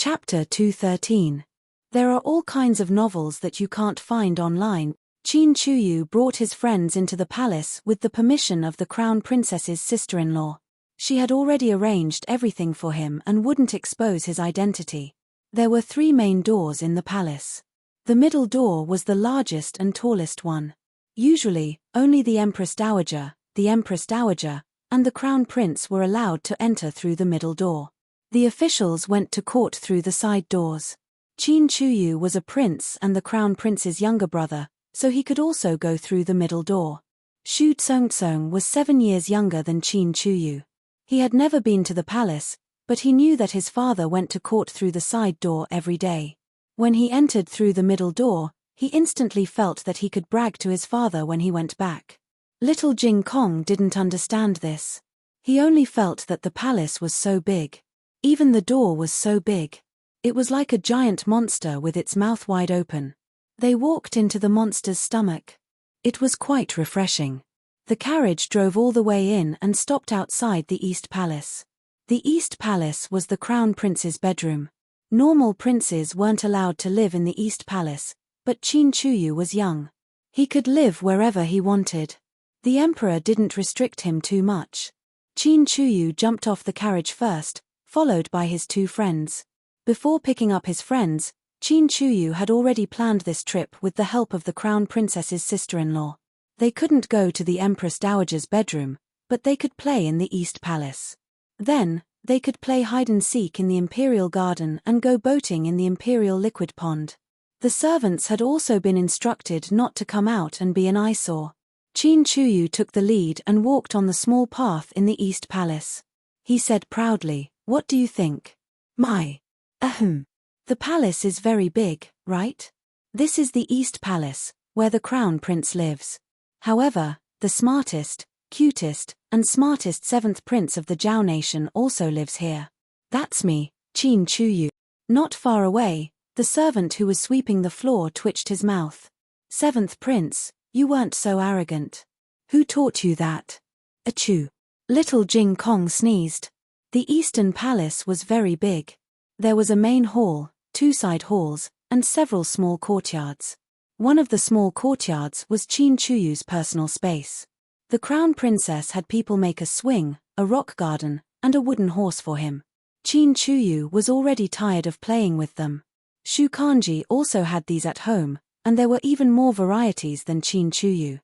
Chapter 213. There are all kinds of novels that you can't find online. Qin Chuyu brought his friends into the palace with the permission of the crown princess's sister-in-law. She had already arranged everything for him and wouldn't expose his identity. There were 3 main doors in the palace. The middle door was the largest and tallest one. Usually, only the Empress Dowager, and the Crown Prince were allowed to enter through the middle door. The officials went to court through the side doors. Qin Chuyu was a prince and the Crown Prince's younger brother, so he could also go through the middle door. Xu Tsongtsong was 7 years younger than Qin Chuyu. He had never been to the palace, but he knew that his father went to court through the side door every day. When he entered through the middle door, he instantly felt that he could brag to his father when he went back. Little Jing Kong didn't understand this. He only felt that the palace was so big. Even the door was so big. It was like a giant monster with its mouth wide open. They walked into the monster's stomach. It was quite refreshing. The carriage drove all the way in and stopped outside the East Palace. The East Palace was the Crown Prince's bedroom. Normal princes weren't allowed to live in the East Palace, but Qin Chuyu was young. He could live wherever he wanted. The emperor didn't restrict him too much. Qin Chuyu jumped off the carriage first, followed by his 2 friends. Before picking up his friends, Qin Chuyu had already planned this trip with the help of the Crown Princess's sister-in-law. They couldn't go to the Empress Dowager's bedroom, but they could play in the East Palace. Then, they could play hide-and-seek in the Imperial Garden and go boating in the Imperial Liquid Pond. The servants had also been instructed not to come out and be an eyesore. Qin Chuyu took the lead and walked on the small path in the East Palace. He said proudly, "What do you think? The palace is very big, right? This is the East Palace, where the Crown Prince lives. However, the smartest, cutest, and smartest 7th Prince of the Zhao Nation also lives here. That's me, Qin Chuyu." Not far away, the servant who was sweeping the floor twitched his mouth. "7th Prince, you weren't so arrogant. Who taught you that?" Achoo. Little Jing Kong sneezed. The Eastern Palace was very big. There was a main hall, 2 side halls, and several small courtyards. One of the small courtyards was Qin Chuyu's personal space. The Crown Princess had people make a swing, a rock garden, and a wooden horse for him. Qin Chuyu was already tired of playing with them. Shu Kanji also had these at home, and there were even more varieties than Qin Chuyu.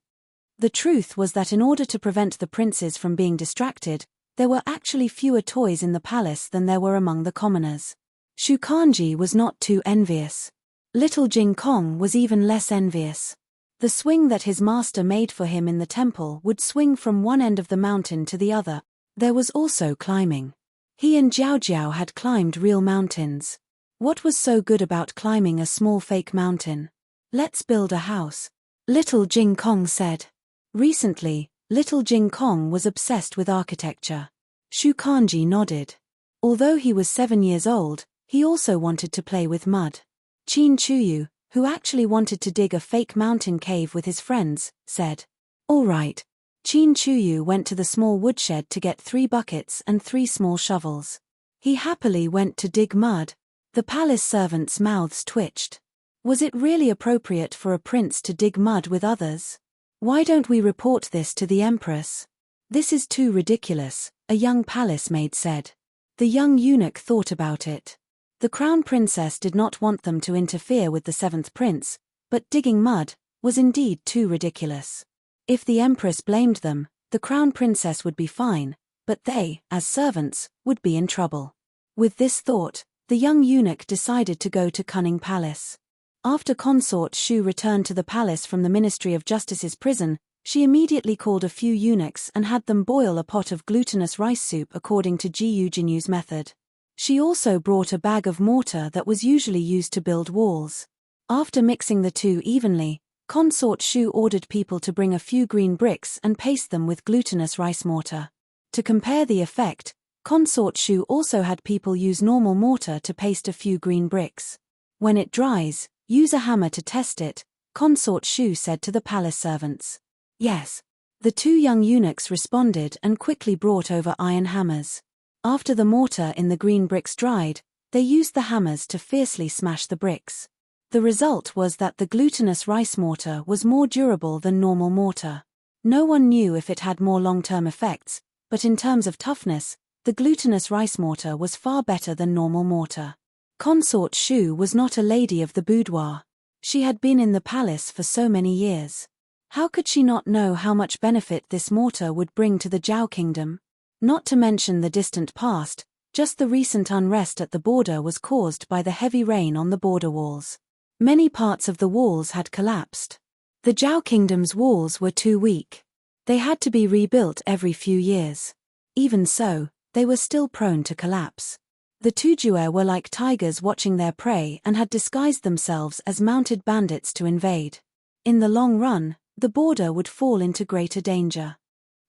The truth was that in order to prevent the princes from being distracted, there were actually fewer toys in the palace than there were among the commoners. Shu Kanji was not too envious. Little Jing Kong was even less envious. The swing that his master made for him in the temple would swing from one end of the mountain to the other. There was also climbing. He and Jiao Jiao had climbed real mountains. What was so good about climbing a small fake mountain? "Let's build a house," Little Jing Kong said. Recently, Little Jing Kong was obsessed with architecture. Shu Kanji nodded. Although he was 7 years old, he also wanted to play with mud. Qin Chuyu, who actually wanted to dig a fake mountain cave with his friends, said, "All right." Qin Chuyu went to the small woodshed to get 3 buckets and 3 small shovels. He happily went to dig mud. The palace servants' mouths twitched. Was it really appropriate for a prince to dig mud with others? "Why don't we report this to the Empress?" "This is too ridiculous," a young palace maid said. The young eunuch thought about it. The Crown Princess did not want them to interfere with the 7th Prince, but digging mud was indeed too ridiculous. If the Empress blamed them, the Crown Princess would be fine, but they, as servants, would be in trouble. With this thought, the young eunuch decided to go to Cunning Palace. After Consort Shu returned to the palace from the Ministry of Justice's prison, she immediately called a few eunuchs and had them boil a pot of glutinous rice soup according to Jiyu Jinyu's method. She also brought a bag of mortar that was usually used to build walls. After mixing the 2 evenly, Consort Shu ordered people to bring a few green bricks and paste them with glutinous rice mortar. To compare the effect, Consort Shu also had people use normal mortar to paste a few green bricks. "When it dries, use a hammer to test it," Consort Shu said to the palace servants. "Yes." The 2 young eunuchs responded and quickly brought over iron hammers. After the mortar in the green bricks dried, They used the hammers to fiercely smash the bricks. The result was that the glutinous rice mortar was more durable than normal mortar. No one knew if it had more long-term effects, but in terms of toughness, the glutinous rice mortar was far better than normal mortar. Consort Shu was not a lady of the boudoir. She had been in the palace for so many years. How could she not know how much benefit this mortar would bring to the Zhao kingdom? Not to mention the distant past, just the recent unrest at the border was caused by the heavy rain on the border walls. Many parts of the walls had collapsed. The Zhao kingdom's walls were too weak. They had to be rebuilt every few years. Even so, they were still prone to collapse. The Tujue were like tigers watching their prey and had disguised themselves as mounted bandits to invade. In the long run, the border would fall into greater danger.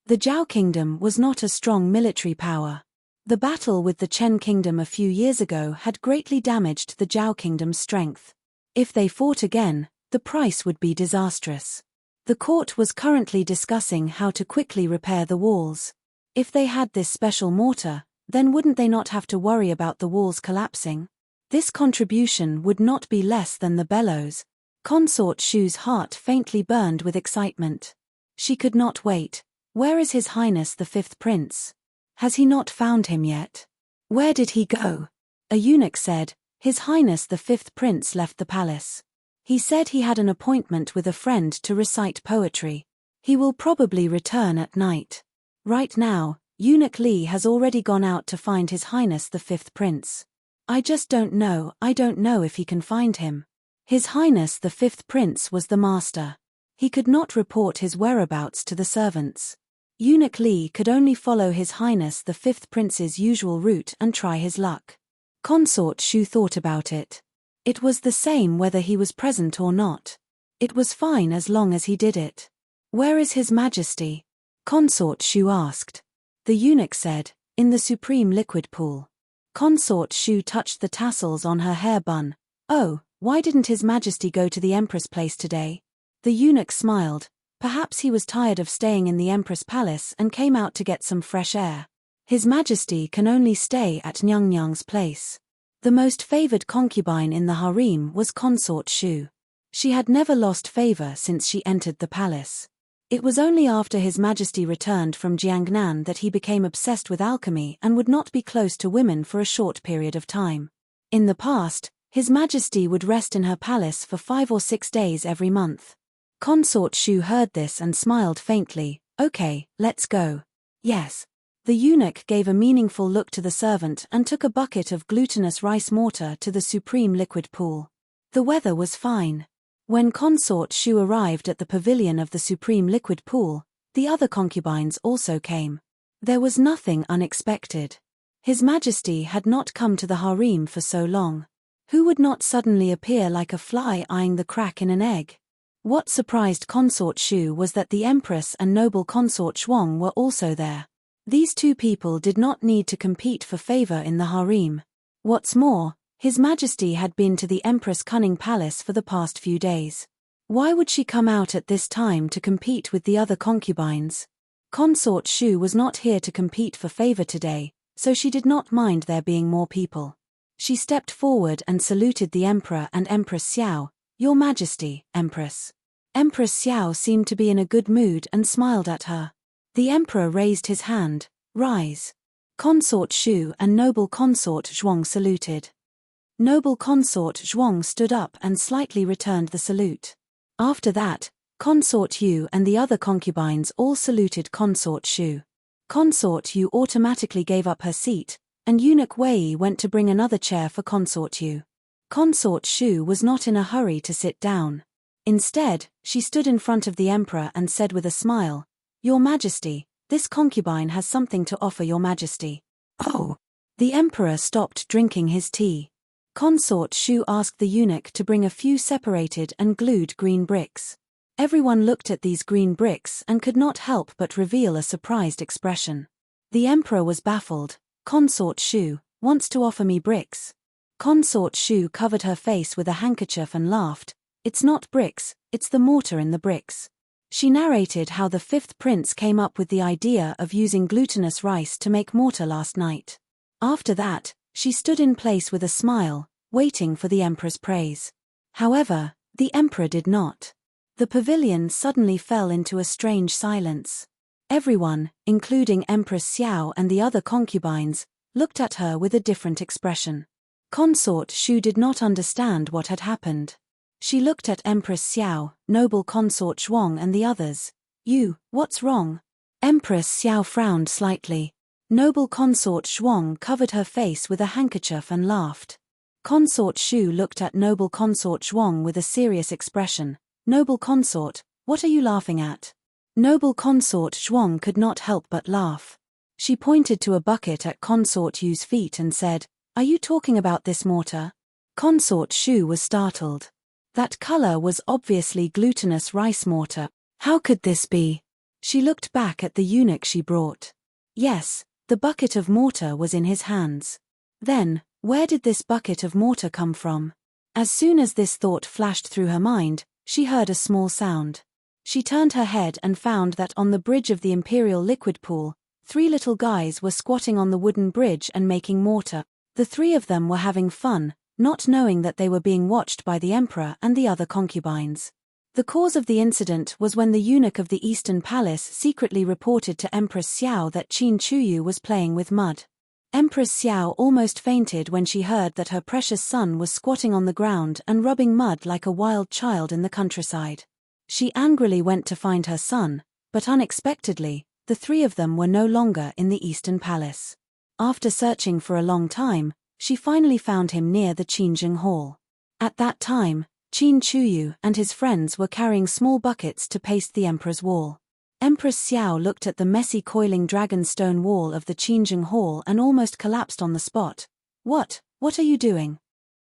The Zhao kingdom was not a strong military power. The battle with the Chen kingdom a few years ago had greatly damaged the Zhao kingdom's strength. If they fought again, the price would be disastrous. The court was currently discussing how to quickly repair the walls. If they had this special mortar, then wouldn't they not have to worry about the walls collapsing? This contribution would not be less than the bellows. Consort Shu's heart faintly burned with excitement. She could not wait. Where is His Highness the Fifth Prince? Has he not found him yet? Where did he go? A eunuch said, His Highness the Fifth Prince left the palace. He said he had an appointment with a friend to recite poetry. He will probably return at night. Right now, Eunuch Li has already gone out to find His Highness the Fifth Prince. I don't know if he can find him. His Highness the Fifth Prince was the master. He could not report his whereabouts to the servants. Eunuch Li could only follow His Highness the Fifth Prince's usual route and try his luck. Consort Shu thought about it. It was the same whether he was present or not. It was fine as long as he did it. Where is His Majesty? Consort Shu asked. The eunuch said, in the supreme liquid pool. Consort Shu touched the tassels on her hair bun. Oh, why didn't His Majesty go to the Empress Place today? The eunuch smiled. Perhaps he was tired of staying in the Empress Palace and came out to get some fresh air. His Majesty can only stay at Nyangnyang's place. The most favored concubine in the harem was Consort Shu. She had never lost favor since she entered the palace. It was only after His Majesty returned from Jiangnan that he became obsessed with alchemy and would not be close to women for a short period of time. In the past, His Majesty would rest in her palace for 5 or 6 days every month. Consort Shu heard this and smiled faintly. Okay, let's go. Yes. The eunuch gave a meaningful look to the servant and took a bucket of glutinous rice mortar to the supreme liquid pool. The weather was fine. When Consort Shu arrived at the pavilion of the supreme liquid pool, the other concubines also came. There was nothing unexpected. His Majesty had not come to the harem for so long. Who would not suddenly appear like a fly eyeing the crack in an egg? What surprised Consort Shu was that the Empress and noble Consort Zhuang were also there. These two people did not need to compete for favor in the harem. What's more, His Majesty had been to the Empress Cunning Palace for the past few days. Why would she come out at this time to compete with the other concubines? Consort Shu was not here to compete for favor today, so she did not mind there being more people. She stepped forward and saluted the Emperor and Empress Xiao. Your Majesty, Empress. Empress Xiao seemed to be in a good mood and smiled at her. The Emperor raised his hand. Rise. Consort Shu and noble Consort Zhuang saluted. Noble Consort Zhuang stood up and slightly returned the salute. After that, Consort Yu and the other concubines all saluted Consort Shu. Consort Yu automatically gave up her seat, and Eunuch Wei went to bring another chair for Consort Yu. Consort Shu was not in a hurry to sit down. Instead, she stood in front of the Emperor and said with a smile, Your Majesty, this concubine has something to offer Your Majesty. Oh! The Emperor stopped drinking his tea. Consort Shu asked the eunuch to bring a few separated and glued green bricks. Everyone looked at these green bricks and could not help but reveal a surprised expression. The Emperor was baffled. Consort Shu wants to offer me bricks. Consort Shu covered her face with a handkerchief and laughed. It's not bricks, it's the mortar in the bricks. She narrated how the fifth prince came up with the idea of using glutinous rice to make mortar last night. After that, She stood in place with a smile, waiting for the emperor's praise. However, the emperor did not. The pavilion suddenly fell into a strange silence. Everyone, including Empress Xiao and the other concubines, looked at her with a different expression. Consort Shu did not understand what had happened. She looked at Empress Xiao, noble consort Zhuang and the others. What's wrong? Empress Xiao frowned slightly. Noble consort Zhuang covered her face with a handkerchief and laughed. Consort Shu looked at noble consort Zhuang with a serious expression. Noble consort, what are you laughing at? Noble consort Zhuang could not help but laugh. She pointed to a bucket at consort Yu's feet and said, "Are you talking about this mortar?" Consort Shu was startled. That color was obviously glutinous rice mortar. How could this be? She looked back at the eunuch she brought. Yes, the bucket of mortar was in his hands. Then, where did this bucket of mortar come from? As soon as this thought flashed through her mind, she heard a small sound. She turned her head and found that on the bridge of the imperial liquid pool, 3 little guys were squatting on the wooden bridge and making mortar. The 3 of them were having fun, not knowing that they were being watched by the emperor and the other concubines. The cause of the incident was when the eunuch of the Eastern Palace secretly reported to Empress Xiao that Qin Chuyu was playing with mud. Empress Xiao almost fainted when she heard that her precious son was squatting on the ground and rubbing mud like a wild child in the countryside. She angrily went to find her son, but unexpectedly, the 3 of them were no longer in the Eastern Palace. After searching for a long time, she finally found him near the Qinjing Hall. At that time, Qin Chuyu and his friends were carrying small buckets to paste the emperor's wall. Empress Xiao looked at the messy coiling dragon stone wall of the Qinjing Hall and almost collapsed on the spot. What are you doing?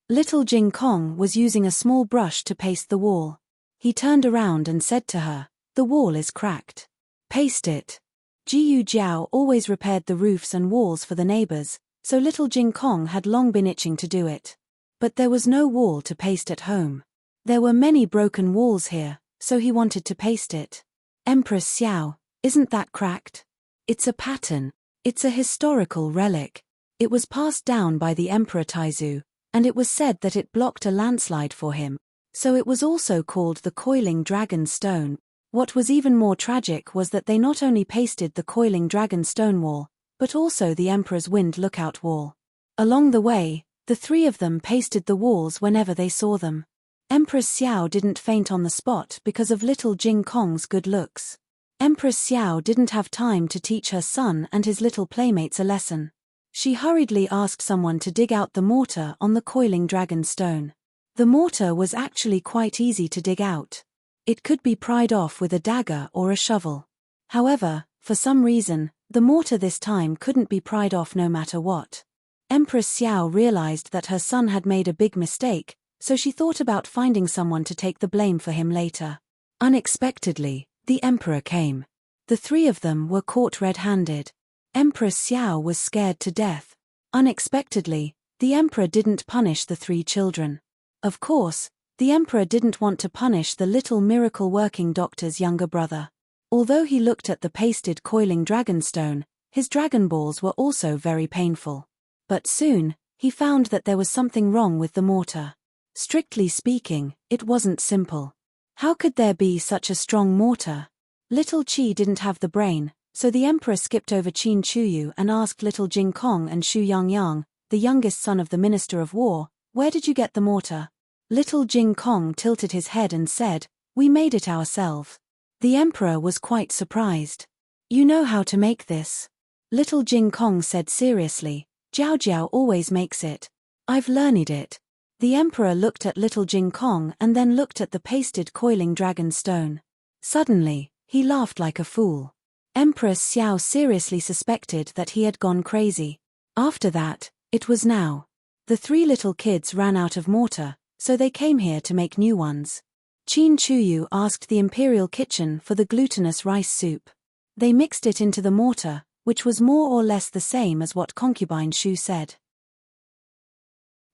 Little Jing Kong was using a small brush to paste the wall. He turned around and said to her, "The wall is cracked. Paste it." Jiyu Jiao always repaired the roofs and walls for the neighbors, so little Jing Kong had long been itching to do it. But there was no wall to paste at home. There were many broken walls here, so he wanted to paste it. Empress Xiao, isn't that cracked? It's a pattern. It's a historical relic. It was passed down by the Emperor Taizu, and it was said that it blocked a landslide for him, so it was also called the Coiling Dragon Stone. What was even more tragic was that they not only pasted the Coiling Dragon Stone wall, but also the Emperor's Wind Lookout wall. Along the way, the 3 of them pasted the walls whenever they saw them. Empress Xiao didn't faint on the spot because of little Jing Kong's good looks. Empress Xiao didn't have time to teach her son and his little playmates a lesson. She hurriedly asked someone to dig out the mortar on the Coiling Dragon Stone. The mortar was actually quite easy to dig out. It could be pried off with a dagger or a shovel. However, for some reason, the mortar this time couldn't be pried off no matter what. Empress Xiao realized that her son had made a big mistake, so she thought about finding someone to take the blame for him later. Unexpectedly, the emperor came. The 3 of them were caught red-handed. Empress Xiao was scared to death. Unexpectedly, the emperor didn't punish the 3 children. Of course, the emperor didn't want to punish the little miracle-working doctor's younger brother. Although he looked at the pasted coiling dragonstone, his dragon balls were also very painful. But soon, he found that there was something wrong with the mortar. Strictly speaking, it wasn't simple. How could there be such a strong mortar? Little Qi didn't have the brain, so the emperor skipped over Qin Chuyu and asked little Jing Kong and Xu Yangyang, the youngest son of the Minister of War, "Where did you get the mortar?" Little Jing Kong tilted his head and said, "We made it ourselves." The emperor was quite surprised. "You know how to make this?" Little Jing Kong said seriously, "Jiao Jiao always makes it. I've learned it." The emperor looked at little Jing Kong and then looked at the pasted coiling dragon stone. Suddenly, he laughed like a fool. Empress Xiao seriously suspected that he had gone crazy. After that, it was now. The 3 little kids ran out of mortar, so they came here to make new ones. Qin Chuyu asked the imperial kitchen for the glutinous rice soup. They mixed it into the mortar, which was more or less the same as what concubine Shu said.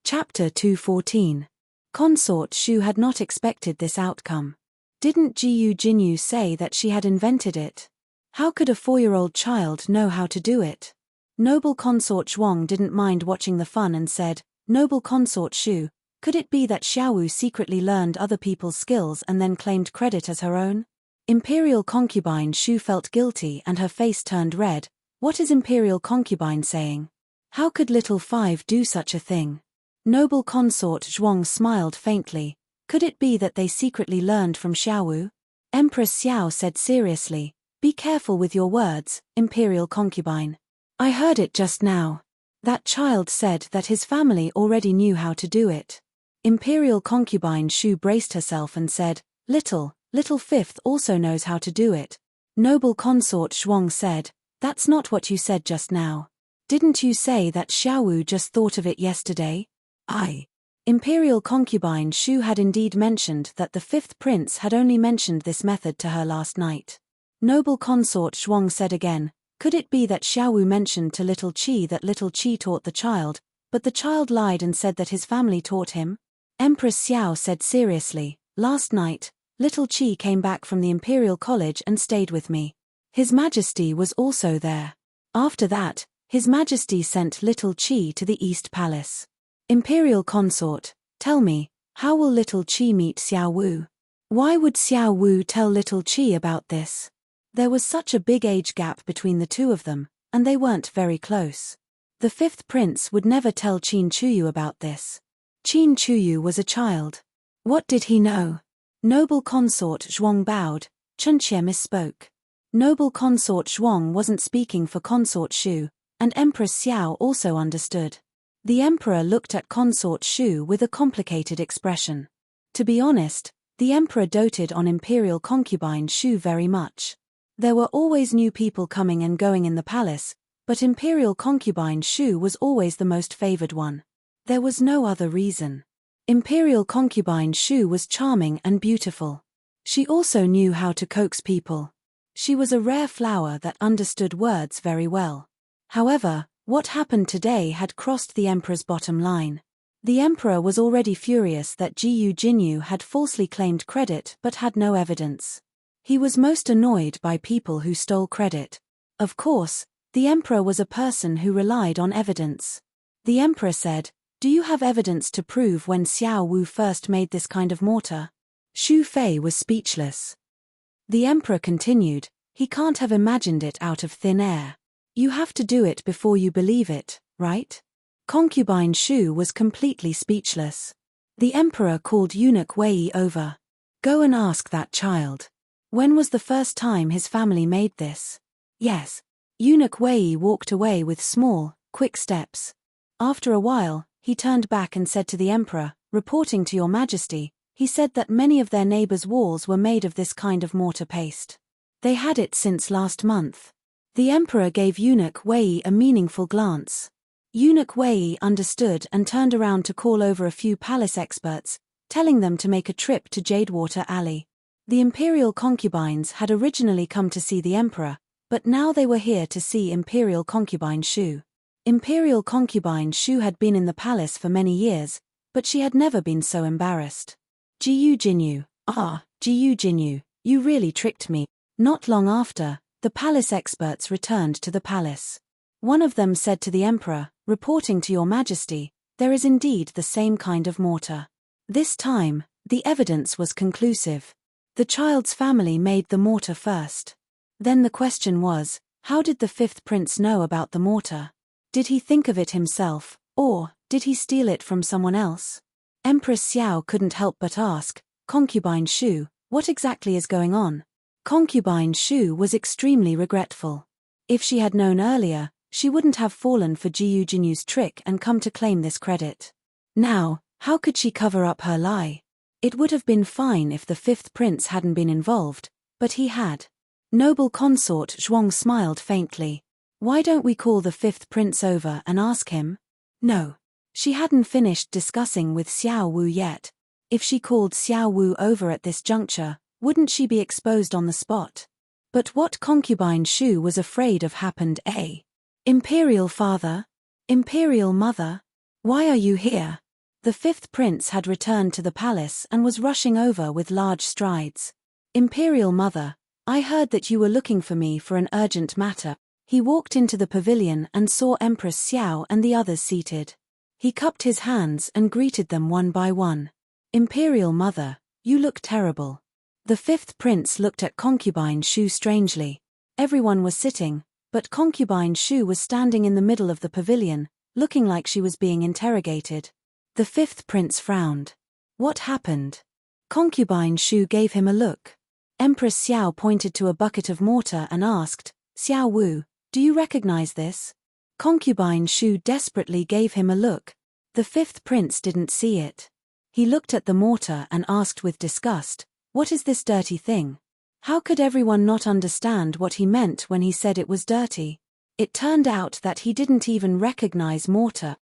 Chapter 214. Consort Shu had not expected this outcome. Didn't Jiyu Jinyu say that she had invented it? How could a 4-year-old child know how to do it? Noble Consort Zhuang didn't mind watching the fun and said, "Noble Consort Shu, could it be that Xiaowu secretly learned other people's skills and then claimed credit as her own?" Imperial Concubine Shu felt guilty and her face turned red. What is Imperial Concubine saying? How could little Five do such a thing? Noble Consort Zhuang smiled faintly. Could it be that they secretly learned from Xiaowu? Empress Xiao said seriously, "Be careful with your words, Imperial Concubine. I heard it just now. That child said that his family already knew how to do it." Imperial Concubine Shu braced herself and said, Little Fifth also knows how to do it." Noble Consort Zhuang said, "That's not what you said just now. Didn't you say that Xiaowu just thought of it yesterday?" Imperial Concubine Shu had indeed mentioned that the fifth prince had only mentioned this method to her last night. Noble Consort Zhuang said again, "Could it be that Xiaowu mentioned to Little Qi that Little Qi taught the child, but the child lied and said that his family taught him?" Empress Xiao said seriously, "Last night, Little Qi came back from the Imperial College and stayed with me. His Majesty was also there. After that, His Majesty sent Little Qi to the East Palace." Imperial Consort, tell me, how will Little Qi meet Xiao Wu? Why would Xiao Wu tell Little Qi about this? There was such a big age gap between the two of them, and they weren't very close. The fifth prince would never tell Qin Chuyu about this. Qin Chuyu was a child. What did he know? Noble Consort Zhuang bowed. Chunxie misspoke. Noble Consort Zhuang wasn't speaking for Consort Shu, and Empress Xiao also understood. The Emperor looked at Consort Shu with a complicated expression. To be honest, the Emperor doted on Imperial Concubine Shu very much. There were always new people coming and going in the palace, but Imperial Concubine Shu was always the most favored one. There was no other reason. Imperial Concubine Shu was charming and beautiful. She also knew how to coax people. She was a rare flower that understood words very well. However, what happened today had crossed the Emperor's bottom line. The Emperor was already furious that Jiyu Jinyu had falsely claimed credit but had no evidence. He was most annoyed by people who stole credit. Of course, the Emperor was a person who relied on evidence. The Emperor said, "Do you have evidence to prove when Xiao Wu first made this kind of mortar?" Xu Fei was speechless. The Emperor continued, "He can't have imagined it out of thin air. You have to do it before you believe it, right?" Concubine Shu was completely speechless. The Emperor called Eunuch Wei over. "Go and ask that child. When was the first time his family made this?" "Yes." Eunuch Wei walked away with small, quick steps. After a while, he turned back and said to the Emperor, "Reporting to your Majesty, he said that many of their neighbors' walls were made of this kind of mortar paste. They had it since last month." The Emperor gave Eunuch Wei a meaningful glance. Eunuch Wei understood and turned around to call over a few palace experts, telling them to make a trip to Jadewater Alley. The Imperial concubines had originally come to see the Emperor, but now they were here to see Imperial Concubine Shu. Imperial Concubine Shu had been in the palace for many years, but she had never been so embarrassed. "Jiyu Jinyu, Jiyu Jinyu, you really tricked me." Not long after, the palace experts returned to the palace. One of them said to the Emperor, "Reporting to your Majesty, there is indeed the same kind of mortar. This time, the evidence was conclusive. The child's family made the mortar first." Then the question was, how did the fifth prince know about the mortar? Did he think of it himself, or did he steal it from someone else? Empress Xiao couldn't help but ask, "Concubine Shu, what exactly is going on?" Concubine Shu was extremely regretful. If she had known earlier, she wouldn't have fallen for Jiyu Jinyu's trick and come to claim this credit. Now, how could she cover up her lie? It would have been fine if the fifth prince hadn't been involved, but he had. Noble Consort Zhuang smiled faintly. "Why don't we call the fifth prince over and ask him?" No. She hadn't finished discussing with Xiao Wu yet. If she called Xiao Wu over at this juncture, wouldn't she be exposed on the spot? But what Concubine Shu was afraid of happened. Imperial father? Imperial mother? Why are you here? The fifth prince had returned to the palace and was rushing over with large strides. "Imperial mother, I heard that you were looking for me for an urgent matter." He walked into the pavilion and saw Empress Xiao and the others seated. He cupped his hands and greeted them one by one. "Imperial Mother, you look terrible." The fifth prince looked at Concubine Shu strangely. Everyone was sitting, but Concubine Shu was standing in the middle of the pavilion, looking like she was being interrogated. The fifth prince frowned. "What happened?" Concubine Shu gave him a look. Empress Xiao pointed to a bucket of mortar and asked, "Xiao Wu, do you recognize this?" Concubine Shu desperately gave him a look. The fifth prince didn't see it. He looked at the mortar and asked with disgust, "What is this dirty thing?" How could everyone not understand what he meant when he said it was dirty? It turned out that he didn't even recognize mortar.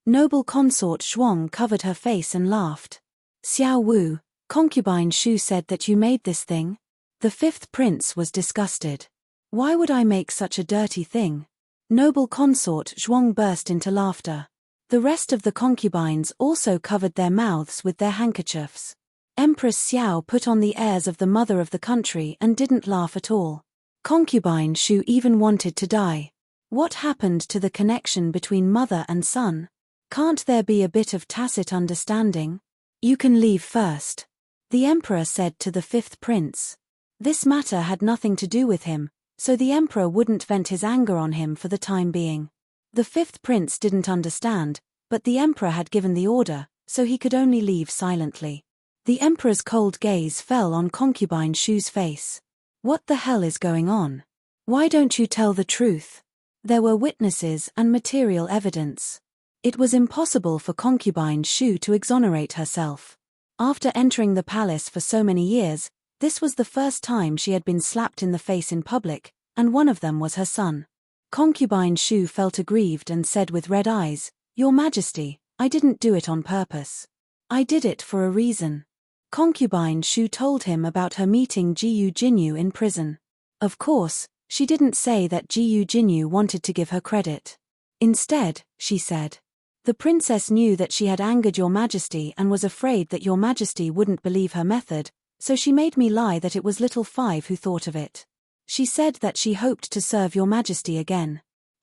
Noble consort Zhuang covered her face and laughed. "Xiao Wu, Concubine Shu said that you made this thing?" The fifth prince was disgusted. "Why would I make such a dirty thing?" Noble consort Zhuang burst into laughter. The rest of the concubines also covered their mouths with their handkerchiefs. Empress Xiao put on the airs of the mother of the country and didn't laugh at all. Concubine Shu even wanted to die. What happened to the connection between mother and son? Can't there be a bit of tacit understanding? "You can leave first," the emperor said to the fifth prince. This matter had nothing to do with him, so the emperor wouldn't vent his anger on him for the time being. The fifth prince didn't understand, but the emperor had given the order, so he could only leave silently. The emperor's cold gaze fell on Concubine Shu's face. "What the hell is going on? Why don't you tell the truth?" There were witnesses and material evidence. It was impossible for Concubine Shu to exonerate herself. After entering the palace for so many years, this was the first time she had been slapped in the face in public, and one of them was her son. Concubine Shu felt aggrieved and said with red eyes, "Your Majesty, I didn't do it on purpose. I did it for a reason." Concubine Shu told him about her meeting Jiyu Jinyu in prison. Of course, she didn't say that Jiyu Jinyu wanted to give her credit. Instead, she said, "The princess knew that she had angered Your Majesty and was afraid that Your Majesty wouldn't believe her method, so she made me lie that it was little Five who thought of it. She said that she hoped to serve Your Majesty again.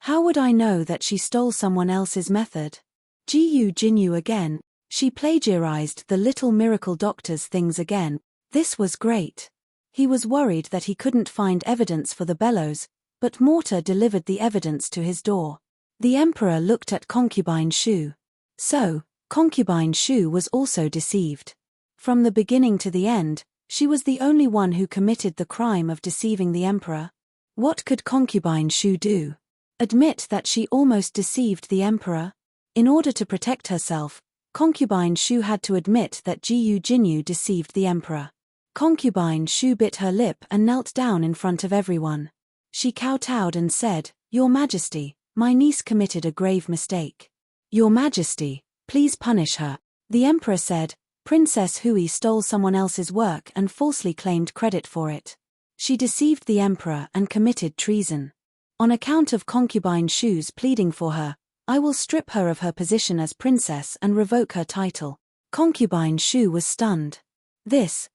How would I know that she stole someone else's method? Jiyu Jinyu again. She plagiarized the Little Miracle Doctor's things again. This was great." He was worried that he couldn't find evidence for the bellows, but mortar delivered the evidence to his door. The emperor looked at Concubine Shu. So, Concubine Shu was also deceived. From the beginning to the end, she was the only one who committed the crime of deceiving the emperor. What could Concubine Shu do? Admit that she almost deceived the emperor? In order to protect herself, Concubine Shu had to admit that Jiyu Jinyu deceived the emperor. Concubine Shu bit her lip and knelt down in front of everyone. She kowtowed and said, "Your Majesty, my niece committed a grave mistake. Your Majesty, please punish her." The emperor said, "Princess Hui stole someone else's work and falsely claimed credit for it. She deceived the emperor and committed treason. On account of Concubine Shu's pleading for her, I will strip her of her position as princess and revoke her title." Concubine Shu was stunned. This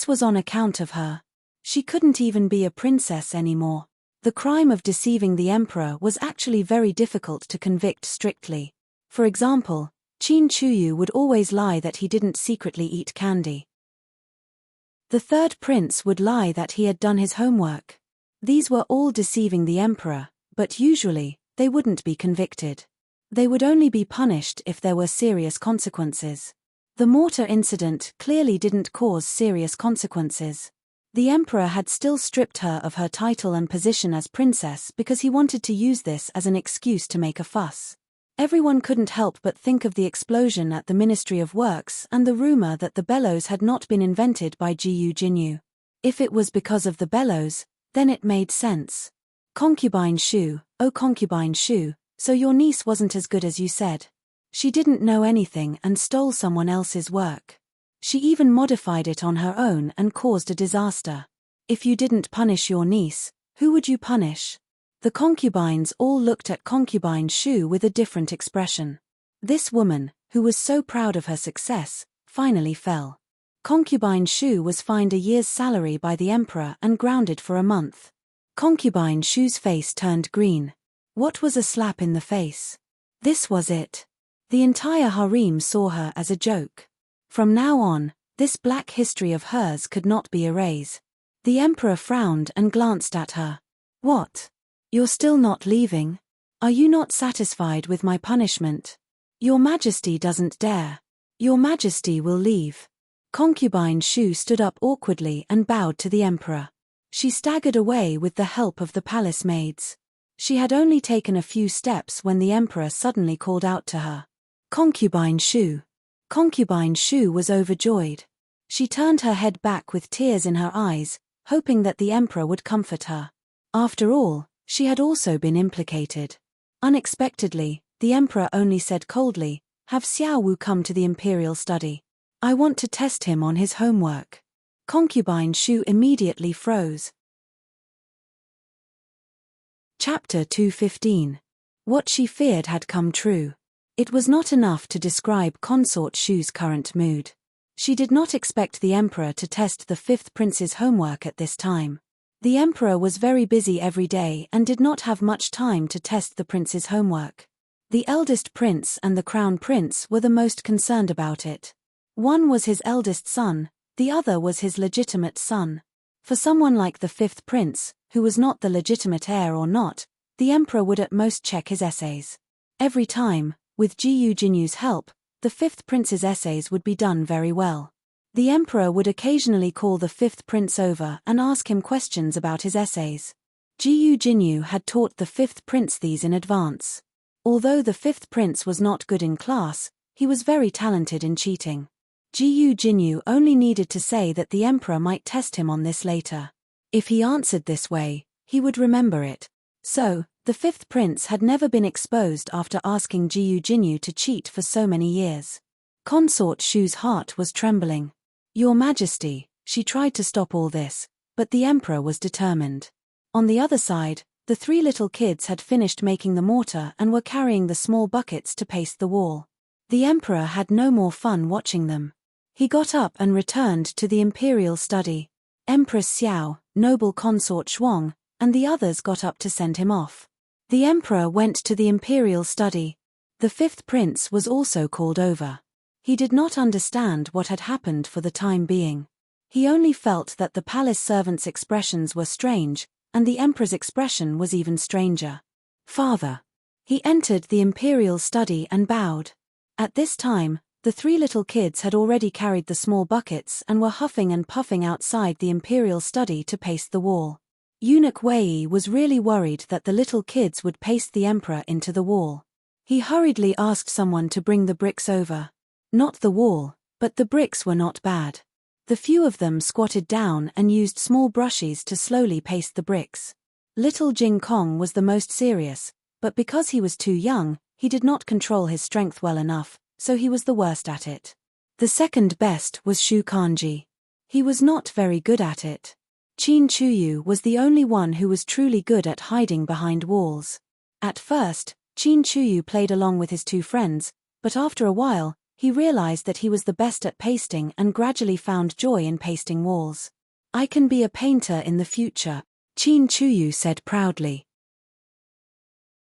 was on account of her. She couldn't even be a princess anymore. The crime of deceiving the emperor was actually very difficult to convict strictly. For example, Qin Chuyu would always lie that he didn't secretly eat candy. The third prince would lie that he had done his homework. These were all deceiving the emperor, but usually, they wouldn't be convicted. They would only be punished if there were serious consequences. The mortar incident clearly didn't cause serious consequences. The emperor had still stripped her of her title and position as princess because he wanted to use this as an excuse to make a fuss. Everyone couldn't help but think of the explosion at the Ministry of Works and the rumor that the bellows had not been invented by Jiyu Jinyu. If it was because of the bellows, then it made sense. Concubine Shu, oh Concubine Shu, so your niece wasn't as good as you said. She didn't know anything and stole someone else's work. She even modified it on her own and caused a disaster. If you didn't punish your niece, who would you punish? The concubines all looked at Concubine Shu with a different expression. This woman, who was so proud of her success, finally fell. Concubine Shu was fined a year's salary by the emperor and grounded for a month. Concubine Shu's face turned green. What was a slap in the face? This was it. The entire harem saw her as a joke. From now on, this black history of hers could not be erased. The emperor frowned and glanced at her. What? You're still not leaving? Are you not satisfied with my punishment? Your Majesty doesn't dare. Your Majesty will leave. Concubine Shu stood up awkwardly and bowed to the emperor. She staggered away with the help of the palace maids. She had only taken a few steps when the emperor suddenly called out to her. Concubine Shu. Concubine Shu was overjoyed. She turned her head back with tears in her eyes, hoping that the emperor would comfort her. After all, she had also been implicated. Unexpectedly, the emperor only said coldly, "Have Xiao Wu come to the imperial study. I want to test him on his homework." Concubine Shu immediately froze. Chapter 215. What she feared had come true. It was not enough to describe Consort Shu's current mood. She did not expect the emperor to test the fifth prince's homework at this time. The emperor was very busy every day and did not have much time to test the prince's homework. The eldest prince and the crown prince were the most concerned about it. One was his eldest son, the other was his legitimate son. For someone like the fifth prince, who was not the legitimate heir or not, the emperor would at most check his essays. Every time, with Jiyu Jinyu's help, the fifth prince's essays would be done very well. The emperor would occasionally call the fifth prince over and ask him questions about his essays. Jiyu Jinyu had taught the fifth prince these in advance. Although the fifth prince was not good in class, he was very talented in cheating. Jiyu Jinyu only needed to say that the emperor might test him on this later. If he answered this way, he would remember it. So, the fifth prince had never been exposed after asking Jiyu Jinyu to cheat for so many years. Consort Shu's heart was trembling. Your Majesty, she tried to stop all this, but the emperor was determined. On the other side, the three little kids had finished making the mortar and were carrying the small buckets to paste the wall. The emperor had no more fun watching them. He got up and returned to the imperial study. Empress Xiao, noble consort Shuang, and the others got up to send him off. The emperor went to the imperial study. The fifth prince was also called over. He did not understand what had happened for the time being. He only felt that the palace servants' expressions were strange, and the emperor's expression was even stranger. Father. He entered the imperial study and bowed. At this time, the three little kids had already carried the small buckets and were huffing and puffing outside the imperial study to paste the wall. Eunuch Wei was really worried that the little kids would paste the emperor into the wall. He hurriedly asked someone to bring the bricks over. Not the wall, but the bricks were not bad. The few of them squatted down and used small brushes to slowly paste the bricks. Little Jing Kong was the most serious, but because he was too young, he did not control his strength well enough, so he was the worst at it. The second best was Shu Kanji. He was not very good at it. Qin Chuyu was the only one who was truly good at hiding behind walls. At first, Qin Chuyu played along with his two friends, but after a while, he realized that he was the best at pasting and gradually found joy in pasting walls. I can be a painter in the future, Qin Chuyu said proudly.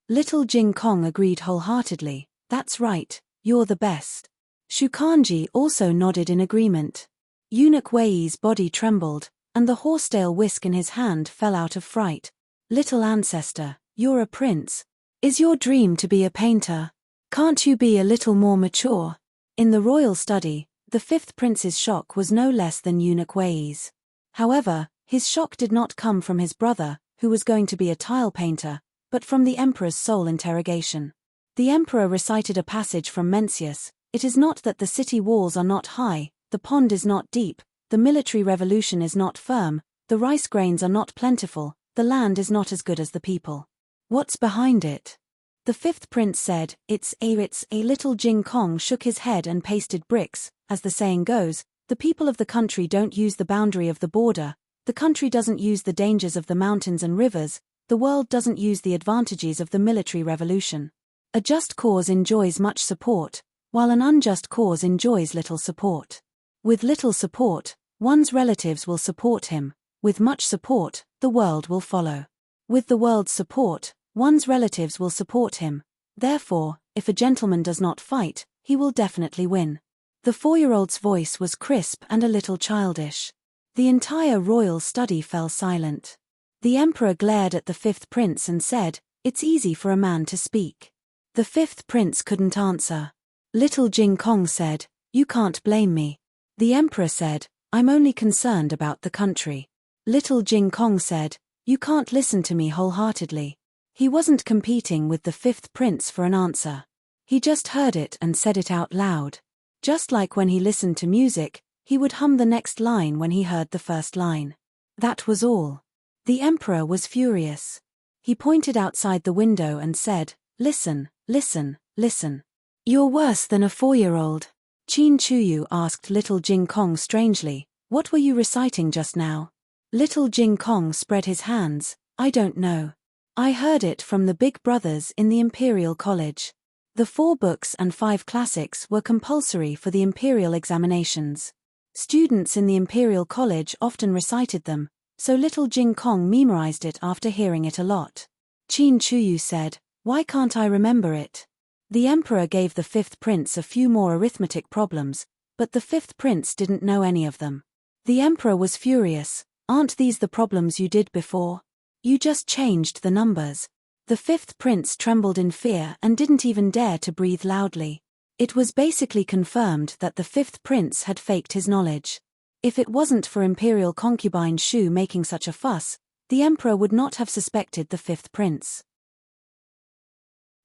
Little Jing Kong agreed wholeheartedly, that's right, you're the best. Shukanji also nodded in agreement. Eunuch Wei's body trembled, and the horsetail whisk in his hand fell out of fright. Little ancestor, you're a prince. Is your dream to be a painter? Can't you be a little more mature? In the royal study, the fifth prince's shock was no less than Eunuch Wei's. However, his shock did not come from his brother, who was going to be a tile painter, but from the emperor's soul interrogation. The emperor recited a passage from Mencius, "It is not that the city walls are not high, the pond is not deep, the military revolution is not firm, the rice grains are not plentiful, the land is not as good as the people. What's behind it?" The fifth prince said, It's a. Little Jing Kong shook his head and pasted bricks. As the saying goes, the people of the country don't use the boundary of the border, the country doesn't use the dangers of the mountains and rivers, the world doesn't use the advantages of the military revolution. A just cause enjoys much support, while an unjust cause enjoys little support. With little support, one's relatives will support him, with much support, the world will follow. With the world's support, one's relatives will support him. Therefore, if a gentleman does not fight, he will definitely win. The 4-year-old's voice was crisp and a little childish. The entire royal study fell silent. The emperor glared at the 5th prince and said, "It's easy for a man to speak." The 5th prince couldn't answer. Little Jing Kong said, "You can't blame me." The emperor said, "I'm only concerned about the country." Little Jing Kong said, "You can't listen to me wholeheartedly." He wasn't competing with the 5th prince for an answer. He just heard it and said it out loud. Just like when he listened to music, he would hum the next line when he heard the first line. That was all. The emperor was furious. He pointed outside the window and said, "Listen, listen, listen. You're worse than a 4-year-old. Qin Chuyu asked Little Jing Kong strangely, "What were you reciting just now?" Little Jing Kong spread his hands, "I don't know. I heard it from the big brothers in the Imperial College." The 4 books and 5 classics were compulsory for the imperial examinations. Students in the Imperial College often recited them, so Little Jing Kong memorized it after hearing it a lot. Qin Chuyu said, "Why can't I remember it?" The emperor gave the 5th prince a few more arithmetic problems, but the 5th prince didn't know any of them. The emperor was furious. "Aren't these the problems you did before? You just changed the numbers." The 5th prince trembled in fear and didn't even dare to breathe loudly. It was basically confirmed that the 5th prince had faked his knowledge. If it wasn't for imperial concubine Shu making such a fuss, the emperor would not have suspected the 5th prince.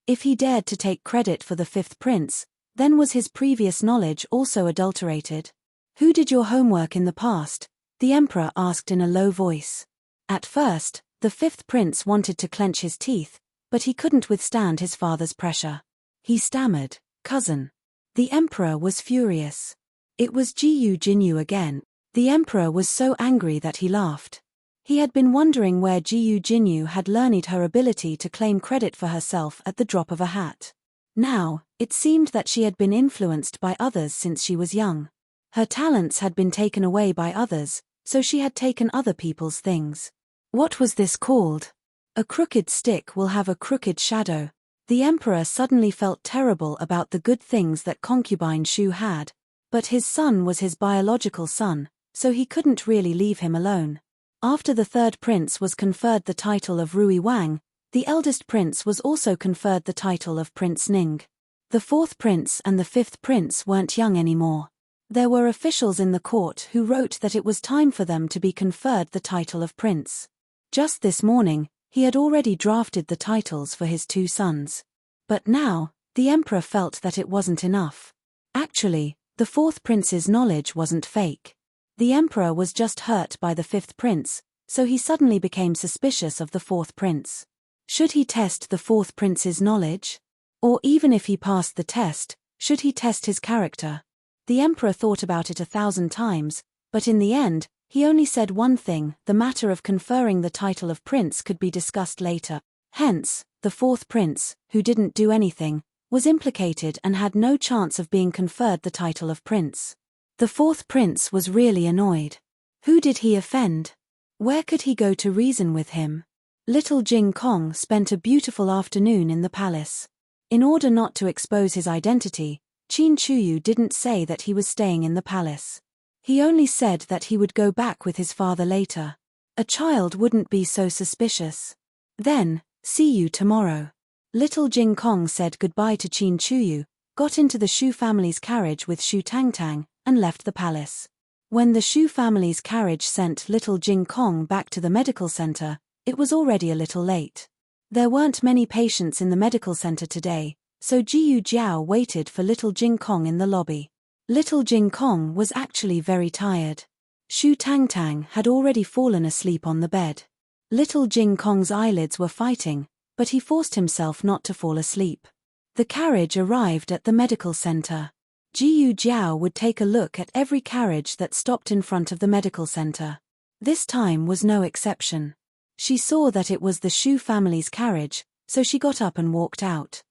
If he dared to take credit for the 5th prince, then was his previous knowledge also adulterated? "Who did your homework in the past?" the emperor asked in a low voice. At first, the 5th prince wanted to clench his teeth, but he couldn't withstand his father's pressure. He stammered, "Cousin." The emperor was furious. It was Jiyu Jinyu again. The emperor was so angry that he laughed. He had been wondering where Jiyu Jinyu had learned her ability to claim credit for herself at the drop of a hat. Now, it seemed that she had been influenced by others since she was young. Her talents had been taken away by others, so she had taken other people's things. What was this called? A crooked stick will have a crooked shadow. The emperor suddenly felt terrible about the good things that concubine Shu had, but his son was his biological son, so he couldn't really leave him alone. After the 3rd prince was conferred the title of Rui Wang, the eldest prince was also conferred the title of Prince Ning. The 4th prince and the 5th prince weren't young anymore. There were officials in the court who wrote that it was time for them to be conferred the title of prince. Just this morning, he had already drafted the titles for his 2 sons. But now, the emperor felt that it wasn't enough. Actually, the 4th prince's knowledge wasn't fake. The emperor was just hurt by the 5th prince, so he suddenly became suspicious of the 4th prince. Should he test the 4th prince's knowledge? Or even if he passed the test, should he test his character? The emperor thought about it 1,000 times, but in the end, he only said one thing: the matter of conferring the title of prince could be discussed later. Hence, the 4th prince, who didn't do anything, was implicated and had no chance of being conferred the title of prince. The 4th prince was really annoyed. Who did he offend? Where could he go to reason with him? Little Jing Kong spent a beautiful afternoon in the palace. In order not to expose his identity, Qin Chuyu didn't say that he was staying in the palace. He only said that he would go back with his father later. A child wouldn't be so suspicious. Then, "See you tomorrow." Little Jing Kong said goodbye to Qin Chuyu, got into the Shu family's carriage with Shu Tangtang, and left the palace. When the Shu family's carriage sent Little Jing Kong back to the medical center, it was already a little late. There weren't many patients in the medical center today, so Jiyu Jiao waited for Little Jing Kong in the lobby. Little Jing Kong was actually very tired. Shu Tangtang had already fallen asleep on the bed. Little Jing Kong's eyelids were fighting, but he forced himself not to fall asleep. The carriage arrived at the medical center. Jiyu Jiao would take a look at every carriage that stopped in front of the medical center. This time was no exception. She saw that it was the Shu family's carriage, so she got up and walked out.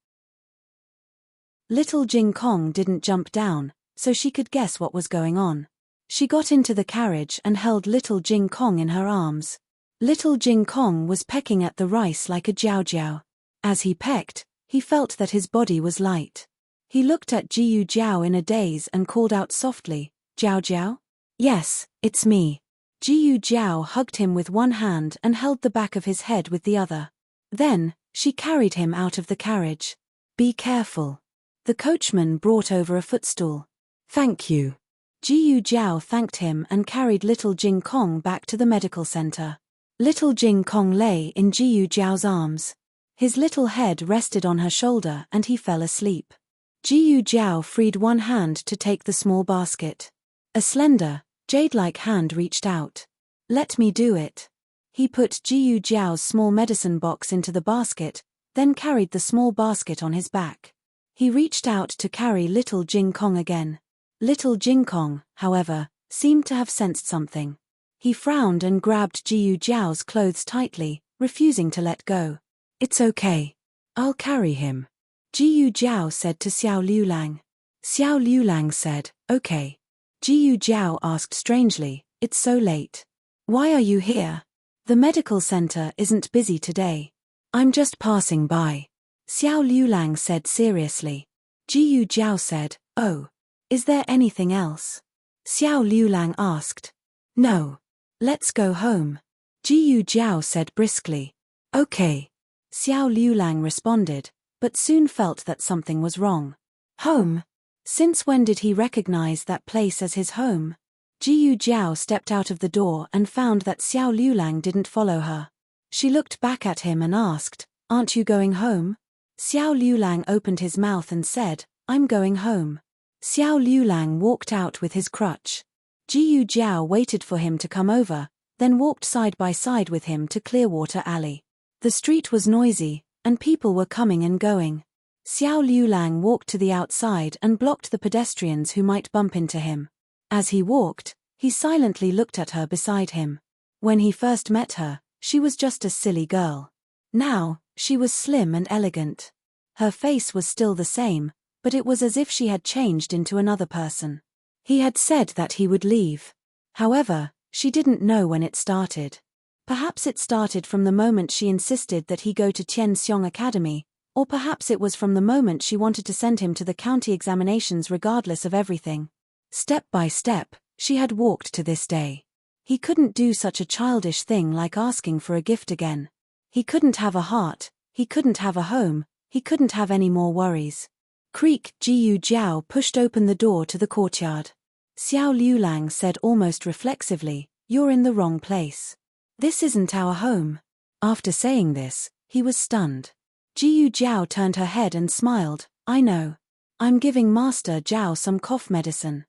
Little Jing Kong didn't jump down, so she could guess what was going on. She got into the carriage and held Little Jing Kong in her arms. Little Jing Kong was pecking at the rice like a jiao jiao. As he pecked, he felt that his body was light. He looked at Jiu Jiao in a daze and called out softly, "Jiao Jiao?" "Yes, it's me." Jiu Jiao hugged him with one hand and held the back of his head with the other. Then, she carried him out of the carriage. "Be careful." The coachman brought over a footstool. "Thank you." Jiu Jiao thanked him and carried little Jing Kong back to the medical center. Little Jing Kong lay in Jiu Jiao's arms. His little head rested on her shoulder and he fell asleep. Jiu Jiao freed one hand to take the small basket. A slender, jade-like hand reached out. "Let me do it." He put Jiu Jiao's small medicine box into the basket, then carried the small basket on his back. He reached out to carry little Jing Kong again. Little Jing Kong, however, seemed to have sensed something. He frowned and grabbed Jiu Jiao's clothes tightly, refusing to let go. "It's okay. I'll carry him," Jiu Jiao said to Xiao Liulang. Xiao Liulang said, "Okay." Jiu Jiao asked strangely, "It's so late. Why are you here? The medical center isn't busy today." "I'm just passing by," Xiao Liulang said seriously. Jiu Jiao said, "Oh. Is there anything else?" Xiao Liulang asked. "No. Let's go home," Jiu Jiao said briskly. "Okay," Xiao Liulang responded, but soon felt that something was wrong. Home? Since when did he recognize that place as his home? Jiu Jiao stepped out of the door and found that Xiao Liulang didn't follow her. She looked back at him and asked, "Aren't you going home?" Xiao Liulang opened his mouth and said, "I'm going home." Xiao Liulang walked out with his crutch. Jiu Jiao waited for him to come over, then walked side by side with him to Clearwater Alley. The street was noisy, and people were coming and going. Xiao Liulang walked to the outside and blocked the pedestrians who might bump into him. As he walked, he silently looked at her beside him. When he first met her, she was just a silly girl. Now, she was slim and elegant. Her face was still the same, but it was as if she had changed into another person. He had said that he would leave. However, she didn't know when it started. Perhaps it started from the moment she insisted that he go to Tianxiong Academy, or perhaps it was from the moment she wanted to send him to the county examinations regardless of everything. Step by step, she had walked to this day. He couldn't do such a childish thing like asking for a gift again. He couldn't have a heart, he couldn't have a home, he couldn't have any more worries. Creak. Jiu Jiao pushed open the door to the courtyard. Xiao Liulang said almost reflexively, "You're in the wrong place. This isn't our home." After saying this, he was stunned. Jiu Jiao turned her head and smiled, "I know. I'm giving Master Jiao some cough medicine."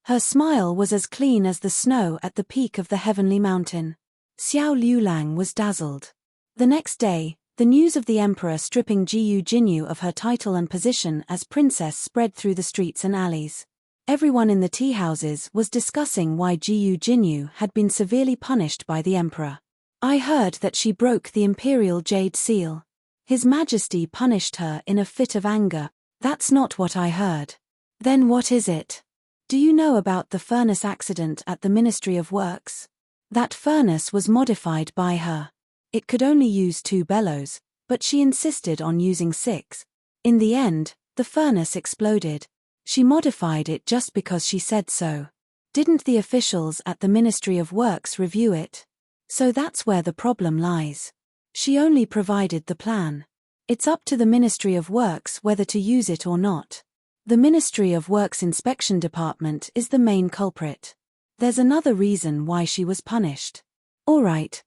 Her smile was as clean as the snow at the peak of the heavenly mountain. Xiao Liulang was dazzled. The next day, the news of the emperor stripping Jiu Jinyu of her title and position as princess spread through the streets and alleys. Everyone in the tea houses was discussing why Jiu Jinyu had been severely punished by the emperor. "I heard that she broke the imperial jade seal. His Majesty punished her in a fit of anger." "That's not what I heard." "Then what is it?" "Do you know about the furnace accident at the Ministry of Works? That furnace was modified by her. It could only use 2 bellows, but she insisted on using 6. In the end, the furnace exploded. She modified it just because she said so. Didn't the officials at the Ministry of Works review it? So that's where the problem lies. She only provided the plan. It's up to the Ministry of Works whether to use it or not. The Ministry of Works Inspection Department is the main culprit. There's another reason why she was punished." All right.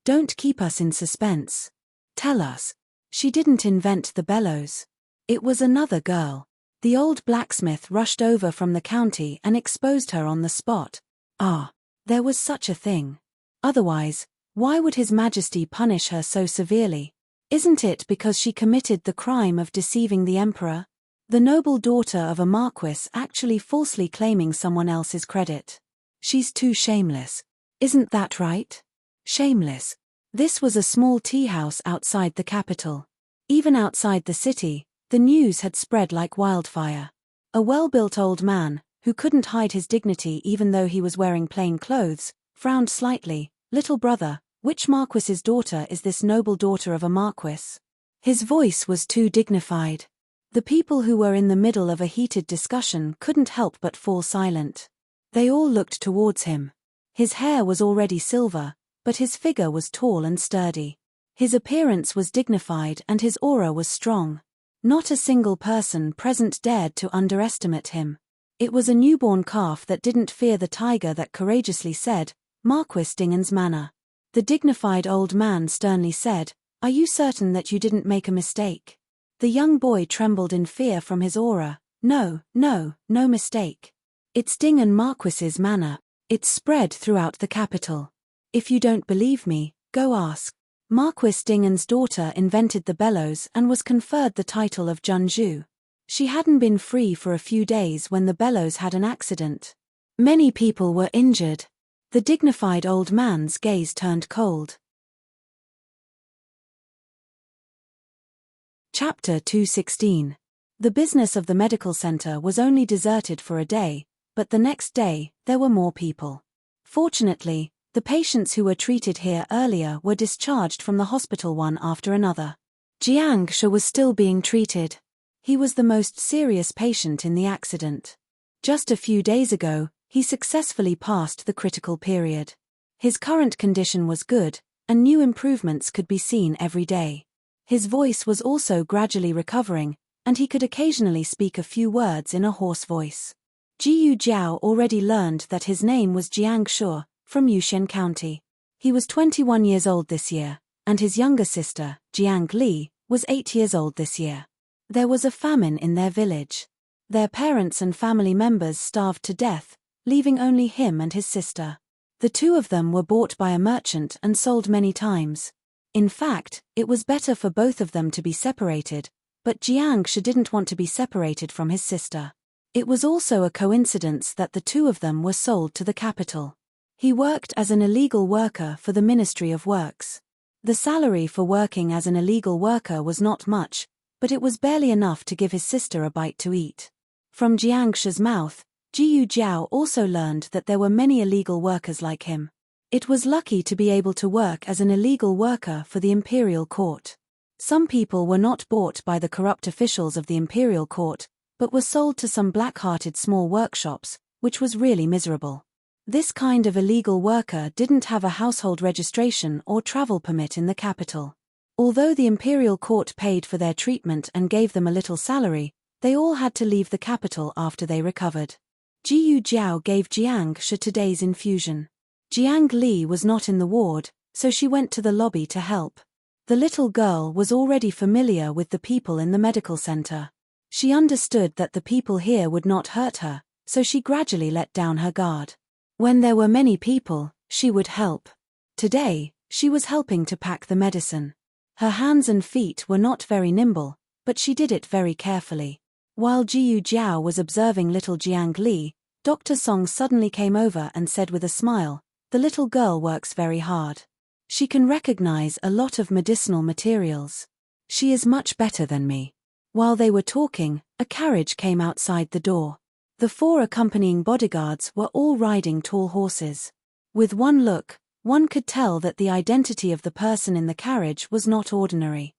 Don't keep us in suspense. Tell us." "She didn't invent the bellows. It was another girl. The old blacksmith rushed over from the county and exposed her on the spot." "Ah, there was such a thing. Otherwise, why would His Majesty punish her so severely? Isn't it because she committed the crime of deceiving the emperor? The noble daughter of a marquis actually falsely claiming someone else's credit. She's too shameless. Isn't that right?" Shameless. This was a small tea house outside the capital. Even outside the city, the news had spread like wildfire. A well-built old man, who couldn't hide his dignity even though he was wearing plain clothes, frowned slightly. "Little brother, which marquis's daughter is this noble daughter of a marquis?" His voice was too dignified. The people who were in the middle of a heated discussion couldn't help but fall silent. They all looked towards him. His hair was already silver, but his figure was tall and sturdy. His appearance was dignified and his aura was strong. Not a single person present dared to underestimate him. It was a newborn calf that didn't fear the tiger that courageously said, "Marquis Dingen's manner." The dignified old man sternly said, "Are you certain that you didn't make a mistake?" The young boy trembled in fear from his aura. No mistake. It's Dingen Marquis's manner. It's spread throughout the capital. If you don't believe me, go ask. Marquis Dingen's daughter invented the bellows and was conferred the title of Junju. She hadn't been free for a few days when the bellows had an accident. Many people were injured. The dignified old man's gaze turned cold. Chapter 216. The business of the medical center was only deserted for a day, but the next day, there were more people. Fortunately, the patients who were treated here earlier were discharged from the hospital one after another. Jiang Shi was still being treated. He was the most serious patient in the accident. Just a few days ago, he successfully passed the critical period. His current condition was good, and new improvements could be seen every day. His voice was also gradually recovering, and he could occasionally speak a few words in a hoarse voice. Jiyu Jiao already learned that his name was Jiang Shi, from Yushen County. He was 21 years old this year, and his younger sister, Jiang Li, was 8 years old this year. There was a famine in their village. Their parents and family members starved to death, leaving only him and his sister. The two of them were bought by a merchant and sold many times. In fact, it was better for both of them to be separated, but Jiang Shi didn't want to be separated from his sister. It was also a coincidence that the two of them were sold to the capital. He worked as an illegal worker for the Ministry of Works. The salary for working as an illegal worker was not much, but it was barely enough to give his sister a bite to eat. From Jiang Shi's mouth, Jiyu Jiao also learned that there were many illegal workers like him. It was lucky to be able to work as an illegal worker for the imperial court. Some people were not bought by the corrupt officials of the imperial court, but were sold to some black-hearted small workshops, which was really miserable. This kind of illegal worker didn't have a household registration or travel permit in the capital. Although the imperial court paid for their treatment and gave them a little salary, they all had to leave the capital after they recovered. Jiyu Jiao gave Jiang Shi today's infusion. Jiang Li was not in the ward, so she went to the lobby to help. The little girl was already familiar with the people in the medical center. She understood that the people here would not hurt her, so she gradually let down her guard. When there were many people, she would help. Today, she was helping to pack the medicine. Her hands and feet were not very nimble, but she did it very carefully. While Jiyu Jiao was observing little Jiang Li, Dr. Song suddenly came over and said with a smile, "The little girl works very hard. She can recognize a lot of medicinal materials. She is much better than me." While they were talking, a carriage came outside the door. The 4 accompanying bodyguards were all riding tall horses. With one look, one could tell that the identity of the person in the carriage was not ordinary.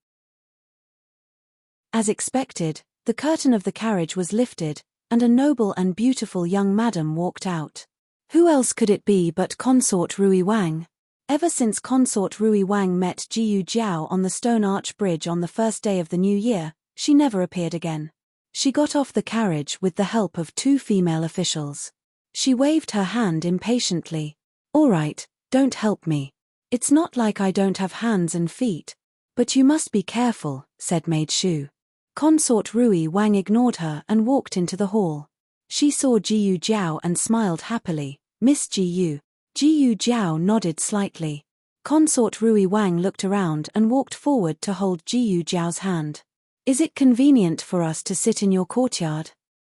As expected, the curtain of the carriage was lifted, and a noble and beautiful young madam walked out. Who else could it be but Consort Rui Wang? Ever since Consort Rui Wang met Jiyu Jiao on the Stone Arch Bridge on the first day of the new year, she never appeared again. She got off the carriage with the help of 2 female officials. She waved her hand impatiently. "All right, don't help me. It's not like I don't have hands and feet. But you must be careful," said Maid Shu. Consort Rui Wang ignored her and walked into the hall. She saw Jiyu Jiao and smiled happily. "Miss Jiyu." Jiyu Jiao nodded slightly. Consort Rui Wang looked around and walked forward to hold Jiyu Jiao's hand. "Is it convenient for us to sit in your courtyard?"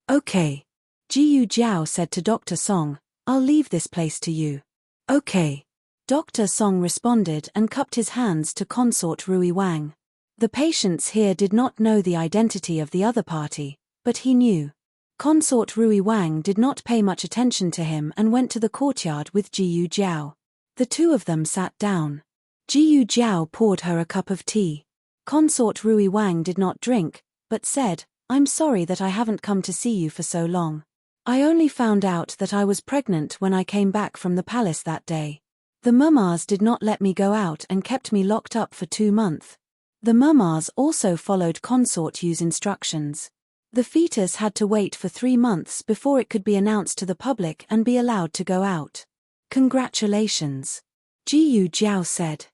"Okay." Jiyu Jiao said to Dr. Song, "I'll leave this place to you." "Okay." Dr. Song responded and cupped his hands to Consort Rui Wang. The patients here did not know the identity of the other party, but he knew. Consort Rui Wang did not pay much attention to him and went to the courtyard with Jiyu Jiao. The two of them sat down. Jiyu Jiao poured her a cup of tea. Consort Rui Wang did not drink, but said, "I'm sorry that I haven't come to see you for so long. I only found out that I was pregnant when I came back from the palace that day. The Murmurs did not let me go out and kept me locked up for 2 months. The Murmurs also followed Consort Yu's instructions. The fetus had to wait for 3 months before it could be announced to the public and be allowed to go out. Congratulations," Jiyu Jiao said.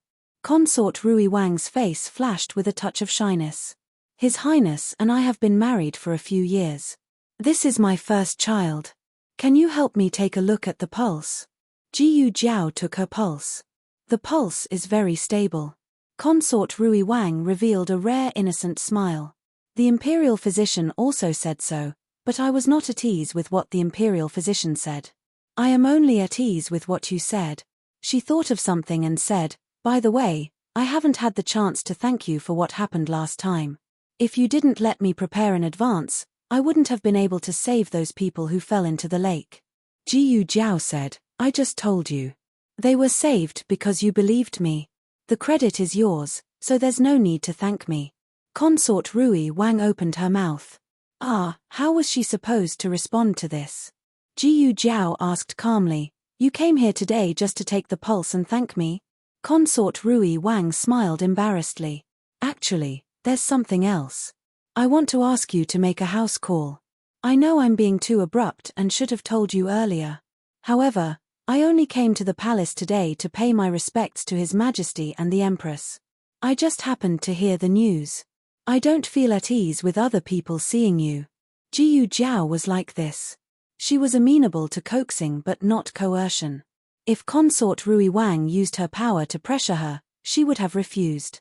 Consort Rui Wang's face flashed with a touch of shyness. "His Highness and I have been married for a few years. This is my first child. Can you help me take a look at the pulse?" Jiyu Jiao took her pulse. "The pulse is very stable." Consort Rui Wang revealed a rare innocent smile. The imperial physician also said so, but I was not at ease with what the imperial physician said. "I am only at ease with what you said." She thought of something and said, "By the way, I haven't had the chance to thank you for what happened last time. If you didn't let me prepare in advance, I wouldn't have been able to save those people who fell into the lake." Jiyu Jiao said, "I just told you. They were saved because you believed me. The credit is yours, so there's no need to thank me." Consort Rui Wang opened her mouth. How was she supposed to respond to this? Jiyu Jiao asked calmly, "You came here today just to take the pulse and thank me?" Consort Rui Wang smiled embarrassedly. "Actually, there's something else. I want to ask you to make a house call. I know I'm being too abrupt and should have told you earlier. However, I only came to the palace today to pay my respects to His Majesty and the Empress. I just happened to hear the news. I don't feel at ease with other people seeing you." Jiyu Jiao was like this. She was amenable to coaxing but not coercion. If Consort Rui Wang used her power to pressure her, she would have refused.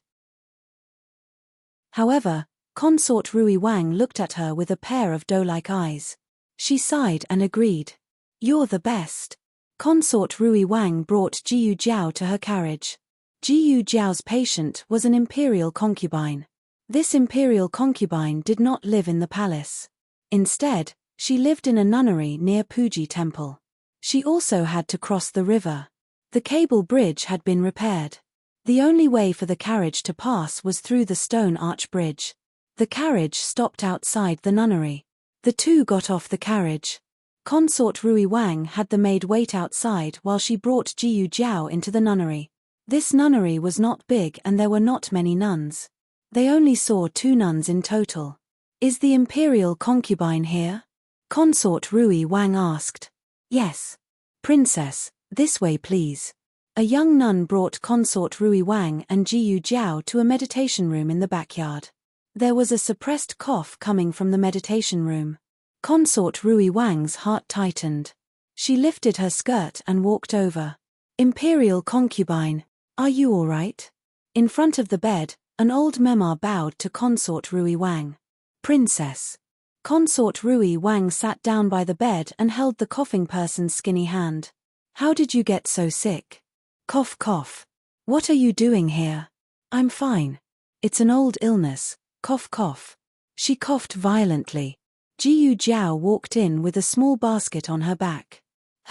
However, Consort Rui Wang looked at her with a pair of doe-like eyes. She sighed and agreed. "You're the best." Consort Rui Wang brought Jiyu Jiao to her carriage. Jiyu Jiao's patient was an imperial concubine. This imperial concubine did not live in the palace. Instead, she lived in a nunnery near Puji Temple. She also had to cross the river. The cable bridge had been repaired. The only way for the carriage to pass was through the stone arch bridge. The carriage stopped outside the nunnery. The two got off the carriage. Consort Rui Wang had the maid wait outside while she brought Jiyu Jiao into the nunnery. This nunnery was not big and there were not many nuns. They only saw 2 nuns in total. "Is the imperial concubine here?" Consort Rui Wang asked. "Yes. Princess, this way please." A young nun brought Consort Rui Wang and Jiyu Jiao to a meditation room in the backyard. There was a suppressed cough coming from the meditation room. Consort Rui Wang's heart tightened. She lifted her skirt and walked over. "Imperial concubine, are you all right?" In front of the bed, an old Memar bowed to Consort Rui Wang. "Princess." Consort Rui Wang sat down by the bed and held the coughing person's skinny hand. "How did you get so sick?" "Cough cough. What are you doing here?" "I'm fine. It's an old illness, cough cough." She coughed violently. Jiyu Jiao walked in with a small basket on her back.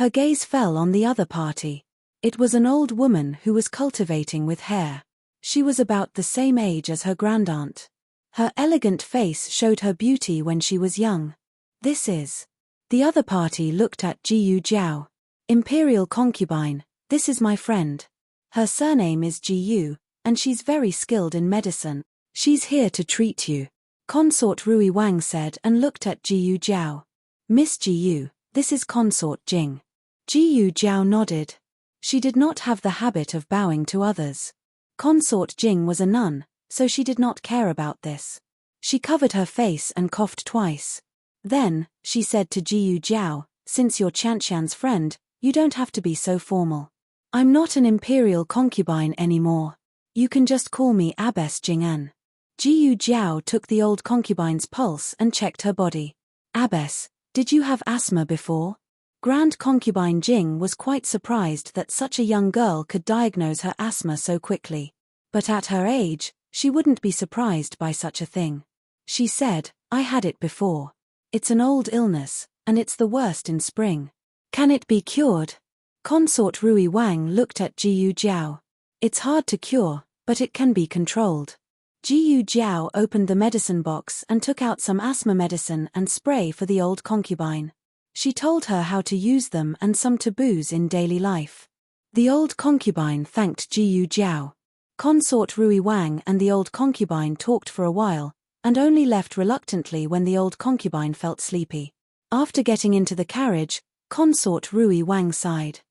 Her gaze fell on the other party. It was an old woman who was cultivating with hair. She was about the same age as her grandaunt. Her elegant face showed her beauty when she was young. "This is..." The other party looked at Jiyu Jiao. "Imperial concubine, this is my friend. Her surname is Jiyu, and she's very skilled in medicine. She's here to treat you," Consort Rui Wang said and looked at Jiyu Jiao. "Miss Jiyu, this is Consort Jing." Jiyu Jiao nodded. She did not have the habit of bowing to others. Consort Jing was a nun, so she did not care about this. She covered her face and coughed twice. Then, she said to Jiyu Jiao, "Since you're Qianqian's friend, you don't have to be so formal. I'm not an imperial concubine anymore. You can just call me Abbess Jing'an." Jiyu Jiao took the old concubine's pulse and checked her body. "Abbess, did you have asthma before?" Grand concubine Jing was quite surprised that such a young girl could diagnose her asthma so quickly. But at her age, she wouldn't be surprised by such a thing. She said, "I had it before. It's an old illness, and it's the worst in spring. Can it be cured? Consort Rui Wang looked at Jiyu Jiao. It's hard to cure, but it can be controlled. Jiyu Jiao opened the medicine box and took out some asthma medicine and spray for the old concubine. She told her how to use them and some taboos in daily life. The old concubine thanked Jiyu Jiao. Consort Rui Wang and the old concubine talked for a while, and only left reluctantly when the old concubine felt sleepy. After getting into the carriage, Consort Rui Wang sighed.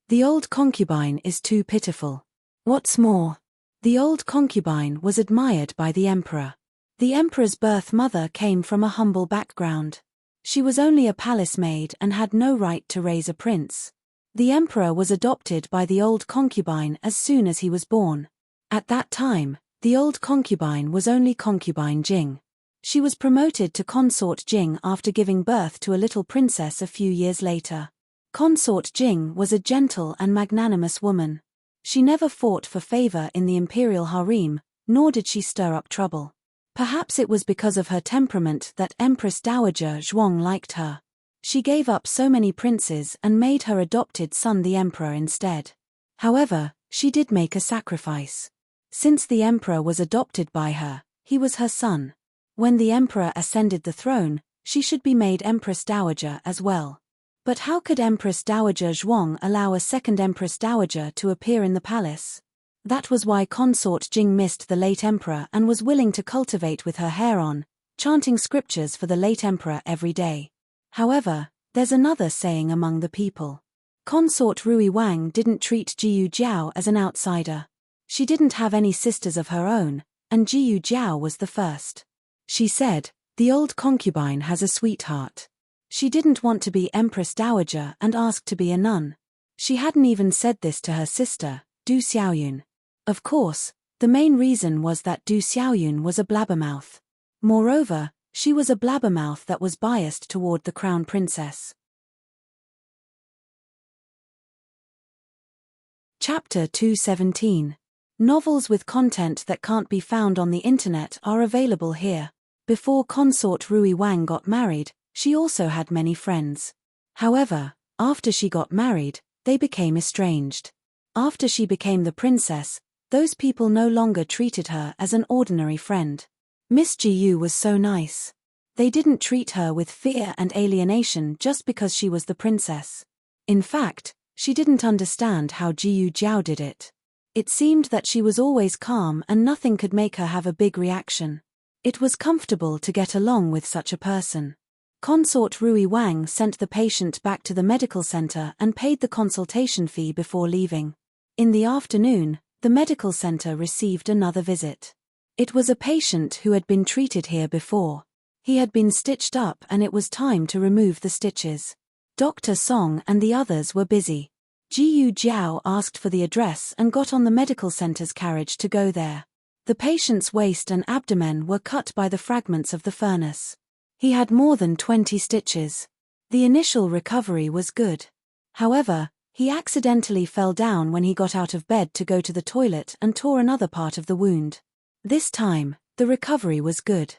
The old concubine is too pitiful. What's more, the old concubine was admired by the emperor. The emperor's birth mother came from a humble background. She was only a palace maid and had no right to raise a prince. The emperor was adopted by the old concubine as soon as he was born. At that time, the old concubine was only concubine Jing. She was promoted to consort Jing after giving birth to a little princess a few years later. Consort Jing was a gentle and magnanimous woman. She never fought for favor in the imperial harem, nor did she stir up trouble. Perhaps it was because of her temperament that Empress Dowager Zhuang liked her. She gave up so many princes and made her adopted son the emperor instead. However, she did make a sacrifice. Since the emperor was adopted by her, he was her son. When the emperor ascended the throne, she should be made Empress Dowager as well. But how could Empress Dowager Zhuang allow a second Empress Dowager to appear in the palace? That was why Consort Jing missed the late emperor and was willing to cultivate with her hair on, chanting scriptures for the late emperor every day. However, there's another saying among the people. Consort Rui Wang didn't treat Jiyu Jiao as an outsider. She didn't have any sisters of her own, and Jiyu Jiao was the first. She said, "The old concubine has a sweetheart." She didn't want to be Empress Dowager and asked to be a nun. She hadn't even said this to her sister, Du Xiaoyun. Of course, the main reason was that Du Xiaoyun was a blabbermouth. Moreover, she was a blabbermouth that was biased toward the crown princess. Chapter 217. Novels with content that can't be found on the internet are available here. Before Consort Rui Wang got married, she also had many friends. However, after she got married, they became estranged. After she became the princess, those people no longer treated her as an ordinary friend. Miss Jiyu was so nice. They didn't treat her with fear and alienation just because she was the princess. In fact, she didn't understand how Jiyu Jiao did it. It seemed that she was always calm and nothing could make her have a big reaction. It was comfortable to get along with such a person. Consort Rui Wang sent the patient back to the medical center and paid the consultation fee before leaving. In the afternoon, the medical center received another visit. It was a patient who had been treated here before. He had been stitched up and it was time to remove the stitches. Dr. Song and the others were busy. Jiyu Jiao asked for the address and got on the medical center's carriage to go there. The patient's waist and abdomen were cut by the fragments of the furnace. He had more than 20 stitches. The initial recovery was good. However, he accidentally fell down when he got out of bed to go to the toilet and tore another part of the wound. This time, the recovery was good.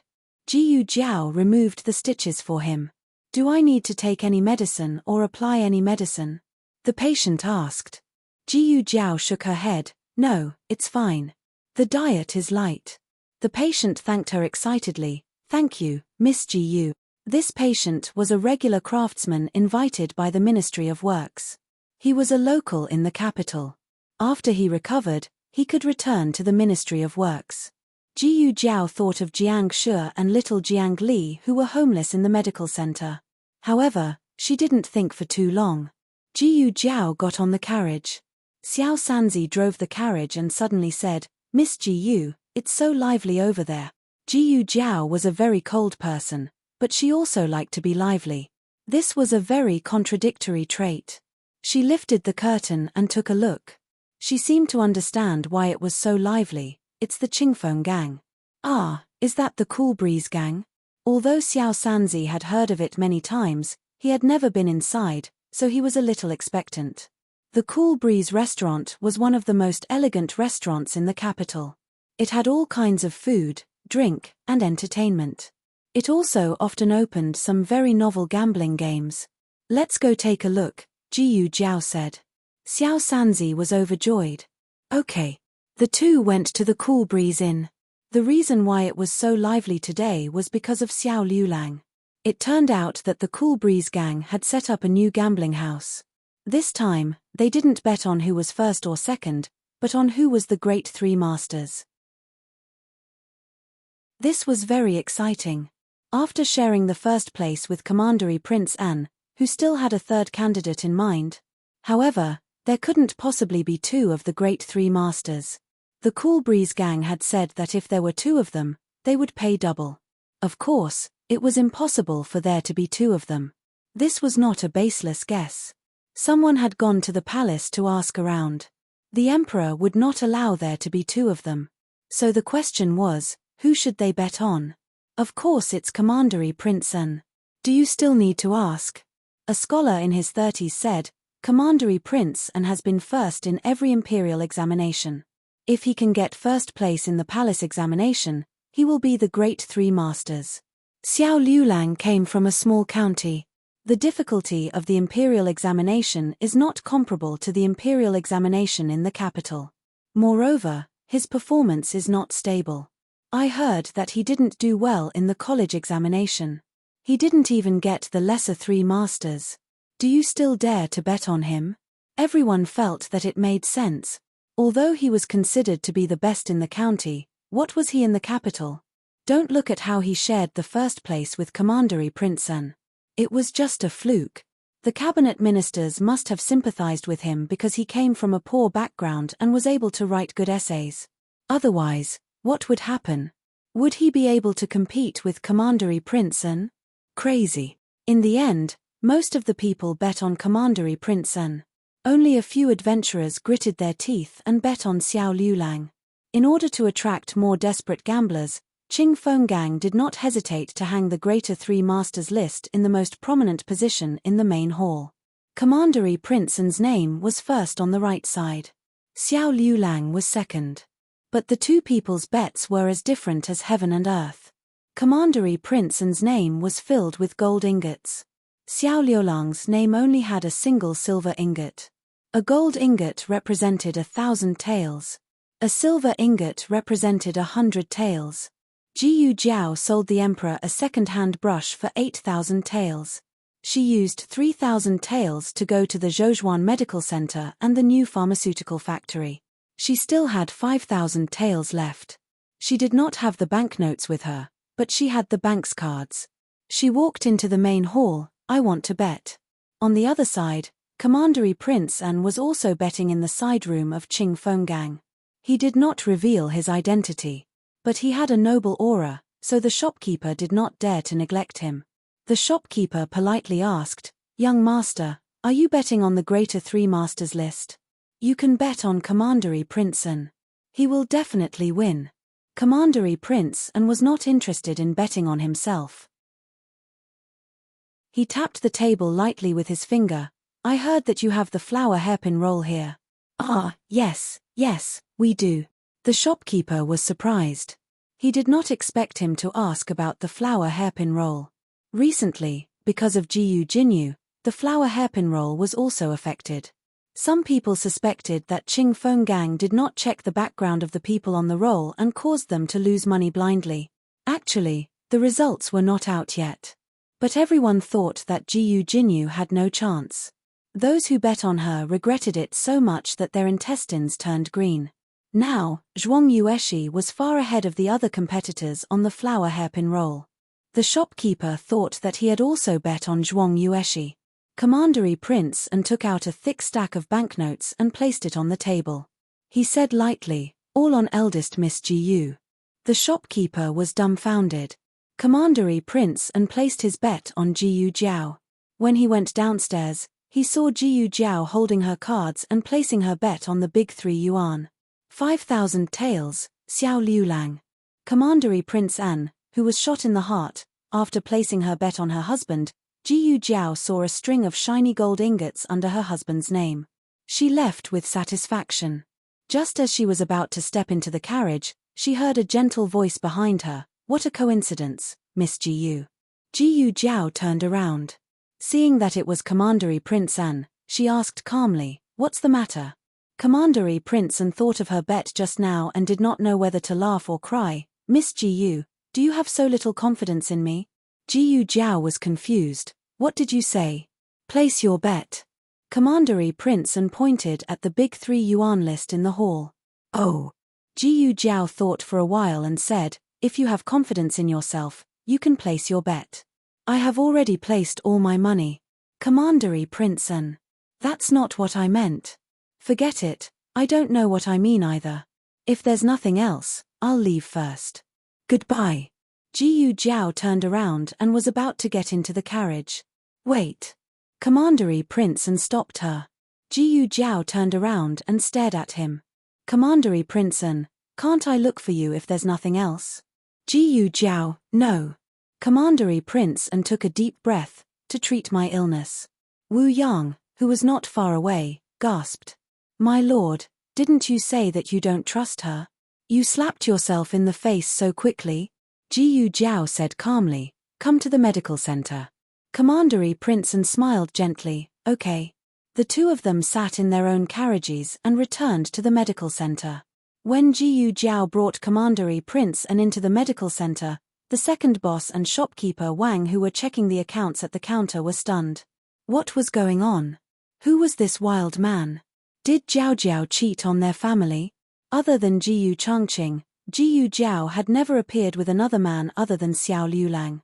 Jiyu Jiao removed the stitches for him. "Do I need to take any medicine or apply any medicine?" the patient asked. Jiyu Jiao shook her head. "No, it's fine. The diet is light." The patient thanked her excitedly. "Thank you, Miss Jiyu." This patient was a regular craftsman invited by the Ministry of Works. He was a local in the capital. After he recovered, he could return to the Ministry of Works. Jiyu Jiao thought of Jiang Shi and little Jiang Li who were homeless in the medical center. However, she didn't think for too long. Jiyu Jiao got on the carriage. Xiao Sanzi drove the carriage and suddenly said, "Miss Jiyu, it's so lively over there." Jiyu Jiao was a very cold person, but she also liked to be lively. This was a very contradictory trait. She lifted the curtain and took a look. She seemed to understand why it was so lively. "It's the Qingfeng gang." "Ah, is that the Cool Breeze gang?" Although Xiao Sanzi had heard of it many times, he had never been inside, so he was a little expectant. The Cool Breeze restaurant was one of the most elegant restaurants in the capital. It had all kinds of food, drink, and entertainment. It also often opened some very novel gambling games. Let's go take a look, Jiyu Jiao said. Xiao Sanzi was overjoyed. Okay. The two went to the Cool Breeze Inn. The reason why it was so lively today was because of Xiao Liulang. It turned out that the Cool Breeze gang had set up a new gambling house. This time, they didn't bet on who was first or second, but on who was the great three masters. This was very exciting. After sharing the first place with Commandery Prince An, who still had a third candidate in mind. However, there couldn't possibly be two of the great three masters. The Cool Breeze gang had said that if there were two of them, they would pay double. Of course, it was impossible for there to be two of them. This was not a baseless guess. Someone had gone to the palace to ask around. The emperor would not allow there to be two of them. So the question was, who should they bet on? Of course it's Commandery Prince An. Do you still need to ask? A scholar in his 30s said, Commandery Prince An has been first in every imperial examination. If he can get first place in the palace examination, he will be the great three masters. Xiao Liulang came from a small county. The difficulty of the imperial examination is not comparable to the imperial examination in the capital. Moreover, his performance is not stable. I heard that he didn't do well in the college examination. He didn't even get the lesser three masters. Do you still dare to bet on him? Everyone felt that it made sense. Although he was considered to be the best in the county, what was he in the capital? Don't look at how he shared the first place with Commandery Prince An. It was just a fluke. The cabinet ministers must have sympathized with him because he came from a poor background and was able to write good essays. Otherwise, what would happen? Would he be able to compete with Commandery Prince An? Crazy. In the end, most of the people bet on Commandery Prince An. Only a few adventurers gritted their teeth and bet on Xiao Liulang. In order to attract more desperate gamblers, Qing Fenggang did not hesitate to hang the greater three masters list in the most prominent position in the main hall. Commandery Prince An's name was first on the right side. Xiao Liulang was second. But the two people's bets were as different as heaven and earth. Commandery Prince An's name was filled with gold ingots. Xiao Liulang's name only had a single silver ingot. A gold ingot represented 1,000 taels. A silver ingot represented 100 taels. Jiyu Jiao sold the emperor a second-hand brush for 8,000 taels. She used 3,000 taels to go to the Zhouzhuan Medical Center and the new pharmaceutical factory. She still had 5,000 taels left. She did not have the banknotes with her, but she had the bank's cards. She walked into the main hall. I want to bet. On the other side, Commandery Prince An was also betting in the side room of Qing Fenggang. He did not reveal his identity. But he had a noble aura, so the shopkeeper did not dare to neglect him. The shopkeeper politely asked, Young master, are you betting on the greater three masters list? You can bet on Commandery Prince An. He will definitely win. Commandery Prince An was not interested in betting on himself. He tapped the table lightly with his finger. I heard that you have the flower hairpin roll here. Ah, yes, we do. The shopkeeper was surprised. He did not expect him to ask about the flower hairpin roll. Recently, because of Jiyu Jinyu, the flower hairpin roll was also affected. Some people suspected that Qing Fenggang did not check the background of the people on the roll and caused them to lose money blindly. Actually, the results were not out yet. But everyone thought that Jiyu Jinyu had no chance. Those who bet on her regretted it so much that their intestines turned green. Now, Zhuang Yueshi was far ahead of the other competitors on the flower hairpin roll. The shopkeeper thought that he had also bet on Zhuang Yueshi. Commandery Prince An took out a thick stack of banknotes and placed it on the table. He said lightly, all on eldest Miss Jiyu. The shopkeeper was dumbfounded. Commandery Prince An placed his bet on Jiyu Jiao. When he went downstairs, he saw Jiyu Jiao holding her cards and placing her bet on the big 3 yuan. 5,000 taels, Xiao Liulang. Commandery Prince An, who was shot in the heart, after placing her bet on her husband, Jiyu Jiao saw a string of shiny gold ingots under her husband's name. She left with satisfaction. Just as she was about to step into the carriage, she heard a gentle voice behind her. What a coincidence, Miss Jiyu. Jiyu Jiao turned around. Seeing that it was Commandery Prince An, she asked calmly, "What's the matter?" Commandery Prince An thought of her bet just now and did not know whether to laugh or cry. "Miss Jiyu, do you have so little confidence in me?" Jiyu Jiao was confused. "What did you say?" "Place your bet." Commandery Prince An pointed at the big 3 yuan list in the hall. "Oh." Jiyu Jiao thought for a while and said, "If you have confidence in yourself, you can place your bet." "I have already placed all my money." Commandery Prince An. "That's not what I meant." "Forget it, I don't know what I mean either. If there's nothing else, I'll leave first. Goodbye." Jiyu Jiao turned around and was about to get into the carriage. "Wait." Commandery Prince An stopped her. Jiyu Jiao turned around and stared at him. "Commandery Prince An, can't I look for you if there's nothing else?" Jiyu Jiao, "No." Commandery Prince An took a deep breath, "To treat my illness." Wu Yang, who was not far away, gasped. "My lord, didn't you say that you don't trust her? You slapped yourself in the face so quickly." Jiyu Jiao said calmly, "Come to the medical center." Commandery Prince An smiled gently, "Okay." The two of them sat in their own carriages and returned to the medical center. When Jiyu Jiao brought Commandery Prince An into the medical center, the second boss and shopkeeper Wang, who were checking the accounts at the counter, were stunned. What was going on? Who was this wild man? Did Jiao Jiao cheat on their family? Other than Jiyu Changqing, Jiyu Jiao had never appeared with another man other than Xiao Liulang.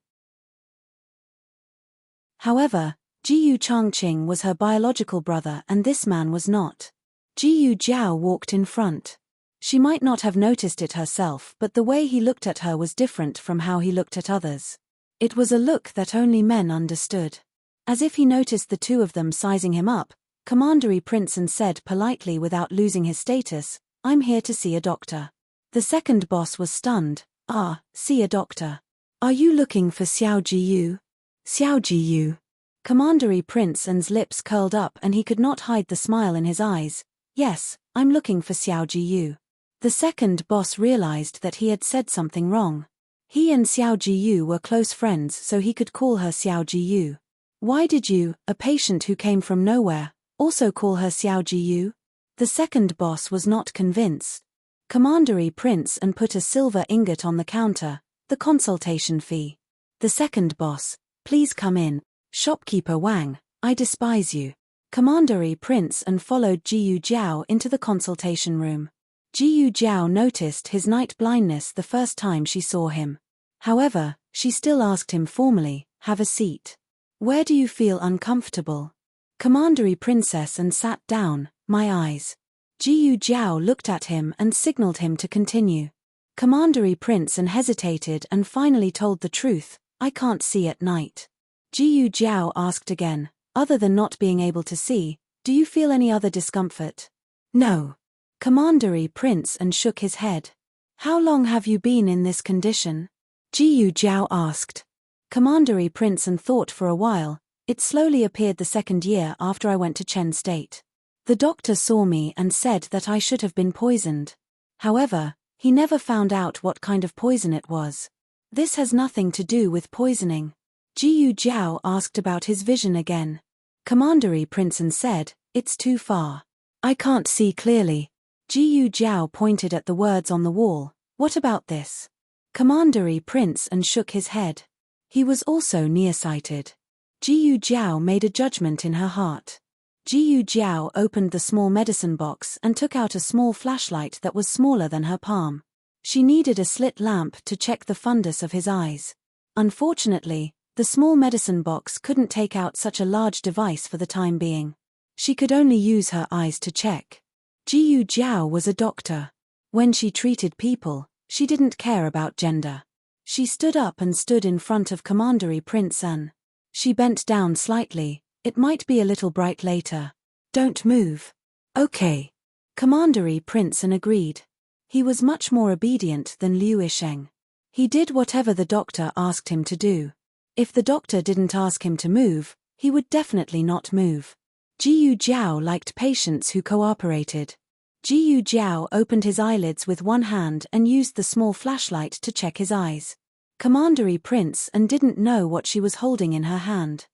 However, Jiyu Changqing was her biological brother and this man was not. Jiyu Jiao walked in front. She might not have noticed it herself, but the way he looked at her was different from how he looked at others. It was a look that only men understood. As if he noticed the two of them sizing him up, Commandery Prince An said politely without losing his status, "I'm here to see a doctor." The second boss was stunned. "Ah, see a doctor. Are you looking for Xiao Jiyu?" "Xiao Jiyu." Commandery Prince An's lips curled up and he could not hide the smile in his eyes. "Yes, I'm looking for Xiao Jiyu." The second boss realized that he had said something wrong. He and Xiao Jiyu were close friends, so he could call her Xiao Jiyu. Why did you, a patient who came from nowhere, also call her Xiao Jiyu? The second boss was not convinced. Commandery Prince An put a silver ingot on the counter, the consultation fee. The second boss, "Please come in." Shopkeeper Wang, "I despise you." Commandery Prince An followed Jiyu Jiao into the consultation room. Jiyu Jiao noticed his night blindness the first time she saw him. However, she still asked him formally, "Have a seat. Where do you feel uncomfortable?" Commandery Princess An sat down, "My eyes." Jiyu Jiao looked at him and signaled him to continue. Commandery Prince An hesitated and finally told the truth, "I can't see at night." Jiyu Jiao asked again, "Other than not being able to see, do you feel any other discomfort?" "No." Commandery Prince An shook his head. "How long have you been in this condition?" Jiyu Jiao asked. Commandery Prince An thought for a while. "It slowly appeared the second year after I went to Chen State. The doctor saw me and said that I should have been poisoned. However, he never found out what kind of poison it was. This has nothing to do with poisoning." Jiyu Jiao asked about his vision again. Commandery Prince An said, "It's too far. I can't see clearly." Jiyu Jiao pointed at the words on the wall. "What about this?" Commandery Prince An shook his head. He was also nearsighted. Jiyu Jiao made a judgment in her heart. Jiyu Jiao opened the small medicine box and took out a small flashlight that was smaller than her palm. She needed a slit lamp to check the fundus of his eyes. Unfortunately, the small medicine box couldn't take out such a large device for the time being. She could only use her eyes to check. Jiyu Jiao was a doctor. When she treated people, she didn't care about gender. She stood up and stood in front of Commandery Prince An. She bent down slightly. "It might be a little bright later. Don't move." "Okay." Commandery Prince An agreed. He was much more obedient than Liu Yisheng. He did whatever the doctor asked him to do. If the doctor didn't ask him to move, he would definitely not move. Jiyu Jiao liked patients who cooperated. Jiyu Jiao opened his eyelids with one hand and used the small flashlight to check his eyes. Commandery Prince and didn't know what she was holding in her hand.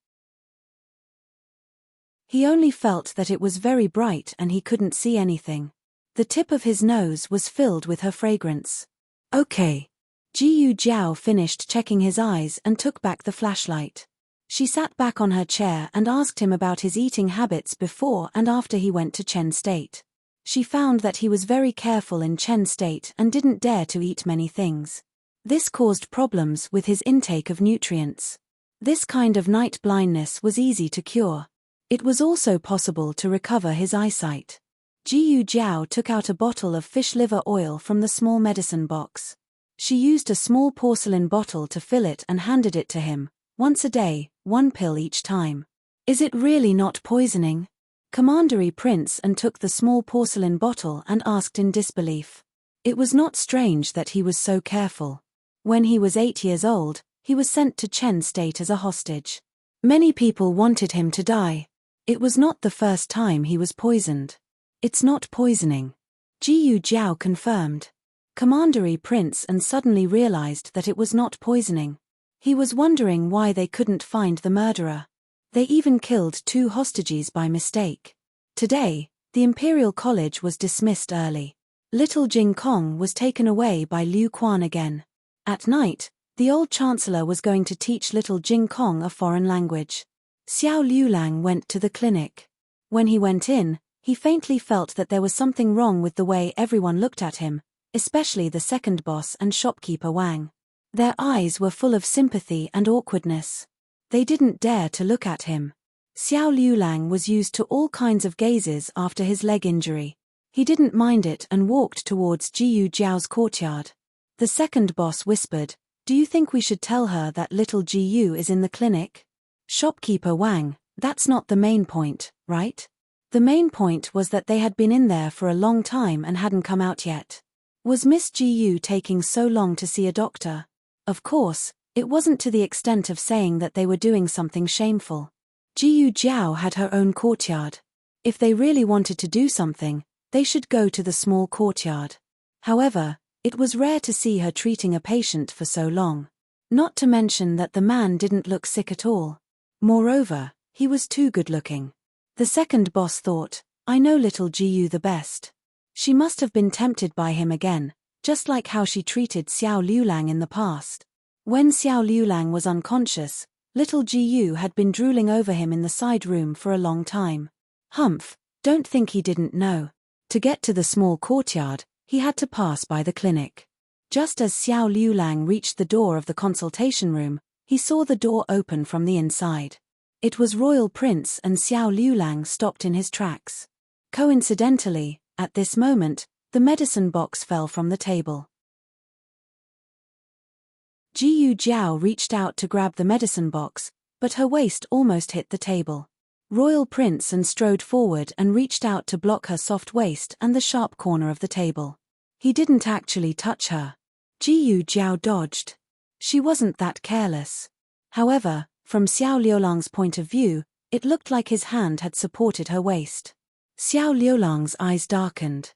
He only felt that it was very bright and he couldn't see anything. The tip of his nose was filled with her fragrance. Okay. Jiyu Jiao finished checking his eyes and took back the flashlight. She sat back on her chair and asked him about his eating habits before and after he went to Chen State. She found that he was very careful in Chen State and didn't dare to eat many things. This caused problems with his intake of nutrients. This kind of night blindness was easy to cure. It was also possible to recover his eyesight. Jiyu Jiao took out a bottle of fish liver oil from the small medicine box. She used a small porcelain bottle to fill it and handed it to him, once a day, 1 pill each time. Is it really not poisoning? Commandery Prince and took the small porcelain bottle and asked in disbelief. It was not strange that he was so careful. When he was 8 years old, he was sent to Chen State as a hostage. Many people wanted him to die. It was not the first time he was poisoned. It's not poisoning. Jiyu Jiao confirmed. Commandery Prince and suddenly realized that it was not poisoning. He was wondering why they couldn't find the murderer. They even killed 2 hostages by mistake. Today, the Imperial College was dismissed early. Little Jing Kong was taken away by Liu Quan again. At night, the old chancellor was going to teach little Jing Kong a foreign language. Xiao Liulang went to the clinic. When he went in, he faintly felt that there was something wrong with the way everyone looked at him, especially the second boss and shopkeeper Wang. Their eyes were full of sympathy and awkwardness. They didn't dare to look at him. Xiao Liulang was used to all kinds of gazes after his leg injury. He didn't mind it and walked towards Jiyu Jiao's courtyard. The second boss whispered, "Do you think we should tell her that little Jiyu is in the clinic?" Shopkeeper Wang, "That's not the main point, right? The main point was that they had been in there for a long time and hadn't come out yet. Was Miss Jiyu taking so long to see a doctor? Of course, it wasn't to the extent of saying that they were doing something shameful. Jiyu Jiao had her own courtyard. If they really wanted to do something, they should go to the small courtyard. However, it was rare to see her treating a patient for so long. Not to mention that the man didn't look sick at all. Moreover, he was too good-looking. The second boss thought, "I know little Jiyu the best." She must have been tempted by him again, just like how she treated Xiao Liulang in the past. When Xiao Liulang was unconscious, little Jiyu had been drooling over him in the side room for a long time. Humph, don't think he didn't know. To get to the small courtyard, he had to pass by the clinic. Just as Xiao Liulang reached the door of the consultation room, he saw the door open from the inside. It was Royal Prince and Xiao Liulang stopped in his tracks. Coincidentally, at this moment, the medicine box fell from the table. Jiyu Jiao reached out to grab the medicine box, but her waist almost hit the table. Royal Prince and strode forward and reached out to block her soft waist and the sharp corner of the table. He didn't actually touch her. Jiyu Jiao dodged. She wasn't that careless. However, from Xiao Liulang's point of view, it looked like his hand had supported her waist. Xiao Liulang's eyes darkened.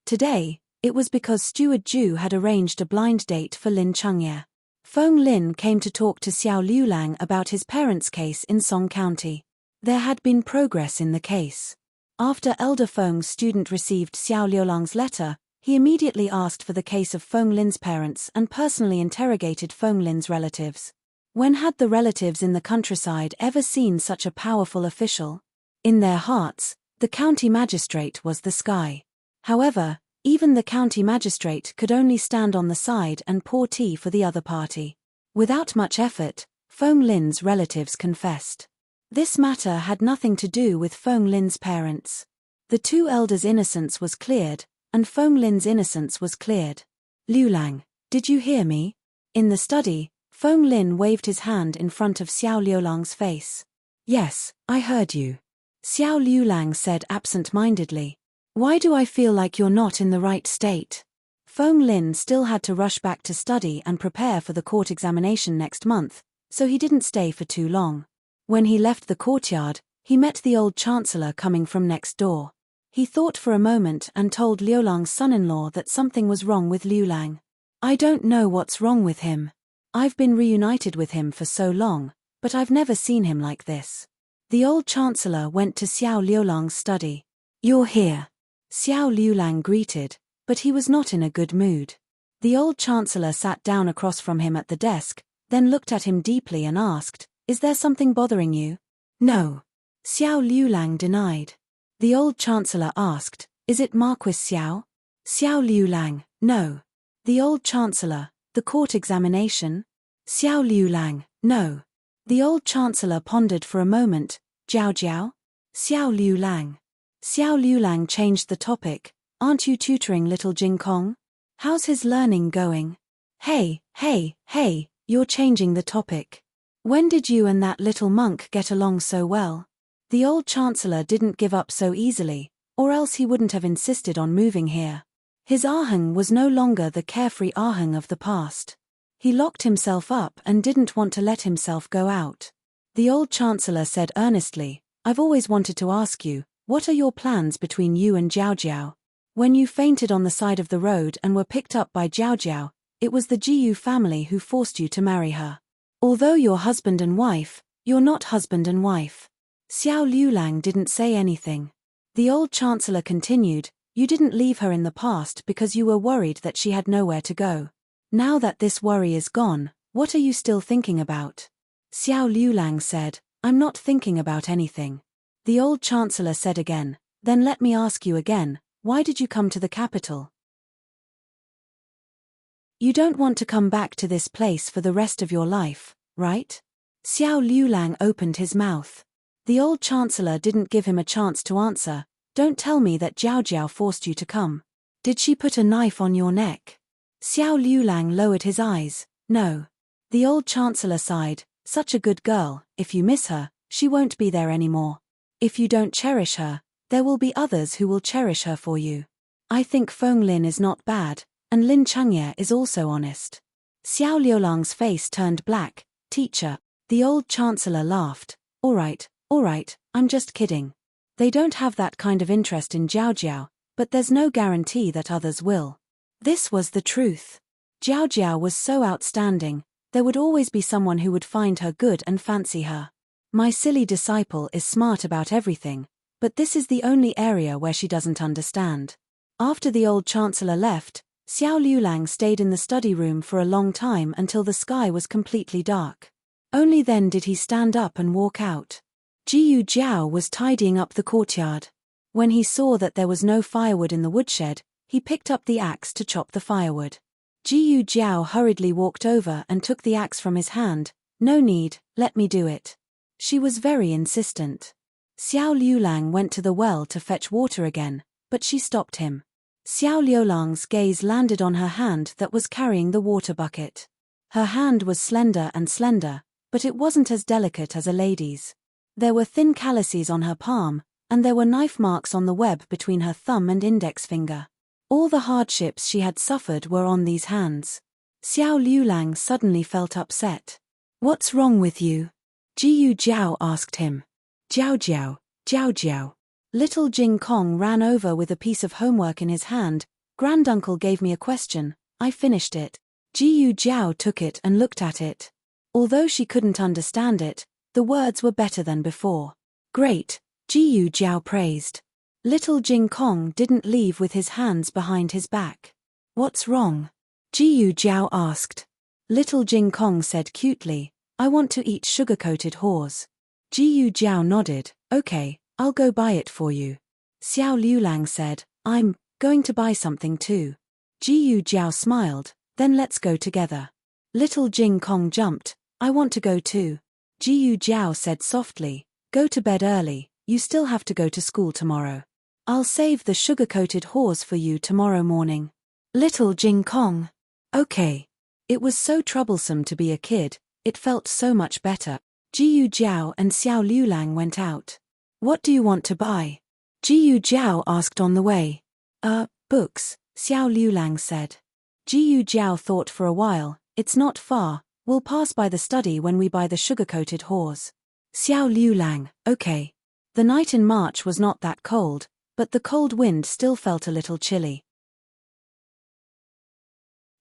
Today, it was because Steward Zhu had arranged a blind date for Lin Chengye. Feng Lin came to talk to Xiao Liulang about his parents' case in Song County. There had been progress in the case. After Elder Feng's student received Xiao Liulang's letter, he immediately asked for the case of Feng Lin's parents and personally interrogated Feng Lin's relatives. When had the relatives in the countryside ever seen such a powerful official? In their hearts, the county magistrate was the sky. However, even the county magistrate could only stand on the side and pour tea for the other party. Without much effort, Feng Lin's relatives confessed. This matter had nothing to do with Feng Lin's parents. The 2 elders' innocence was cleared, and Feng Lin's innocence was cleared. "Liulang, did you hear me?" In the study, Feng Lin waved his hand in front of Xiao Liulang's face. "Yes, I heard you." Xiao Liulang said absent-mindedly. "Why do I feel like you're not in the right state?" Feng Lin still had to rush back to study and prepare for the court examination next month, so he didn't stay for too long. When he left the courtyard, he met the old chancellor coming from next door. He thought for a moment and told Liu Lang's son-in-law that something was wrong with Liu Lang. I don't know what's wrong with him. I've been reunited with him for so long, but I've never seen him like this. The old chancellor went to Xiao Liulang's study. You're here. Xiao Liulang greeted, but he was not in a good mood. The old chancellor sat down across from him at the desk, then looked at him deeply and asked, Is there something bothering you? No. Xiao Liulang denied. The old chancellor asked, Is it Marquis Xiao? Xiao Liulang, no. The old chancellor, the court examination? Xiao Liulang, no. The old chancellor pondered for a moment, Jiao Jiao? Xiao Liulang. Xiao Liulang changed the topic, Aren't you tutoring little Jing Kong? How's his learning going? Hey, you're changing the topic. When did you and that little monk get along so well? The old chancellor didn't give up so easily, or else he wouldn't have insisted on moving here. His Aheng was no longer the carefree Aheng of the past. He locked himself up and didn't want to let himself go out. The old chancellor said earnestly, I've always wanted to ask you, what are your plans between you and Jiao Jiao? When you fainted on the side of the road and were picked up by Jiao Jiao, it was the Jiyu family who forced you to marry her. Although you're husband and wife, you're not husband and wife. Xiao Liulang didn't say anything. The old chancellor continued, You didn't leave her in the past because you were worried that she had nowhere to go. Now that this worry is gone, what are you still thinking about? Xiao Liulang said, I'm not thinking about anything. The old chancellor said again, Then let me ask you again, why did you come to the capital? You don't want to come back to this place for the rest of your life, right? Xiao Liulang opened his mouth. The old chancellor didn't give him a chance to answer. Don't tell me that Jiao Jiao forced you to come. Did she put a knife on your neck? Xiao Liulang lowered his eyes. No. The old chancellor sighed, Such a good girl, if you miss her, she won't be there anymore. If you don't cherish her, there will be others who will cherish her for you. I think Feng Lin is not bad, and Lin Changye is also honest. Xiao Liulang's face turned black. Teacher. The old chancellor laughed. All right, I'm just kidding. They don't have that kind of interest in Jiao Jiao, but there's no guarantee that others will. This was the truth. Jiao Jiao was so outstanding, there would always be someone who would find her good and fancy her. My silly disciple is smart about everything, but this is the only area where she doesn't understand. After the old chancellor left, Xiao Liulang stayed in the study room for a long time until the sky was completely dark. Only then did he stand up and walk out. Jiyu Jiao was tidying up the courtyard. When he saw that there was no firewood in the woodshed, he picked up the axe to chop the firewood. Jiyu Jiao hurriedly walked over and took the axe from his hand. No need, let me do it. She was very insistent. Xiao Liulang went to the well to fetch water again, but she stopped him. Xiao Liulang's gaze landed on her hand that was carrying the water bucket. Her hand was slender, but it wasn't as delicate as a lady's. There were thin calluses on her palm, and there were knife marks on the web between her thumb and index finger. All the hardships she had suffered were on these hands. Xiao Liulang suddenly felt upset. What's wrong with you? Jiyu Jiao asked him. Jiao Jiao. Little Jing Kong ran over with a piece of homework in his hand. Granduncle gave me a question, I finished it. Jiyu Jiao took it and looked at it. Although she couldn't understand it, the words were better than before. Great, Jiyu Jiao praised. Little Jing Kong didn't leave with his hands behind his back. What's wrong? Jiyu Jiao asked. Little Jing Kong said cutely, I want to eat sugar-coated haws. Jiyu Jiao nodded, okay, I'll go buy it for you. Xiao Liulang said, I'm going to buy something too. Jiyu Jiao smiled, then let's go together. Little Jing Kong jumped, I want to go too. Jiyu Jiao said softly, go to bed early, you still have to go to school tomorrow. I'll save the sugar-coated haws for you tomorrow morning. Little Jing Kong. Okay. It was so troublesome to be a kid, it felt so much better. Jiyu Jiao and Xiao Liulang went out. What do you want to buy? Jiyu Jiao asked on the way. Books, Xiao Liulang said. Jiyu Jiao thought for a while, it's not far, we'll pass by the study when we buy the sugar-coated haws. Xiao Liulang, okay. The night in March was not that cold, but the cold wind still felt a little chilly.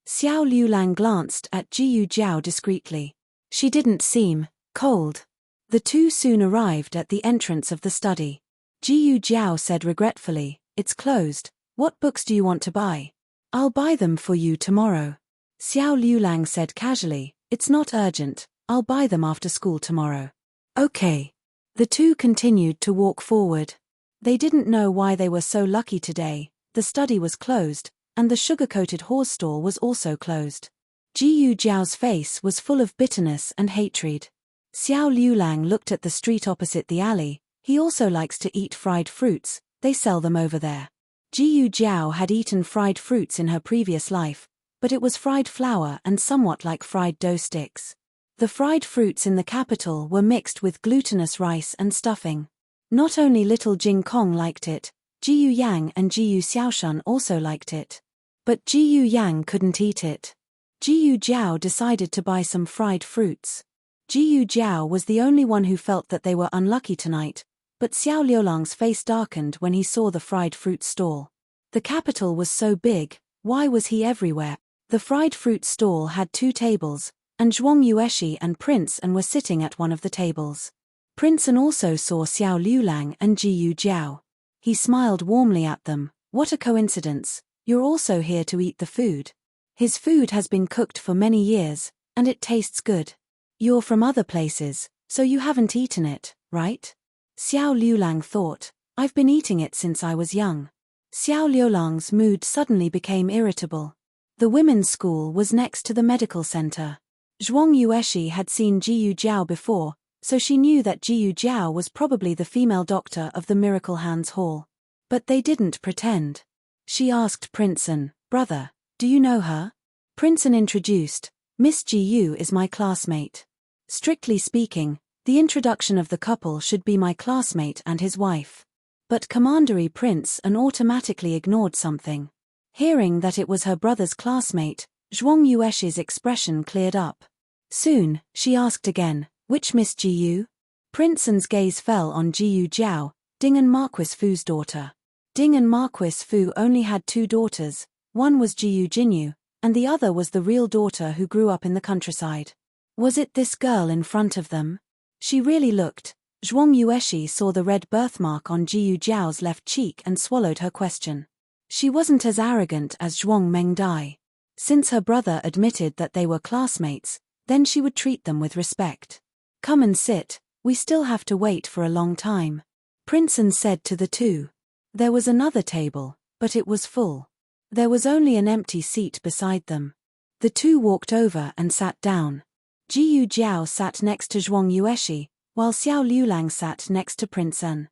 Xiao Liulang glanced at Jiyu Jiao discreetly. She didn't seem cold. The two soon arrived at the entrance of the study. Jiyu Jiao said regretfully, "It's closed. What books do you want to buy?" "I'll buy them for you tomorrow." Xiao Liulang said casually, "It's not urgent. I'll buy them after school tomorrow." "Okay." The two continued to walk forward. They didn't know why they were so lucky today. The study was closed, and the sugar-coated horse stall was also closed. Jiyu Jiao's face was full of bitterness and hatred. Xiao Liulang looked at the street opposite the alley. He also likes to eat fried fruits. They sell them over there. Jiyu Jiao had eaten fried fruits in her previous life, but it was fried flour and somewhat like fried dough sticks. The fried fruits in the capital were mixed with glutinous rice and stuffing. Not only little Jing Kong liked it, Jiyu Yang and Jiyu Xiaoshan also liked it. But Jiyu Yang couldn't eat it. Jiyu Jiao decided to buy some fried fruits. Jiyu Jiao was the only one who felt that they were unlucky tonight, but Xiao Liulang's face darkened when he saw the fried fruit stall. The capital was so big, why was he everywhere? The fried fruit stall had 2 tables, and Zhuang Yueshi and Prince An were sitting at one of the tables. Prince An also saw Xiao Liulang and Jiyu Jiao. He smiled warmly at them. "What a coincidence, you're also here to eat the food. His food has been cooked for many years, and it tastes good. You're from other places, so you haven't eaten it, right?" Xiao Liulang thought, "I've been eating it since I was young." Xiao Liulang's mood suddenly became irritable. The women's school was next to the medical center. Zhuang Yueshi had seen Jiyu Jiao before, so she knew that Jiyu Jiao was probably the female doctor of the Miracle Hands Hall. But they didn't pretend. She asked Prince An, "Brother, do you know her?" Prince An introduced, "Miss Jiyu is my classmate. Strictly speaking, the introduction of the couple should be my classmate and his wife." But Commandery Prince An automatically ignored something. Hearing that it was her brother's classmate, Zhuang Yueshi's expression cleared up. Soon, she asked again, "Which Miss Jiyu?" Prince An's gaze fell on Jiyu Jiao, Ding and Marquis Fu's daughter. Ding and Marquis Fu only had 2 daughters, one was Jiyu Jinyu, and the other was the real daughter who grew up in the countryside. Was it this girl in front of them? She really looked. Zhuang Yueshi saw the red birthmark on Jiyu Jiao's left cheek and swallowed her question. She wasn't as arrogant as Zhuang Mengdai. Since her brother admitted that they were classmates, then she would treat them with respect. "Come and sit, we still have to wait for a long time," Prince An said to the two. There was another table, but it was full. There was only an empty seat beside them. The two walked over and sat down. Jiyu Jiao sat next to Zhuang Yueshi, while Xiao Liulang sat next to Prince An.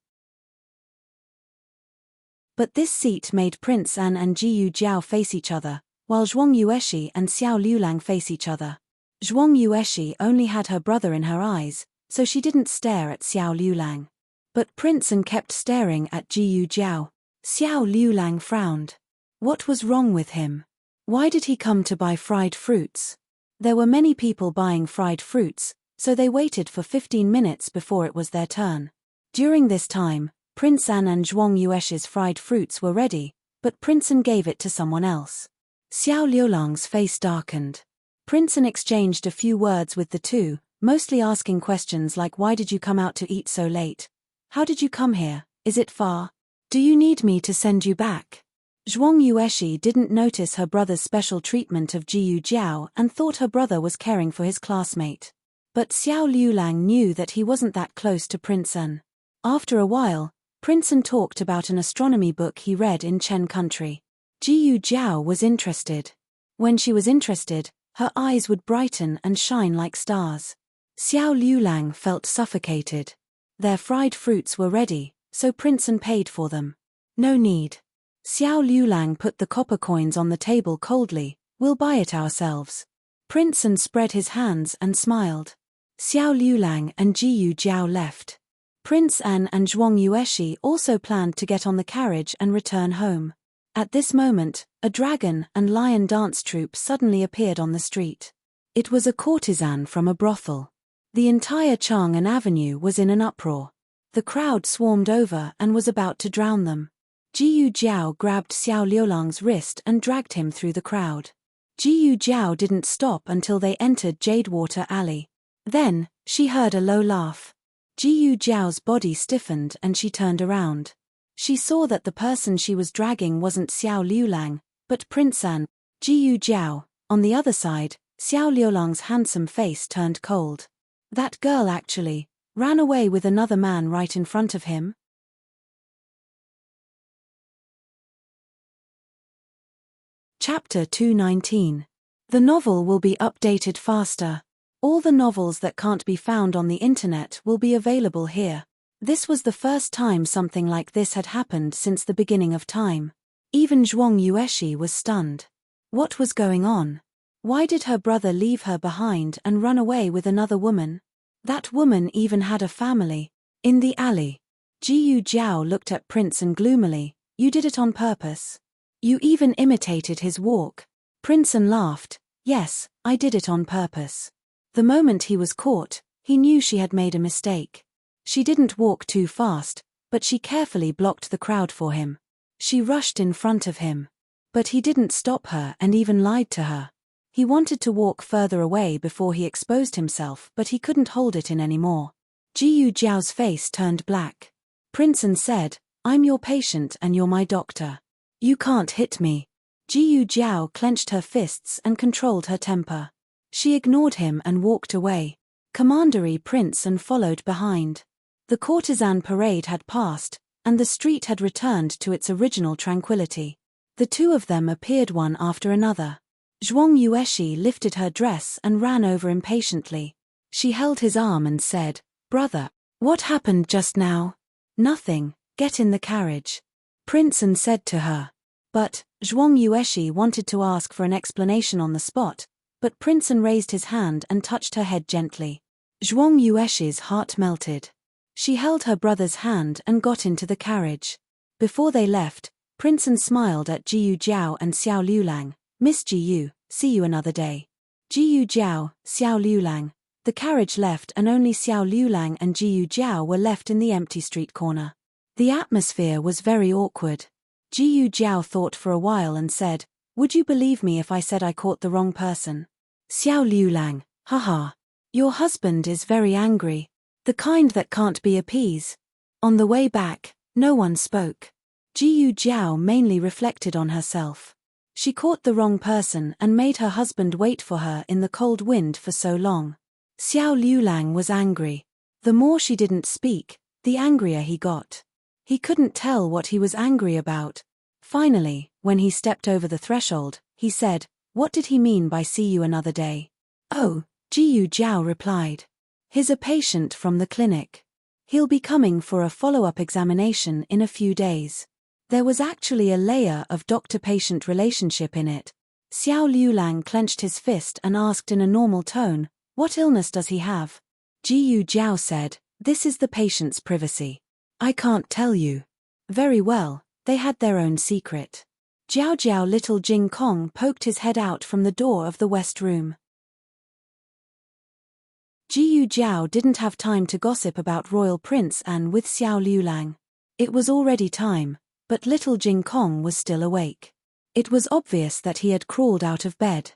But this seat made Prince An and Jiyu Jiao face each other, while Zhuang Yueshi and Xiao Liulang face each other. Zhuang Yueshi only had her brother in her eyes, so she didn't stare at Xiao Liulang. But Prince An kept staring at Jiyu Jiao. Xiao Liulang frowned. What was wrong with him? Why did he come to buy fried fruits? There were many people buying fried fruits, so they waited for 15 minutes before it was their turn. During this time, Prince An and Zhuang Yueshi's fried fruits were ready, but Prince An gave it to someone else. Xiao Liulang's face darkened. Prince An exchanged a few words with the two, mostly asking questions like, "Why did you come out to eat so late? How did you come here? Is it far? Do you need me to send you back?" Zhuang Yueshi didn't notice her brother's special treatment of Jiyu Jiao and thought her brother was caring for his classmate. But Xiao Liulang knew that he wasn't that close to Prince An. After a while, Prince An talked about an astronomy book he read in Chen country. Jiyu Jiao was interested. When she was interested, her eyes would brighten and shine like stars. Xiao Liulang felt suffocated. Their fried fruits were ready, so Prince An paid for them. "No need." Xiao Liulang put the copper coins on the table coldly. "We'll buy it ourselves." Prince An spread his hands and smiled. Xiao Liulang and Jiyu Jiao left. Prince An and Zhuang Yueshi also planned to get on the carriage and return home. At this moment, a dragon and lion dance troupe suddenly appeared on the street. It was a courtesan from a brothel. The entire Chang'an Avenue was in an uproar. The crowd swarmed over and was about to drown them. Jiyu Jiao grabbed Xiao Liulang's wrist and dragged him through the crowd. Jiyu Jiao didn't stop until they entered Jadewater Alley. Then, she heard a low laugh. Jiyu Jiao's body stiffened and she turned around. She saw that the person she was dragging wasn't Xiao Liulang, but Prince An. Jiyu Jiao. On the other side, Xiao Liulang's handsome face turned cold. That girl actually ran away with another man right in front of him? Chapter 219. The novel will be updated faster. All the novels that can't be found on the internet will be available here. This was the first time something like this had happened since the beginning of time. Even Zhuang Yueshi was stunned. What was going on? Why did her brother leave her behind and run away with another woman? That woman even had a family. In the alley, Jiyu Jiao looked at Prince An gloomily. You did it on purpose. You even imitated his walk. Prince An laughed. Yes, I did it on purpose. The moment he was caught, he knew she had made a mistake. She didn't walk too fast, but she carefully blocked the crowd for him. She rushed in front of him. But he didn't stop her and even lied to her. He wanted to walk further away before he exposed himself, but he couldn't hold it in anymore. Jiyu Jiao's face turned black. Prince An said, I'm your patient and you're my doctor. You can't hit me. Jiyu Jiao clenched her fists and controlled her temper. She ignored him and walked away. Commandery Prince An followed behind. The courtesan parade had passed, and the street had returned to its original tranquility. The two of them appeared one after another. Zhuang Yueshi lifted her dress and ran over impatiently. She held his arm and said, Brother, what happened just now? Nothing, get in the carriage. Prince An said to her. But, Zhuang Yueshi wanted to ask for an explanation on the spot, but Prince An raised his hand and touched her head gently. Zhuang Yueshi's heart melted. She held her brother's hand and got into the carriage. Before they left, Prince An smiled at Jiyu Jiao and Xiao Liulang. Miss Jiyu, see you another day. Jiyu Jiao, Xiao Liulang. The carriage left and only Xiao Liulang and Jiyu Jiao were left in the empty street corner. The atmosphere was very awkward. Jiyu Jiao thought for a while and said, Would you believe me if I said I caught the wrong person? Xiao Liulang, haha. Your husband is very angry. The kind that can't be appeased. On the way back, no one spoke. Jiyu Jiao mainly reflected on herself. She caught the wrong person and made her husband wait for her in the cold wind for so long. Xiao Liulang was angry. The more she didn't speak, the angrier he got. He couldn't tell what he was angry about. Finally, when he stepped over the threshold, he said, What did he mean by see you another day? Oh, Jiyu Jiao replied. He's a patient from the clinic. He'll be coming for a follow-up examination in a few days. There was actually a layer of doctor-patient relationship in it. Xiao Liulang clenched his fist and asked in a normal tone, What illness does he have? Jiyu Jiao said, This is the patient's privacy. I can't tell you. Very well, they had their own secret. Jiao Jiao little Jing Kong poked his head out from the door of the west room. Jiyu Jiao didn't have time to gossip about Royal Prince An with Xiao Liulang. It was already time, but little Jing Kong was still awake. It was obvious that he had crawled out of bed.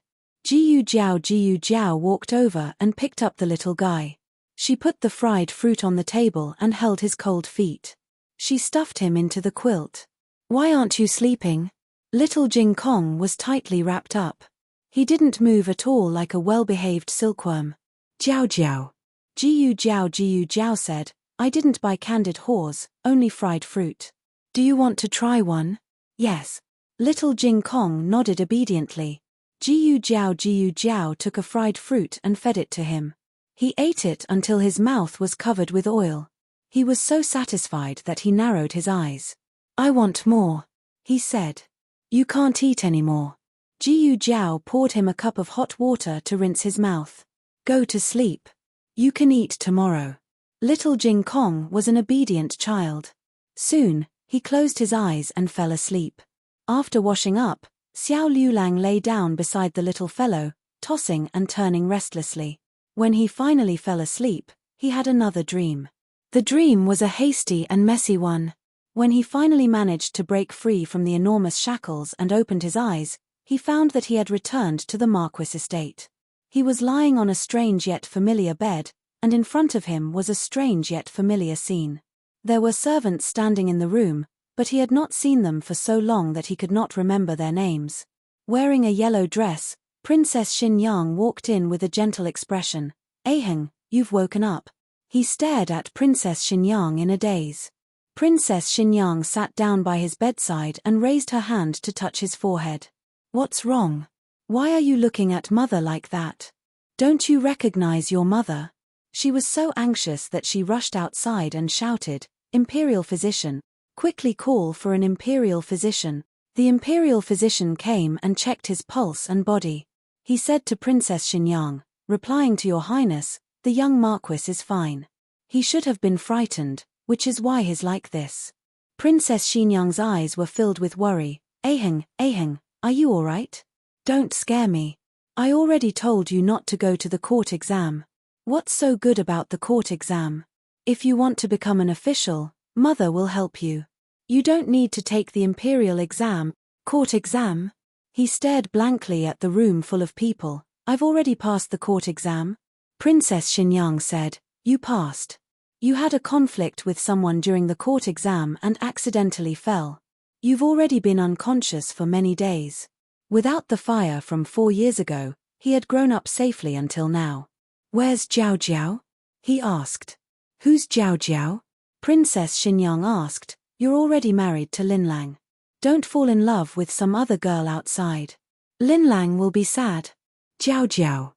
Jiyu Jiao walked over and picked up the little guy. She put the fried fruit on the table and held his cold feet. She stuffed him into the quilt. Why aren't you sleeping? Little Jing Kong was tightly wrapped up. He didn't move at all like a well-behaved silkworm. Jiao Jiao. Jiyu Jiao said, I didn't buy candied haws, only fried fruit. Do you want to try one? Yes. Little Jing Kong nodded obediently. Jiyu Jiao took a fried fruit and fed it to him. He ate it until his mouth was covered with oil. He was so satisfied that he narrowed his eyes. I want more, he said. You can't eat anymore. Jiyu Jiao poured him a cup of hot water to rinse his mouth. Go to sleep. You can eat tomorrow. Little Jing Kong was an obedient child. Soon, he closed his eyes and fell asleep. After washing up, Xiao Liulang lay down beside the little fellow, tossing and turning restlessly. When he finally fell asleep, he had another dream. The dream was a hasty and messy one. When he finally managed to break free from the enormous shackles and opened his eyes, he found that he had returned to the Marquis estate. He was lying on a strange yet familiar bed, and in front of him was a strange yet familiar scene. There were servants standing in the room, but he had not seen them for so long that he could not remember their names. Wearing a yellow dress, Princess Xinyang walked in with a gentle expression. "Aheng, you've woken up." He stared at Princess Xinyang in a daze. Princess Xinyang sat down by his bedside and raised her hand to touch his forehead. "What's wrong? Why are you looking at mother like that? Don't you recognize your mother?" She was so anxious that she rushed outside and shouted, "Imperial physician, quickly call for an imperial physician." The imperial physician came and checked his pulse and body. He said to Princess Xinyang, "Replying to your highness, the young Marquis is fine. He should have been frightened, which is why he's like this." Princess Xinyang's eyes were filled with worry. Aheng, are you all right? Don't scare me. I already told you not to go to the court exam. What's so good about the court exam? If you want to become an official, mother will help you. You don't need to take the imperial exam." "Court exam?" He stared blankly at the room full of people. "I've already passed the court exam." Princess Xinyang said, "You passed. You had a conflict with someone during the court exam and accidentally fell. You've already been unconscious for many days." Without the fire from 4 years ago, he had grown up safely until now. "Where's Jiao Jiao?" he asked. "Who's Jiao Jiao?" Princess Xinyang asked. "You're already married to Linlang. Don't fall in love with some other girl outside. Linlang will be sad." "Jiao Jiao."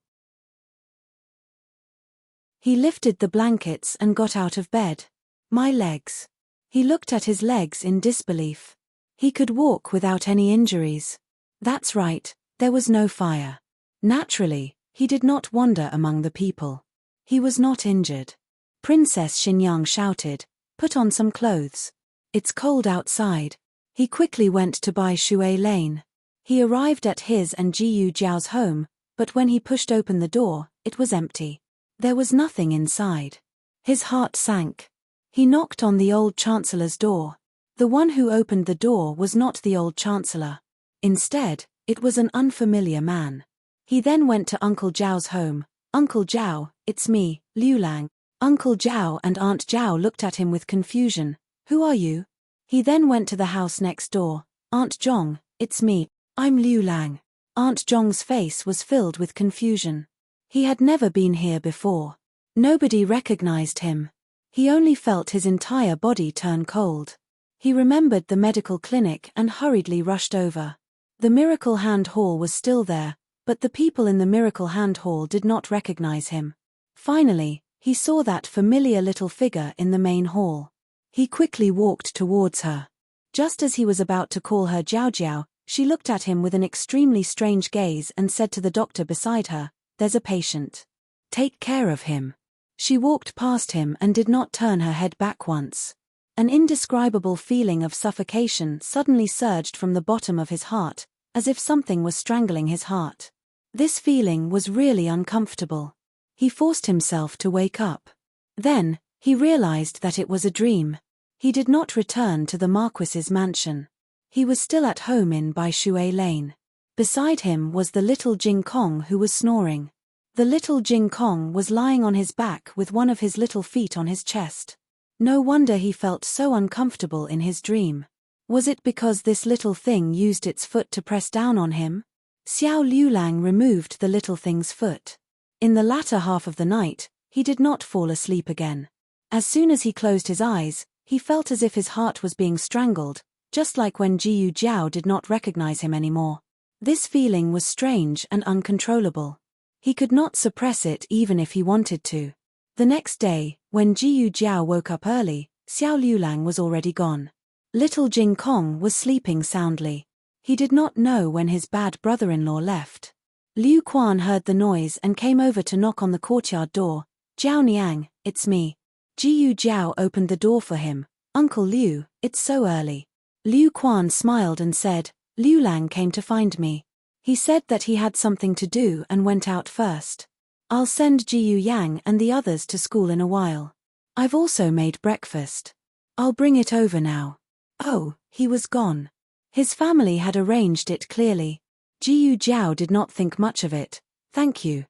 He lifted the blankets and got out of bed. "My legs." He looked at his legs in disbelief. He could walk without any injuries. That's right, there was no fire. Naturally, he did not wander among the people. He was not injured. Princess Xinyang shouted, "Put on some clothes. It's cold outside." He quickly went to buy Shui Lane. He arrived at his and Jiyu Jiao's home, but when he pushed open the door, it was empty. There was nothing inside. His heart sank. He knocked on the old chancellor's door. The one who opened the door was not the old chancellor. Instead, it was an unfamiliar man. He then went to Uncle Zhao's home. "Uncle Zhao, it's me, Liu Lang." Uncle Zhao and Aunt Zhao looked at him with confusion. "Who are you?" He then went to the house next door. "Aunt Zhong, it's me, I'm Liu Lang." Aunt Zhong's face was filled with confusion. He had never been here before. Nobody recognized him. He only felt his entire body turn cold. He remembered the medical clinic and hurriedly rushed over. The Miracle Hand Hall was still there, but the people in the Miracle Hand Hall did not recognize him. Finally, he saw that familiar little figure in the main hall. He quickly walked towards her. Just as he was about to call her Jiao Jiao, she looked at him with an extremely strange gaze and said to the doctor beside her, "There's a patient. Take care of him." She walked past him and did not turn her head back once. An indescribable feeling of suffocation suddenly surged from the bottom of his heart, as if something was strangling his heart. This feeling was really uncomfortable. He forced himself to wake up. Then, he realized that it was a dream. He did not return to the Marquis's mansion. He was still at home in Bai Shui Lane. Beside him was the little Jing Kong who was snoring. The little Jing Kong was lying on his back with one of his little feet on his chest. No wonder he felt so uncomfortable in his dream. Was it because this little thing used its foot to press down on him? Xiao Liulang removed the little thing's foot. In the latter half of the night, he did not fall asleep again. As soon as he closed his eyes, he felt as if his heart was being strangled, just like when Jiyu Jiao did not recognize him anymore. This feeling was strange and uncontrollable. He could not suppress it even if he wanted to. The next day, when Jiyu Jiao woke up early, Xiao Liulang was already gone. Little Jing Kong was sleeping soundly. He did not know when his bad brother-in-law left. Liu Quan heard the noise and came over to knock on the courtyard door. "Jiao Niang, it's me." Jiyu Jiao opened the door for him. "Uncle Liu, it's so early." Liu Quan smiled and said, "Liu Lang came to find me. He said that he had something to do and went out first. I'll send Jiyu Yang and the others to school in a while. I've also made breakfast. I'll bring it over now." Oh, he was gone. His family had arranged it clearly. Jiyu Jiao did not think much of it. Thank you.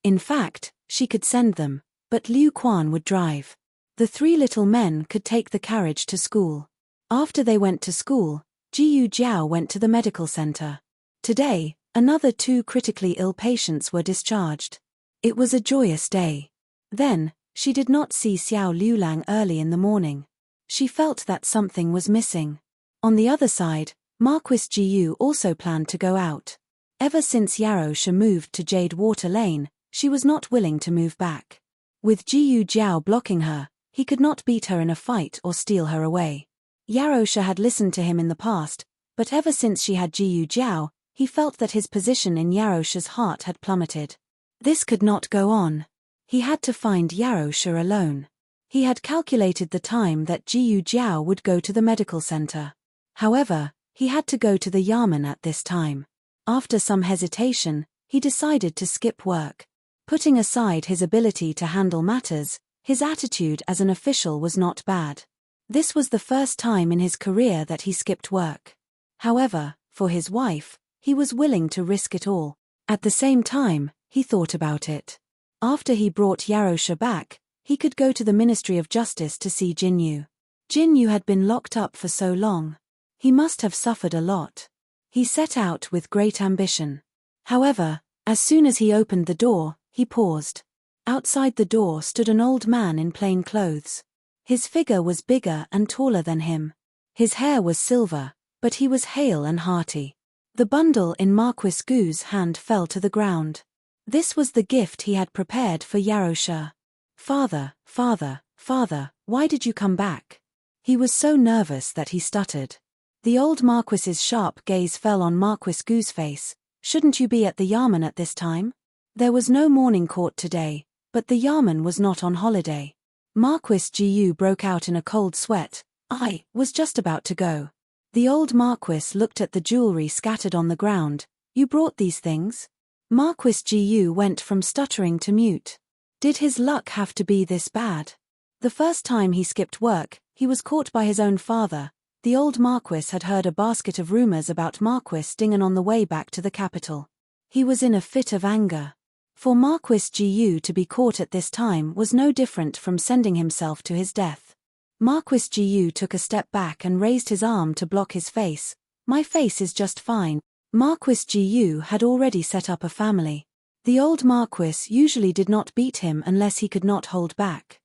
In fact, she could send them, but Liu Quan would drive. The three little men could take the carriage to school. After they went to school, Jiyu Jiao went to the medical center. Today, another 2 critically ill patients were discharged. It was a joyous day. Then, she did not see Xiao Liulang early in the morning. She felt that something was missing. On the other side, Marquis Jiyu also planned to go out. Ever since Yarosha moved to Jade Water Lane, she was not willing to move back. With Jiyu Jiao blocking her, he could not beat her in a fight or steal her away. Yarosha had listened to him in the past, but ever since she had Jiyu Jiao, he felt that his position in Yarosha's heart had plummeted. This could not go on. He had to find Yarosha alone. He had calculated the time that Jiyu Jiao would go to the medical center. However, he had to go to the Yamen at this time. After some hesitation, he decided to skip work. Putting aside his ability to handle matters, his attitude as an official was not bad. This was the first time in his career that he skipped work. However, for his wife, he was willing to risk it all. At the same time, he thought about it. After he brought Yarosha back, he could go to the Ministry of Justice to see Jinyu. Jinyu had been locked up for so long. He must have suffered a lot. He set out with great ambition. However, as soon as he opened the door, he paused. Outside the door stood an old man in plain clothes. His figure was bigger and taller than him. His hair was silver, but he was hale and hearty. The bundle in Marquis Gu's hand fell to the ground. This was the gift he had prepared for Yarosha. Father, father, father, why did you come back? He was so nervous that he stuttered. The old Marquis's sharp gaze fell on Marquis Gu's face. Shouldn't you be at the Yamen at this time? There was no morning court today, but the Yamen was not on holiday. Marquis Jiyu broke out in a cold sweat. I was just about to go. The old Marquis looked at the jewelry scattered on the ground. You brought these things? Marquis Jiyu went from stuttering to mute. Did his luck have to be this bad? The first time he skipped work, he was caught by his own father. The old Marquis had heard a basket of rumors about Marquis Dingen on the way back to the capital. He was in a fit of anger. For Marquis Jiyu to be caught at this time was no different from sending himself to his death. Marquis Jiyu took a step back and raised his arm to block his face. My face is just fine. Marquis Jiyu had already set up a family. The old Marquis usually did not beat him unless he could not hold back.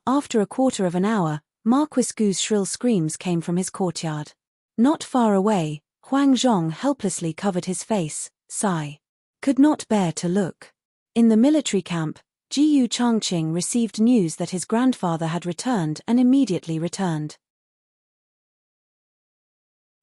After a quarter of an hour, Marquis Gu's shrill screams came from his courtyard. Not far away, Huang Zhong helplessly covered his face, sigh. Could not bear to look. In the military camp, Jiyu Changqing received news that his grandfather had returned and immediately returned.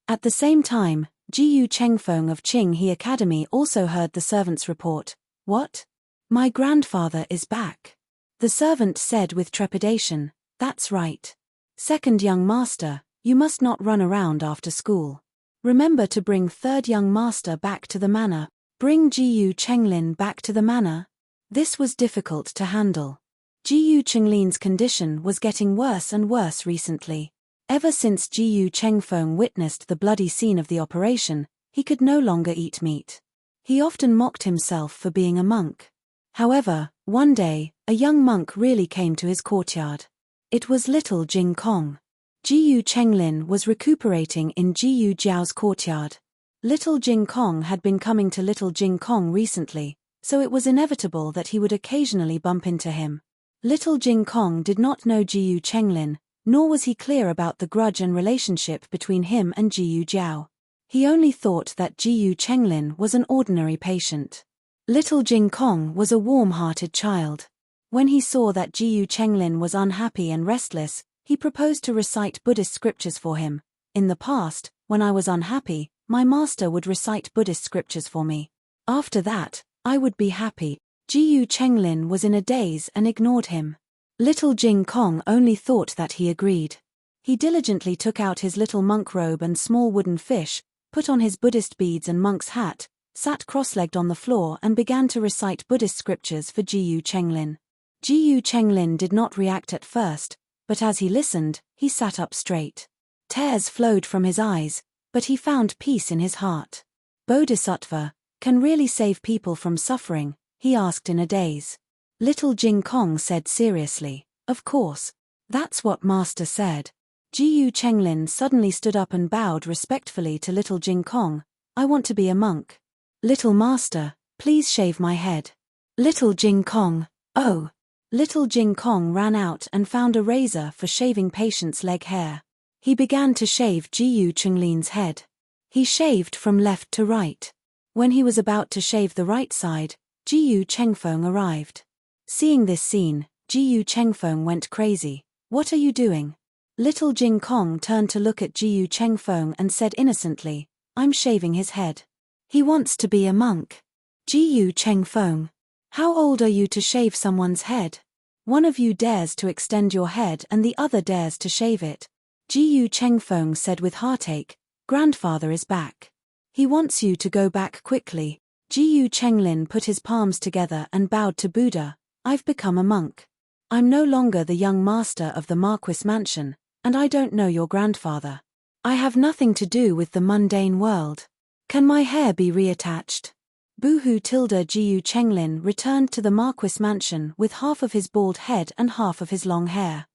At the same time, Jiyu Chengfeng of Qinghe Academy also heard the servant's report. What? My grandfather is back. The servant said with trepidation, that's right. Second young master, you must not run around after school. Remember to bring third young master back to the manor. Bring Jiyu Chenglin back to the manor. This was difficult to handle. Jiyu Chenglin's condition was getting worse and worse recently. Ever since Jiyu Chengfeng witnessed the bloody scene of the operation, he could no longer eat meat. He often mocked himself for being a monk. However, one day, a young monk really came to his courtyard. It was little Jing Kong. Jiyu Chenglin was recuperating in Jiyu Jiao's courtyard. Little Jing Kong had been coming to Little Jing Kong recently, so it was inevitable that he would occasionally bump into him. Little Jing Kong did not know Jiyu Chenglin, nor was he clear about the grudge and relationship between him and Jiyu Jiao. He only thought that Jiyu Chenglin was an ordinary patient. Little Jing Kong was a warm-hearted child. When he saw that Jiyu Chenglin was unhappy and restless, he proposed to recite Buddhist scriptures for him. In the past, when I was unhappy, my master would recite Buddhist scriptures for me. After that, I would be happy. Jiyu Chenglin was in a daze and ignored him. Little Jing Kong only thought that he agreed. He diligently took out his little monk robe and small wooden fish, put on his Buddhist beads and monk's hat, sat cross-legged on the floor and began to recite Buddhist scriptures for Jiyu Chenglin. Jiyu Chenglin did not react at first, but as he listened, he sat up straight. Tears flowed from his eyes, but he found peace in his heart. Bodhisattva can really save people from suffering, he asked in a daze. Little Jing Kong said seriously, "Of course. That's what Master said." Jiyu Chenglin suddenly stood up and bowed respectfully to Little Jing Kong. "I want to be a monk. Little Master, please shave my head." Little Jing Kong, "Oh." Little Jing Kong ran out and found a razor for shaving patient's leg hair. He began to shave Jiyu Chenglin's head. He shaved from left to right. When he was about to shave the right side, Jiyu Chengfeng arrived. Seeing this scene, Jiyu Chengfeng went crazy. "What are you doing?" Little Jing Kong turned to look at Jiyu Chengfeng and said innocently, "I'm shaving his head. He wants to be a monk." Jiyu Chengfeng, "How old are you to shave someone's head? One of you dares to extend your head and the other dares to shave it." Jiyu Chengfeng said with heartache, "Grandfather is back. He wants you to go back quickly." Jiyu Chenglin put his palms together and bowed to Buddha. "I've become a monk. I'm no longer the young master of the Marquis mansion, and I don't know your grandfather. I have nothing to do with the mundane world. Can my hair be reattached?" Boohoo Tilda Jiyu Chenglin returned to the Marquis mansion with half of his bald head and half of his long hair.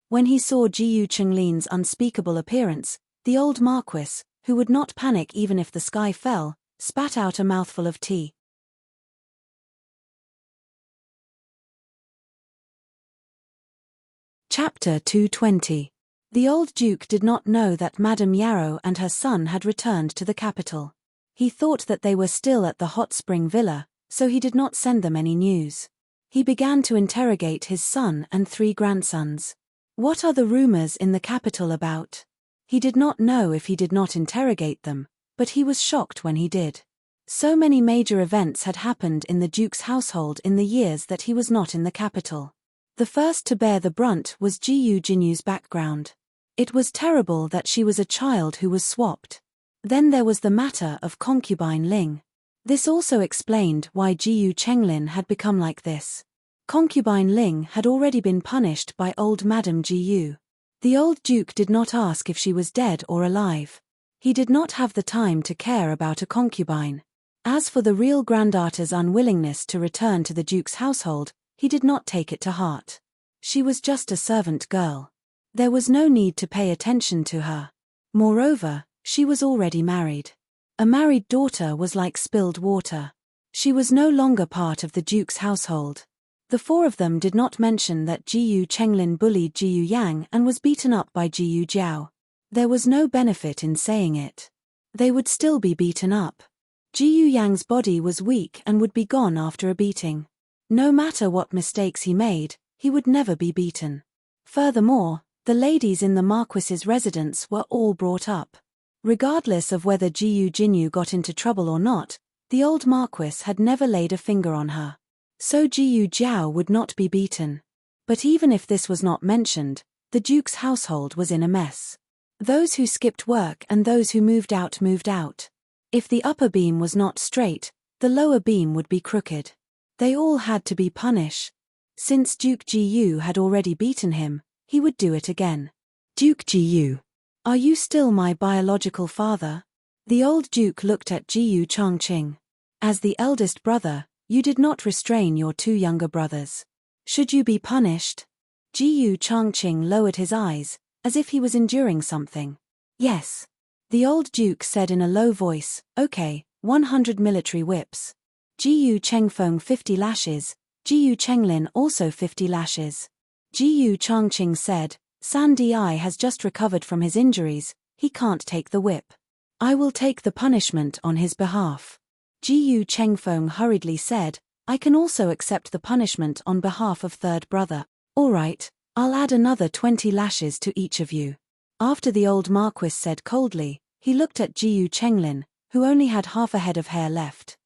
When he saw Jiyu Chenglin's unspeakable appearance, the old Marquis, who would not panic even if the sky fell, spat out a mouthful of tea. Chapter 220. The old Duke did not know that Madame Yarrow and her son had returned to the capital. He thought that they were still at the hot spring villa, so he did not send them any news. He began to interrogate his son and 3 grandsons. What are the rumors in the capital about? He did not know if he did not interrogate them, but he was shocked when he did. So many major events had happened in the Duke's household in the years that he was not in the capital. The first to bear the brunt was Jiyu Jinyu's background. It was terrible that she was a child who was swapped. Then there was the matter of concubine Ling. This also explained why Jiyu Chenglin had become like this. Concubine Ling had already been punished by old Madame Jiyu. The old Duke did not ask if she was dead or alive. He did not have the time to care about a concubine. As for the real granddaughter's unwillingness to return to the Duke's household, he did not take it to heart. She was just a servant girl. There was no need to pay attention to her. Moreover, she was already married. A married daughter was like spilled water. She was no longer part of the Duke's household. The 4 of them did not mention that Jiyu Chenglin bullied Jiyu Yang and was beaten up by Jiyu Jiao. There was no benefit in saying it. They would still be beaten up. Jiyu Yang's body was weak and would be gone after a beating. No matter what mistakes he made, he would never be beaten. Furthermore, the ladies in the Marquis's residence were all brought up. Regardless of whether Jiyu Jinyu got into trouble or not, the old Marquis had never laid a finger on her. So Jiyu Jiao would not be beaten. But even if this was not mentioned, the Duke's household was in a mess. Those who skipped work and those who moved out moved out. If the upper beam was not straight, the lower beam would be crooked. They all had to be punished. Since Duke Jiyu had already beaten him, he would do it again. "Duke Jiyu, are you still my biological father?" The old Duke looked at Jiyu Chongqing. "As the eldest brother, you did not restrain your 2 younger brothers. Should you be punished?" Jiyu Chongqing lowered his eyes, as if he was enduring something. "Yes." The old Duke said in a low voice, "Okay, 100 military whips. Jiyu Chengfeng 50 lashes, Jiyu Chenglin also 50 lashes." Jiyu Chongqing said, "San Di has just recovered from his injuries, he can't take the whip. I will take the punishment on his behalf." Jiyu Chengfeng hurriedly said, "I can also accept the punishment on behalf of 3rd brother. All right, I'll add another 20 lashes to each of you." After the old Marquis said coldly, he looked at Jiyu Chenglin, who only had half a head of hair left.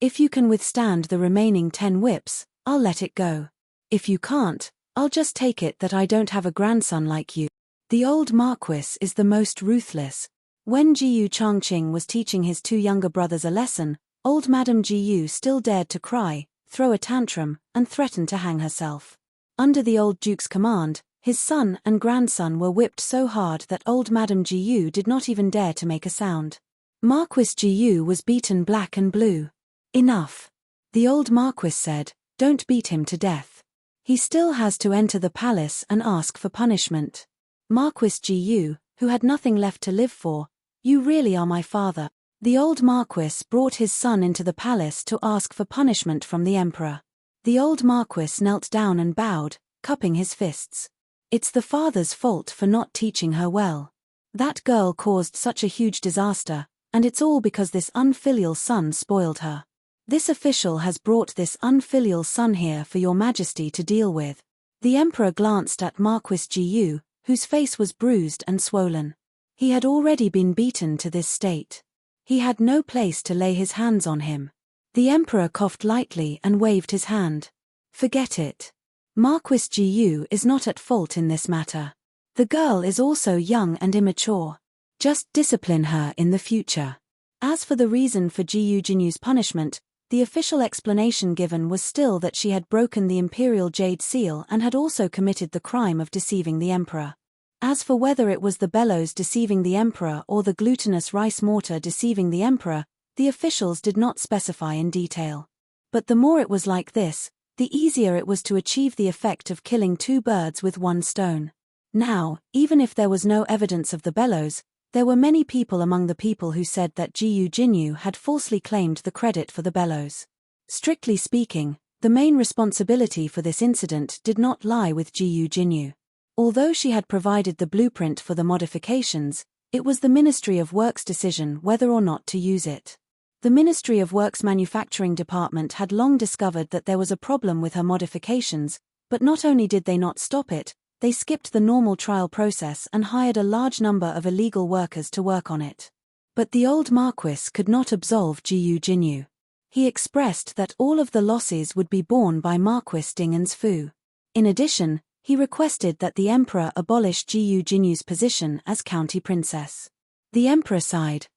"If you can withstand the remaining 10 whips, I'll let it go. If you can't, I'll just take it that I don't have a grandson like you." The old Marquis is the most ruthless. When Jiyu Chongqing was teaching his 2 younger brothers a lesson, Old Madame Jiyu still dared to cry, throw a tantrum, and threaten to hang herself. Under the old duke's command, his son and grandson were whipped so hard that old Madame Jiyu did not even dare to make a sound. Marquis Jiyu was beaten black and blue. Enough. The old Marquis said, don't beat him to death. He still has to enter the palace and ask for punishment. Marquis Jiyu, who had nothing left to live for, you really are my father. The old Marquis brought his son into the palace to ask for punishment from the emperor. The old Marquis knelt down and bowed, cupping his fists. It's the father's fault for not teaching her well. That girl caused such a huge disaster, and it's all because this unfilial son spoiled her. This official has brought this unfilial son here for your majesty to deal with. The emperor glanced at Marquis Jiyu, whose face was bruised and swollen. He had already been beaten to this state. He had no place to lay his hands on him. The emperor coughed lightly and waved his hand. Forget it. Marquis Jiyu is not at fault in this matter. The girl is also young and immature. Just discipline her in the future. As for the reason for Jiyu Jinyu's punishment, the official explanation given was still that she had broken the imperial jade seal and had also committed the crime of deceiving the emperor. As for whether it was the bellows deceiving the emperor or the glutinous rice mortar deceiving the emperor, the officials did not specify in detail. But the more it was like this, the easier it was to achieve the effect of killing two birds with one stone. Now, even if there was no evidence of the bellows, there were many people among the people who said that Jiyu Jinyu had falsely claimed the credit for the bellows. Strictly speaking, the main responsibility for this incident did not lie with Jiyu Jinyu. Although she had provided the blueprint for the modifications, it was the Ministry of Works' decision whether or not to use it. The Ministry of Works manufacturing department had long discovered that there was a problem with her modifications, but not only did they not stop it, they skipped the normal trial process and hired a large number of illegal workers to work on it. But the old Marquis could not absolve Jiyu Jinyu. He expressed that all of the losses would be borne by Marquis Dingen's Fu. In addition, he requested that the emperor abolish Jiyu Jinyu's position as county princess. The emperor sighed,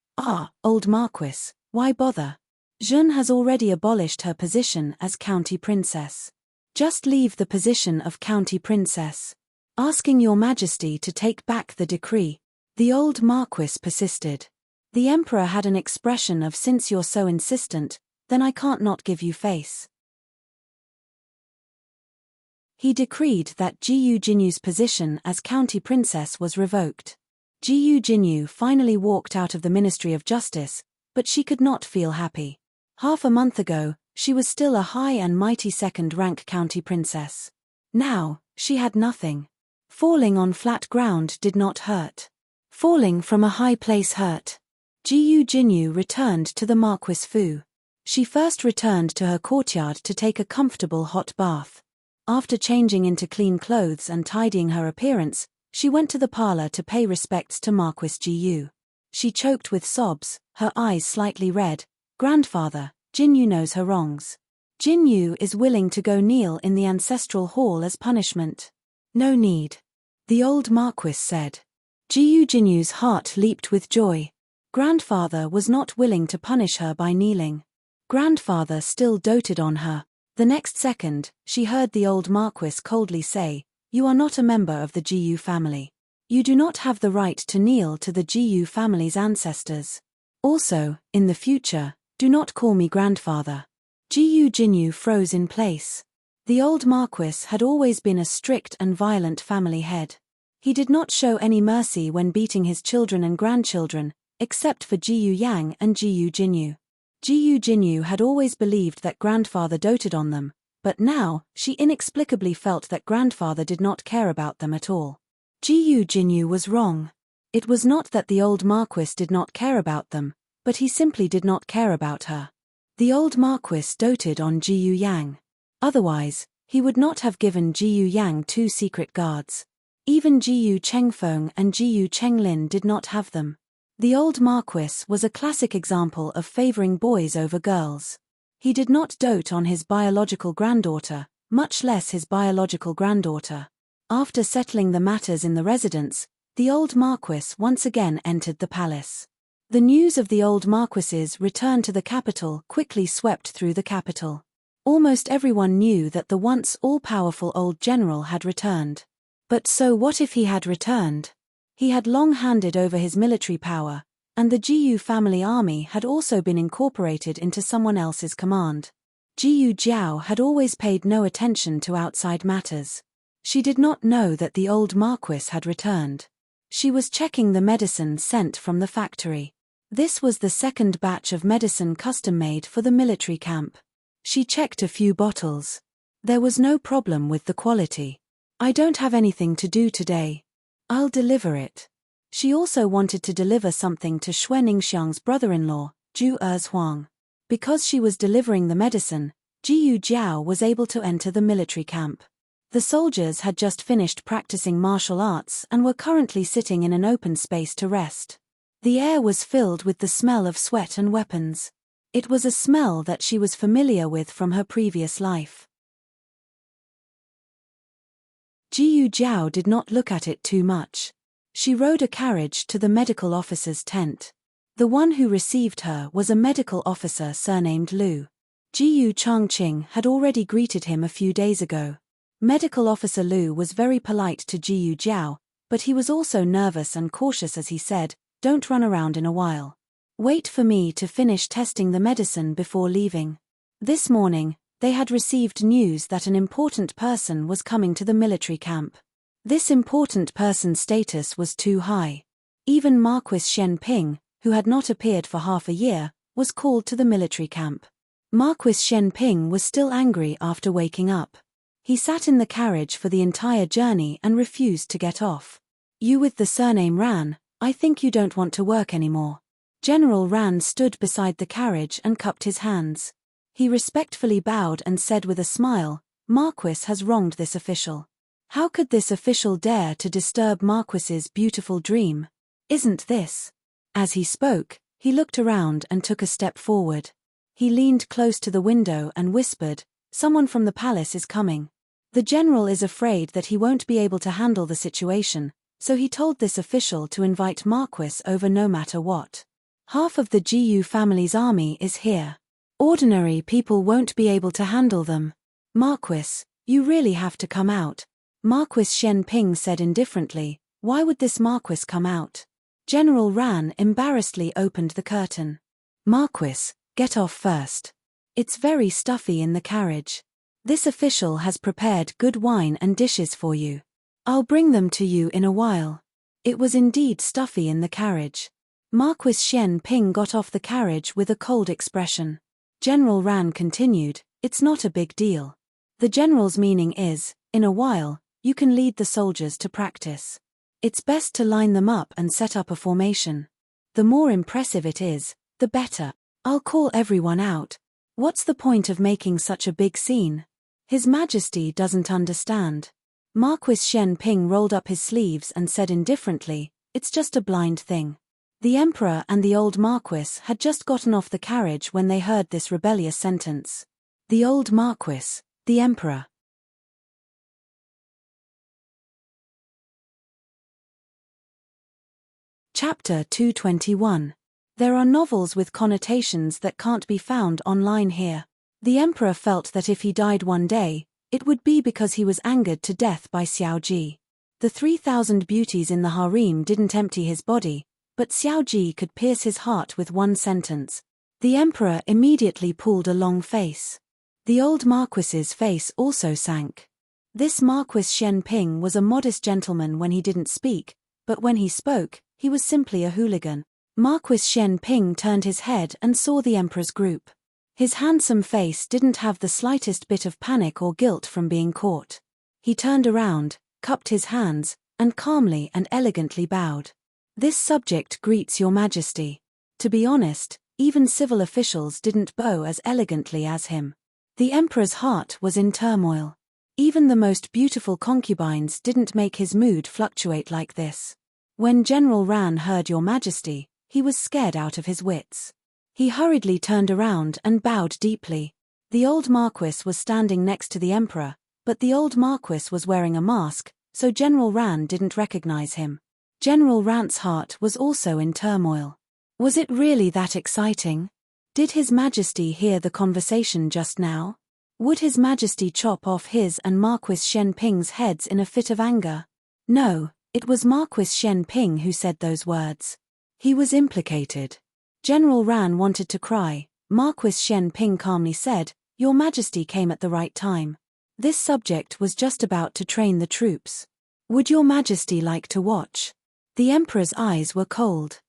old Marquis, why bother? Jun has already abolished her position as county princess. Just leave the position of county princess. Asking your majesty to take back the decree, the old Marquis persisted. The emperor had an expression of since you're so insistent, then I can't not give you face. He decreed that Jiyu Jinyu's position as county princess was revoked. Jiyu Jinyu finally walked out of the Ministry of Justice, but she could not feel happy. Half a month ago, she was still a high and mighty second-rank county princess. Now, she had nothing. Falling on flat ground did not hurt. Falling from a high place hurt. Jiyu Jinyu returned to the Marquis Fu. She first returned to her courtyard to take a comfortable hot bath. After changing into clean clothes and tidying her appearance, she went to the parlor to pay respects to Marquis Jiyu. She choked with sobs, her eyes slightly red. Grandfather, Jinyu knows her wrongs. Jinyu is willing to go kneel in the ancestral hall as punishment. No need. The old Marquis said. Jiyu Jinyu's heart leaped with joy. Grandfather was not willing to punish her by kneeling. Grandfather still doted on her. The next second, she heard the old Marquis coldly say, you are not a member of the Jiyu family. You do not have the right to kneel to the Jiyu family's ancestors. Also, in the future, do not call me grandfather. Jiyu Jinyu froze in place. The old Marquis had always been a strict and violent family head. He did not show any mercy when beating his children and grandchildren, except for Jiyu Yang and Jiyu Jinyu. Jiyu Jinyu had always believed that grandfather doted on them, but now, she inexplicably felt that grandfather did not care about them at all. Jiyu Jinyu was wrong. It was not that the old Marquis did not care about them, but he simply did not care about her. The old Marquis doted on Jiyu Yang. Otherwise, he would not have given Jiyu Yang 2 secret guards. Even Jiyu Chengfeng and Jiyu Chenglin did not have them. The old Marquis was a classic example of favoring boys over girls. He did not dote on his biological granddaughter, much less his biological granddaughter. After settling the matters in the residence, the old Marquis once again entered the palace. The news of the old Marquis's return to the capital quickly swept through the capital. Almost everyone knew that the once all-powerful old general had returned. But so what if he had returned? He had long handed over his military power, and the Jiyu family army had also been incorporated into someone else's command. Jiyu Jiao had always paid no attention to outside matters. She did not know that the old Marquis had returned. She was checking the medicine sent from the factory. This was the second batch of medicine custom-made for the military camp. She checked a few bottles. There was no problem with the quality. I don't have anything to do today. I'll deliver it. She also wanted to deliver something to Xue Ningxiang's brother-in-law, Zhu Huang. Because she was delivering the medicine, Jiyu Jiao was able to enter the military camp. The soldiers had just finished practicing martial arts and were currently sitting in an open space to rest. The air was filled with the smell of sweat and weapons. It was a smell that she was familiar with from her previous life. Jiyu Jiao did not look at it too much. She rode a carriage to the medical officer's tent. The one who received her was a medical officer surnamed Lu. Jiyu Changqing had already greeted him a few days ago. Medical officer Lu was very polite to Jiyu Jiao, but he was also nervous and cautious as he said, "Don't run around in a while. Wait for me to finish testing the medicine before leaving." This morning, they had received news that an important person was coming to the military camp. This important person's status was too high. Even Marquis Shen Ping, who had not appeared for half a year, was called to the military camp. Marquis Shen Ping was still angry after waking up. He sat in the carriage for the entire journey and refused to get off. "You with the surname Ran, I think you don't want to work anymore." General Ran stood beside the carriage and cupped his hands. He respectfully bowed and said with a smile, "Marquis has wronged this official. How could this official dare to disturb Marquis's beautiful dream? Isn't this?" As he spoke, he looked around and took a step forward. He leaned close to the window and whispered, "Someone from the palace is coming. The general is afraid that he won't be able to handle the situation, so he told this official to invite Marquis over no matter what. Half of the Jiyu family's army is here. Ordinary people won't be able to handle them. Marquis, you really have to come out." Marquis Shen Ping said indifferently, "Why would this Marquis come out?" General Ran embarrassedly opened the curtain. "Marquis, get off first. It's very stuffy in the carriage. This official has prepared good wine and dishes for you. I'll bring them to you in a while." It was indeed stuffy in the carriage. Marquis Shen Ping got off the carriage with a cold expression. General Ran continued, "It's not a big deal. The general's meaning is, in a while, you can lead the soldiers to practice. It's best to line them up and set up a formation. The more impressive it is, the better. I'll call everyone out. What's the point of making such a big scene? His Majesty doesn't understand." Marquis Shen Ping rolled up his sleeves and said indifferently, "It's just a blind thing." The Emperor and the old Marquis had just gotten off the carriage when they heard this rebellious sentence. The old Marquis, the Emperor. Chapter 221. There are novels with connotations that can't be found online here. The Emperor felt that if he died one day, it would be because he was angered to death by Xiao Ji. The 3,000 beauties in the harem didn't empty his body, but Xiao Ji could pierce his heart with one sentence. The Emperor immediately pulled a long face. The old Marquis's face also sank. This Marquis Shen Ping was a modest gentleman when he didn't speak, but when he spoke, he was simply a hooligan. Marquis Shen Ping turned his head and saw the Emperor's group. His handsome face didn't have the slightest bit of panic or guilt from being caught. He turned around, cupped his hands, and calmly and elegantly bowed. "This subject greets your Majesty." To be honest, even civil officials didn't bow as elegantly as him. The Emperor's heart was in turmoil. Even the most beautiful concubines didn't make his mood fluctuate like this. When General Ran heard your Majesty, he was scared out of his wits. He hurriedly turned around and bowed deeply. The old Marquis was standing next to the Emperor, but the old Marquis was wearing a mask, so General Ran didn't recognize him. General Ran's heart was also in turmoil. Was it really that exciting? Did His Majesty hear the conversation just now? Would His Majesty chop off his and Marquis Shen Ping's heads in a fit of anger? No, it was Marquis Shen Ping who said those words. He was implicated. General Ran wanted to cry. Marquis Shen Ping calmly said, "Your Majesty came at the right time. This subject was just about to train the troops. Would Your Majesty like to watch?" The Emperor's eyes were cold.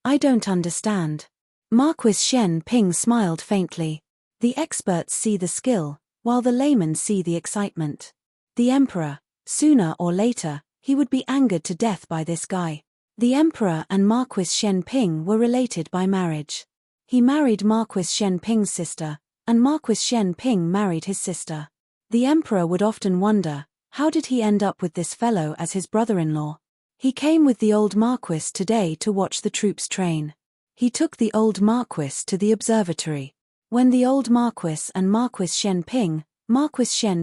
I don't understand." Marquis Shen Ping smiled faintly. The experts see the skill, while the laymen see the excitement. The Emperor, sooner or later, he would be angered to death by this guy. The Emperor and Marquis Shen Ping were related by marriage. He married Marquis Shen Ping's sister, and Marquis Shen Ping married his sister. The Emperor would often wonder, how did he end up with this fellow as his brother-in-law? He came with the old Marquis today to watch the troops train. He took the old Marquis to the observatory. When the old Marquis and Marquis Shen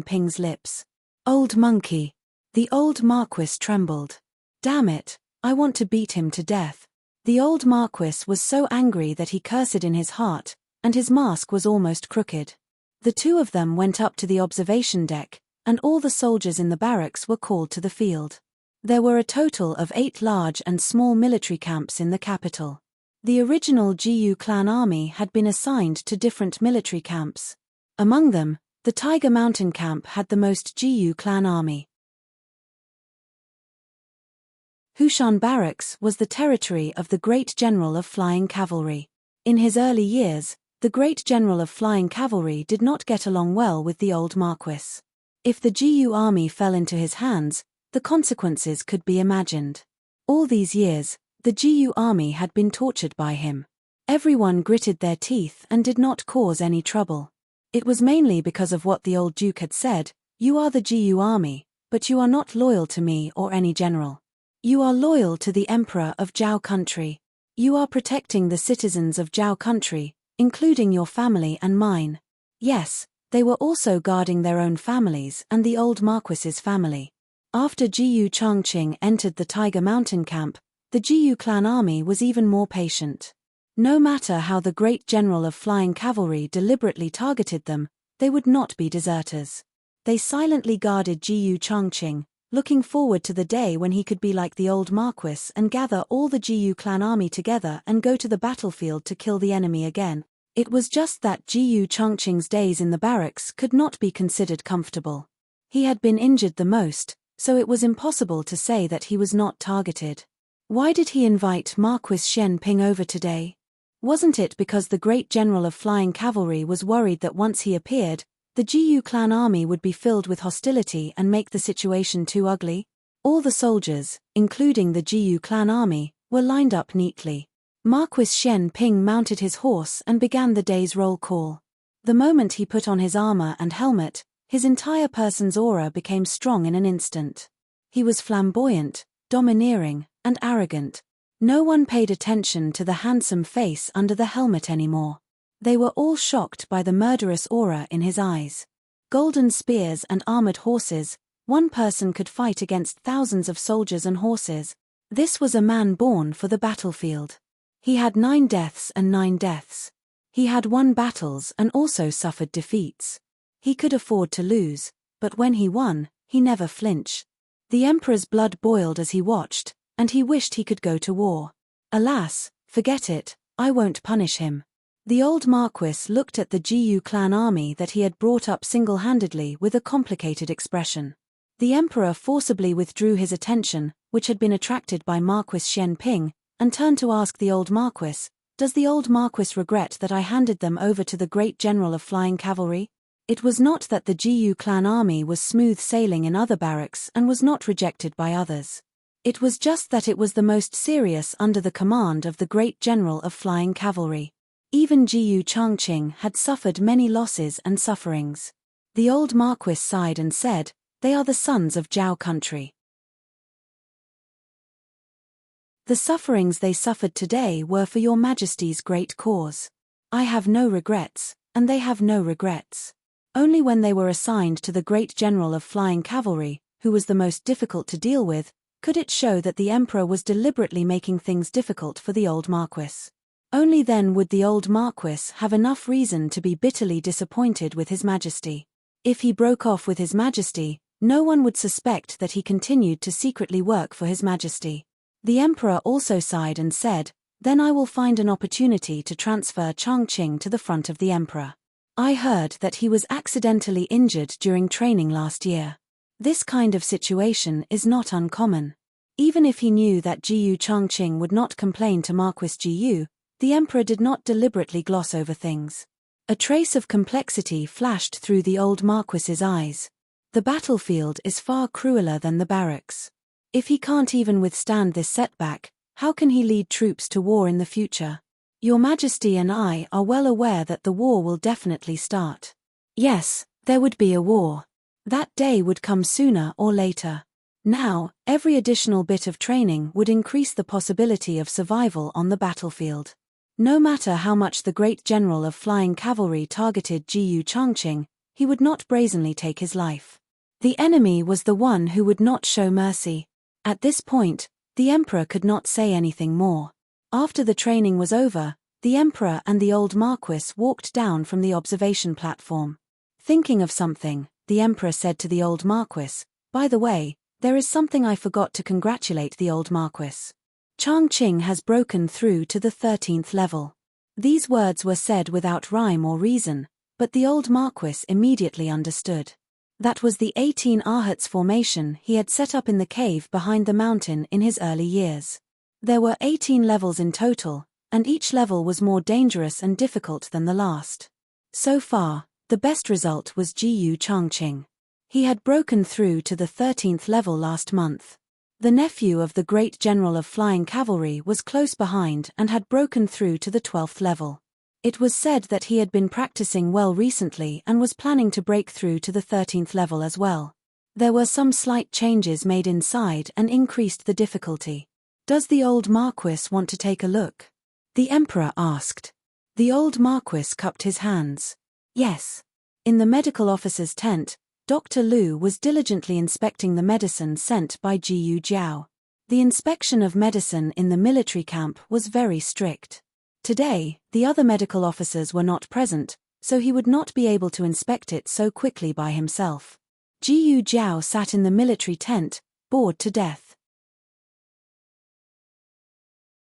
Ping's lips. "Old monkey." The old Marquis trembled. "Damn it, I want to beat him to death." The old Marquis was so angry that he cursed in his heart, and his mask was almost crooked. The two of them went up to the observation deck, and all the soldiers in the barracks were called to the field. There were a total of 8 large and small military camps in the capital. The original Jiyu clan army had been assigned to different military camps. Among them, the Tiger Mountain camp had the most Jiyu clan army. Hushan Barracks was the territory of the Great General of Flying Cavalry. In his early years, the Great General of Flying Cavalry did not get along well with the old Marquis. If the Jiyu army fell into his hands, the consequences could be imagined. All these years, the Jiyu army had been tortured by him. Everyone gritted their teeth and did not cause any trouble. It was mainly because of what the old Duke had said: "You are the Jiyu army, but you are not loyal to me or any general. You are loyal to the Emperor of Zhao country. You are protecting the citizens of Zhao country, including your family and mine." Yes, they were also guarding their own families and the old Marquis's family. After Jiyu Changqing entered the Tiger Mountain camp, the Jiyu clan army was even more patient. No matter how the Great General of Flying Cavalry deliberately targeted them, they would not be deserters. They silently guarded Jiyu Changqing, looking forward to the day when he could be like the old Marquis and gather all the Jiyu clan army together and go to the battlefield to kill the enemy again. It was just that Jiyu Changqing's days in the barracks could not be considered comfortable. He had been injured the most, so it was impossible to say that he was not targeted. Why did he invite Marquis Shen Ping over today? Wasn't it because the Great General of Flying Cavalry was worried that once he appeared, the Jiyu clan army would be filled with hostility and make the situation too ugly? All the soldiers, including the Jiyu clan army, were lined up neatly. Marquis Shen Ping mounted his horse and began the day's roll call. The moment he put on his armor and helmet, his entire person's aura became strong in an instant. He was flamboyant, domineering, and arrogant. No one paid attention to the handsome face under the helmet anymore. They were all shocked by the murderous aura in his eyes. Golden spears and armored horses, one person could fight against thousands of soldiers and horses. This was a man born for the battlefield. He had 9 deaths and 9 deaths. He had won battles and also suffered defeats. He could afford to lose, but when he won, he never flinched. The Emperor's blood boiled as he watched, and he wished he could go to war. Alas, forget it, I won't punish him. The old Marquis looked at the Jiyu clan army that he had brought up single-handedly with a complicated expression. The Emperor forcibly withdrew his attention, which had been attracted by Marquis Shen Ping, and turned to ask the old Marquis, "Does the old Marquis regret that I handed them over to the Great General of Flying Cavalry?" It was not that the Jiyu clan army was smooth sailing in other barracks and was not rejected by others. It was just that it was the most serious under the command of the Great General of Flying Cavalry. Even Jiyu Changqing had suffered many losses and sufferings. The old Marquis sighed and said, "They are the sons of Zhao country. The sufferings they suffered today were for your Majesty's great cause. I have no regrets, and they have no regrets. Only when they were assigned to the Great General of Flying Cavalry, who was the most difficult to deal with, Could it show that the emperor was deliberately making things difficult for the old marquis? Only then would the old marquis have enough reason to be bitterly disappointed with his majesty. If he broke off with his majesty, no one would suspect that he continued to secretly work for his majesty. The emperor also sighed and said, "Then I will find an opportunity to transfer Changqing to the front of the emperor. I heard that he was accidentally injured during training last year. This kind of situation is not uncommon." Even if he knew that Jiyu Changqing would not complain to Marquis Jiyu, the emperor did not deliberately gloss over things. A trace of complexity flashed through the old marquis's eyes. The battlefield is far crueler than the barracks. If he can't even withstand this setback, how can he lead troops to war in the future? Your Majesty and I are well aware that the war will definitely start. Yes, there would be a war. That day would come sooner or later. Now, every additional bit of training would increase the possibility of survival on the battlefield. No matter how much the great general of flying cavalry targeted Jiyu Changqing, he would not brazenly take his life. The enemy was the one who would not show mercy. At this point, the emperor could not say anything more. After the training was over, the emperor and the old marquis walked down from the observation platform. Thinking of something, the emperor said to the old marquis, "By the way, there is something I forgot to congratulate the old marquis. Changqing has broken through to the 13th level." These words were said without rhyme or reason, but the old marquis immediately understood. That was the 18 Ahats formation he had set up in the cave behind the mountain in his early years. There were 18 levels in total, and each level was more dangerous and difficult than the last. So far, the best result was Jiyu Changqing. He had broken through to the 13th level last month. The nephew of the great general of flying cavalry was close behind and had broken through to the 12th level. It was said that he had been practicing well recently and was planning to break through to the 13th level as well. There were some slight changes made inside and increased the difficulty. "Does the old marquis want to take a look?" the emperor asked. The old marquis cupped his hands. Yes. In the medical officer's tent, Dr. Liu was diligently inspecting the medicine sent by Jiyu Jiao. The inspection of medicine in the military camp was very strict. Today, the other medical officers were not present, so he would not be able to inspect it so quickly by himself. Jiyu Jiao sat in the military tent, bored to death.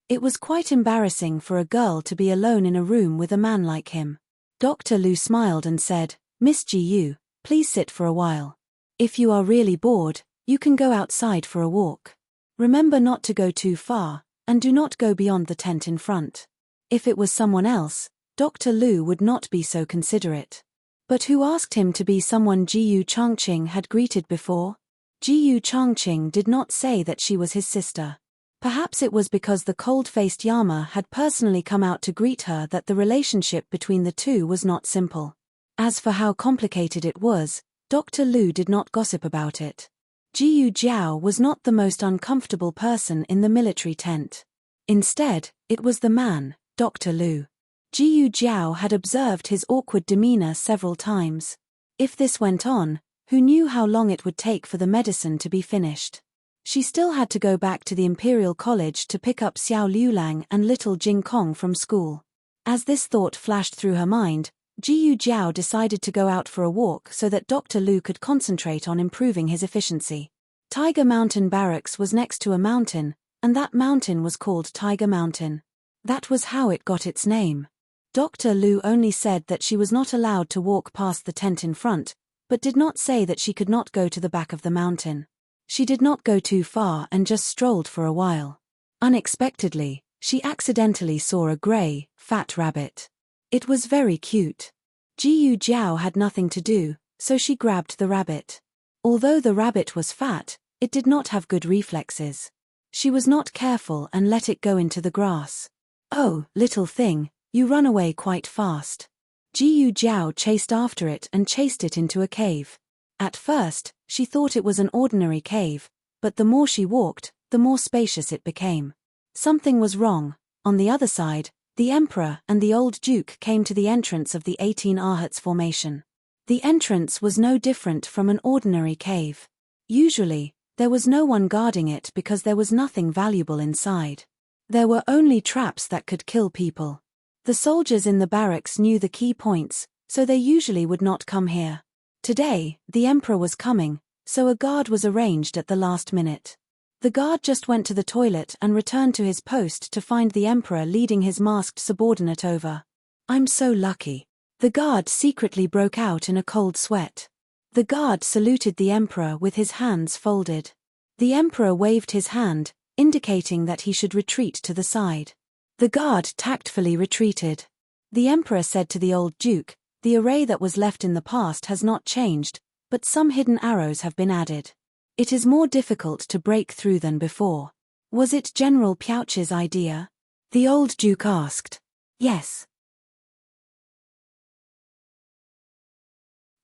It was quite embarrassing for a girl to be alone in a room with a man like him. Dr. Liu smiled and said, "Miss Jiyu, please sit for a while. If you are really bored, you can go outside for a walk. Remember not to go too far, and do not go beyond the tent in front." If it was someone else, Dr. Liu would not be so considerate. But who asked him to be someone Jiyu Changqing had greeted before? Jiyu Changqing did not say that she was his sister. Perhaps it was because the cold-faced Yama had personally come out to greet her that the relationship between the two was not simple. As for how complicated it was, Dr. Liu did not gossip about it. Jiyu Jiao was not the most uncomfortable person in the military tent. Instead, it was the man, Dr. Liu. Jiyu Jiao had observed his awkward demeanor several times. If this went on, who knew how long it would take for the medicine to be finished? She still had to go back to the Imperial College to pick up Xiao Liulang and little Jing Kong from school. As this thought flashed through her mind, Jiyu Jiao decided to go out for a walk so that Dr. Liu could concentrate on improving his efficiency. Tiger Mountain Barracks was next to a mountain, and that mountain was called Tiger Mountain. That was how it got its name. Dr. Liu only said that she was not allowed to walk past the tent in front, but did not say that she could not go to the back of the mountain. She did not go too far and just strolled for a while. Unexpectedly, she accidentally saw a gray, fat rabbit. It was very cute. Jiyu Jiao had nothing to do, so she grabbed the rabbit. Although the rabbit was fat, it did not have good reflexes. She was not careful and let it go into the grass. "Oh, little thing, you run away quite fast." Jiyu Jiao chased after it and chased it into a cave. At first, she thought it was an ordinary cave, but the more she walked, the more spacious it became. Something was wrong. On the other side, the emperor and the old duke came to the entrance of the 18 Ahats formation. The entrance was no different from an ordinary cave. Usually, There was no one guarding it because there was nothing valuable inside. There were only traps that could kill people. The soldiers in the barracks knew the key points, so they usually would not come here. Today, the emperor was coming, so a guard was arranged at the last minute. The guard just went to the toilet and returned to his post to find the emperor leading his masked subordinate over. "I'm so lucky." The guard secretly broke out in a cold sweat. The guard saluted the emperor with his hands folded. The emperor waved his hand, indicating that he should retreat to the side. The guard tactfully retreated. The emperor said to the old duke, "The array that was left in the past has not changed, but some hidden arrows have been added. It is more difficult to break through than before." "Was it General Piauch's idea?" the old duke asked. "Yes."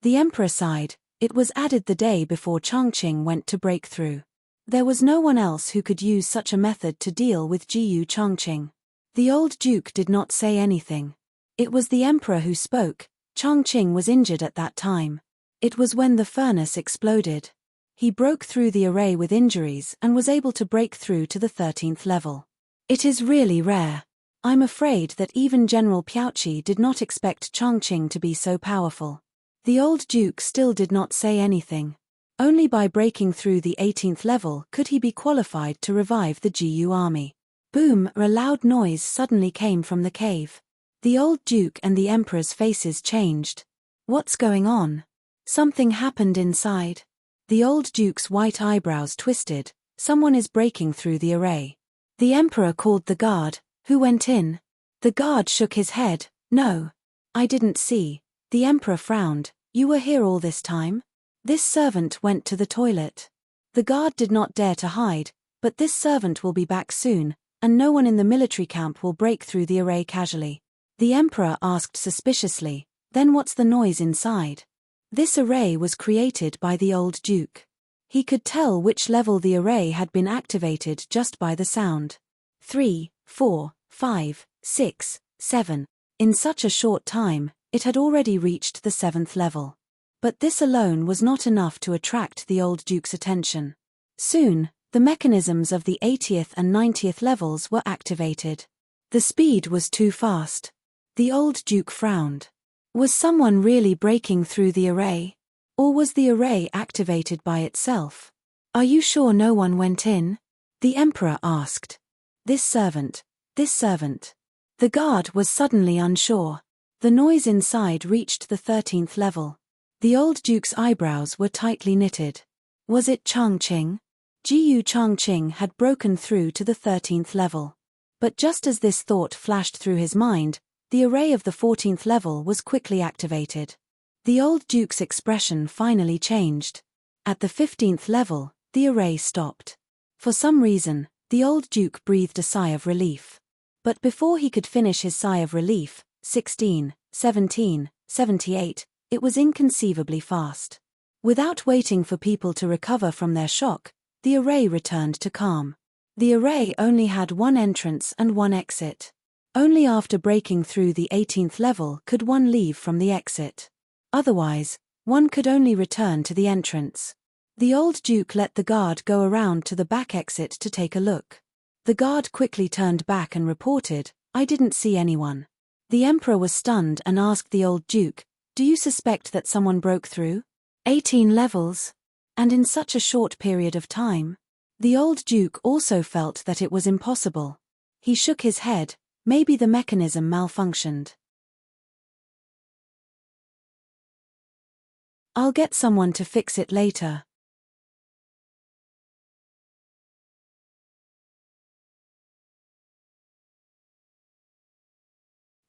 The emperor sighed. It was added the day before Chongqing went to break through. There was no one else who could use such a method to deal with Jiyu Chongqing. The old duke did not say anything. It was the emperor who spoke. Chongqing was injured at that time. It was when the furnace exploded. He broke through the array with injuries and was able to break through to the 13th level. It is really rare. I'm afraid that even General Piauchi did not expect Chongqing to be so powerful. The old duke still did not say anything. Only by breaking through the 18th level could he be qualified to revive the Jiyu army. Boom! A loud noise suddenly came from the cave. The old duke and the emperor's faces changed. "What's going on?" "Something happened inside." The old duke's white eyebrows twisted. "Someone is breaking through the array." The emperor called the guard. "Who went in?" The guard shook his head. "No. I didn't see." The emperor frowned. "You were here all this time?" "This servant went to the toilet." The guard did not dare to hide, "But this servant will be back soon, and no one in the military camp will break through the array casually." The emperor asked suspiciously, "Then what's the noise inside?" This array was created by the old duke. He could tell which level the array had been activated just by the sound. 3, 4, 5, 6, 7. In such a short time, it had already reached the 7th level. But this alone was not enough to attract the old duke's attention. Soon, the mechanisms of the 80th and 90th levels were activated. The speed was too fast. The old duke frowned. Was someone really breaking through the array? Or was the array activated by itself? "Are you sure no one went in?" the emperor asked. This servant. The guard was suddenly unsure. The noise inside reached the 13th level. The old duke's eyebrows were tightly knitted. Was it Chongqing? Jiyu Chongqing had broken through to the 13th level. But just as this thought flashed through his mind, the array of the 14th level was quickly activated. The old duke's expression finally changed. At the 15th level, the array stopped. For some reason, the old duke breathed a sigh of relief. But before he could finish his sigh of relief, 16, 17, 78, it was inconceivably fast. Without waiting for people to recover from their shock, the array returned to calm. The array only had one entrance and one exit. Only after breaking through the 18th level could one leave from the exit. Otherwise, one could only return to the entrance. The old duke let the guard go around to the back exit to take a look. The guard quickly turned back and reported, "I didn't see anyone." The emperor was stunned and asked the old duke, "Do you suspect that someone broke through? 18 levels? And in such a short period of time?" The old duke also felt that it was impossible. He shook his head. Maybe the mechanism malfunctioned. "I'll get someone to fix it later."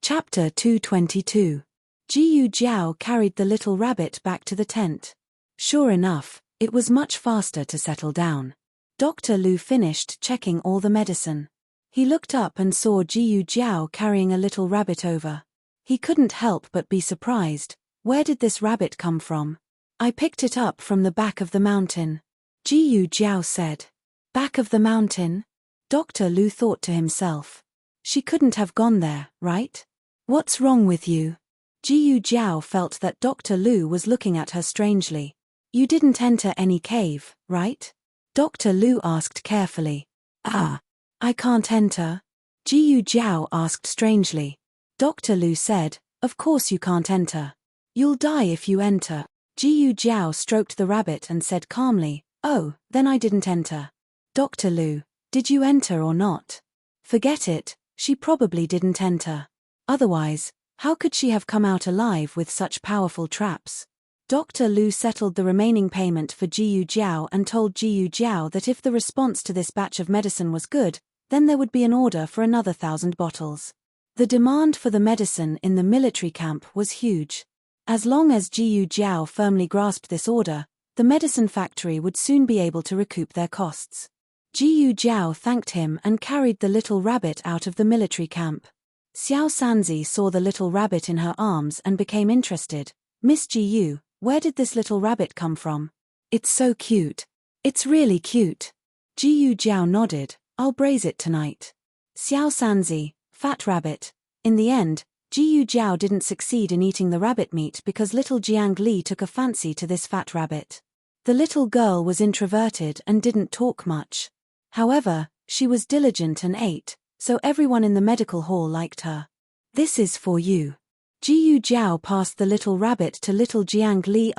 Chapter 222. Jiyu Jiao carried the little rabbit back to the tent. Sure enough, it was much faster to settle down. Dr. Lu finished checking all the medicine. He looked up and saw Jiyu Jiao carrying a little rabbit over. He couldn't help but be surprised. Where did this rabbit come from? "I picked it up from the back of the mountain," Jiyu Jiao said. Back of the mountain? Dr. Lu thought to himself. She couldn't have gone there, right? What's wrong with you? Jiyu Jiao felt that Dr. Lu was looking at her strangely. You didn't enter any cave, right? Dr. Lu asked carefully. I can't enter. Jiyu Jiao asked strangely. Dr. Lu said, of course you can't enter. You'll die if you enter. Jiyu Jiao stroked the rabbit and said calmly, oh, then I didn't enter. Dr. Lu, did you enter or not? Forget it, she probably didn't enter. Otherwise, how could she have come out alive with such powerful traps? Dr. Lu settled the remaining payment for Jiyu Jiao and told Jiyu Jiao that if the response to this batch of medicine was good, then there would be an order for another 1,000 bottles. The demand for the medicine in the military camp was huge. As long as Jiyu Jiao firmly grasped this order, the medicine factory would soon be able to recoup their costs. Jiyu Jiao thanked him and carried the little rabbit out of the military camp. Xiao Sanzi saw the little rabbit in her arms and became interested. Miss Jiyu, where did this little rabbit come from? It's so cute. It's really cute. Jiyu Jiao nodded. I'll braise it tonight. Xiao Sanzi, fat rabbit. In the end, Jiyu Jiao didn't succeed in eating the rabbit meat because little Jiang Li took a fancy to this fat rabbit. The little girl was introverted and didn't talk much. However, she was diligent and ate, so everyone in the medical hall liked her. This is for you. Jiyu Jiao passed the little rabbit to little Jiang Li.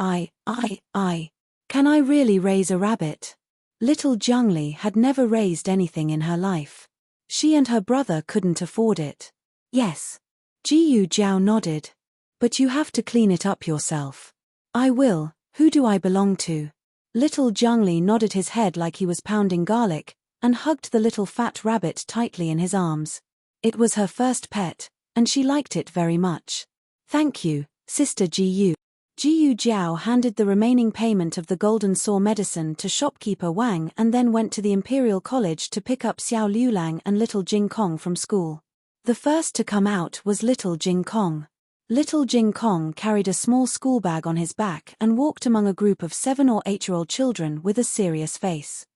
Can I really raise a rabbit? Little Jiang Li had never raised anything in her life. She and her brother couldn't afford it. Yes. Jiyu Jiao nodded. But you have to clean it up yourself. I will. Who do I belong to? Little Jiang Li nodded his head like he was pounding garlic, and hugged the little fat rabbit tightly in his arms. It was her first pet, and she liked it very much. Thank you, Sister Jiyu. Jiyu Jiao handed the remaining payment of the golden saw medicine to shopkeeper Wang and then went to the Imperial College to pick up Xiao Liulang and little Jing Kong from school. The first to come out was little Jing Kong. Little Jing Kong carried a small school bag on his back and walked among a group of 7 or 8-year-old children with a serious face.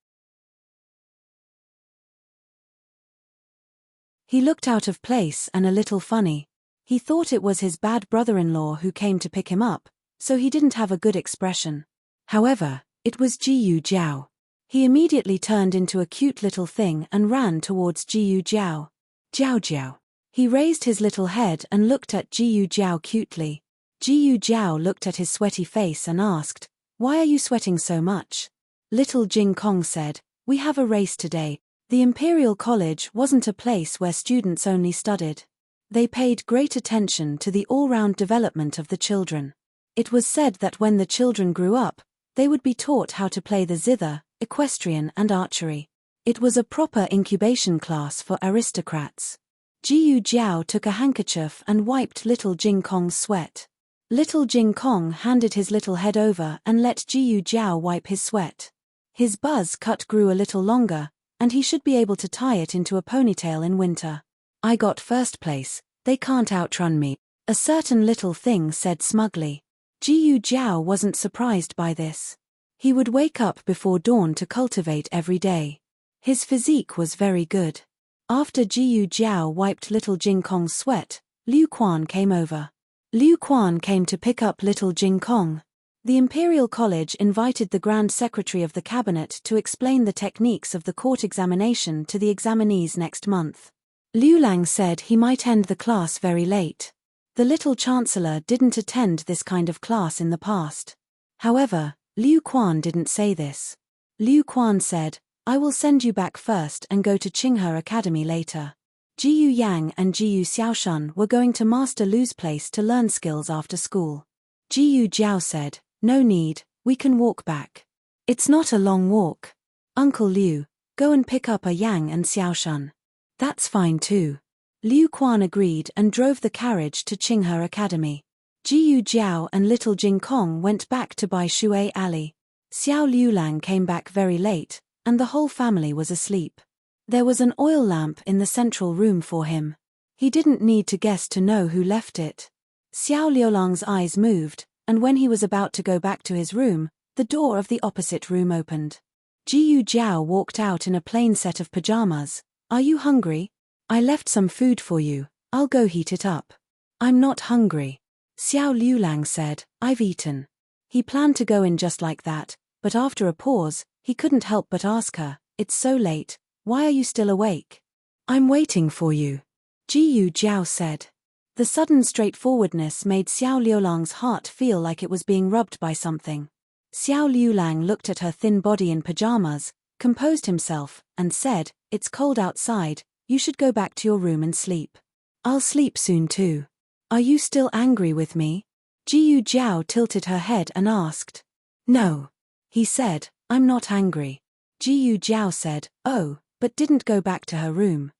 He looked out of place and a little funny. He thought it was his bad brother-in-law who came to pick him up, so he didn't have a good expression. However, it was Jiyu Jiao. He immediately turned into a cute little thing and ran towards Jiyu Jiao. Jiao Jiao. He raised his little head and looked at Jiyu Jiao cutely. Jiyu Jiao looked at his sweaty face and asked, why are you sweating so much? Little Jing Kong said, we have a race today. The Imperial College wasn't a place where students only studied. They paid great attention to the all-round development of the children. It was said that when the children grew up, they would be taught how to play the zither, equestrian and archery. It was a proper incubation class for aristocrats. Jiyu Jiao took a handkerchief and wiped little Jing Kong's sweat. Little Jing Kong handed his little head over and let Jiyu Jiao wipe his sweat. His buzz cut grew a little longer, and he should be able to tie it into a ponytail in winter. I got first place, they can't outrun me, a certain little thing said smugly. Jiyu Jiao wasn't surprised by this. He would wake up before dawn to cultivate every day. His physique was very good. After Jiyu Jiao wiped little Jing Kong's sweat, Liu Quan came over. Liu Quan came to pick up little Jing Kong. The Imperial College invited the Grand Secretary of the Cabinet to explain the techniques of the court examination to the examinees next month. Liu Lang said he might end the class very late. The little Chancellor didn't attend this kind of class in the past. However, Liu Quan didn't say this. Liu Quan said, I will send you back first and go to Qinghe Academy later. Jiyu Yang and Jiyu Xiaoshun were going to Master Lu's place to learn skills after school. Jiyu Jiao said, no need, we can walk back. It's not a long walk. Uncle Liu, go and pick up a Yang and Xiaoshun. That's fine too. Liu Quan agreed and drove the carriage to Qinghe Academy. Jiyu Jiao and little Jing Kong went back to Bai Shui Alley. Xiao Liulang came back very late, and the whole family was asleep. There was an oil lamp in the central room for him. He didn't need to guess to know who left it. Xiao Liulang's eyes moved, and when he was about to go back to his room, the door of the opposite room opened. Jiyu Jiao walked out in a plain set of pajamas. Are you hungry? I left some food for you, I'll go heat it up. I'm not hungry. Xiao Liulang said, I've eaten. He planned to go in just like that, but after a pause, he couldn't help but ask her, "It's so late, why are you still awake?" "I'm waiting for you," Ji Jiao said. The sudden straightforwardness made Xiao Liulang's heart feel like it was being rubbed by something. Xiao Liulang looked at her thin body in pajamas, composed himself, and said, "It's cold outside, you should go back to your room and sleep." "I'll sleep soon too." "Are you still angry with me?" Ji Jiao tilted her head and asked. "No," he said, "I'm not angry." Ji Jiao said, "Oh," but didn't go back to her room.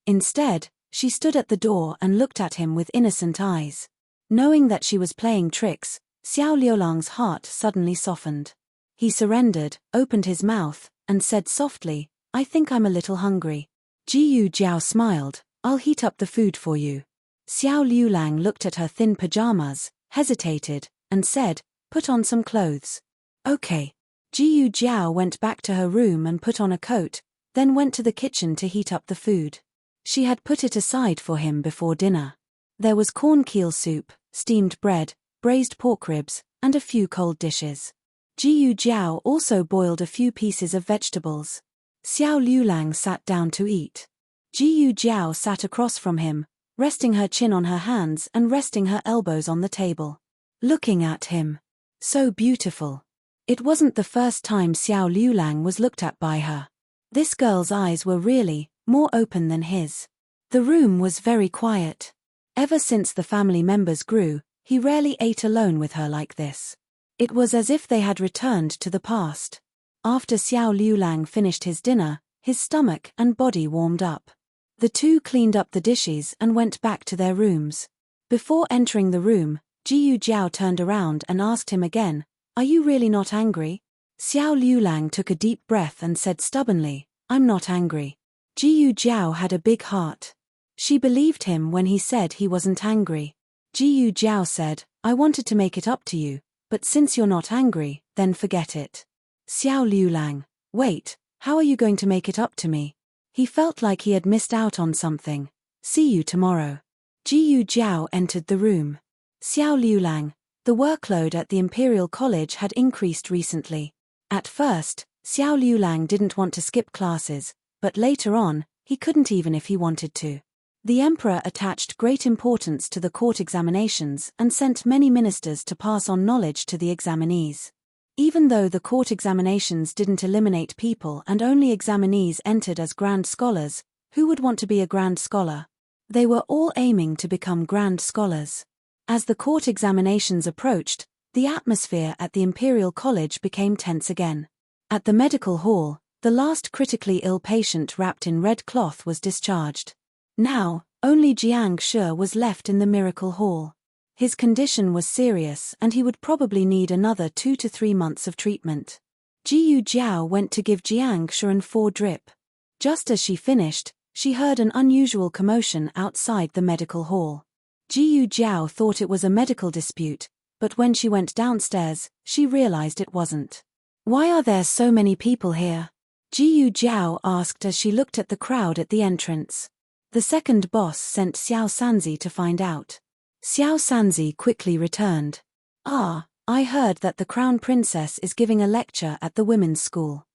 Instead, she stood at the door and looked at him with innocent eyes. Knowing that she was playing tricks, Xiao Liulang's heart suddenly softened. He surrendered, opened his mouth, and said softly, "I think I'm a little hungry." Ji Jiao smiled, "I'll heat up the food for you." Xiao Liulang looked at her thin pajamas, hesitated, and said, "Put on some clothes." "Okay." Ji Jiao went back to her room and put on a coat, then went to the kitchen to heat up the food. She had put it aside for him before dinner. There was corn keel soup, steamed bread, braised pork ribs, and a few cold dishes. Ji Jiao also boiled a few pieces of vegetables. Xiao Liulang sat down to eat. Ji Jiao sat across from him, resting her chin on her hands and resting her elbows on the table. Looking at him. So beautiful. It wasn't the first time Xiao Liulang was looked at by her. This girl's eyes were really more open than his. The room was very quiet. Ever since the family members grew, he rarely ate alone with her like this. It was as if they had returned to the past. After Xiao Liulang finished his dinner, his stomach and body warmed up. The two cleaned up the dishes and went back to their rooms. Before entering the room, Ji Jiao turned around and asked him again, "Are you really not angry?" Xiao Liulang took a deep breath and said stubbornly, "I'm not angry." Ji Jiao had a big heart. She believed him when he said he wasn't angry. Ji Jiao said, "I wanted to make it up to you, but since you're not angry, then forget it." Xiao Liulang, "Wait, how are you going to make it up to me?" He felt like he had missed out on something. "See you tomorrow." Ji Jiao entered the room. Xiao Liulang, the workload at the Imperial College had increased recently. At first, Xiao Liulang didn't want to skip classes, but later on, he couldn't even if he wanted to. The emperor attached great importance to the court examinations and sent many ministers to pass on knowledge to the examinees. Even though the court examinations didn't eliminate people and only examinees entered as grand scholars, who would want to be a grand scholar? They were all aiming to become grand scholars. As the court examinations approached, the atmosphere at the Imperial College became tense again. At the medical hall, the last critically ill patient wrapped in red cloth was discharged. Now, only Jiang Shi was left in the miracle hall. His condition was serious and he would probably need another 2 to 3 months of treatment. Ji Jiao went to give Jiang Shi an 4 drip. Just as she finished, she heard an unusual commotion outside the medical hall. Ji Jiao thought it was a medical dispute, but when she went downstairs, she realized it wasn't. "Why are there so many people here?" Ji Jiao asked as she looked at the crowd at the entrance. The second boss sent Xiao Sanzi to find out. Xiao Sanzi quickly returned. "Ah, I heard that the crown princess is giving a lecture at the women's school.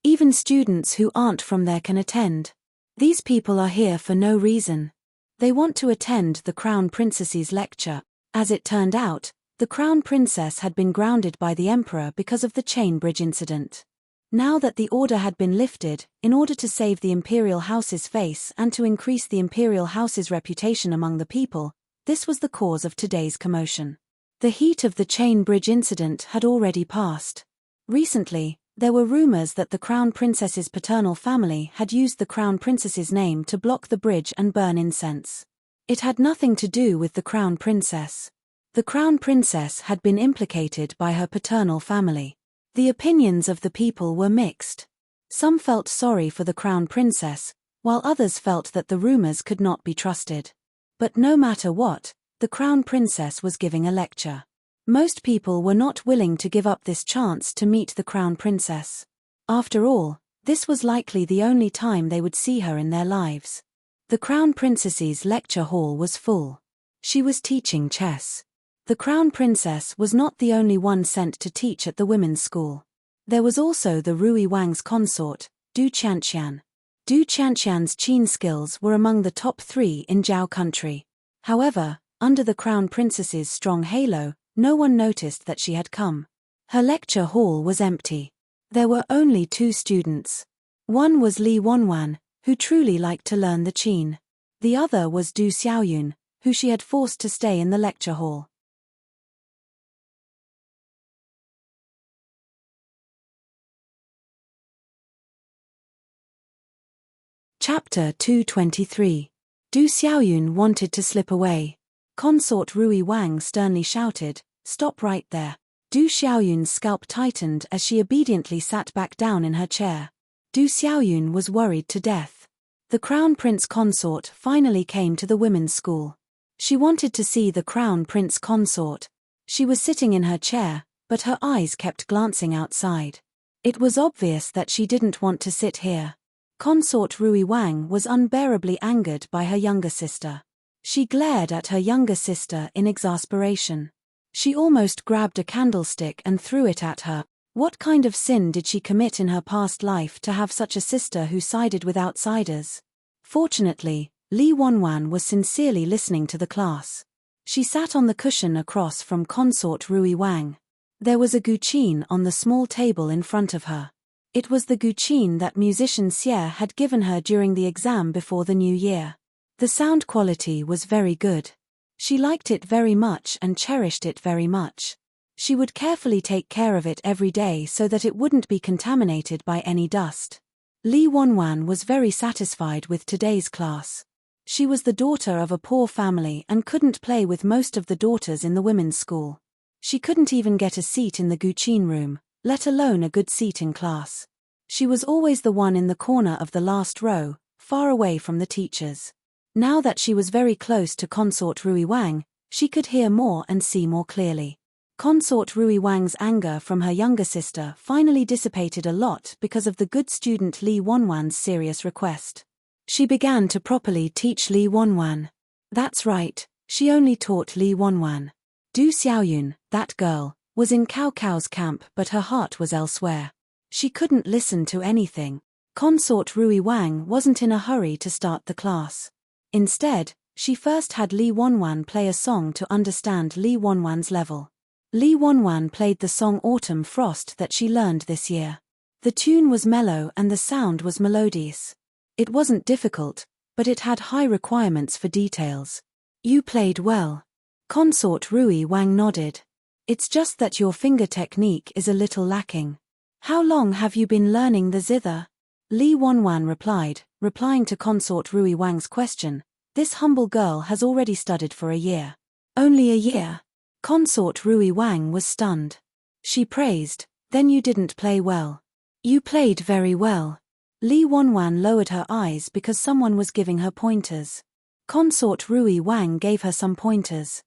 Even students who aren't from there can attend. These people are here for no reason. They want to attend the crown princess's lecture." As it turned out, the crown princess had been grounded by the emperor because of the chain bridge incident. Now that the order had been lifted, in order to save the imperial house's face and to increase the imperial house's reputation among the people, this was the cause of today's commotion. The heat of the chain bridge incident had already passed. Recently, there were rumors that the crown princess's paternal family had used the crown princess's name to block the bridge and burn incense. It had nothing to do with the crown princess. The crown princess had been implicated by her paternal family. The opinions of the people were mixed. Some felt sorry for the crown princess, while others felt that the rumors could not be trusted. But no matter what, the crown princess was giving a lecture. Most people were not willing to give up this chance to meet the crown princess. After all, this was likely the only time they would see her in their lives. The crown princess's lecture hall was full. She was teaching chess. The crown princess was not the only one sent to teach at the women's school. There was also the Rui Wang's consort, Du Qianqian. Du Qianqian's qin skills were among the top 3 in Zhao country. However, under the crown princess's strong halo, no one noticed that she had come. Her lecture hall was empty. There were only 2 students. One was Li Wanwan, who truly liked to learn the qin. The other was Du Xiaoyun, who she had forced to stay in the lecture hall. Chapter 223. Du Xiaoyun wanted to slip away. Consort Rui Wang sternly shouted, "Stop right there." Du Xiaoyun's scalp tightened as she obediently sat back down in her chair. Du Xiaoyun was worried to death. The crown prince consort finally came to the women's school. She wanted to see the crown prince consort. She was sitting in her chair, but her eyes kept glancing outside. It was obvious that she didn't want to sit here. Consort Rui Wang was unbearably angered by her younger sister. She glared at her younger sister in exasperation. She almost grabbed a candlestick and threw it at her. What kind of sin did she commit in her past life to have such a sister who sided with outsiders? Fortunately, Li Wanwan was sincerely listening to the class. She sat on the cushion across from Consort Rui Wang. There was a guqin on the small table in front of her. It was the guqin that musician Xie had given her during the exam before the new year. The sound quality was very good. She liked it very much and cherished it very much. She would carefully take care of it every day so that it wouldn't be contaminated by any dust. Li Wanwan was very satisfied with today's class. She was the daughter of a poor family and couldn't play with most of the daughters in the women's school. She couldn't even get a seat in the guqin room, let alone a good seat in class. She was always the one in the corner of the last row, far away from the teachers. Now that she was very close to Consort Rui Wang, she could hear more and see more clearly. Consort Rui Wang's anger from her younger sister finally dissipated a lot because of the good student Li Wanwan's serious request. She began to properly teach Li Wanwan. That's right, she only taught Li Wanwan. Du Xiaoyun, that girl, was in Cao Cao's camp but her heart was elsewhere. She couldn't listen to anything. Consort Rui Wang wasn't in a hurry to start the class. Instead, she first had Li Wanwan play a song to understand Li Wanwan's level. Li Wanwan played the song Autumn Frost that she learned this year. The tune was mellow and the sound was melodious. It wasn't difficult, but it had high requirements for details. You played well. Consort Rui Wang nodded. It's just that your finger technique is a little lacking. How long have you been learning the zither? Li Wanwan replied, replying to Consort Rui Wang's question. This humble girl has already studied for a year. Only a year? Consort Rui Wang was stunned. She praised, then you didn't play well. You played very well. Li Wanwan lowered her eyes because someone was giving her pointers. Consort Rui Wang gave her some pointers.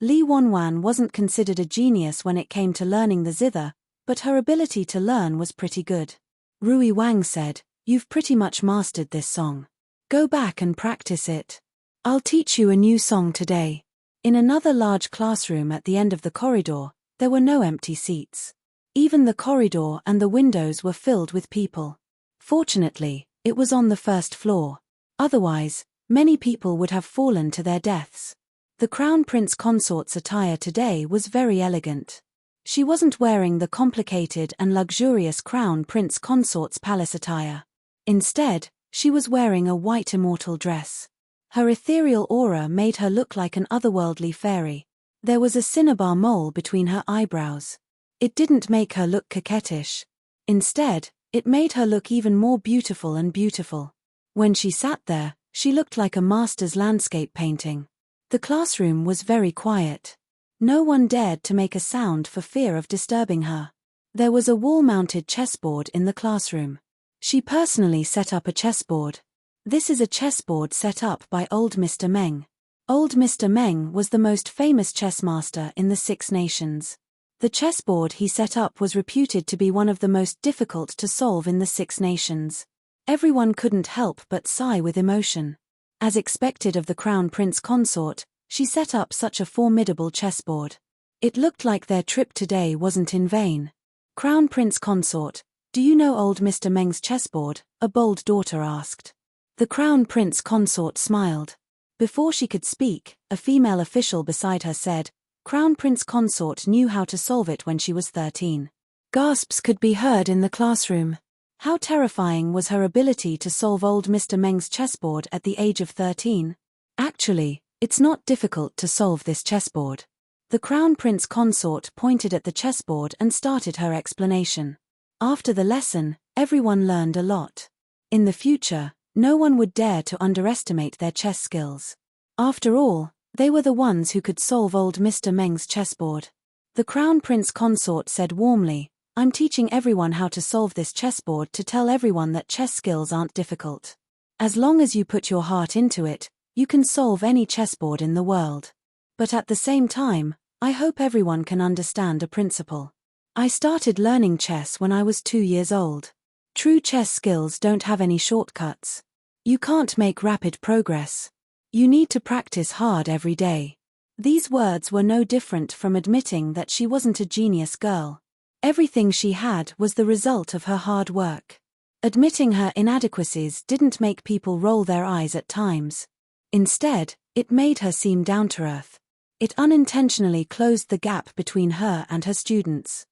Li Wanwan wasn't considered a genius when it came to learning the zither, but her ability to learn was pretty good. Rui Wang said, "You've pretty much mastered this song. Go back and practice it. I'll teach you a new song today." In another large classroom at the end of the corridor, there were no empty seats. Even the corridor and the windows were filled with people. Fortunately, it was on the first floor. Otherwise, many people would have fallen to their deaths. The Crown Prince Consort's attire today was very elegant. She wasn't wearing the complicated and luxurious Crown Prince Consort's palace attire. Instead, she was wearing a white immortal dress. Her ethereal aura made her look like an otherworldly fairy. There was a cinnabar mole between her eyebrows. It didn't make her look coquettish. Instead, it made her look even more beautiful and beautiful. When she sat there, she looked like a master's landscape painting. The classroom was very quiet. No one dared to make a sound for fear of disturbing her. There was a wall-mounted chessboard in the classroom. She personally set up a chessboard. This is a chessboard set up by old Mr. Meng. Old Mr. Meng was the most famous chess master in the Six Nations. The chessboard he set up was reputed to be one of the most difficult to solve in the Six Nations. Everyone couldn't help but sigh with emotion. As expected of the Crown Prince Consort, she set up such a formidable chessboard. It looked like their trip today wasn't in vain. Crown Prince Consort, do you know old Mr. Meng's chessboard? A bold daughter asked. The Crown Prince Consort smiled. Before she could speak, a female official beside her said, Crown Prince Consort knew how to solve it when she was 13. Gasps could be heard in the classroom. How terrifying was her ability to solve old Mr. Meng's chessboard at the age of 13? Actually, it's not difficult to solve this chessboard. The Crown Prince Consort pointed at the chessboard and started her explanation. After the lesson, everyone learned a lot. In the future, no one would dare to underestimate their chess skills. After all, they were the ones who could solve old Mr. Meng's chessboard. The Crown Prince Consort said warmly, I'm teaching everyone how to solve this chessboard to tell everyone that chess skills aren't difficult. As long as you put your heart into it, you can solve any chessboard in the world. But at the same time, I hope everyone can understand a principle. I started learning chess when I was 2 years old. True chess skills don't have any shortcuts. You can't make rapid progress. You need to practice hard every day. These words were no different from admitting that she wasn't a genius girl. Everything she had was the result of her hard work. Admitting her inadequacies didn't make people roll their eyes at times. Instead, it made her seem down to earth. It unintentionally closed the gap between her and her students.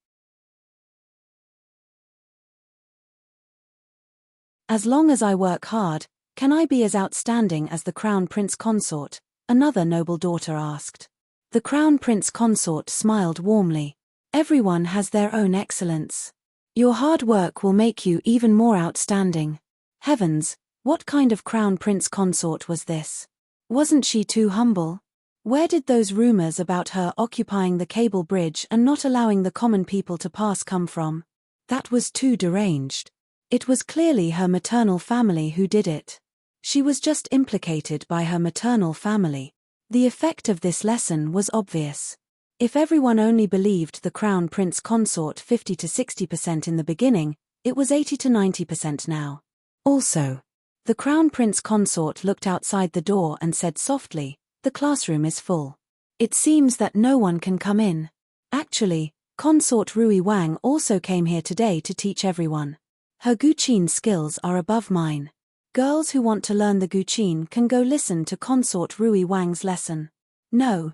As long as I work hard, can I be as outstanding as the Crown Prince Consort? Another noble daughter asked. The Crown Prince Consort smiled warmly. Everyone has their own excellence. Your hard work will make you even more outstanding. Heavens, what kind of Crown Prince Consort was this? Wasn't she too humble? Where did those rumors about her occupying the cable bridge and not allowing the common people to pass come from? That was too deranged. It was clearly her maternal family who did it. She was just implicated by her maternal family. The effect of this lesson was obvious. If everyone only believed the Crown Prince Consort 50 to 60% in the beginning, it was 80 to 90% now. Also, the Crown Prince Consort looked outside the door and said softly, the classroom is full. It seems that no one can come in. Actually, Consort Rui Wang also came here today to teach everyone. Her Guqin skills are above mine. Girls who want to learn the Guqin can go listen to Consort Rui Wang's lesson. No,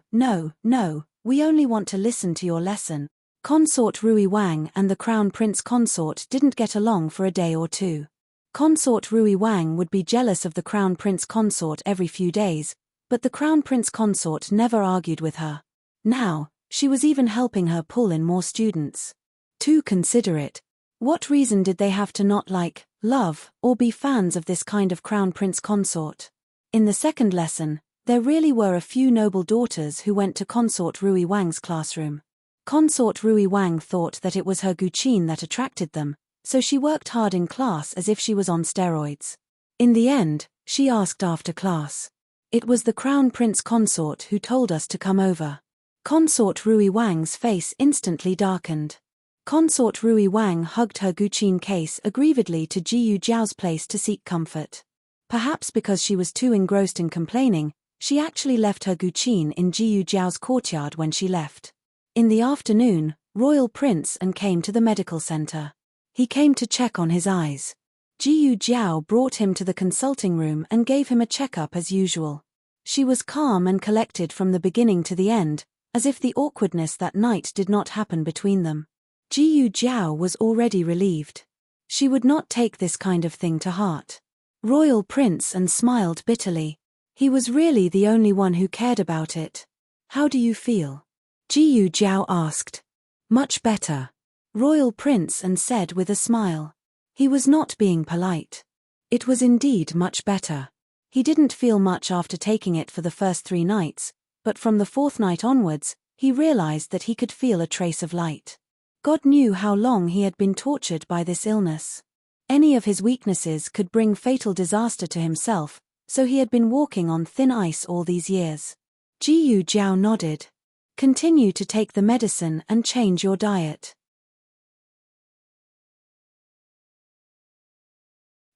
we only want to listen to your lesson. Consort Rui Wang and the Crown Prince Consort didn't get along for a day or two. Consort Rui Wang would be jealous of the Crown Prince Consort every few days, but the Crown Prince Consort never argued with her. Now, she was even helping her pull in more students. Too considerate. What reason did they have to not like, love, or be fans of this kind of Crown Prince Consort? In the second lesson, there really were a few noble daughters who went to Consort Rui Wang's classroom. Consort Rui Wang thought that it was her Guqin that attracted them, so she worked hard in class as if she was on steroids. In the end, she asked after class. It was the Crown Prince Consort who told us to come over. Consort Rui Wang's face instantly darkened. Consort Rui Wang hugged her Guqin case aggrievedly to Jiyu Jiao's place to seek comfort. Perhaps because she was too engrossed in complaining, she actually left her Guqin in Jiyu Jiao's courtyard when she left. In the afternoon, Royal Prince and came to the medical center. He came to check on his eyes. Jiyu Jiao brought him to the consulting room and gave him a checkup as usual. She was calm and collected from the beginning to the end, as if the awkwardness that night did not happen between them. Jiyu Jiao was already relieved. She would not take this kind of thing to heart. Royal Prince and smiled bitterly. He was really the only one who cared about it. How do you feel? Jiyu Jiao asked. Much better. Royal Prince and said with a smile. He was not being polite. It was indeed much better. He didn't feel much after taking it for the first 3 nights, but from the 4th night onwards, he realized that he could feel a trace of light. God knew how long he had been tortured by this illness. Any of his weaknesses could bring fatal disaster to himself, so he had been walking on thin ice all these years. Jiyu Jiao nodded. Continue to take the medicine and change your diet.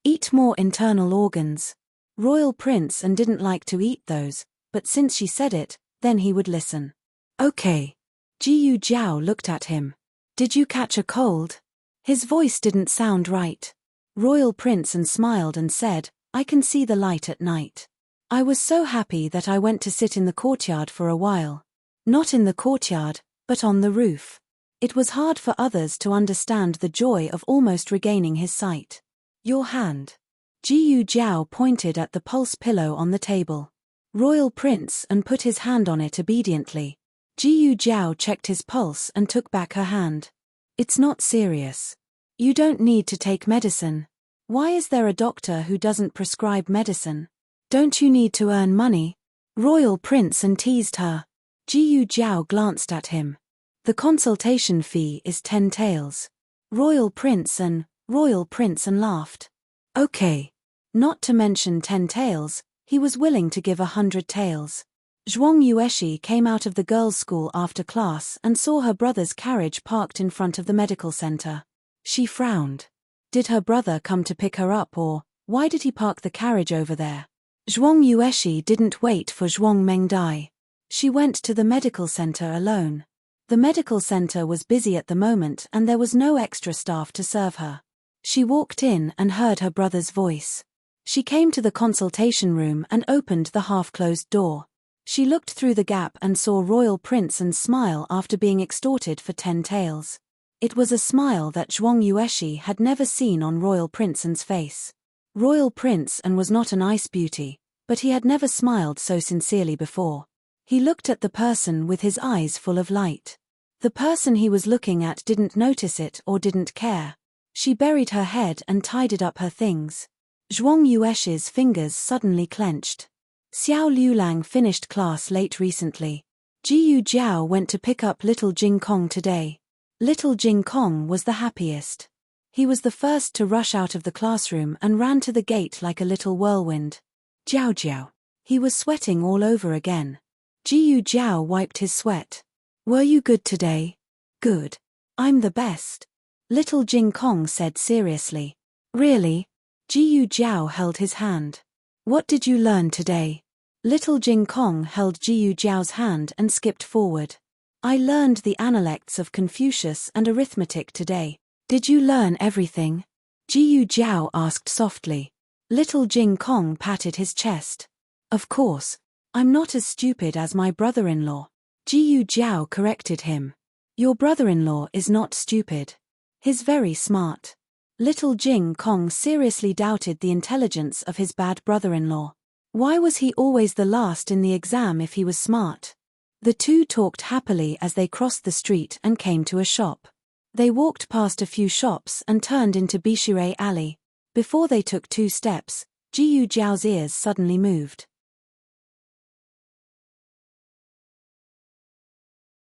Eat more internal organs. Royal Prince and didn't like to eat those, but since she said it, then he would listen. Okay. Jiyu Jiao looked at him. Did you catch a cold? His voice didn't sound right. Royal Prince and smiled and said, I can see the light at night. I was so happy that I went to sit in the courtyard for a while. Not in the courtyard, but on the roof. It was hard for others to understand the joy of almost regaining his sight. Your hand. Jiyu Jiao pointed at the pulse pillow on the table. Royal Prince and put his hand on it obediently. Jiyu Jiao checked his pulse and took back her hand. It's not serious. You don't need to take medicine. Why is there a doctor who doesn't prescribe medicine? Don't you need to earn money? Royal Prince and teased her. Jiyu Jiao glanced at him. The consultation fee is 10 taels. Royal Prince and laughed. Okay. Not to mention 10 taels, he was willing to give 100 taels. Zhuang Yueshi came out of the girls' school after class and saw her brother's carriage parked in front of the medical center. She frowned. Did her brother come to pick her up, or why did he park the carriage over there? Zhuang Yueshi didn't wait for Zhuang Mengdai. She went to the medical center alone. The medical center was busy at the moment and there was no extra staff to serve her. She walked in and heard her brother's voice. She came to the consultation room and opened the half-closed door. She looked through the gap and saw Royal Prince and smile after being extorted for 10 taels. It was a smile that Zhuang Yueshi had never seen on Royal Prince An's face. Royal Prince An was not an ice beauty, but he had never smiled so sincerely before. He looked at the person with his eyes full of light. The person he was looking at didn't notice it or didn't care. She buried her head and tidied up her things. Zhuang Yueshi's fingers suddenly clenched. Xiao Liulang finished class late recently. Jiyu Jiao went to pick up little Jing Kong today. Little Jing Kong was the happiest. He was the first to rush out of the classroom and ran to the gate like a little whirlwind. Jiao Jiao. He was sweating all over again. Jiyu Jiao wiped his sweat. Were you good today? Good. I'm the best. Little Jing Kong said seriously. Really? Jiyu Jiao held his hand. What did you learn today? Little Jing Kong held Jiyu Jiao's hand and skipped forward. I learned the analects of Confucius and arithmetic today. Did you learn everything? Jiyu Jiao asked softly. Little Jing Kong patted his chest. Of course. I'm not as stupid as my brother-in-law. Jiyu Jiao corrected him. Your brother-in-law is not stupid. He's very smart. Little Jing Kong seriously doubted the intelligence of his bad brother-in-law. Why was he always the last in the exam if he was smart? The two talked happily as they crossed the street and came to a shop. They walked past a few shops and turned into Bishire Alley. Before they took 2 steps, Jiyu Jiao's ears suddenly moved.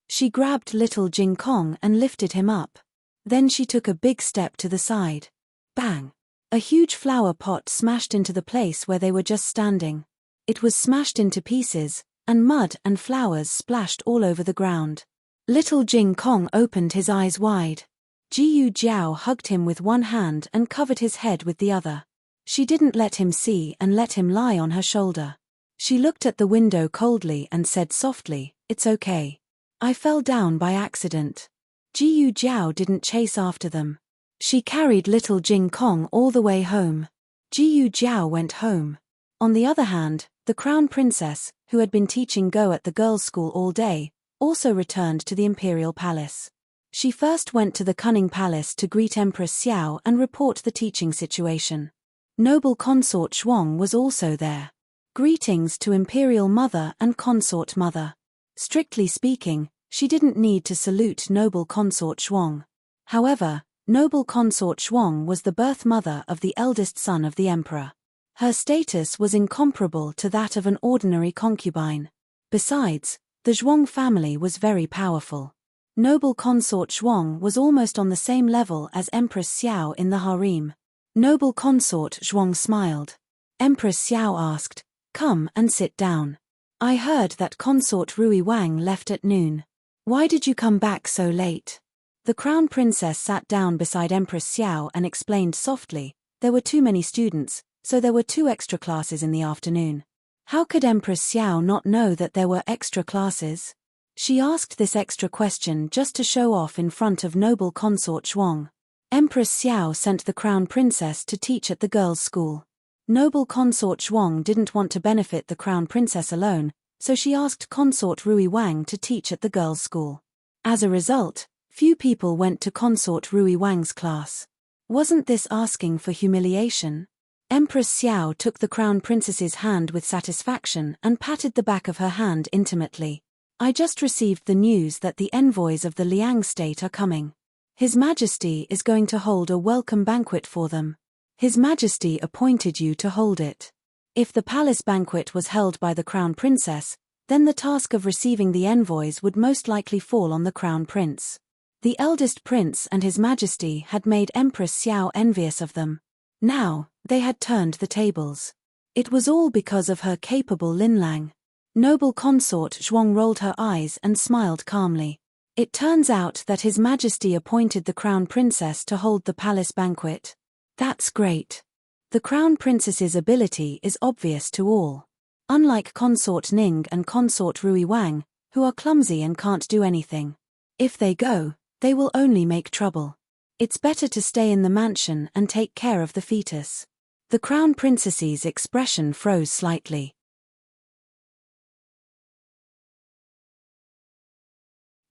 She grabbed little Jing Kong and lifted him up. Then she took a big step to the side. Bang! A huge flower pot smashed into the place where they were just standing. It was smashed into pieces, and mud and flowers splashed all over the ground. Little Jing Kong opened his eyes wide. Jiyu Jiao hugged him with one hand and covered his head with the other. She didn't let him see and let him lie on her shoulder. She looked at the window coldly and said softly, It's okay. I fell down by accident. Jiyu Jiao didn't chase after them. She carried little Jing Kong all the way home. Jiyu Jiao went home. On the other hand, the crown princess, who had been teaching Go at the girls' school all day, also returned to the imperial palace. She first went to the cunning palace to greet Empress Xiao and report the teaching situation. Noble consort Zhuang was also there. Greetings to imperial mother and consort mother. Strictly speaking, she didn't need to salute noble consort Zhuang. However, noble consort Zhuang was the birth mother of the eldest son of the emperor. Her status was incomparable to that of an ordinary concubine. Besides, the Zhuang family was very powerful. Noble consort Zhuang was almost on the same level as Empress Xiao in the harem. Noble consort Zhuang smiled. Empress Xiao asked, Come and sit down. I heard that consort Rui Wang left at noon. Why did you come back so late? The crown princess sat down beside Empress Xiao and explained softly, There were too many students, so there were 2 extra classes in the afternoon. How could Empress Xiao not know that there were extra classes? She asked this extra question just to show off in front of noble consort Zhuang. Empress Xiao sent the crown princess to teach at the girls' school. Noble consort Zhuang didn't want to benefit the crown princess alone, so she asked consort Rui Wang to teach at the girls' school. As a result, few people went to consort Rui Wang's class. Wasn't this asking for humiliation? Empress Xiao took the crown princess's hand with satisfaction and patted the back of her hand intimately. I just received the news that the envoys of the Liang state are coming. His Majesty is going to hold a welcome banquet for them. His Majesty appointed you to hold it. If the palace banquet was held by the crown princess, then the task of receiving the envoys would most likely fall on the crown prince. The eldest prince and His Majesty had made Empress Xiao envious of them. Now, they had turned the tables. It was all because of her capable Linlang. Noble consort Zhuang rolled her eyes and smiled calmly. It turns out that His Majesty appointed the crown princess to hold the palace banquet. That's great. The crown princess's ability is obvious to all. Unlike consort Ning and consort Rui Wang, who are clumsy and can't do anything. If they go, they will only make trouble. It's better to stay in the mansion and take care of the fetus. The crown princess's expression froze slightly.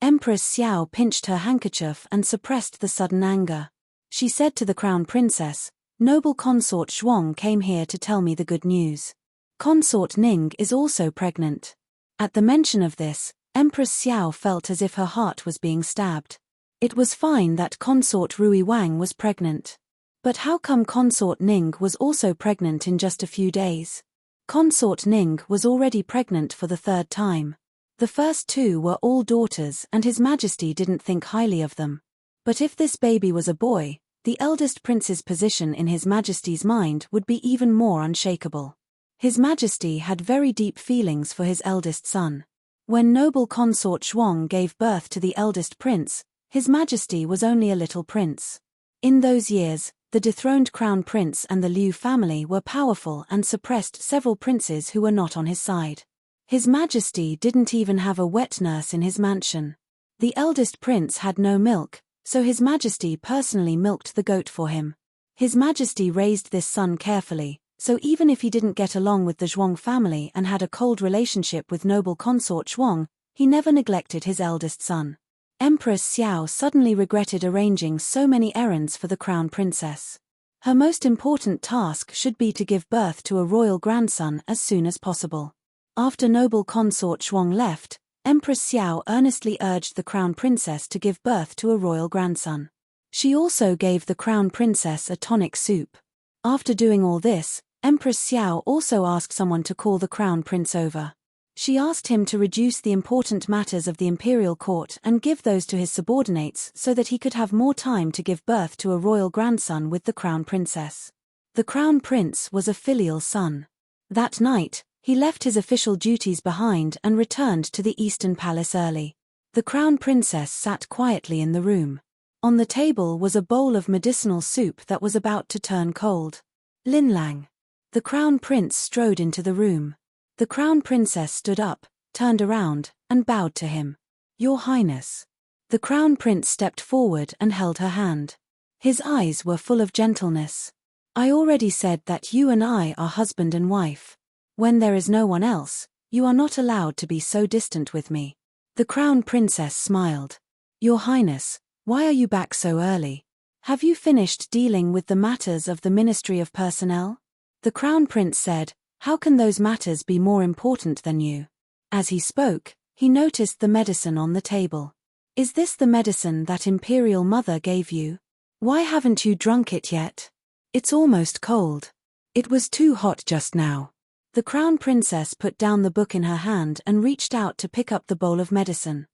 Empress Xiao pinched her handkerchief and suppressed the sudden anger. She said to the crown princess, "Noble consort Zhuang came here to tell me the good news. Consort Ning is also pregnant." At the mention of this, Empress Xiao felt as if her heart was being stabbed. It was fine that consort Rui Wang was pregnant. But how come consort Ning was also pregnant in just a few days? Consort Ning was already pregnant for the 3rd time. The first 2 were all daughters and His Majesty didn't think highly of them. But if this baby was a boy, the eldest prince's position in His Majesty's mind would be even more unshakable. His Majesty had very deep feelings for his eldest son. When noble consort Zhuang gave birth to the eldest prince, His Majesty was only a little prince. In those years, the dethroned crown prince and the Liu family were powerful and suppressed several princes who were not on his side. His Majesty didn't even have a wet nurse in his mansion. The eldest prince had no milk, so His Majesty personally milked the goat for him. His Majesty raised this son carefully, so even if he didn't get along with the Zhuang family and had a cold relationship with noble consort Zhuang, he never neglected his eldest son. Empress Xiao suddenly regretted arranging so many errands for the crown princess. Her most important task should be to give birth to a royal grandson as soon as possible. After noble consort Zhuang left, Empress Xiao earnestly urged the crown princess to give birth to a royal grandson. She also gave the crown princess a tonic soup. After doing all this, Empress Xiao also asked someone to call the crown prince over. She asked him to reduce the important matters of the imperial court and give those to his subordinates so that he could have more time to give birth to a royal grandson with the crown princess. The crown prince was a filial son. That night, he left his official duties behind and returned to the Eastern Palace early. The crown princess sat quietly in the room. On the table was a bowl of medicinal soup that was about to turn cold. Linlang. The crown prince strode into the room. The crown princess stood up, turned around, and bowed to him. "Your Highness." The crown prince stepped forward and held her hand. His eyes were full of gentleness. "I already said that you and I are husband and wife. When there is no one else, you are not allowed to be so distant with me." The crown princess smiled. "Your Highness, why are you back so early? Have you finished dealing with the matters of the Ministry of Personnel?" The crown prince said, "How can those matters be more important than you?" As he spoke, he noticed the medicine on the table. "Is this the medicine that Imperial Mother gave you? Why haven't you drunk it yet? It's almost cold." "It was too hot just now." The crown princess put down the book in her hand and reached out to pick up the bowl of medicine.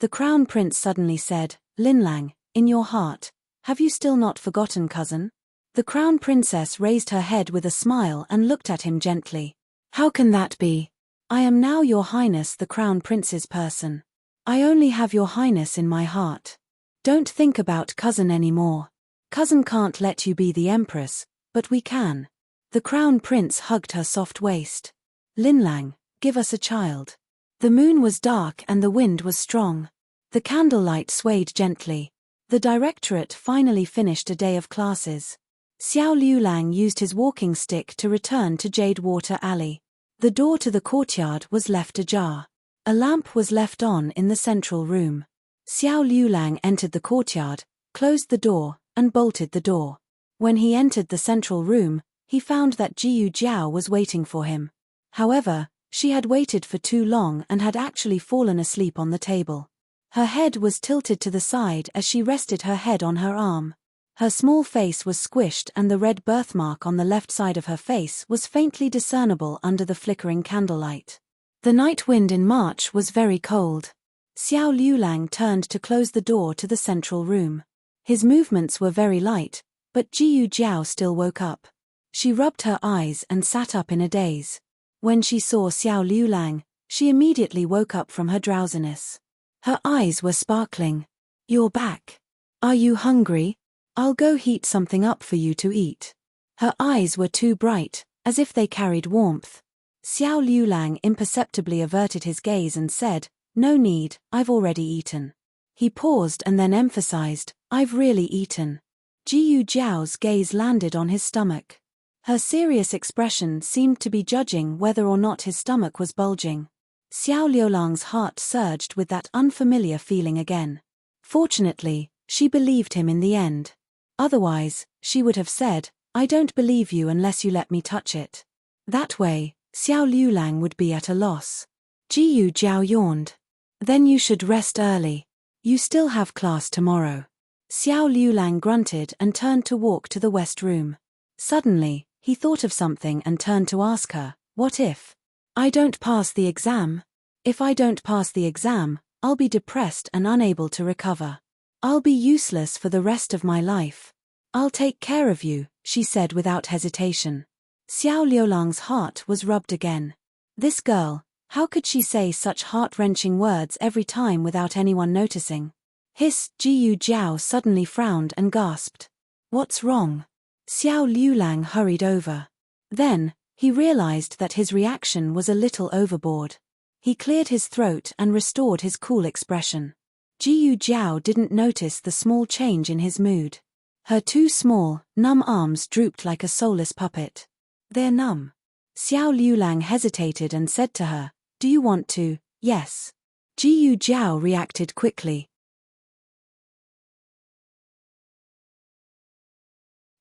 The crown prince suddenly said, "Linlang, in your heart, have you still not forgotten, cousin?" The crown princess raised her head with a smile and looked at him gently. "How can that be? I am now your Highness the crown prince's person. I only have your Highness in my heart." Don't think about cousin anymore. Cousin can't let you be the empress, but we can. The crown prince hugged her soft waist. Linlang, give us a child. The moon was dark and the wind was strong. The candlelight swayed gently. The directorate finally finished a day of classes. Xiao Liulang used his walking stick to return to Jade Water Alley. The door to the courtyard was left ajar. A lamp was left on in the central room. Xiao Liulang entered the courtyard, closed the door, and bolted the door. When he entered the central room, he found that Jiyu Jiao was waiting for him. However, she had waited for too long and had actually fallen asleep on the table. Her head was tilted to the side as she rested her head on her arm. Her small face was squished and the red birthmark on the left side of her face was faintly discernible under the flickering candlelight. The night wind in March was very cold. Xiao Liulang turned to close the door to the central room. His movements were very light, but Jiyu Jiao still woke up. She rubbed her eyes and sat up in a daze. When she saw Xiao Liulang, she immediately woke up from her drowsiness. Her eyes were sparkling. You're back. Are you hungry? I'll go heat something up for you to eat. Her eyes were too bright, as if they carried warmth. Xiao Liulang imperceptibly averted his gaze and said, No need, I've already eaten. He paused and then emphasized, I've really eaten. Jiyu Jiao's gaze landed on his stomach. Her serious expression seemed to be judging whether or not his stomach was bulging. Xiao Liulang's heart surged with that unfamiliar feeling again. Fortunately, she believed him in the end. Otherwise, she would have said, I don't believe you unless you let me touch it. That way, Xiao Liulang would be at a loss. Jiyu Jiao yawned. Then you should rest early. You still have class tomorrow. Xiao Liulang grunted and turned to walk to the west room. Suddenly, he thought of something and turned to ask her, What if I don't pass the exam? If I don't pass the exam, I'll be depressed and unable to recover. I'll be useless for the rest of my life. I'll take care of you, she said without hesitation. Xiao Liulang's heart was rubbed again. This girl, how could she say such heart-wrenching words every time without anyone noticing? Jiyu Jiao suddenly frowned and gasped. What's wrong? Xiao Liulang hurried over. Then, he realized that his reaction was a little overboard. He cleared his throat and restored his cool expression. Jiyu Jiao didn't notice the small change in his mood. Her two small, numb arms drooped like a soulless puppet. They're numb. Xiao Liulang hesitated and said to her, Do you want to? Yes. Jiyu Jiao reacted quickly.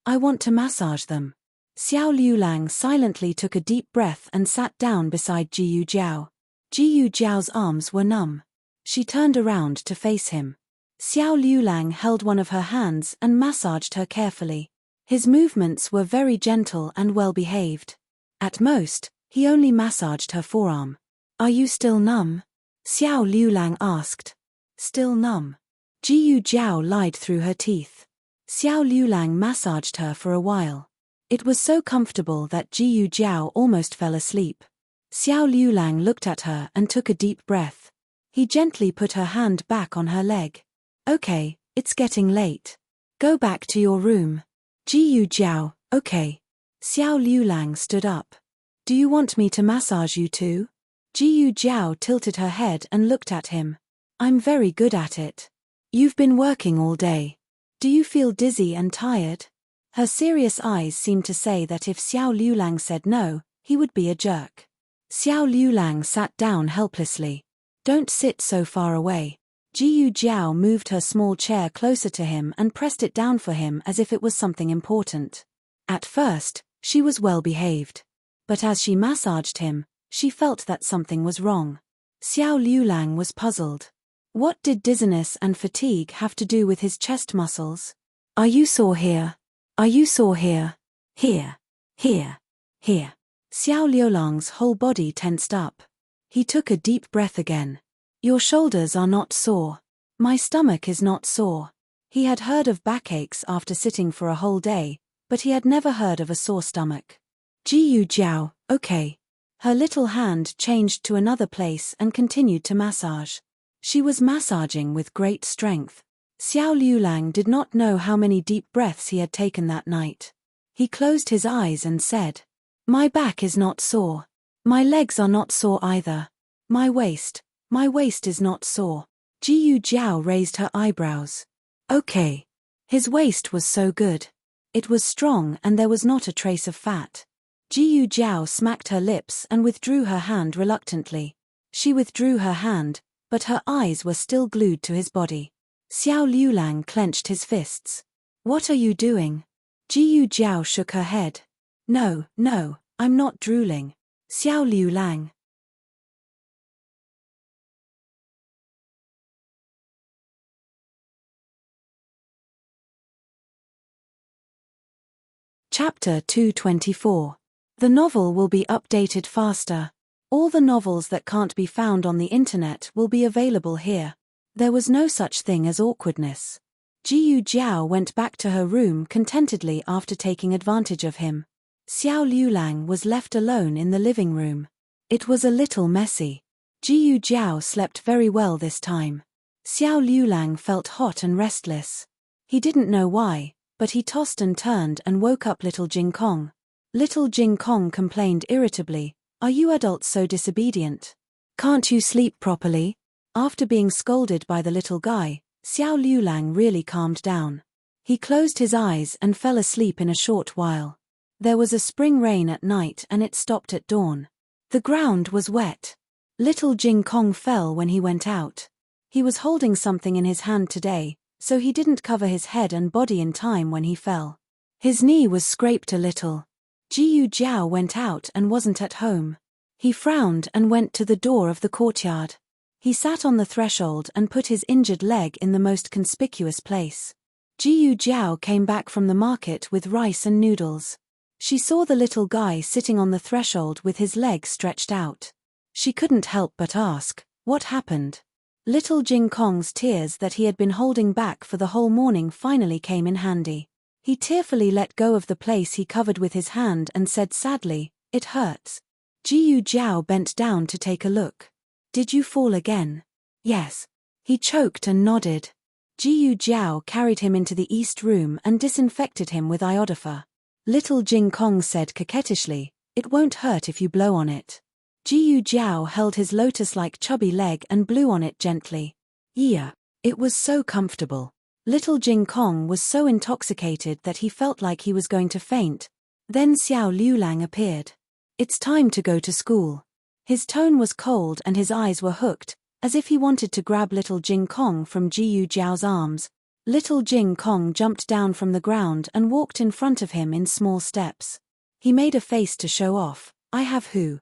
I want to massage them. Xiao Liulang silently took a deep breath and sat down beside Jiyu Jiao. Jiyu Jiao's arms were numb. She turned around to face him. Xiao Liulang held one of her hands and massaged her carefully. His movements were very gentle and well-behaved. At most, he only massaged her forearm. Are you still numb? Xiao Liulang asked. Still numb. Jiyu Jiao lied through her teeth. Xiao Liulang massaged her for a while. It was so comfortable that Jiyu Jiao almost fell asleep. Xiao Liulang looked at her and took a deep breath. He gently put her hand back on her leg. Okay, it's getting late. Go back to your room. Jiyu Jiao, okay. Xiao Liulang stood up. Do you want me to massage you too? Jiyu Jiao tilted her head and looked at him. I'm very good at it. You've been working all day. Do you feel dizzy and tired? Her serious eyes seemed to say that if Xiao Liulang said no, he would be a jerk. Xiao Liulang sat down helplessly. Don't sit so far away. Jiyu Jiao moved her small chair closer to him and pressed it down for him as if it was something important. At first, she was well behaved. But as she massaged him, she felt that something was wrong. Xiao Liulang was puzzled. What did dizziness and fatigue have to do with his chest muscles? Are you sore here? Are you sore here? Here. Here. Here. Xiao Liulang's whole body tensed up. He took a deep breath again. Your shoulders are not sore. My stomach is not sore. He had heard of backaches after sitting for a whole day, but he had never heard of a sore stomach. Jiyu Jiao, okay. Her little hand changed to another place and continued to massage. She was massaging with great strength. Xiao Liulang did not know how many deep breaths he had taken that night. He closed his eyes and said, "My back is not sore. My legs are not sore either. My waist is not sore." Jiyu Jiao raised her eyebrows. Okay. His waist was so good. It was strong and there was not a trace of fat. Jiyu Jiao smacked her lips and withdrew her hand reluctantly. She withdrew her hand, but her eyes were still glued to his body. Xiao Liulang clenched his fists. "What are you doing?" Jiyu Jiao shook her head. No, I'm not drooling." Xiao Liulang. Chapter 224. The novel will be updated faster. All the novels that can't be found on the internet will be available here. There was no such thing as awkwardness. Jiyu Jiao went back to her room contentedly after taking advantage of him. Xiao Liulang was left alone in the living room. It was a little messy. Jiyu Jiao slept very well this time. Xiao Liulang felt hot and restless. He didn't know why, but he tossed and turned and woke up little Jing Kong. Little Jing Kong complained irritably, "Are you adults so disobedient? Can't you sleep properly?" After being scolded by the little guy, Xiao Liulang really calmed down. He closed his eyes and fell asleep in a short while. There was a spring rain at night and it stopped at dawn. The ground was wet. Little Jing Kong fell when he went out. He was holding something in his hand today, so he didn't cover his head and body in time when he fell. His knee was scraped a little. Jiyu Jiao went out and wasn't at home. He frowned and went to the door of the courtyard. He sat on the threshold and put his injured leg in the most conspicuous place. Jiyu Jiao came back from the market with rice and noodles. She saw the little guy sitting on the threshold with his leg stretched out. She couldn't help but ask, "What happened?" Little Jing Kong's tears that he had been holding back for the whole morning finally came in handy. He tearfully let go of the place he covered with his hand and said sadly, "It hurts." Jiyu Jiao bent down to take a look. "Did you fall again?" "Yes." He choked and nodded. Jiyu Jiao carried him into the east room and disinfected him with iodophor. Little Jing Kong said coquettishly, "It won't hurt if you blow on it." Jiyu Jiao held his lotus-like chubby leg and blew on it gently. Yeah. It was so comfortable. Little Jing Kong was so intoxicated that he felt like he was going to faint. Then Xiao Liulang appeared. "It's time to go to school." His tone was cold and his eyes were hooked, as if he wanted to grab little Jing Kong from Jiyu Jiao's arms. Little Jing Kong jumped down from the ground and walked in front of him in small steps. He made a face to show off. "I have who.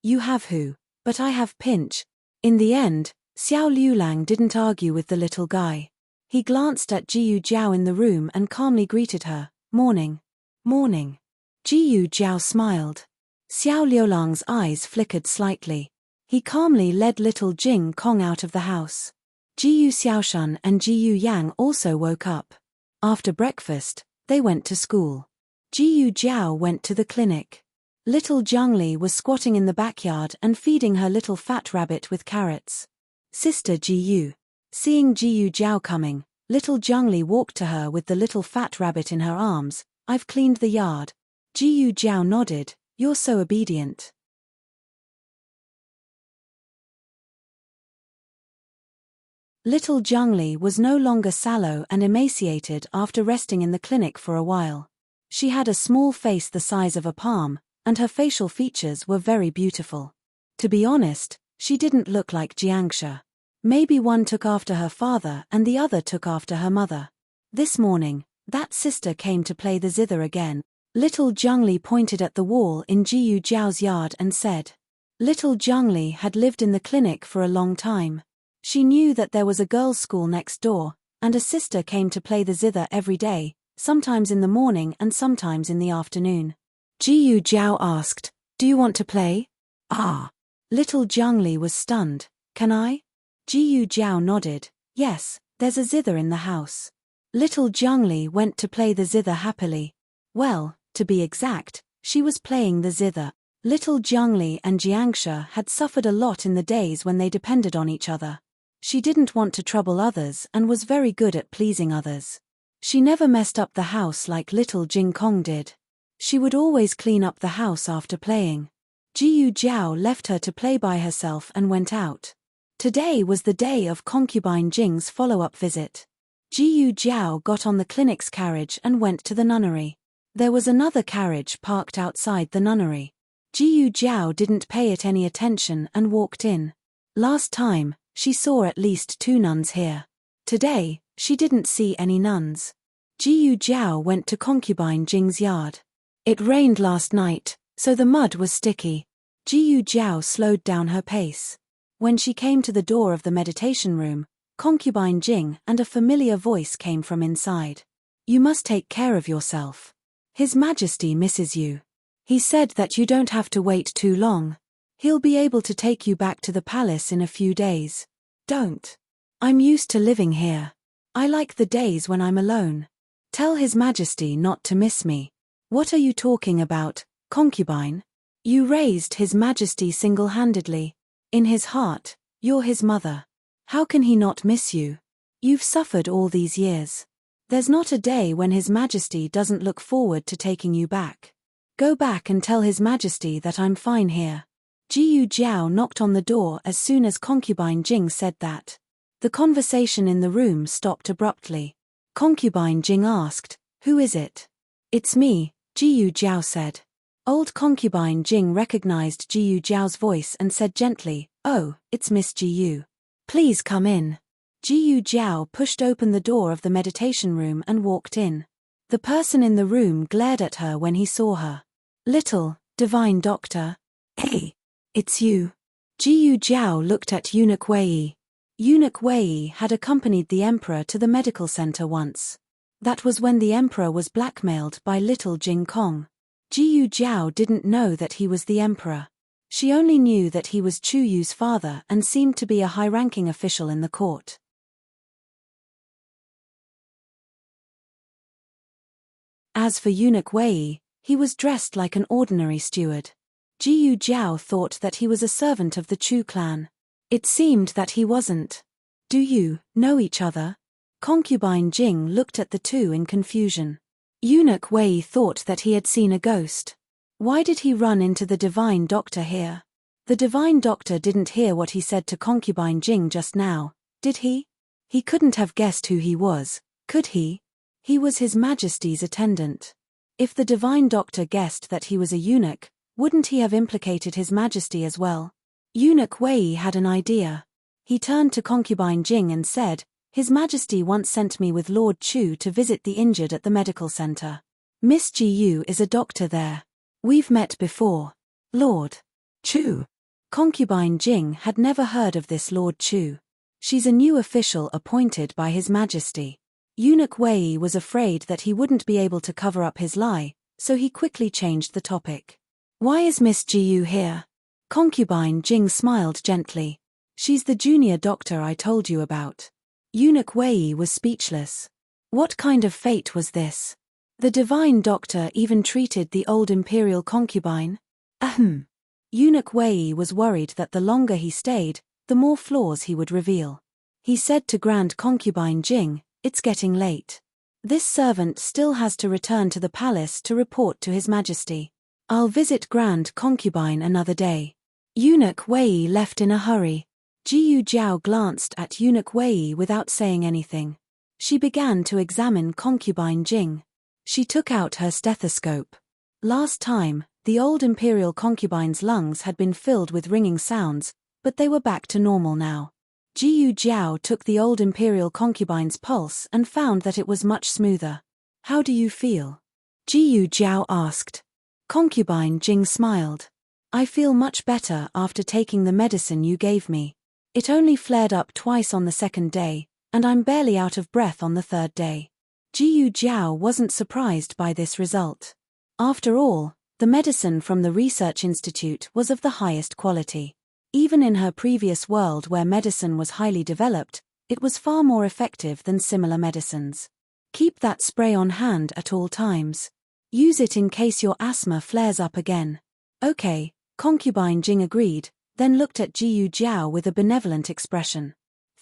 You have who, but I have pinch." In the end, Xiao Liulang didn't argue with the little guy. He glanced at Jiyu Jiao in the room and calmly greeted her, "Morning." "Morning." Jiyu Jiao smiled. Xiao Liulang's eyes flickered slightly. He calmly led little Jing Kong out of the house. Jiyu Xiaoshan and Jiyu Yang also woke up. After breakfast, they went to school. Jiyu Jiao went to the clinic. Little Zhangli was squatting in the backyard and feeding her little fat rabbit with carrots. "Sister Jiyu." Seeing Jiyu Jiao coming, little Zhangli walked to her with the little fat rabbit in her arms. "I've cleaned the yard." Jiyu Jiao nodded. "You're so obedient." Little Zhangli was no longer sallow and emaciated after resting in the clinic for a while. She had a small face the size of a palm, and her facial features were very beautiful. To be honest, she didn't look like Jiangsha. Maybe one took after her father and the other took after her mother. This morning, that sister came to play the zither again. Little Zhangli pointed at the wall in Jiyu Jiao's yard and said. Little Zhangli had lived in the clinic for a long time. She knew that there was a girls' school next door, and a sister came to play the zither every day, sometimes in the morning and sometimes in the afternoon. Jiyu Jiao asked, "Do you want to play?" "Ah." Little Zhangli was stunned. "Can I?" Jiyu Jiao nodded. "Yes, there's a zither in the house." Little Zhangli went to play the zither happily. Well, to be exact, she was playing the zither. Little Zhangli and Jiangsha had suffered a lot in the days when they depended on each other. She didn't want to trouble others and was very good at pleasing others. She never messed up the house like little Jing Kong did. She would always clean up the house after playing. Jiyu Jiao left her to play by herself and went out. Today was the day of concubine Jing's follow-up visit. Jiyu Jiao got on the clinic's carriage and went to the nunnery. There was another carriage parked outside the nunnery. Jiyu Jiao didn't pay it any attention and walked in. Last time, she saw at least 2 nuns here. Today, she didn't see any nuns. Jiyu Jiao went to concubine Jing's yard. It rained last night, so the mud was sticky. Jiyu Jiao slowed down her pace. When she came to the door of the meditation room, concubine Jing and a familiar voice came from inside. You must take care of yourself. His Majesty misses you. He said that you don't have to wait too long. He'll be able to take you back to the palace in a few days. Don't. I'm used to living here. I like the days when I'm alone. Tell His Majesty not to miss me. What are you talking about, concubine? You raised His Majesty single-handedly. In his heart, you're his mother. How can he not miss you? You've suffered all these years. There's not a day when His Majesty doesn't look forward to taking you back. Go back and tell His Majesty that I'm fine here. Jiyu Jiao knocked on the door as soon as concubine Jing said that. The conversation in the room stopped abruptly. Concubine Jing asked, "Who is it?" "It's me," Jiyu Jiao said. Old concubine Jing recognized Jiyu Jiao's voice and said gently, "Oh, it's Miss Jiyu. Please come in." Jiyu Jiao pushed open the door of the meditation room and walked in. The person in the room glared at her when he saw her. "Little, divine doctor. Hey, it's you." Jiyu Jiao looked at Eunuch Wei. Eunuch Wei had accompanied the emperor to the medical center once. That was when the emperor was blackmailed by little Jing Kong. Jiyu Jiao didn't know that he was the emperor. She only knew that he was Chu Yu's father and seemed to be a high-ranking official in the court. As for Eunuch Wei, he was dressed like an ordinary steward. Jiyu Jiao thought that he was a servant of the Chu clan. It seemed that he wasn't. "Do you know each other?" Concubine Jing looked at the two in confusion. Eunuch Wei thought that he had seen a ghost. Why did he run into the divine doctor here? The divine doctor didn't hear what he said to concubine Jing just now, did he? He couldn't have guessed who he was, could he? He was His Majesty's attendant. If the divine doctor guessed that he was a eunuch, wouldn't he have implicated His Majesty as well? Eunuch Wei had an idea. He turned to concubine Jing and said, "His Majesty once sent me with Lord Chu to visit the injured at the medical center. Miss Jiyu is a doctor there. We've met before." "Lord Chu?" Concubine Jing had never heard of this Lord Chu. "She's a new official appointed by His Majesty." Eunuch Wei was afraid that he wouldn't be able to cover up his lie, so he quickly changed the topic. "Why is Miss Jiyu here?" Concubine Jing smiled gently. "She's the junior doctor I told you about." Eunuch Wei was speechless. What kind of fate was this? The divine doctor even treated the old imperial concubine? Ahem. Eunuch Wei was worried that the longer he stayed, the more flaws he would reveal. He said to Grand Concubine Jing, "It's getting late. This servant still has to return to the palace to report to His Majesty. I'll visit Grand Concubine another day." Eunuch Wei left in a hurry. Jiyu Jiao glanced at Eunuch Wei without saying anything. She began to examine concubine Jing. She took out her stethoscope. Last time, the old imperial concubine's lungs had been filled with ringing sounds, but they were back to normal now. Jiyu Jiao took the old imperial concubine's pulse and found that it was much smoother. "How do you feel?" Jiyu Jiao asked. Concubine Jing smiled. "I feel much better after taking the medicine you gave me. It only flared up twice on the second day, and I'm barely out of breath on the third day." Jiyu Jiao wasn't surprised by this result. After all, the medicine from the research institute was of the highest quality. Even in her previous world where medicine was highly developed, it was far more effective than similar medicines. Keep that spray on hand at all times. Use it in case your asthma flares up again. Okay, concubine Jing agreed, then looked at Jiyu Jiao with a benevolent expression.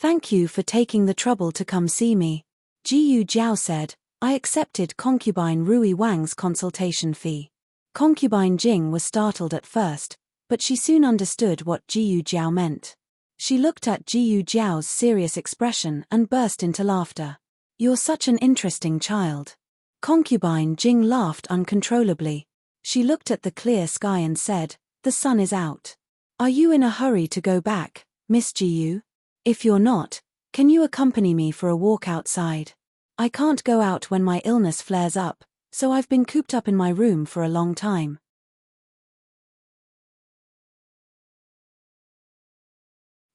Thank you for taking the trouble to come see me. Jiyu Jiao said. I accepted concubine Rui Wang's consultation fee. Concubine Jing was startled at first, but she soon understood what Jiyu Jiao meant. She looked at Jiyu Jiao's serious expression and burst into laughter. You're such an interesting child. Concubine Jing laughed uncontrollably. She looked at the clear sky and said, the sun is out. Are you in a hurry to go back, Miss Jiyu? If you're not, can you accompany me for a walk outside? I can't go out when my illness flares up, so I've been cooped up in my room for a long time.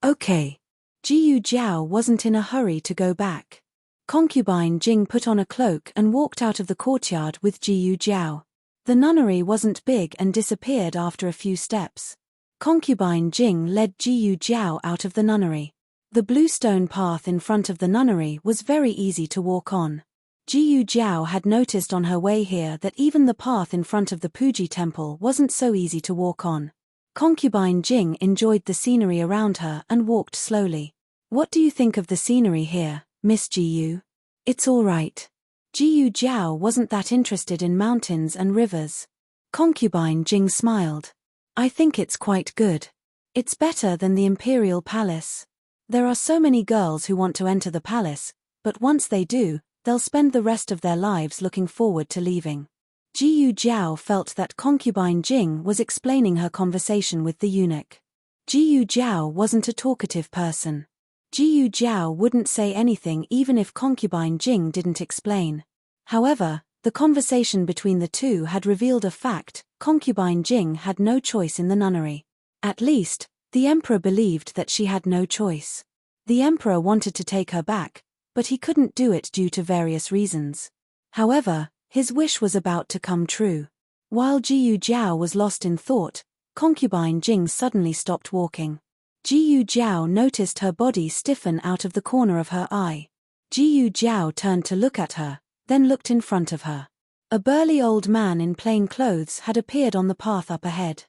Okay. Jiyu Jiao wasn't in a hurry to go back. Concubine Jing put on a cloak and walked out of the courtyard with Jiyu Jiao. The nunnery wasn't big and disappeared after a few steps. Concubine Jing led Jiyu Jiao out of the nunnery. The blue stone path in front of the nunnery was very easy to walk on. Jiyu Jiao had noticed on her way here that even the path in front of the Puji temple wasn't so easy to walk on. Concubine Jing enjoyed the scenery around her and walked slowly. What do you think of the scenery here, Miss Jiyu? It's all right. Jiyu Jiao wasn't that interested in mountains and rivers. Concubine Jing smiled. I think it's quite good. It's better than the imperial palace. There are so many girls who want to enter the palace, but once they do, they'll spend the rest of their lives looking forward to leaving. Jiyu Jiao felt that Concubine Jing was explaining her conversation with the eunuch. Jiyu Jiao wasn't a talkative person. Jiyu Jiao wouldn't say anything even if Concubine Jing didn't explain. However, the conversation between the two had revealed a fact: Concubine Jing had no choice in the nunnery. At least, the emperor believed that she had no choice. The emperor wanted to take her back, but he couldn't do it due to various reasons. However, his wish was about to come true. While Jiyu Jiao was lost in thought, Concubine Jing suddenly stopped walking. Jiyu Jiao noticed her body stiffen out of the corner of her eye. Jiyu Jiao turned to look at her, then looked in front of her. A burly old man in plain clothes had appeared on the path up ahead.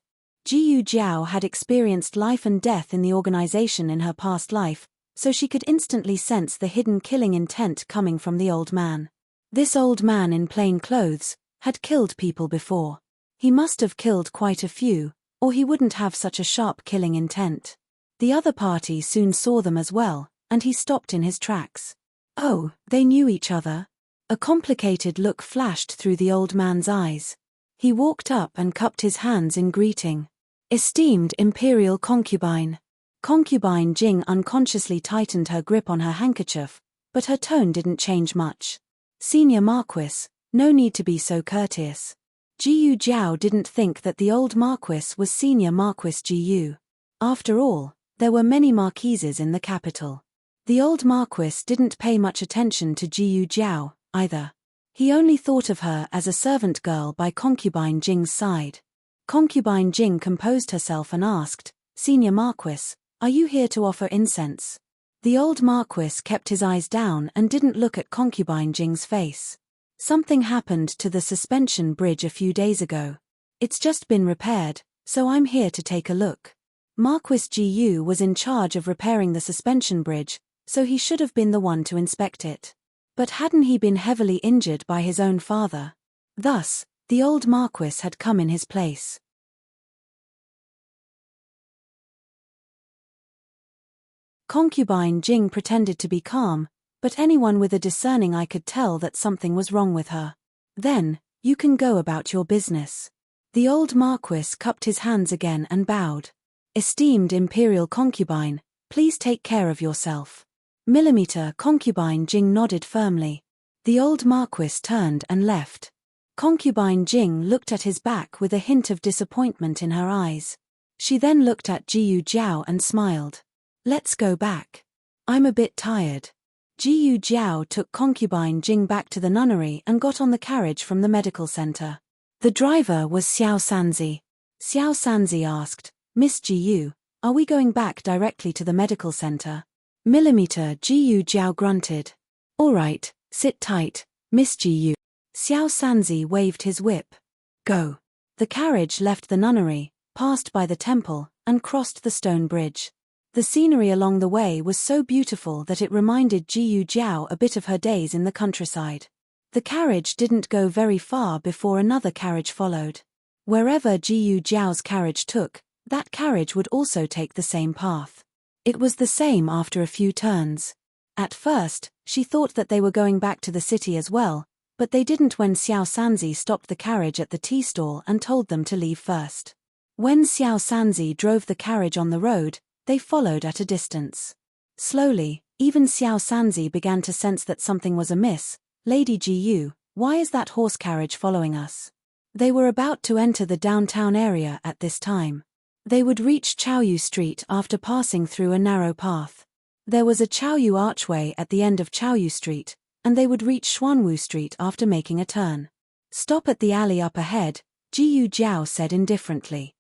Jiyu Jiao had experienced life and death in the organization in her past life, so she could instantly sense the hidden killing intent coming from the old man. This old man in plain clothes had killed people before. He must have killed quite a few, or he wouldn't have such a sharp killing intent. The other party soon saw them as well, and he stopped in his tracks. Oh, they knew each other? A complicated look flashed through the old man's eyes. He walked up and cupped his hands in greeting. Esteemed imperial concubine. Concubine Jing unconsciously tightened her grip on her handkerchief, but her tone didn't change much. Senior Marquis, no need to be so courteous. Jiyu Jiao didn't think that the old Marquis was Senior Marquis Jiyu. After all, there were many marquises in the capital. The old Marquis didn't pay much attention to Jiyu Jiao, either. He only thought of her as a servant girl by Concubine Jing's side. Concubine Jing composed herself and asked, Senior Marquis, are you here to offer incense? The old Marquis kept his eyes down and didn't look at Concubine Jing's face. Something happened to the suspension bridge a few days ago. It's just been repaired, so I'm here to take a look. Marquis Jiyu was in charge of repairing the suspension bridge, so he should have been the one to inspect it. But hadn't he been heavily injured by his own father? Thus, the old Marquis had come in his place. Concubine Jing pretended to be calm, but anyone with a discerning eye could tell that something was wrong with her. Then, you can go about your business. The old Marquis cupped his hands again and bowed. Esteemed imperial concubine, please take care of yourself. Millimeter Concubine Jing nodded firmly. The old Marquis turned and left. Concubine Jing looked at his back with a hint of disappointment in her eyes. She then looked at Jiyu Jiao and smiled. Let's go back. I'm a bit tired. Jiyu Jiao took Concubine Jing back to the nunnery and got on the carriage from the medical center. The driver was Xiao Sanzi. Xiao Sanzi asked, Miss Jiyu, are we going back directly to the medical center? Millimeter Jiyu Jiao grunted. All right, sit tight, Miss Jiyu. Xiao Sanzi waved his whip. Go. The carriage left the nunnery, passed by the temple, and crossed the stone bridge. The scenery along the way was so beautiful that it reminded Jiyu Jiao a bit of her days in the countryside. The carriage didn't go very far before another carriage followed. Wherever Jiyu Jiao's carriage took, that carriage would also take the same path. It was the same after a few turns. At first, she thought that they were going back to the city as well, but they didn't when Xiao Sanzi stopped the carriage at the tea stall and told them to leave first. When Xiao Sanzi drove the carriage on the road, they followed at a distance. Slowly, even Xiao Sanzi began to sense that something was amiss. Lady Jiyu, why is that horse carriage following us? They were about to enter the downtown area at this time. They would reach Chaoyu Street after passing through a narrow path. There was a Chaoyu archway at the end of Chaoyu Street, and they would reach Xuanwu Street after making a turn. Stop at the alley up ahead, Jiyu Jiao said indifferently.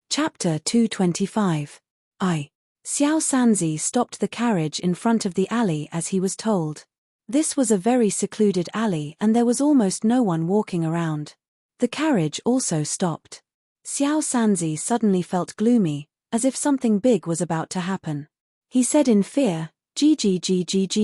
Chapter 225. Xiao Sanzi stopped the carriage in front of the alley as he was told. This was a very secluded alley and there was almost no one walking around. The carriage also stopped. Xiao Sanzi suddenly felt gloomy, as if something big was about to happen. He said in fear, "G,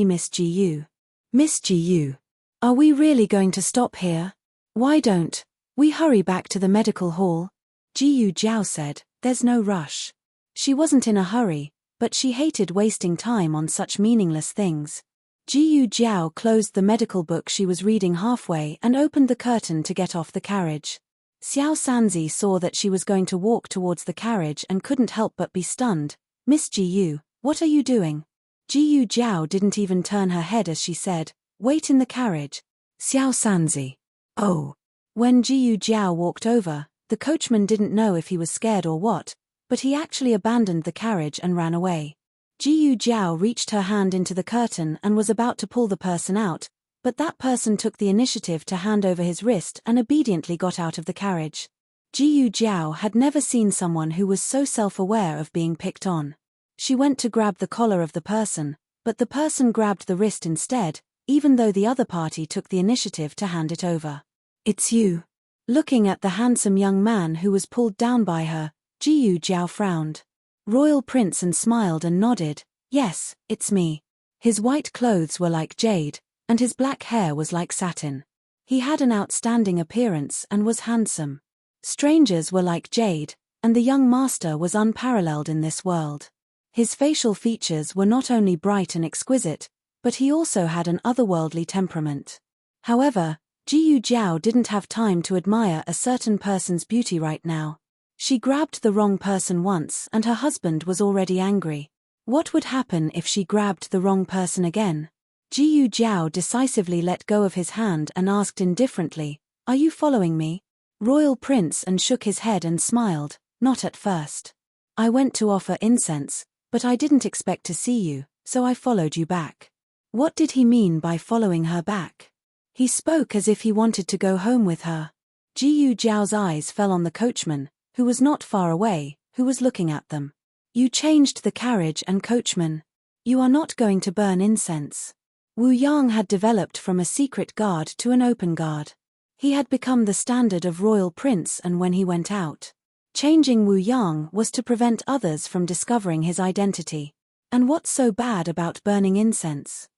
Miss Jiyu. Miss Jiyu. Are we really going to stop here? Why don't we hurry back to the medical hall?" Jiyu Jiao said, "There's no rush." She wasn't in a hurry, but she hated wasting time on such meaningless things. Jiyu Jiao closed the medical book she was reading halfway and opened the curtain to get off the carriage. Xiao Sanzi saw that she was going to walk towards the carriage and couldn't help but be stunned. "Miss Jiyu, what are you doing?" Jiyu Jiao didn't even turn her head as she said, "Wait in the carriage." Xiao Sanzi. Oh. When Jiyu Jiao walked over, the coachman didn't know if he was scared or what, but he actually abandoned the carriage and ran away. Jiyu Jiao reached her hand into the curtain and was about to pull the person out, but that person took the initiative to hand over his wrist and obediently got out of the carriage. Jiyu Jiao had never seen someone who was so self-aware of being picked on. She went to grab the collar of the person, but the person grabbed the wrist instead, even though the other party took the initiative to hand it over. "It's you." Looking at the handsome young man who was pulled down by her, Jiyu Jiao frowned. Royal Prince and smiled and nodded, "Yes, it's me." His white clothes were like jade, and his black hair was like satin. He had an outstanding appearance and was handsome. Strangers were like jade, and the young master was unparalleled in this world. His facial features were not only bright and exquisite, but he also had an otherworldly temperament. However, Jiyu Jiao didn't have time to admire a certain person's beauty right now. She grabbed the wrong person once and her husband was already angry. What would happen if she grabbed the wrong person again? Jiyu Jiao decisively let go of his hand and asked indifferently, "Are you following me?" Royal Prince and shook his head and smiled, "Not at first. I went to offer incense, but I didn't expect to see you, so I followed you back." What did he mean by following her back? He spoke as if he wanted to go home with her. Jiyu Jiao's eyes fell on the coachman, who was not far away, who was looking at them. "You changed the carriage and coachman. You are not going to burn incense." Wu Yang had developed from a secret guard to an open guard. He had become the standard of Royal Prince and when he went out. Changing Wu Yang was to prevent others from discovering his identity. And what's so bad about burning incense?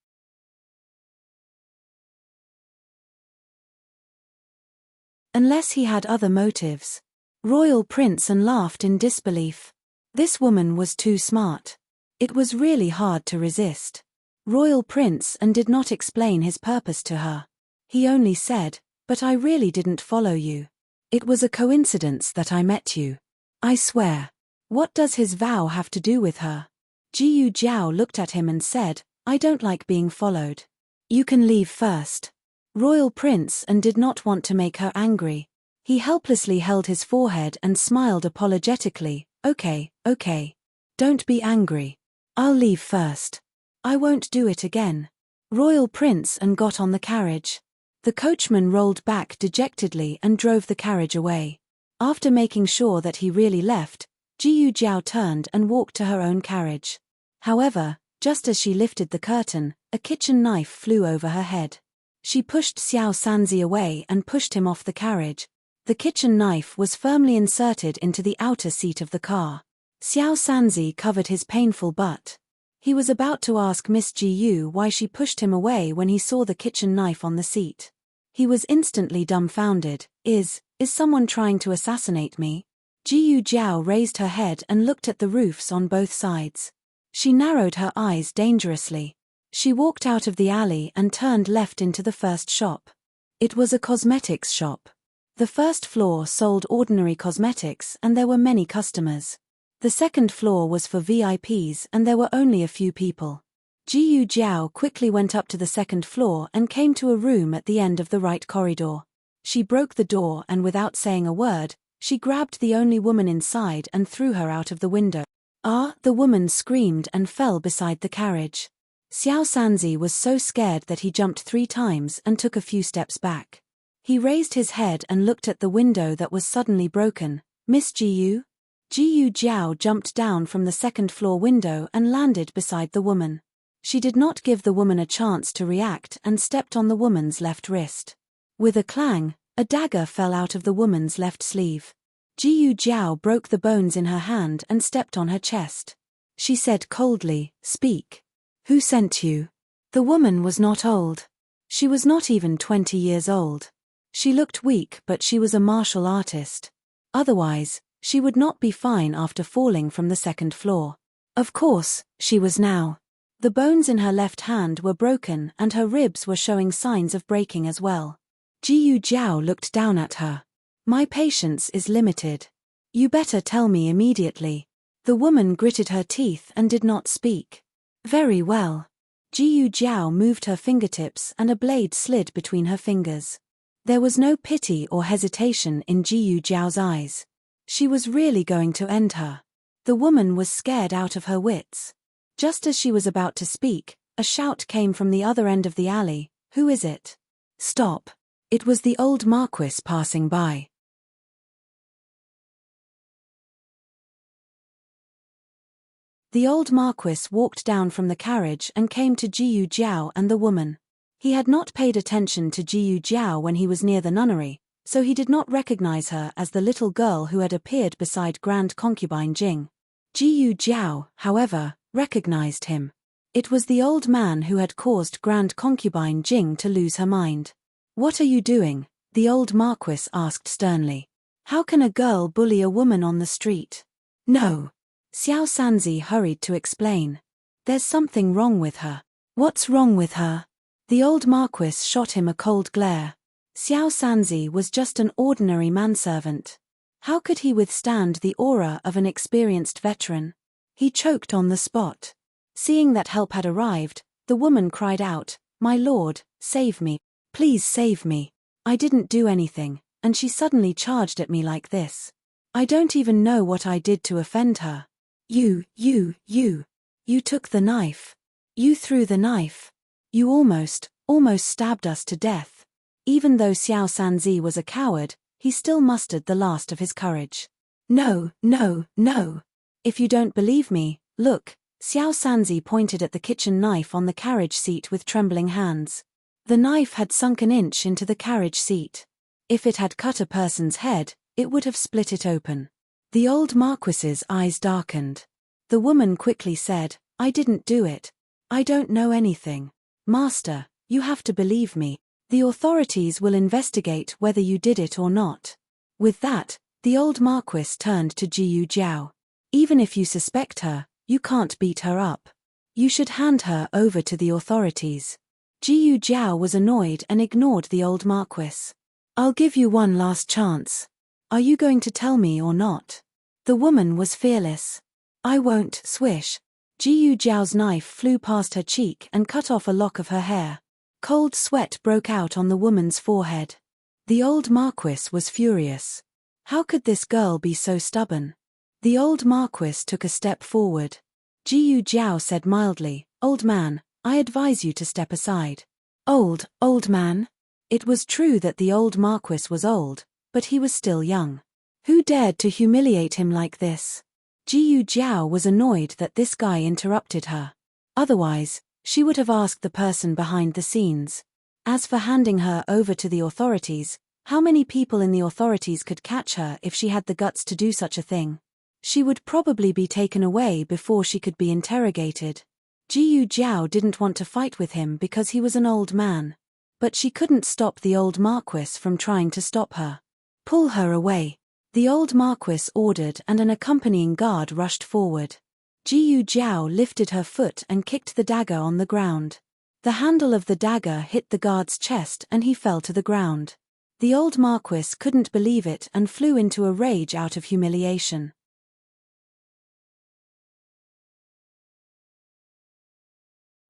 Unless he had other motives. Royal Prince and laughed in disbelief. This woman was too smart. It was really hard to resist. Royal Prince and did not explain his purpose to her. He only said, "But I really didn't follow you. It was a coincidence that I met you. I swear." What does his vow have to do with her? Jiyu Jiao looked at him and said, "I don't like being followed. You can leave first." Royal Prince and did not want to make her angry. He helplessly held his forehead and smiled apologetically, Okay. Don't be angry. I'll leave first. I won't do it again." Royal Prince and got on the carriage. The coachman rolled back dejectedly and drove the carriage away. After making sure that he really left, Jiyu Jiao turned and walked to her own carriage. However, just as she lifted the curtain, a kitchen knife flew over her head. She pushed Xiao Sanzi away and pushed him off the carriage. The kitchen knife was firmly inserted into the outer seat of the car. Xiao Sanzi covered his painful butt. He was about to ask Miss Gu why she pushed him away when he saw the kitchen knife on the seat. He was instantly dumbfounded. Is someone trying to assassinate me? Jiyu Jiao raised her head and looked at the roofs on both sides. She narrowed her eyes dangerously. She walked out of the alley and turned left into the first shop. It was a cosmetics shop. The first floor sold ordinary cosmetics and there were many customers. The second floor was for VIPs and there were only a few people. Jiyu Jiao quickly went up to the second floor and came to a room at the end of the right corridor. She broke the door and without saying a word, she grabbed the only woman inside and threw her out of the window. The woman screamed and fell beside the carriage. Xiao Sanzi was so scared that he jumped 3 times and took a few steps back. He raised his head and looked at the window that was suddenly broken. Miss Jiyu? Jiyu Jiao jumped down from the second floor window and landed beside the woman. She did not give the woman a chance to react and stepped on the woman's left wrist. With a clang, a dagger fell out of the woman's left sleeve. Jiyu Jiao broke the bones in her hand and stepped on her chest. She said coldly, "Speak. Who sent you?" The woman was not old. She was not even 20 years old. She looked weak, but she was a martial artist. Otherwise, she would not be fine after falling from the second floor. Of course, she was now. The bones in her left hand were broken and her ribs were showing signs of breaking as well. Jiyu Jiao looked down at her. "My patience is limited. You better tell me immediately." The woman gritted her teeth and did not speak. "Very well." Jiyu Jiao moved her fingertips and a blade slid between her fingers. There was no pity or hesitation in Jiyu Jiao's eyes. She was really going to end her. The woman was scared out of her wits. Just as she was about to speak, a shout came from the other end of the alley. "Who is it?" "Stop." It was the old Marquis passing by. The old Marquis walked down from the carriage and came to Jiyu Jiao and the woman. He had not paid attention to Jiyu Jiao when he was near the nunnery, so he did not recognize her as the little girl who had appeared beside Grand Concubine Jing. Jiyu Jiao, however, recognized him. It was the old man who had caused Grand Concubine Jing to lose her mind. "What are you doing?" the old Marquis asked sternly. "How can a girl bully a woman on the street?" "No." Xiao Sanzi hurried to explain. "There's something wrong with her." "What's wrong with her?" The old Marquis shot him a cold glare. Xiao Sanzi was just an ordinary manservant. How could he withstand the aura of an experienced veteran? He choked on the spot. Seeing that help had arrived, the woman cried out, "My lord, save me. Please save me. I didn't do anything," and she suddenly charged at me like this. I don't even know what I did to offend her. You took the knife. You threw the knife. You almost stabbed us to death." Even though Xiao Sanzi was a coward, he still mustered the last of his courage. No. If you don't believe me, look." Xiao Sanzi pointed at the kitchen knife on the carriage seat with trembling hands. The knife had sunk an inch into the carriage seat. If it had cut a person's head, it would have split it open. The old Marquis's eyes darkened. The woman quickly said, "I didn't do it. I don't know anything. Master, you have to believe me. The authorities will investigate whether you did it or not." With that, the old Marquis turned to Jiyu Jiao. "Even if you suspect her, you can't beat her up. You should hand her over to the authorities." Jiyu Jiao was annoyed and ignored the old Marquis. "I'll give you one last chance. Are you going to tell me or not?" The woman was fearless. "I won't." Swish. Jiyu Jiao's knife flew past her cheek and cut off a lock of her hair. Cold sweat broke out on the woman's forehead. The old Marquis was furious. How could this girl be so stubborn? The old Marquis took a step forward. Jiyu Jiao said mildly, "Old man, I advise you to step aside." Old man? It was true that the old Marquis was old, but he was still young. Who dared to humiliate him like this? Jiyu Jiao was annoyed that this guy interrupted her. Otherwise, she would have asked the person behind the scenes. As for handing her over to the authorities, how many people in the authorities could catch her if she had the guts to do such a thing? She would probably be taken away before she could be interrogated. Jiyu Jiao didn't want to fight with him because he was an old man. But she couldn't stop the old Marquis from trying to stop her. Pull her away. The old Marquis ordered, and an accompanying guard rushed forward. Jiyu Jiao lifted her foot and kicked the dagger on the ground. The handle of the dagger hit the guard's chest and he fell to the ground. The old Marquis couldn't believe it and flew into a rage out of humiliation.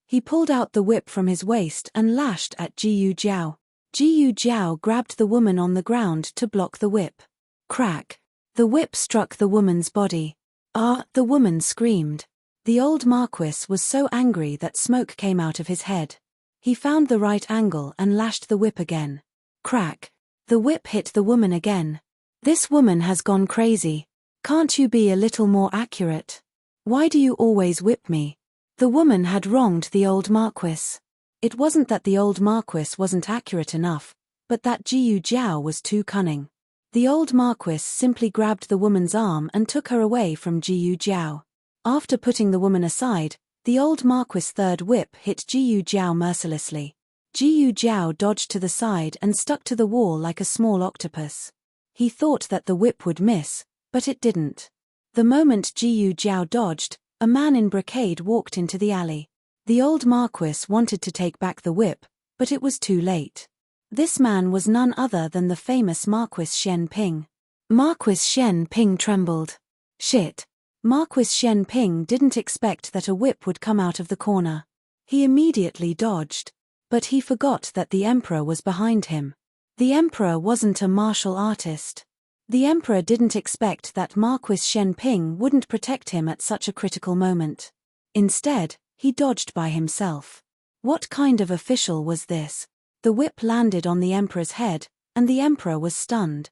He pulled out the whip from his waist and lashed at Jiyu Jiao. Jiyu Jiao grabbed the woman on the ground to block the whip. Crack! The whip struck the woman's body. Ah! The woman screamed. The old Marquis was so angry that smoke came out of his head. He found the right angle and lashed the whip again. Crack! The whip hit the woman again. This woman has gone crazy. Can't you be a little more accurate? Why do you always whip me? The woman had wronged the old Marquis. It wasn't that the old Marquis wasn't accurate enough, but that Jiyu Jiao was too cunning. The old Marquis simply grabbed the woman's arm and took her away from Jiyu Jiao. After putting the woman aside, the old Marquis' third whip hit Jiyu Jiao mercilessly. Jiyu Jiao dodged to the side and stuck to the wall like a small octopus. He thought that the whip would miss, but it didn't. The moment Jiyu Jiao dodged, a man in brocade walked into the alley. The old Marquis wanted to take back the whip, but it was too late. This man was none other than the famous Marquis Shen Ping. Marquis Shen Ping trembled. Shit! Marquis Shen Ping didn't expect that a whip would come out of the corner. He immediately dodged. But he forgot that the emperor was behind him. The emperor wasn't a martial artist. The emperor didn't expect that Marquis Shen Ping wouldn't protect him at such a critical moment. Instead, he dodged by himself. What kind of official was this? The whip landed on the emperor's head, and the emperor was stunned.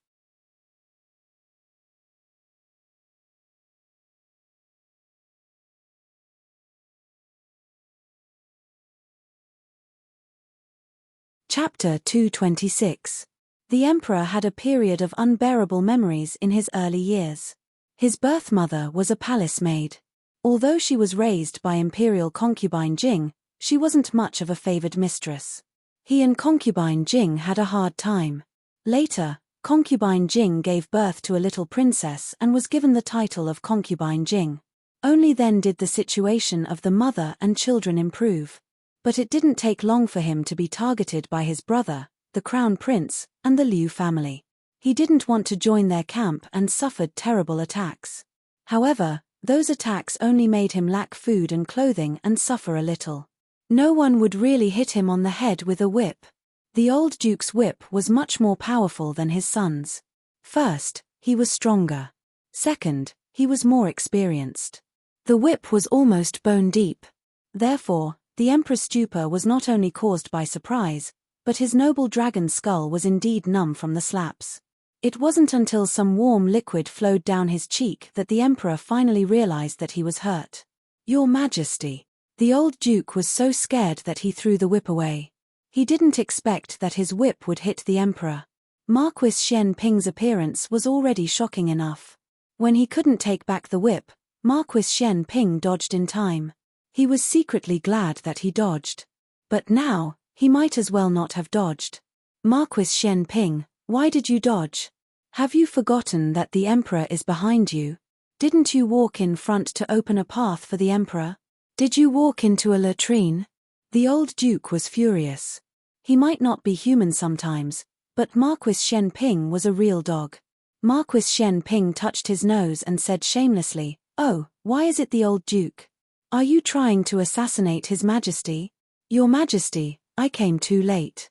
Chapter 226. The emperor had a period of unbearable memories in his early years. His birth mother was a palace maid. Although she was raised by imperial concubine Jing, she wasn't much of a favored mistress. He and concubine Jing had a hard time. Later, concubine Jing gave birth to a little princess and was given the title of concubine Jing. Only then did the situation of the mother and children improve. But it didn't take long for him to be targeted by his brother, the crown prince, and the Liu family. He didn't want to join their camp and suffered terrible attacks. However, those attacks only made him lack food and clothing and suffer a little. No one would really hit him on the head with a whip. The old duke's whip was much more powerful than his son's. First, he was stronger. Second, he was more experienced. The whip was almost bone deep. Therefore, the emperor's stupor was not only caused by surprise, but his noble dragon's skull was indeed numb from the slaps. It wasn't until some warm liquid flowed down his cheek that the emperor finally realized that he was hurt. Your Majesty. The old duke was so scared that he threw the whip away. He didn't expect that his whip would hit the emperor. Marquis Shen Ping's appearance was already shocking enough. When he couldn't take back the whip, Marquis Shen Ping dodged in time. He was secretly glad that he dodged. But now, he might as well not have dodged. Marquis Shen Ping, why did you dodge? Have you forgotten that the emperor is behind you? Didn't you walk in front to open a path for the emperor? Did you walk into a latrine? The old duke was furious. He might not be human sometimes, but Marquis Shen Ping was a real dog. Marquis Shen Ping touched his nose and said shamelessly, "Oh, why is it the old duke? Are you trying to assassinate His Majesty? Your Majesty, I came too late."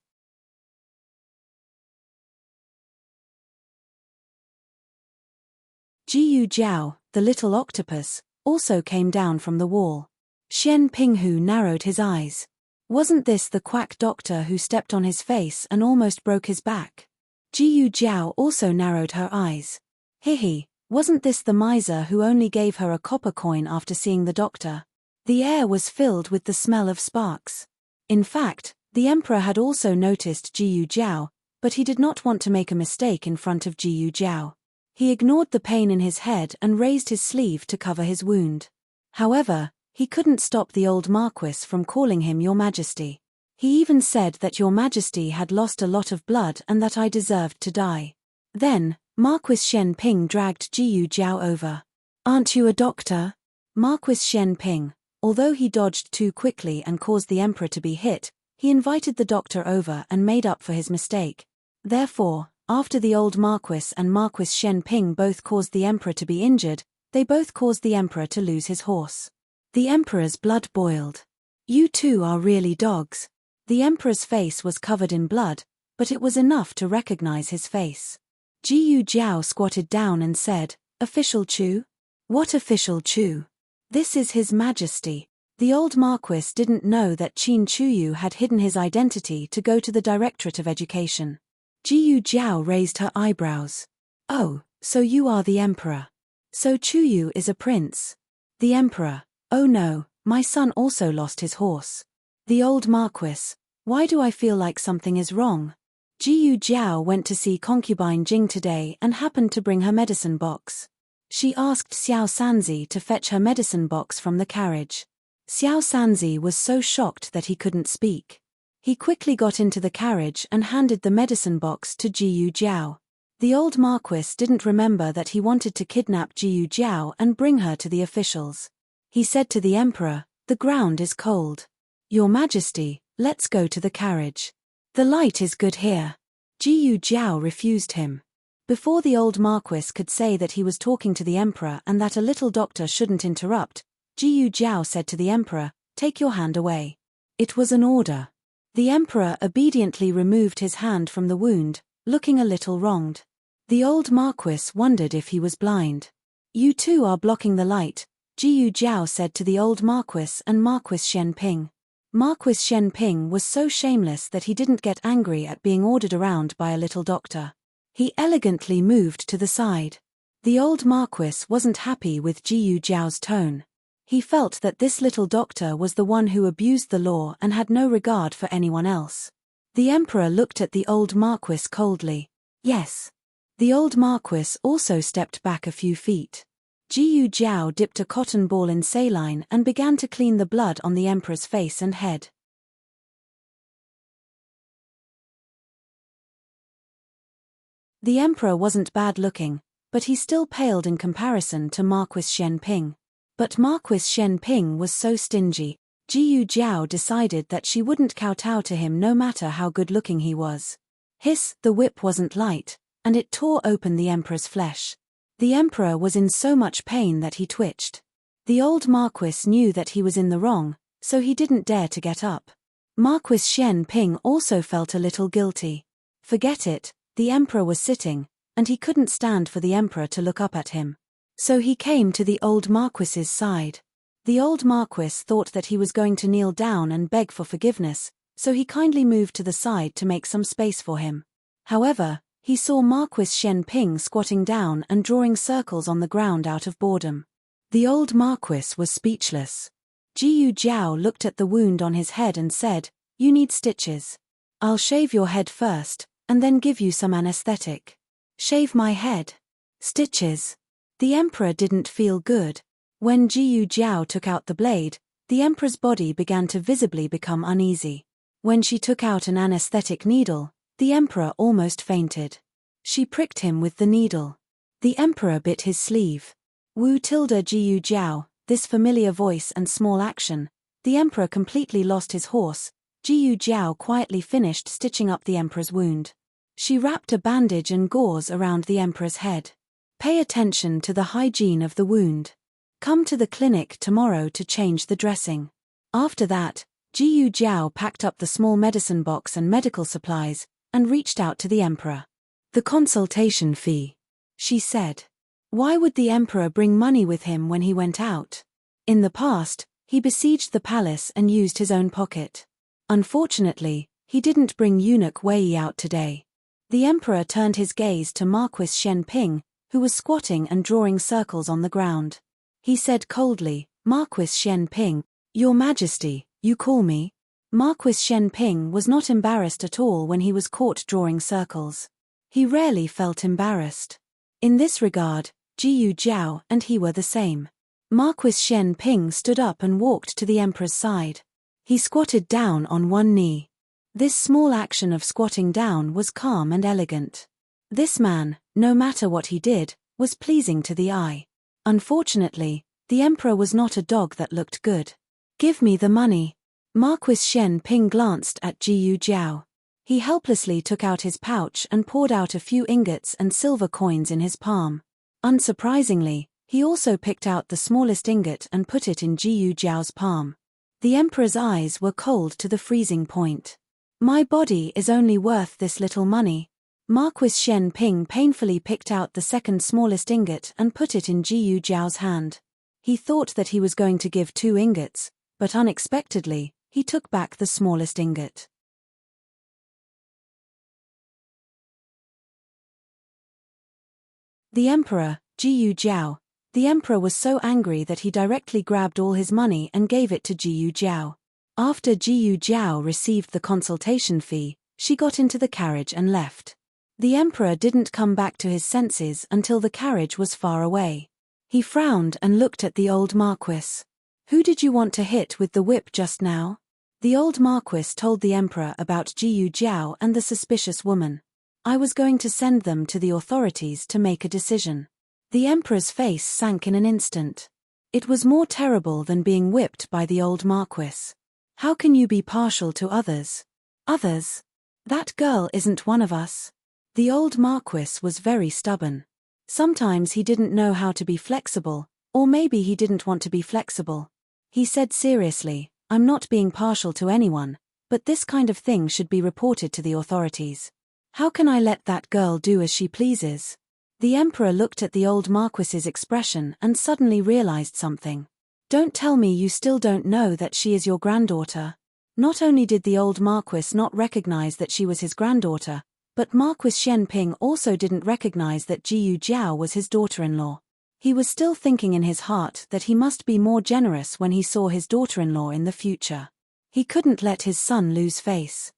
Jiyu Jiao, the little octopus, also came down from the wall. Shen Pinghu narrowed his eyes. Wasn't this the quack doctor who stepped on his face and almost broke his back? Jiyu Jiao also narrowed her eyes. Hihi, wasn't this the miser who only gave her a copper coin after seeing the doctor? The air was filled with the smell of sparks. In fact, The emperor had also noticed Jiyu Jiao, but he did not want to make a mistake in front of Jiyu Jiao. He ignored the pain in his head and raised his sleeve to cover his wound. However, he couldn't stop the old Marquis from calling him Your Majesty. He even said that Your Majesty had lost a lot of blood and that I deserved to die. Then, Marquis Shen Ping dragged Jiyu Jiao over. Aren't you a doctor? Marquis Shen Ping, although he dodged too quickly and caused the emperor to be hit, he invited the doctor over and made up for his mistake. Therefore, after the old Marquis and Marquis Shen Ping both caused the emperor to be injured, they both caused the emperor to lose his horse. The emperor's blood boiled. You two are really dogs. The emperor's face was covered in blood, but it was enough to recognize his face. Jiyu Jiao squatted down and said, Official Chu? What Official Chu? This is His Majesty. The old Marquis didn't know that Qin Chuyu had hidden his identity to go to the Directorate of Education. Jiyu Jiao raised her eyebrows. Oh, so you are the emperor. So Chuyu is a prince. The emperor. Oh no, my son also lost his horse. The old Marquis. Why do I feel like something is wrong? Jiyu Jiao went to see concubine Jing today and happened to bring her medicine box. She asked Xiao Sanzi to fetch her medicine box from the carriage. Xiao Sanzi was so shocked that he couldn't speak. He quickly got into the carriage and handed the medicine box to Jiyu Jiao. The old Marquis didn't remember that he wanted to kidnap Jiyu Jiao and bring her to the officials. He said to the emperor, The ground is cold. Your Majesty, let's go to the carriage. The light is good here. Jiyu Jiao refused him. Before the old Marquis could say that he was talking to the emperor and that a little doctor shouldn't interrupt, Jiyu Jiao said to the emperor, Take your hand away. It was an order. The emperor obediently removed his hand from the wound, looking a little wronged. The old Marquis wondered if he was blind. You two are blocking the light, Jiyu Jiao said to the old Marquis and Marquis Shen Ping. Marquis Shen Ping was so shameless that he didn't get angry at being ordered around by a little doctor. He elegantly moved to the side. The old Marquis wasn't happy with Jiyu Jiao's tone. He felt that this little doctor was the one who abused the law and had no regard for anyone else. The emperor looked at the old Marquis coldly. Yes. The old Marquis also stepped back a few feet. Jiyu Jiao dipped a cotton ball in saline and began to clean the blood on the emperor's face and head. The emperor wasn't bad looking, but he still paled in comparison to Marquis Shen Ping. But Marquis Shen Ping was so stingy, Jiyu Jiao decided that she wouldn't kowtow to him no matter how good-looking he was. Hiss, the whip wasn't light, and it tore open the emperor's flesh. The emperor was in so much pain that he twitched. The old Marquis knew that he was in the wrong, so he didn't dare to get up. Marquis Shen Ping also felt a little guilty. Forget it, the emperor was sitting, and he couldn't stand for the emperor to look up at him. So he came to the old Marquis's side. The old Marquis thought that he was going to kneel down and beg for forgiveness, so he kindly moved to the side to make some space for him. However, he saw Marquis Shen Ping squatting down and drawing circles on the ground out of boredom. The old Marquis was speechless. Jiyu Jiao looked at the wound on his head and said, You need stitches. I'll shave your head first, and then give you some anesthetic. Shave my head. Stitches. The emperor didn't feel good. When Jiyu Jiao took out the blade, the emperor's body began to visibly become uneasy. When she took out an anesthetic needle, the emperor almost fainted. She pricked him with the needle. The emperor bit his sleeve. Wu tilde Jiyu Jiao, this familiar voice and small action. The emperor completely lost his horse. Jiyu Jiao quietly finished stitching up the emperor's wound. She wrapped a bandage and gauze around the emperor's head. Pay attention to the hygiene of the wound. Come to the clinic tomorrow to change the dressing. After that, Jiyu Jiao packed up the small medicine box and medical supplies, and reached out to the emperor. The consultation fee, she said. Why would the emperor bring money with him when he went out? In the past, he besieged the palace and used his own pocket. Unfortunately, he didn't bring eunuch Wei out today. The emperor turned his gaze to Marquis Shen Ping, who was squatting and drawing circles on the ground. He said coldly, Marquis Shen Ping, Your Majesty, you call me? Marquis Shen Ping was not embarrassed at all when he was caught drawing circles. He rarely felt embarrassed. In this regard, Jiyu Jiao and he were the same. Marquis Shen Ping stood up and walked to the emperor's side. He squatted down on one knee. This small action of squatting down was calm and elegant. This man, no matter what he did, was pleasing to the eye. Unfortunately, the emperor was not a dog that looked good. "Give me the money." Marquis Shen Ping glanced at Jiyu Jiao. He helplessly took out his pouch and poured out a few ingots and silver coins in his palm. Unsurprisingly, he also picked out the smallest ingot and put it in Jiyu Jiao's palm. The emperor's eyes were cold to the freezing point. "My body is only worth this little money." Marquis Shen Ping painfully picked out the second smallest ingot and put it in Jiyu Jiao's hand. He thought that he was going to give 2 ingots, but unexpectedly, he took back the smallest ingot. The emperor, Jiyu Jiao. The emperor was so angry that he directly grabbed all his money and gave it to Jiyu Jiao. After Jiyu Jiao received the consultation fee, she got into the carriage and left. The emperor didn't come back to his senses until the carriage was far away. He frowned and looked at the old marquis. "Who did you want to hit with the whip just now?" The old marquis told the emperor about Jiyu Jiao and the suspicious woman. "I was going to send them to the authorities to make a decision." The emperor's face sank in an instant. It was more terrible than being whipped by the old marquis. "How can you be partial to others?" "Others? That girl isn't one of us." The old marquis was very stubborn. Sometimes he didn't know how to be flexible, or maybe he didn't want to be flexible. He said seriously, "I'm not being partial to anyone, but this kind of thing should be reported to the authorities. How can I let that girl do as she pleases?" The emperor looked at the old marquis's expression and suddenly realized something. "Don't tell me you still don't know that she is your granddaughter." Not only did the old marquis not recognize that she was his granddaughter, but Marquis Shen Ping also didn't recognize that Jiyu Jiao was his daughter-in-law. He was still thinking in his heart that he must be more generous when he saw his daughter-in-law in the future. He couldn't let his son lose face.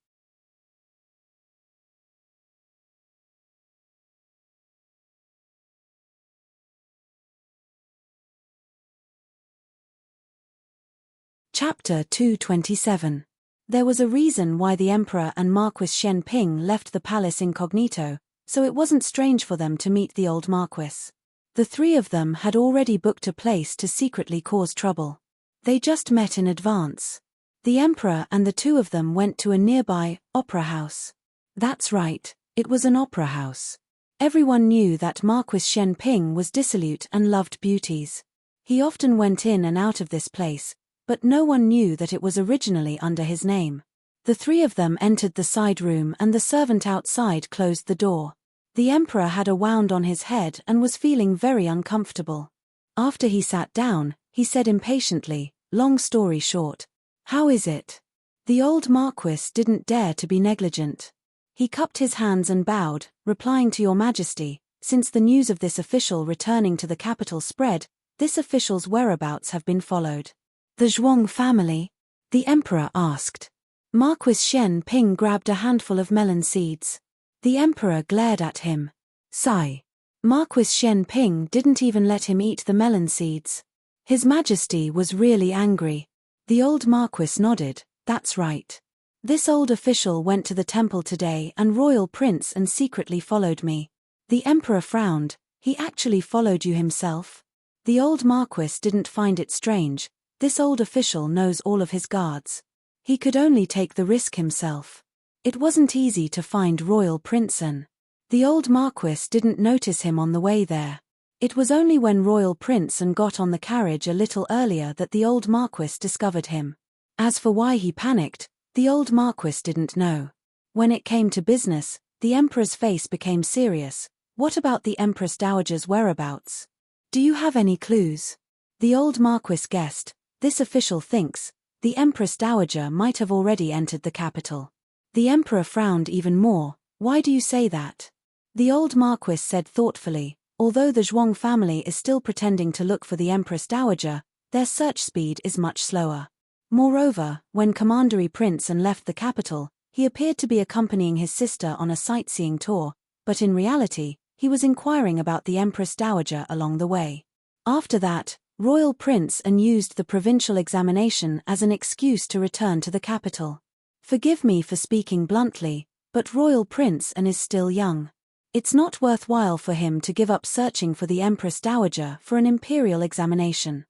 Chapter 227. There was a reason why the emperor and Marquis Shen Ping left the palace incognito, so it wasn't strange for them to meet the old marquis. The 3 of them had already booked a place to secretly cause trouble. They just met in advance. The emperor and the 2 of them went to a nearby opera house. That's right, it was an opera house. Everyone knew that Marquis Shen Ping was dissolute and loved beauties. He often went in and out of this place, but no one knew that it was originally under his name. The 3 of them entered the side room and the servant outside closed the door. The emperor had a wound on his head and was feeling very uncomfortable. After he sat down, he said impatiently, "Long story short. How is it?" The old marquis didn't dare to be negligent. He cupped his hands and bowed, replying to Your Majesty, since the news of this official returning to the capital spread, this official's whereabouts have been followed. "The Zhuang family?" the emperor asked. Marquis Shen Ping grabbed a handful of melon seeds. The emperor glared at him. Sigh. Marquis Shen Ping didn't even let him eat the melon seeds. His Majesty was really angry. The old marquis nodded. "That's right. This old official went to the temple today and royal prince and secretly followed me." The emperor frowned. "He actually followed you himself?" The old marquis didn't find it strange. This old official knows all of his guards. He could only take the risk himself. It wasn't easy to find royal princean. The old marquis didn't notice him on the way there. It was only when royal princean got on the carriage a little earlier that the old marquis discovered him. As for why he panicked, the old marquis didn't know. When it came to business, the emperor's face became serious. "What about the Empress Dowager's whereabouts? Do you have any clues?" The old marquis guessed. This official thinks the Empress Dowager might have already entered the capital. The emperor frowned even more. "Why do you say that?" The old marquis said thoughtfully, "Although the Zhuang family is still pretending to look for the Empress Dowager, their search speed is much slower. Moreover, when Commandery Prince An left the capital, he appeared to be accompanying his sister on a sightseeing tour, but in reality, he was inquiring about the Empress Dowager along the way. After that, Royal Prince An used the provincial examination as an excuse to return to the capital. Forgive me for speaking bluntly, but Royal Prince An is still young. It's not worthwhile for him to give up searching for the Empress Dowager for an imperial examination.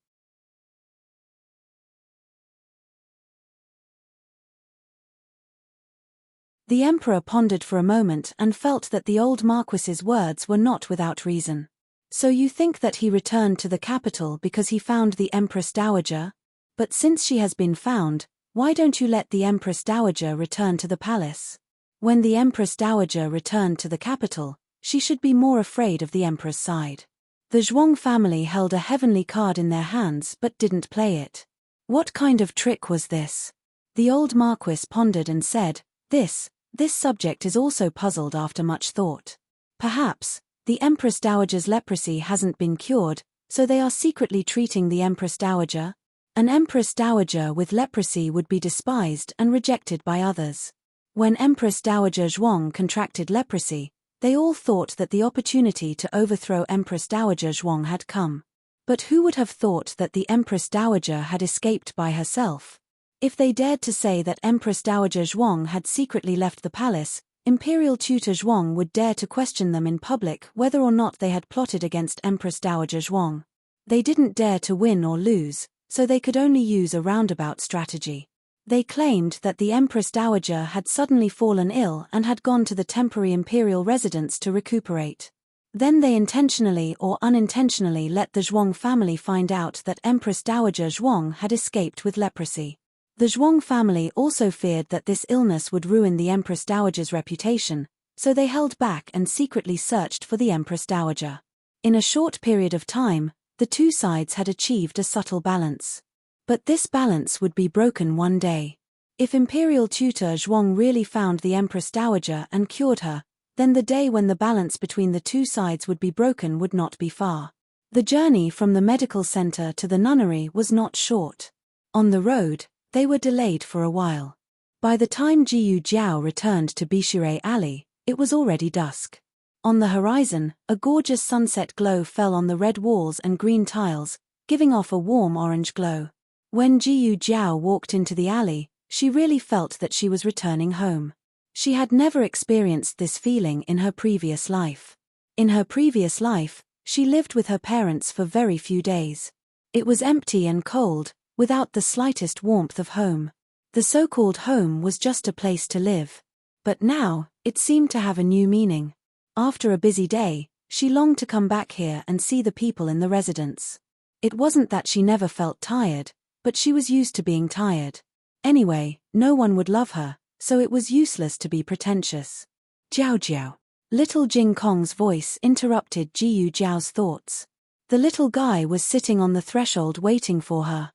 The emperor pondered for a moment and felt that the old marquis's words were not without reason. So you think that he returned to the capital because he found the Empress Dowager? But since she has been found, why don't you let the Empress Dowager return to the palace? When the Empress Dowager returned to the capital, she should be more afraid of the emperor's side. The Zhuang family held a heavenly card in their hands but didn't play it. What kind of trick was this? The old marquis pondered and said, This subject is also puzzled after much thought. Perhaps, the Empress Dowager's leprosy hasn't been cured, so they are secretly treating the Empress Dowager? An Empress Dowager with leprosy would be despised and rejected by others. When Empress Dowager Zhuang contracted leprosy, they all thought that the opportunity to overthrow Empress Dowager Zhuang had come. But who would have thought that the Empress Dowager had escaped by herself? If they dared to say that Empress Dowager Zhuang had secretly left the palace, Imperial Tutor Zhuang would dare to question them in public whether or not they had plotted against Empress Dowager Zhuang. They didn't dare to win or lose, so they could only use a roundabout strategy. They claimed that the Empress Dowager had suddenly fallen ill and had gone to the temporary imperial residence to recuperate. Then they intentionally or unintentionally let the Zhuang family find out that Empress Dowager Zhuang had escaped with leprosy. The Zhuang family also feared that this illness would ruin the Empress Dowager's reputation, so they held back and secretly searched for the Empress Dowager. In a short period of time, the two sides had achieved a subtle balance. But this balance would be broken one day. If Imperial Tutor Zhuang really found the Empress Dowager and cured her, then the day when the balance between the two sides would be broken would not be far. The journey from the medical center to the nunnery was not short. On the road, they were delayed for a while. By the time Jiyu Jiao returned to Bishure Alley, it was already dusk. On the horizon, a gorgeous sunset glow fell on the red walls and green tiles, giving off a warm orange glow. When Jiyu Jiao walked into the alley, she really felt that she was returning home. She had never experienced this feeling in her previous life. In her previous life, she lived with her parents for very few days. It was empty and cold, without the slightest warmth of home. The so-called home was just a place to live. But now, it seemed to have a new meaning. After a busy day, she longed to come back here and see the people in the residence. It wasn't that she never felt tired, but she was used to being tired. Anyway, no one would love her, so it was useless to be pretentious. Jiao Jiao. Little Jing Kong's voice interrupted Jiyu Jiao's thoughts. The little guy was sitting on the threshold waiting for her.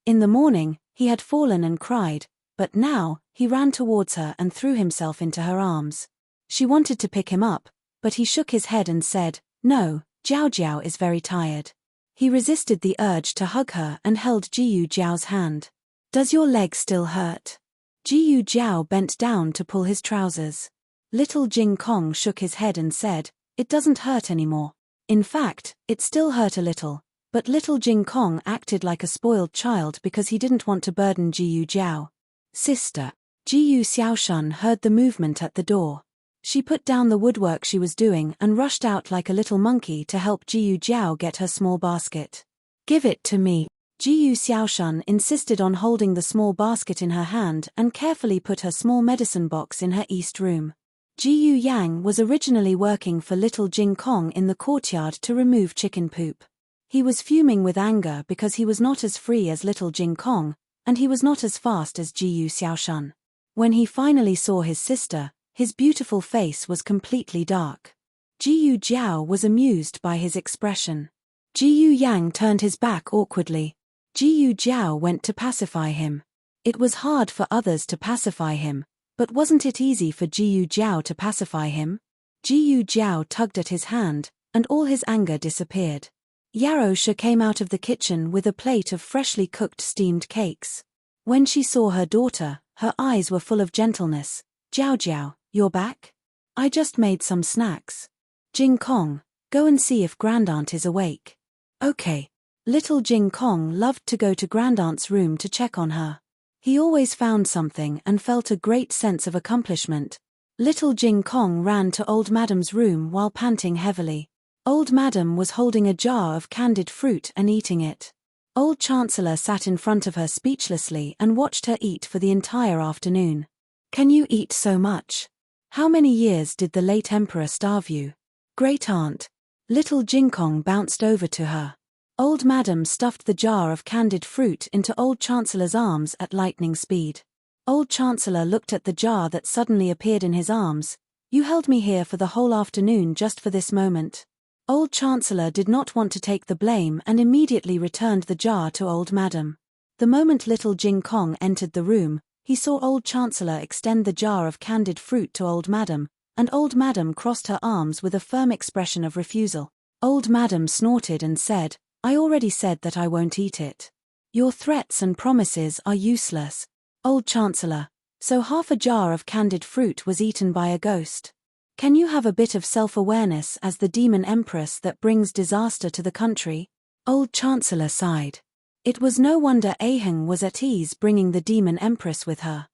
In the morning, he had fallen and cried, but now, he ran towards her and threw himself into her arms. She wanted to pick him up, but he shook his head and said, "No, Jiao Jiao is very tired." He resisted the urge to hug her and held Jiyu Jiao's hand. "Does your leg still hurt?" Jiyu Jiao bent down to pull his trousers. Little Jing Kong shook his head and said, "It doesn't hurt anymore." In fact, it still hurt a little. But little Jing Kong acted like a spoiled child because he didn't want to burden Jiyu Jiao. "Sister." Jiyu Xiaoshun heard the movement at the door. She put down the woodwork she was doing and rushed out like a little monkey to help Jiyu Jiao get her small basket. "Give it to me." Jiyu Xiaoshun insisted on holding the small basket in her hand and carefully put her small medicine box in her east room. Jiyu Yang was originally working for little Jing Kong in the courtyard to remove chicken poop. He was fuming with anger because he was not as free as little Jing Kong, and he was not as fast as Jiyu Xiaoshun. When he finally saw his sister, his beautiful face was completely dark. Jiyu Jiao was amused by his expression. Jiyu Yang turned his back awkwardly. Jiyu Jiao went to pacify him. It was hard for others to pacify him, but wasn't it easy for Jiyu Jiao to pacify him? Jiyu Jiao tugged at his hand, and all his anger disappeared. Yarosha came out of the kitchen with a plate of freshly cooked steamed cakes. When she saw her daughter, her eyes were full of gentleness. "Jiao Jiao, you're back? I just made some snacks. Jing Kong, go and see if Grandaunt is awake." "Okay." Little Jing Kong loved to go to Grandaunt's room to check on her. He always found something and felt a great sense of accomplishment. Little Jing Kong ran to Old Madam's room while panting heavily. Old Madam was holding a jar of candied fruit and eating it. Old Chancellor sat in front of her speechlessly and watched her eat for the entire afternoon. "Can you eat so much? How many years did the late Emperor starve you?" "Great Aunt." Little Jing Kong bounced over to her. Old Madam stuffed the jar of candied fruit into Old Chancellor's arms at lightning speed. Old Chancellor looked at the jar that suddenly appeared in his arms. "You held me here for the whole afternoon just for this moment." Old Chancellor did not want to take the blame and immediately returned the jar to Old Madam. The moment little Jing Kong entered the room, he saw Old Chancellor extend the jar of candied fruit to Old Madam, and Old Madam crossed her arms with a firm expression of refusal. Old Madam snorted and said, "I already said that I won't eat it. Your threats and promises are useless." "Old Chancellor, so half a jar of candied fruit was eaten by a ghost. Can you have a bit of self-awareness as the demon empress that brings disaster to the country?" Old Chancellor sighed. It was no wonder Aheng was at ease bringing the demon empress with her.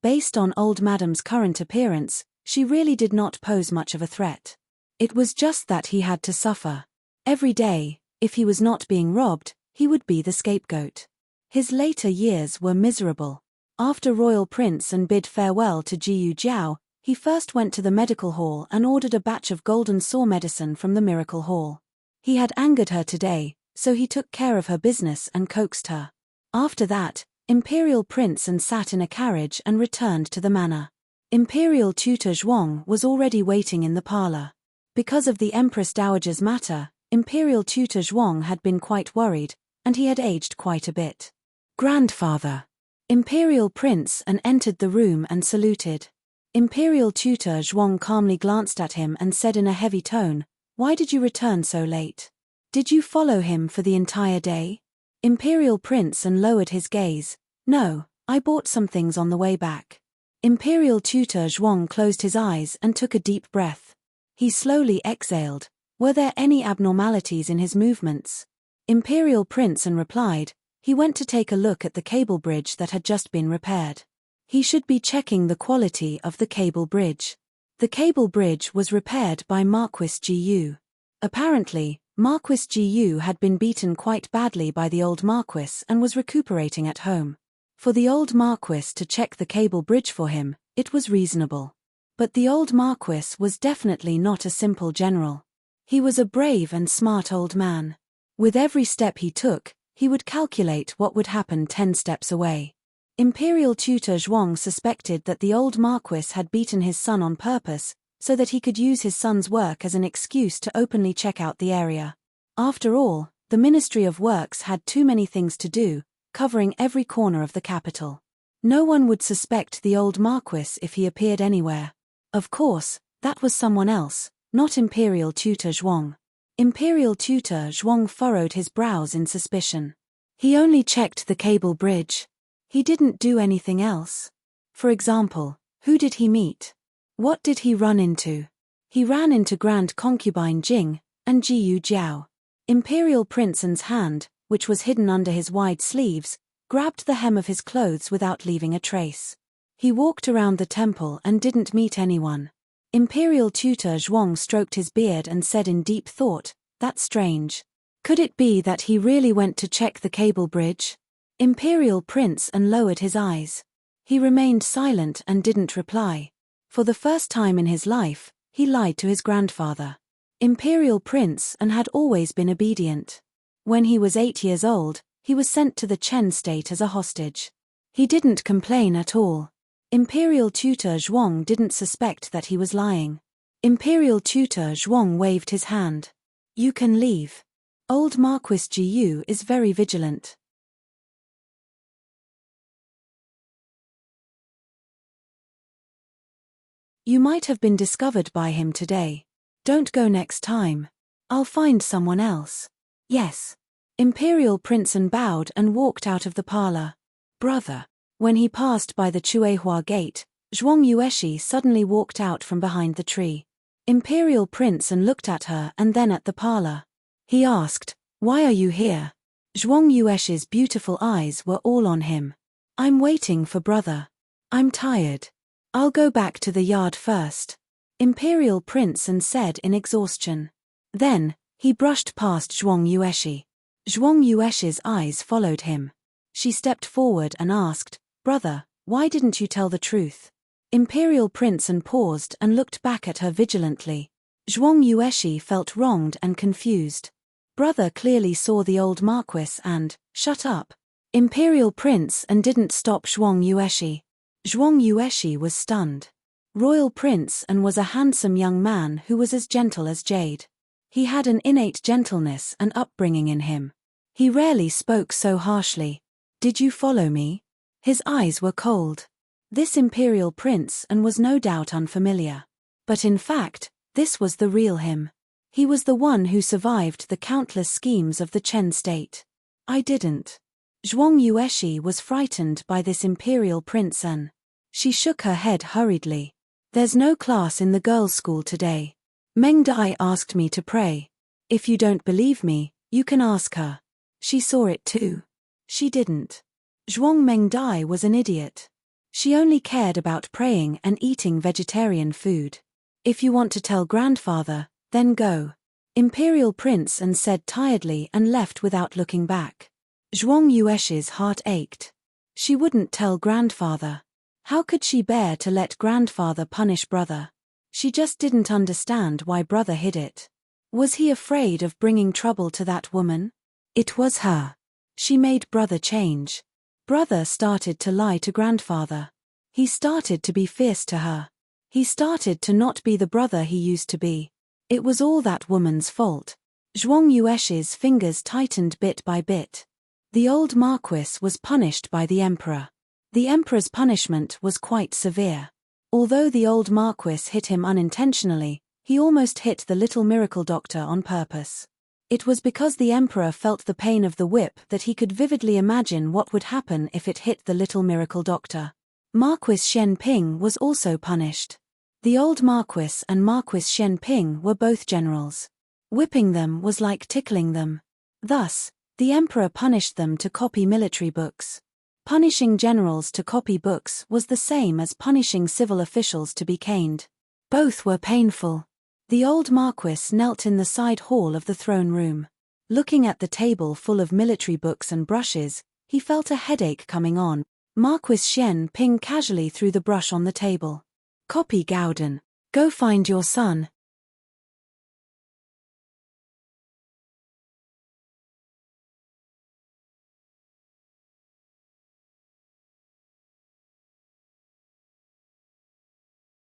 Based on Old Madam's current appearance, she really did not pose much of a threat. It was just that he had to suffer. Every day, if he was not being robbed, he would be the scapegoat. His later years were miserable. After Royal Prince and bid farewell to Jiyu Jiao, he first went to the medical hall and ordered a batch of golden saw medicine from the miracle hall. He had angered her today, so he took care of her business and coaxed her. After that, Imperial Prince and sat in a carriage and returned to the manor. Imperial Tutor Zhuang was already waiting in the parlor. Because of the Empress Dowager's matter, Imperial Tutor Zhuang had been quite worried, and he had aged quite a bit. "Grandfather." Imperial Prince and entered the room and saluted. Imperial Tutor Zhuang calmly glanced at him and said in a heavy tone, "Why did you return so late? Did you follow him for the entire day?" Imperial Prince and lowered his gaze. "No, I bought some things on the way back." Imperial Tutor Zhuang closed his eyes and took a deep breath. He slowly exhaled. Were there any abnormalities in his movements? Imperial Prince and replied, "He went to take a look at the cable bridge that had just been repaired. He should be checking the quality of the cable bridge." The cable bridge was repaired by Marquis Gu. Apparently, Marquis Gu had been beaten quite badly by the old Marquis and was recuperating at home. For the old Marquis to check the cable bridge for him, it was reasonable. But the old Marquis was definitely not a simple general. He was a brave and smart old man. With every step he took, he would calculate what would happen 10 steps away. Imperial Tutor Zhuang suspected that the old Marquis had beaten his son on purpose, so that he could use his son's work as an excuse to openly check out the area. After all, the Ministry of Works had too many things to do, covering every corner of the capital. No one would suspect the old Marquis if he appeared anywhere. Of course, that was someone else, not Imperial Tutor Zhuang. Imperial Tutor Zhuang furrowed his brows in suspicion. He only checked the cable bridge. He didn't do anything else. For example, who did he meet? What did he run into? He ran into Grand Concubine Jing and Jiyu Jiao. Imperial Prince's hand, which was hidden under his wide sleeves, grabbed the hem of his clothes without leaving a trace. He walked around the temple and didn't meet anyone. Imperial Tutor Zhuang stroked his beard and said in deep thought, "That's strange. Could it be that he really went to check the cable bridge?" Imperial Prince and lowered his eyes. He remained silent and didn't reply. For the first time in his life, he lied to his grandfather. Imperial Prince and had always been obedient. When he was 8 years old, he was sent to the Chen state as a hostage. He didn't complain at all. Imperial Tutor Zhuang didn't suspect that he was lying. Imperial Tutor Zhuang waved his hand. "You can leave. Old Marquis Gu is very vigilant." You might have been discovered by him today. Don't go next time. I'll find someone else. Yes. Imperial Prince bowed and walked out of the parlor. Brother. When he passed by the Chuehua gate, Zhuang Yueshi suddenly walked out from behind the tree. Imperial Prince looked at her and then at the parlor. He asked, "Why are you here?" Zhuang Yueshi's beautiful eyes were all on him. "I'm waiting for brother. I'm tired. I'll go back to the yard first," Imperial Prince said in exhaustion. Then, he brushed past Zhuang Yueshi. Zhuang Yueshi's eyes followed him. She stepped forward and asked, "Brother, why didn't you tell the truth?" Imperial Prince paused and looked back at her vigilantly. Zhuang Yueshi felt wronged and confused. Brother clearly saw the old Marquis and, "Shut up." Imperial Prince didn't stop Zhuang Yueshi. Zhuang Yueshi was stunned. Royal Prince was a handsome young man who was as gentle as jade. He had an innate gentleness and upbringing in him. He rarely spoke so harshly. "Did you follow me?" His eyes were cold. This Imperial Prince was no doubt unfamiliar. But in fact, this was the real him. He was the one who survived the countless schemes of the Chen state. "I didn't." Zhuang Yueshi was frightened by this Imperial Prince. She shook her head hurriedly. "There's no class in the girls' school today. Meng Dai asked me to pray. If you don't believe me, you can ask her. She saw it too." She didn't. Zhuang Meng Dai was an idiot. She only cared about praying and eating vegetarian food. "If you want to tell grandfather, then go," Imperial Prince said tiredly and left without looking back. Zhuang Yueshi's heart ached. She wouldn't tell grandfather. How could she bear to let grandfather punish brother? She just didn't understand why brother hid it. Was he afraid of bringing trouble to that woman? It was her. She made brother change. Brother started to lie to grandfather. He started to be fierce to her. He started to not be the brother he used to be. It was all that woman's fault. Zhuang Yueshi's fingers tightened bit by bit. The old Marquis was punished by the emperor. The emperor's punishment was quite severe. Although the old Marquis hit him unintentionally, he almost hit the little miracle doctor on purpose. It was because the emperor felt the pain of the whip that he could vividly imagine what would happen if it hit the little miracle doctor. Marquis Shen Ping was also punished. The old Marquis and Marquis Shen Ping were both generals. Whipping them was like tickling them. Thus, the emperor punished them to copy military books. Punishing generals to copy books was the same as punishing civil officials to be caned. Both were painful. The old Marquis knelt in the side hall of the throne room. Looking at the table full of military books and brushes, he felt a headache coming on. Marquis Shen Ping casually threw the brush on the table. "Copy Gauden. Go find your son."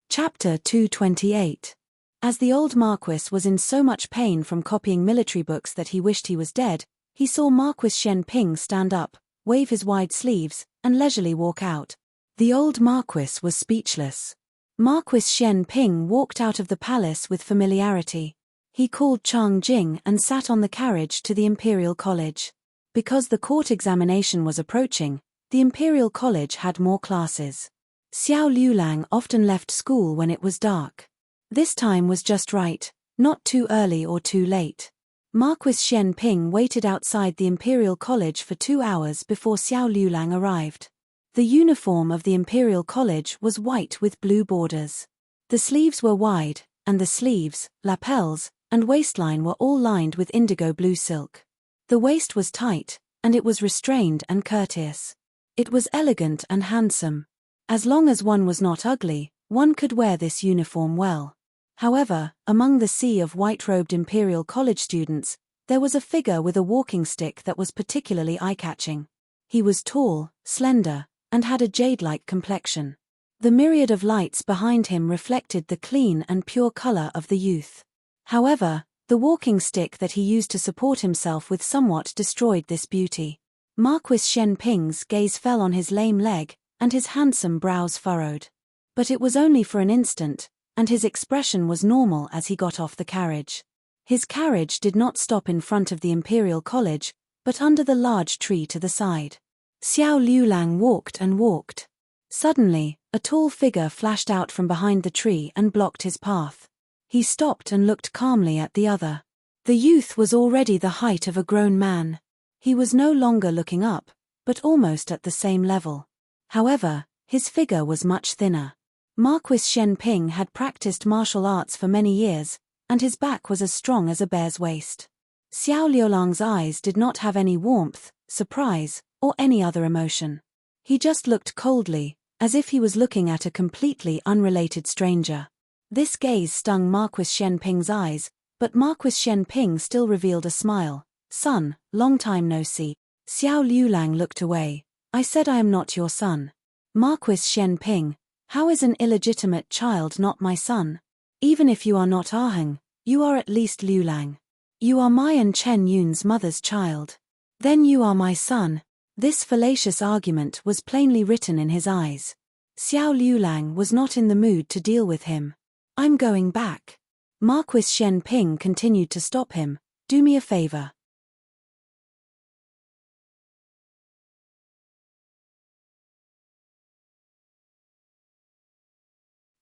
Chapter 228. As the old Marquis was in so much pain from copying military books that he wished he was dead, he saw Marquis Shen Ping stand up, wave his wide sleeves, and leisurely walk out. The old Marquis was speechless. Marquis Shen Ping walked out of the palace with familiarity. He called Chang Jing and sat on the carriage to the Imperial College. Because the court examination was approaching, the Imperial College had more classes. Xiao Liulang often left school when it was dark. This time was just right, not too early or too late. Marquis Shen Ping waited outside the Imperial College for 2 hours before Xiao Liulang arrived. The uniform of the Imperial College was white with blue borders. The sleeves were wide, and the sleeves, lapels, and waistline were all lined with indigo blue silk. The waist was tight, and it was restrained and courteous. It was elegant and handsome. As long as one was not ugly, one could wear this uniform well. However, among the sea of white-robed Imperial College students, there was a figure with a walking stick that was particularly eye-catching. He was tall, slender, and had a jade-like complexion. The myriad of lights behind him reflected the clean and pure color of the youth. However, the walking stick that he used to support himself with somewhat destroyed this beauty. Marquis Shen Ping's gaze fell on his lame leg, and his handsome brows furrowed. But it was only for an instant, and his expression was normal as he got off the carriage. His carriage did not stop in front of the Imperial College, but under the large tree to the side. Xiao Liulang walked and walked. Suddenly, a tall figure flashed out from behind the tree and blocked his path. He stopped and looked calmly at the other. The youth was already the height of a grown man. He was no longer looking up, but almost at the same level. However, his figure was much thinner. Marquis Shenping had practiced martial arts for many years, and his back was as strong as a bear's waist. Xiao Liulang's eyes did not have any warmth, surprise, or any other emotion. He just looked coldly, as if he was looking at a completely unrelated stranger. This gaze stung Marquis Shenping's eyes, but Marquis Shenping still revealed a smile. "Son, long time no see." Xiao Liulang looked away. "I said I am not your son." Marquis Shenping, "How is an illegitimate child not my son? Even if you are not Aheng, you are at least Liulang. You are my and Chen Yun's mother's child. Then you are my son." This fallacious argument was plainly written in his eyes. Xiao Liulang was not in the mood to deal with him. "I'm going back." Marquis Shenping continued to stop him. "Do me a favor."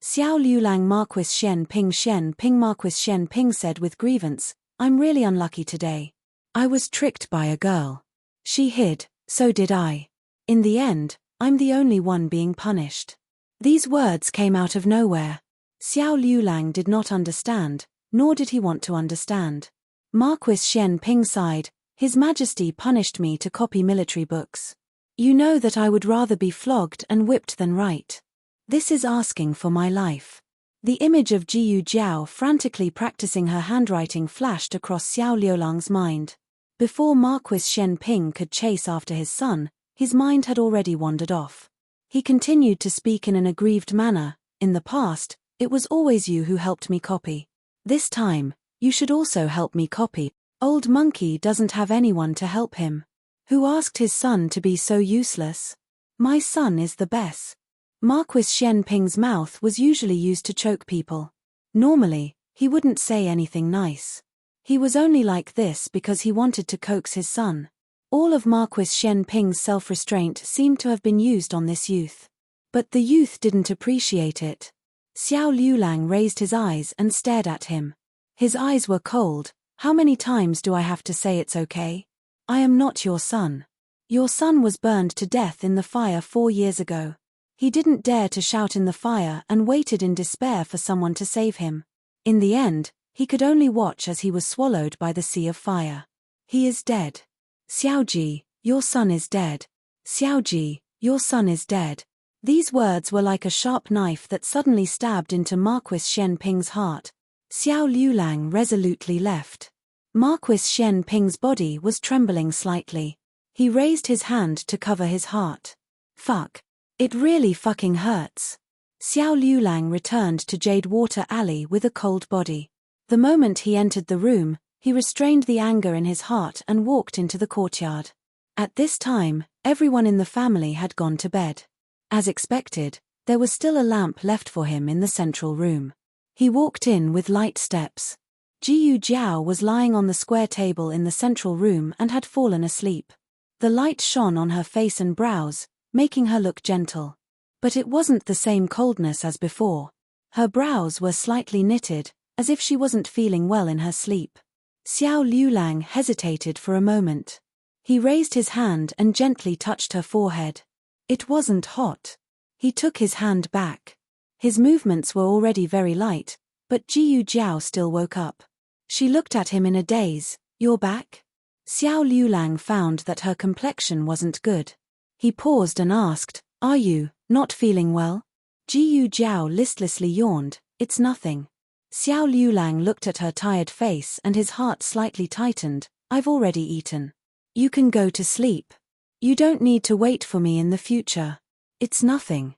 Xiao Liulang Marquis Shenping Marquis Shenping said with grievance, "I'm really unlucky today. I was tricked by a girl. She hid, so did I. In the end, I'm the only one being punished." These words came out of nowhere. Xiao Liulang did not understand, nor did he want to understand. Marquis Shenping sighed, "His Majesty punished me to copy military books. You know that I would rather be flogged and whipped than write. This is asking for my life." The image of Jiyu Jiao frantically practicing her handwriting flashed across Xiao Liulang's mind. Before Marquis Shenping could chase after his son, his mind had already wandered off. He continued to speak in an aggrieved manner. "In the past, it was always you who helped me copy. This time, you should also help me copy. Old monkey doesn't have anyone to help him. Who asked his son to be so useless? My son is the best." Marquis Shenping's mouth was usually used to choke people. Normally, he wouldn't say anything nice. He was only like this because he wanted to coax his son. All of Marquis Shenping's self-restraint seemed to have been used on this youth. But the youth didn't appreciate it. Xiao Liulang raised his eyes and stared at him. His eyes were cold. "How many times do I have to say it's okay? I am not your son. Your son was burned to death in the fire 4 years ago. He didn't dare to shout in the fire and waited in despair for someone to save him. In the end, he could only watch as he was swallowed by the sea of fire. He is dead. Xiaoji, your son is dead. Xiaoji, your son is dead." These words were like a sharp knife that suddenly stabbed into Marquis Shenping's heart. Xiao Liulang resolutely left. Marquis Shenping's body was trembling slightly. He raised his hand to cover his heart. "Fuck. It really fucking hurts." Xiao Liulang returned to Jade Water Alley with a cold body. The moment he entered the room, he restrained the anger in his heart and walked into the courtyard. At this time, everyone in the family had gone to bed. As expected, there was still a lamp left for him in the central room. He walked in with light steps. Jiyu Jiao was lying on the square table in the central room and had fallen asleep. The light shone on her face and brows, making her look gentle. But it wasn't the same coldness as before. Her brows were slightly knitted, as if she wasn't feeling well in her sleep. Xiao Liulang hesitated for a moment. He raised his hand and gently touched her forehead. It wasn't hot. He took his hand back. His movements were already very light, but Jiyu Jiao still woke up. She looked at him in a daze. "You're back?" Xiao Liulang found that her complexion wasn't good. He paused and asked, "Are you not feeling well?" Jiyu Jiao listlessly yawned. "It's nothing." Xiao Liulang looked at her tired face and his heart slightly tightened. "I've already eaten. You can go to sleep. You don't need to wait for me in the future. It's nothing."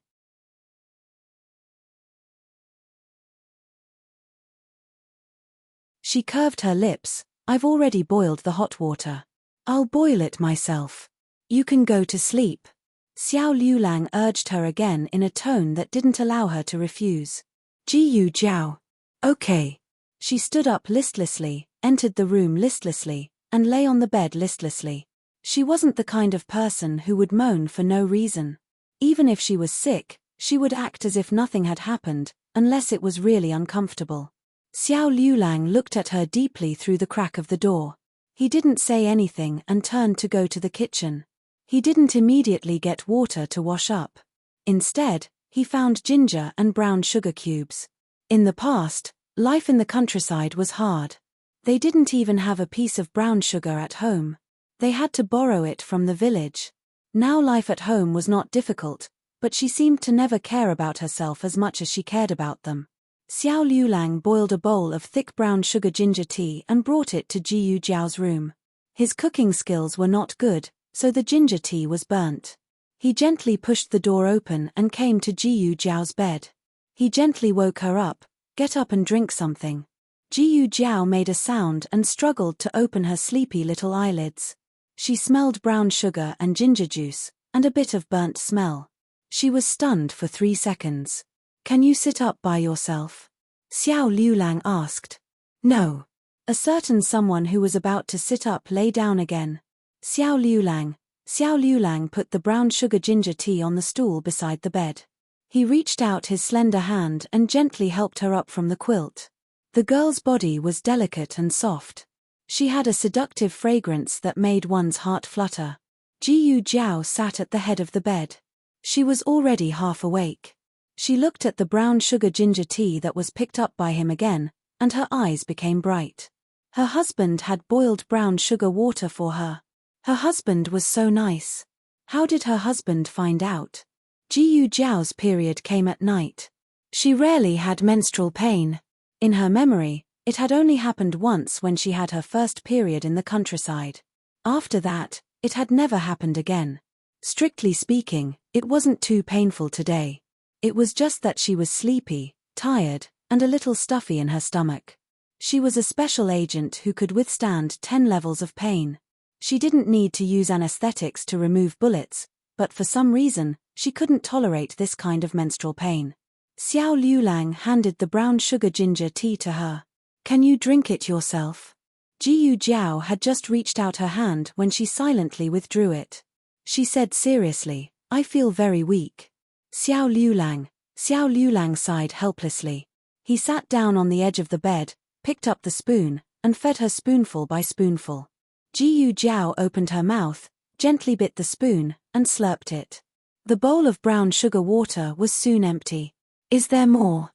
She curved her lips. "I've already boiled the hot water. I'll boil it myself. You can go to sleep." Xiao Liulang urged her again in a tone that didn't allow her to refuse. Jiyu Jiao. Okay. She stood up listlessly, entered the room listlessly, and lay on the bed listlessly. She wasn't the kind of person who would moan for no reason. Even if she was sick, she would act as if nothing had happened, unless it was really uncomfortable. Xiao Liulang looked at her deeply through the crack of the door. He didn't say anything and turned to go to the kitchen. He didn't immediately get water to wash up. Instead, he found ginger and brown sugar cubes. In the past, life in the countryside was hard. They didn't even have a piece of brown sugar at home. They had to borrow it from the village. Now life at home was not difficult, but she seemed to never care about herself as much as she cared about them. Xiao Liulang boiled a bowl of thick brown sugar ginger tea and brought it to Jiyu Jiao's room. His cooking skills were not good, so the ginger tea was burnt. He gently pushed the door open and came to Jiyu Jiao's bed. He gently woke her up. Get up and drink something. Jiyu Jiao made a sound and struggled to open her sleepy little eyelids. She smelled brown sugar and ginger juice, and a bit of burnt smell. She was stunned for 3 seconds. Can you sit up by yourself? Xiao Liulang asked. No. A certain someone who was about to sit up lay down again. Xiao Liulang put the brown sugar ginger tea on the stool beside the bed. He reached out his slender hand and gently helped her up from the quilt. The girl's body was delicate and soft. She had a seductive fragrance that made one's heart flutter. Jiyu Jiao sat at the head of the bed. She was already half awake. She looked at the brown sugar ginger tea that was picked up by him again, and her eyes became bright. Her husband had boiled brown sugar water for her. Her husband was so nice. How did her husband find out? Jiyu Jiao's period came at night. She rarely had menstrual pain. In her memory, it had only happened once when she had her first period in the countryside. After that, it had never happened again. Strictly speaking, it wasn't too painful today. It was just that she was sleepy, tired, and a little stuffy in her stomach. She was a special agent who could withstand 10 levels of pain. She didn't need to use anesthetics to remove bullets, but for some reason, she couldn't tolerate this kind of menstrual pain. Xiao Liulang handed the brown sugar ginger tea to her. Can you drink it yourself? Jiyu Jiao had just reached out her hand when she silently withdrew it. She said seriously, I feel very weak. Xiao Liulang sighed helplessly. He sat down on the edge of the bed, picked up the spoon, and fed her spoonful by spoonful. Jiyu Jiao opened her mouth, gently bit the spoon, and slurped it. The bowl of brown sugar water was soon empty. Is there more?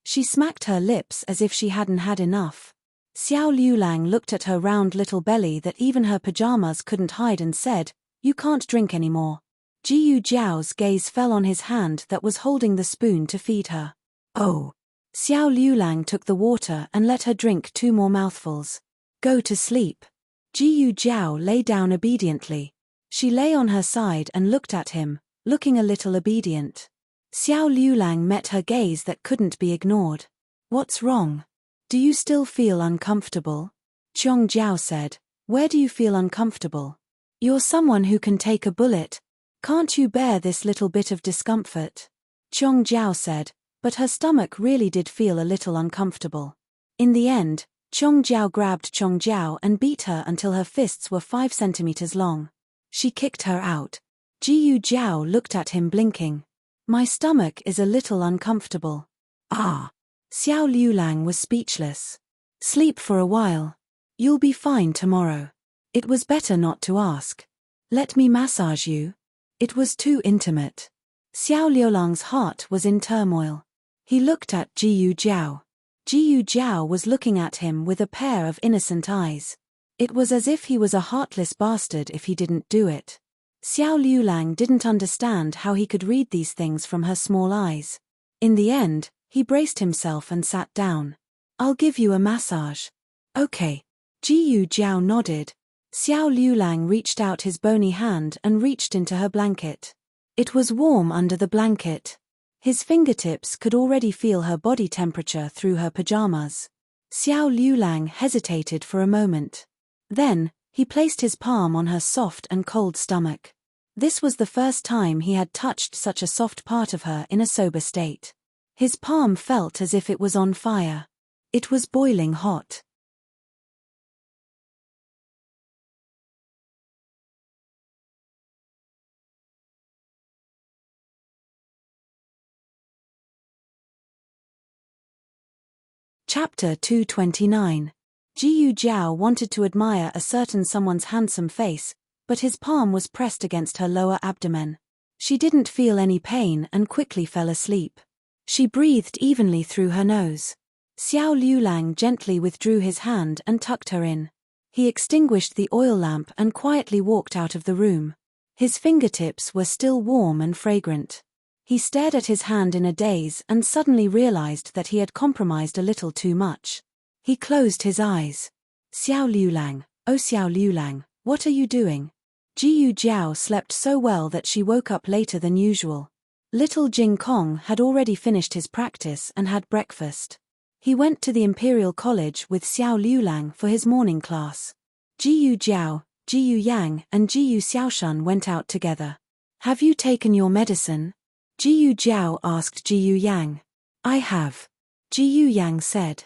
She smacked her lips as if she hadn't had enough. Xiao Liulang looked at her round little belly that even her pajamas couldn't hide and said, You can't drink anymore. Jiyu Jiao's gaze fell on his hand that was holding the spoon to feed her. Oh. Xiao Liulang took the water and let her drink 2 more mouthfuls. Go to sleep. Jiyu Jiao lay down obediently. She lay on her side and looked at him, looking a little obedient. Xiao Liulang met her gaze that couldn't be ignored. What's wrong? Do you still feel uncomfortable? Chong Jiao said. Where do you feel uncomfortable? You're someone who can take a bullet. Can't you bear this little bit of discomfort? Chong Jiao said, but her stomach really did feel a little uncomfortable. In the end, Chong Jiao grabbed Chong Jiao and beat her until her fists were 5 centimeters long. She kicked her out. Jiyu Jiao looked at him blinking. My stomach is a little uncomfortable. Ah. Xiao Liulang was speechless. Sleep for a while. You'll be fine tomorrow. It was better not to ask. Let me massage you. It was too intimate. Xiao Liulang's heart was in turmoil. He looked at Jiyu Jiao. Jiyu Jiao was looking at him with a pair of innocent eyes. It was as if he was a heartless bastard if he didn't do it. Xiao Liulang didn't understand how he could read these things from her small eyes. In the end, he braced himself and sat down. I'll give you a massage. Okay. Jiyu Jiao nodded. Xiao Liulang reached out his bony hand and reached into her blanket. It was warm under the blanket. His fingertips could already feel her body temperature through her pajamas. Xiao Liulang hesitated for a moment. Then, he placed his palm on her soft and cold stomach. This was the first time he had touched such a soft part of her in a sober state. His palm felt as if it was on fire. It was boiling hot. Chapter 229. Jiyu Jiao wanted to admire a certain someone's handsome face, but his palm was pressed against her lower abdomen. She didn't feel any pain and quickly fell asleep. She breathed evenly through her nose. Xiao Liulang gently withdrew his hand and tucked her in. He extinguished the oil lamp and quietly walked out of the room. His fingertips were still warm and fragrant. He stared at his hand in a daze and suddenly realized that he had compromised a little too much. He closed his eyes. Xiao Liulang, oh Xiao Liulang, what are you doing? Jiyu Jiao slept so well that she woke up later than usual. Little Jing Kong had already finished his practice and had breakfast. He went to the Imperial College with Xiao Liulang for his morning class. Jiyu Jiao, Jiyu Yang and Jiyu Xiaoshan went out together. Have you taken your medicine? Jiyu Jiao asked Jiyu Yang. I have. Jiyu Yang said.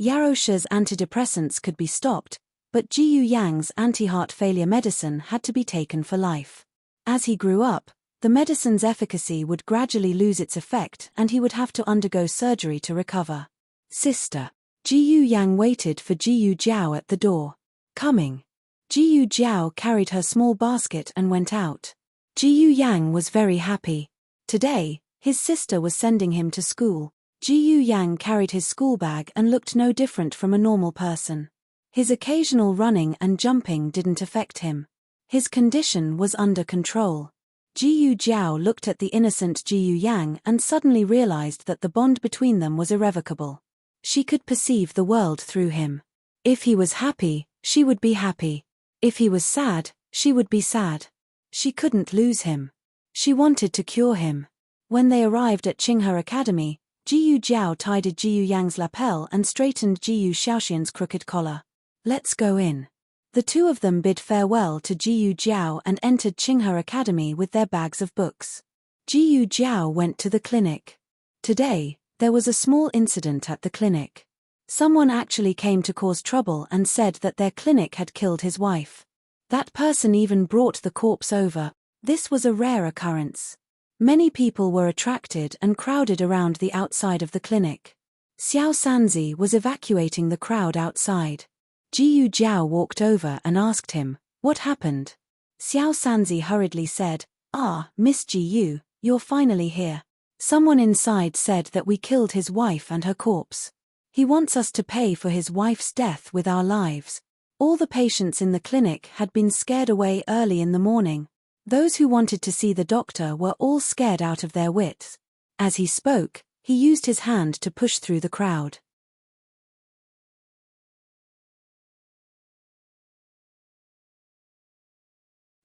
Yarosha's antidepressants could be stopped, but Jiyu Yang's anti-heart failure medicine had to be taken for life. As he grew up, the medicine's efficacy would gradually lose its effect and he would have to undergo surgery to recover. Sister. Jiyu Yang waited for Jiyu Jiao at the door. Coming. Jiyu Jiao carried her small basket and went out. Jiyu Yang was very happy. Today, his sister was sending him to school. Jiyu Yang carried his school bag and looked no different from a normal person. His occasional running and jumping didn't affect him. His condition was under control. Jiyu Jiao looked at the innocent Jiyu Yang and suddenly realized that the bond between them was irrevocable. She could perceive the world through him. If he was happy, she would be happy. If he was sad, she would be sad. She couldn't lose him. She wanted to cure him. When they arrived at Qinghe Academy, Jiyu Jiao tied Jiyu Yang's lapel and straightened Jiyu Xiaoxian's crooked collar. Let's go in. The two of them bid farewell to Jiyu Jiao and entered Qinghe Academy with their bags of books. Jiyu Jiao went to the clinic. Today, there was a small incident at the clinic. Someone actually came to cause trouble and said that their clinic had killed his wife. That person even brought the corpse over. This was a rare occurrence. Many people were attracted and crowded around the outside of the clinic. Xiao Sanzi was evacuating the crowd outside. Jiyu Jiao walked over and asked him, "What happened?" Xiao Sanzi hurriedly said, "Ah, Miss Jiyu, you're finally here. Someone inside said that we killed his wife and her corpse. He wants us to pay for his wife's death with our lives." All the patients in the clinic had been scared away early in the morning. Those who wanted to see the doctor were all scared out of their wits. As he spoke, he used his hand to push through the crowd.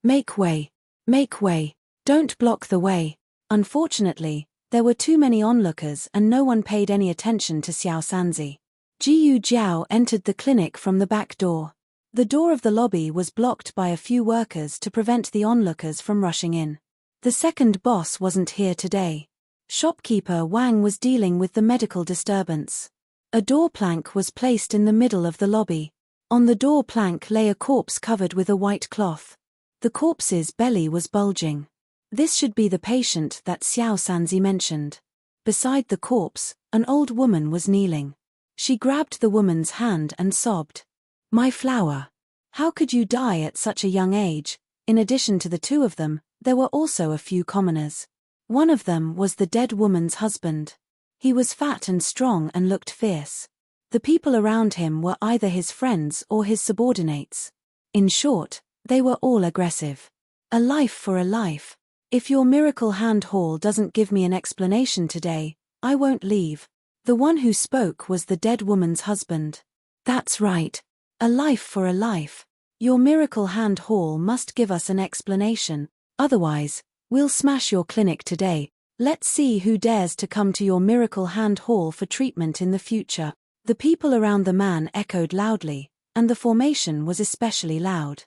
Make way. Make way. Don't block the way. Unfortunately, there were too many onlookers and no one paid any attention to Xiao Sanzi. Jiyu Jiao entered the clinic from the back door. The door of the lobby was blocked by a few workers to prevent the onlookers from rushing in. The second boss wasn't here today. Shopkeeper Wang was dealing with the medical disturbance. A door plank was placed in the middle of the lobby. On the door plank lay a corpse covered with a white cloth. The corpse's belly was bulging. This should be the patient that Xiao Sanzi mentioned. Beside the corpse, an old woman was kneeling. She grabbed the woman's hand and sobbed. "My flower. How could you die at such a young age?" In addition to the two of them, there were also a few commoners. One of them was the dead woman's husband. He was fat and strong and looked fierce. The people around him were either his friends or his subordinates. In short, they were all aggressive. A life for a life. If your miracle hand haul doesn't give me an explanation today, I won't leave. The one who spoke was the dead woman's husband. That's right. A life for a life. Your miracle hand haul must give us an explanation, otherwise, we'll smash your clinic today. Let's see who dares to come to your miracle hand haul for treatment in the future. The people around the man echoed loudly, and the formation was especially loud.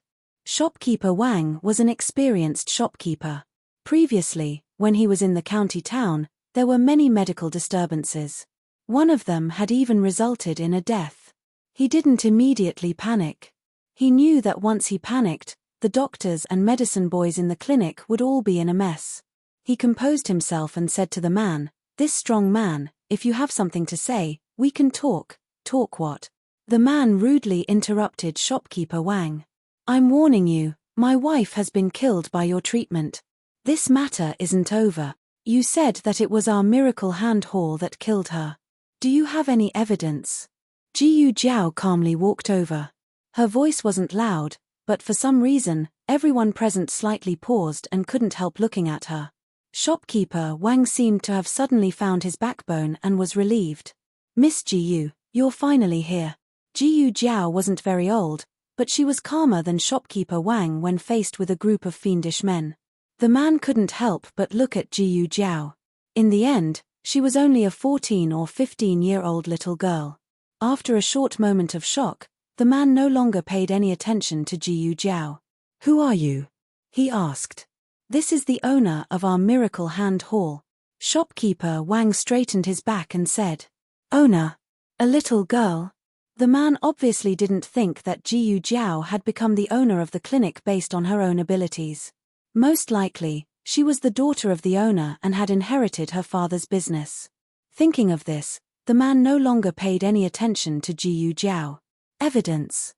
Shopkeeper Wang was an experienced shopkeeper. Previously, when he was in the county town, there were many medical disturbances. One of them had even resulted in a death. He didn't immediately panic. He knew that once he panicked, the doctors and medicine boys in the clinic would all be in a mess. He composed himself and said to the man, "This strong man, if you have something to say, we can talk." "Talk what?" The man rudely interrupted shopkeeper Wang. "I'm warning you, my wife has been killed by your treatment. This matter isn't over. You said that it was our miracle hand haul that killed her. Do you have any evidence?" Jiyu Jiao calmly walked over. Her voice wasn't loud, but for some reason, everyone present slightly paused and couldn't help looking at her. Shopkeeper Wang seemed to have suddenly found his backbone and was relieved. "Miss Jiyu, you're finally here." Jiyu Jiao wasn't very old, but she was calmer than shopkeeper Wang when faced with a group of fiendish men. The man couldn't help but look at Jiyu Jiao. In the end, she was only a 14 or 15-year-old little girl. After a short moment of shock, the man no longer paid any attention to Jiyu Jiao. "Who are you?" he asked. "This is the owner of our miracle hand haul." Shopkeeper Wang straightened his back and said, "Owner? A little girl?" The man obviously didn't think that Jiyu Jiao had become the owner of the clinic based on her own abilities. Most likely, she was the daughter of the owner and had inherited her father's business. Thinking of this, the man no longer paid any attention to Jiyu Jiao. Evidence.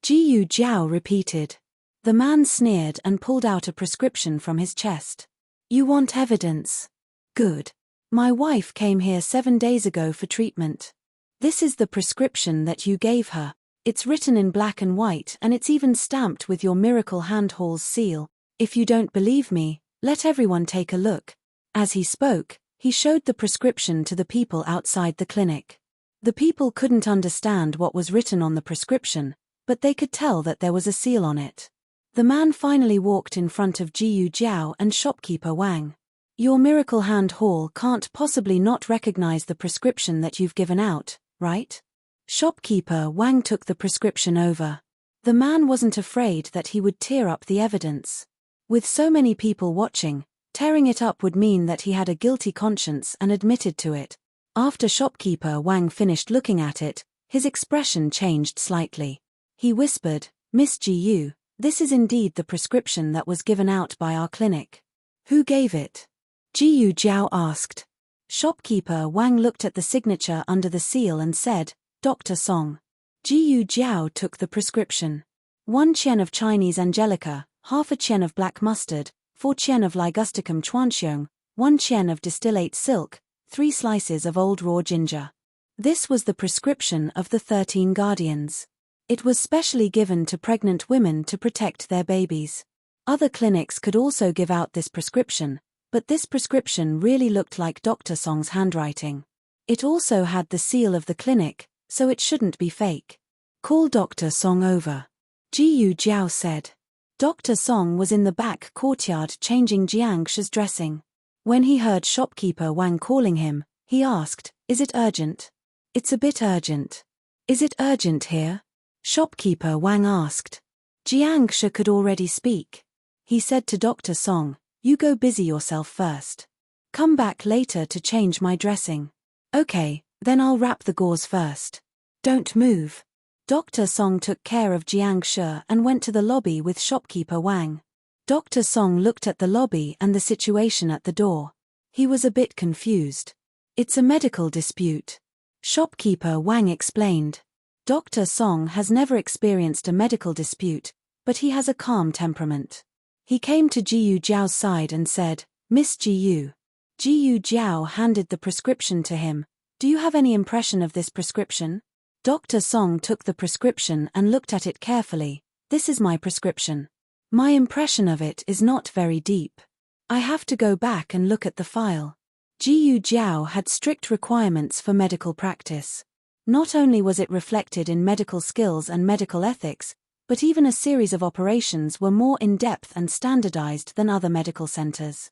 Jiyu Jiao repeated. The man sneered and pulled out a prescription from his chest. "You want evidence? Good. My wife came here 7 days ago for treatment. This is the prescription that you gave her. It's written in black and white and it's even stamped with your miracle hand haul's seal. If you don't believe me, let everyone take a look." As he spoke, he showed the prescription to the people outside the clinic. The people couldn't understand what was written on the prescription, but they could tell that there was a seal on it. The man finally walked in front of Jiyu Jiao and shopkeeper Wang. "Your miracle hand haul can't possibly not recognize the prescription that you've given out, right?" Shopkeeper Wang took the prescription over. The man wasn't afraid that he would tear up the evidence. With so many people watching, tearing it up would mean that he had a guilty conscience and admitted to it. After shopkeeper Wang finished looking at it, his expression changed slightly. He whispered, "Miss Jiyu, this is indeed the prescription that was given out by our clinic. Who gave it?" Jiyu Jiao asked. Shopkeeper Wang looked at the signature under the seal and said, "Dr. Song." Jiyu Jiao took the prescription. 1 chen of Chinese angelica, half a chen of black mustard, 4 chen of ligusticum chuanxiong, 1 chen of distillate silk, 3 slices of old raw ginger. This was the prescription of the 13 guardians. It was specially given to pregnant women to protect their babies. Other clinics could also give out this prescription, but this prescription really looked like Dr. Song's handwriting. It also had the seal of the clinic, so it shouldn't be fake. "Call Dr. Song over," Jiyu Jiao said. Dr. Song was in the back courtyard changing Jiang Shi's dressing. When he heard shopkeeper Wang calling him, he asked, "Is it urgent?" "It's a bit urgent." "Is it urgent here?" Shopkeeper Wang asked. Jiang Shi could already speak. He said to Dr. Song, "You go busy yourself first. Come back later to change my dressing." "Okay, then I'll wrap the gauze first. Don't move." Dr. Song took care of Jiang Shi and went to the lobby with shopkeeper Wang. Dr. Song looked at the lobby and the situation at the door. He was a bit confused. "It's a medical dispute," shopkeeper Wang explained. Dr. Song has never experienced a medical dispute, but he has a calm temperament. He came to Jiyu Jiao's side and said, "Miss Jiyu." Jiyu Jiao handed the prescription to him. "Do you have any impression of this prescription?" Dr. Song took the prescription and looked at it carefully. "This is my prescription. My impression of it is not very deep. I have to go back and look at the file." Jiyu Jiao had strict requirements for medical practice. Not only was it reflected in medical skills and medical ethics, but even a series of operations were more in-depth and standardized than other medical centers.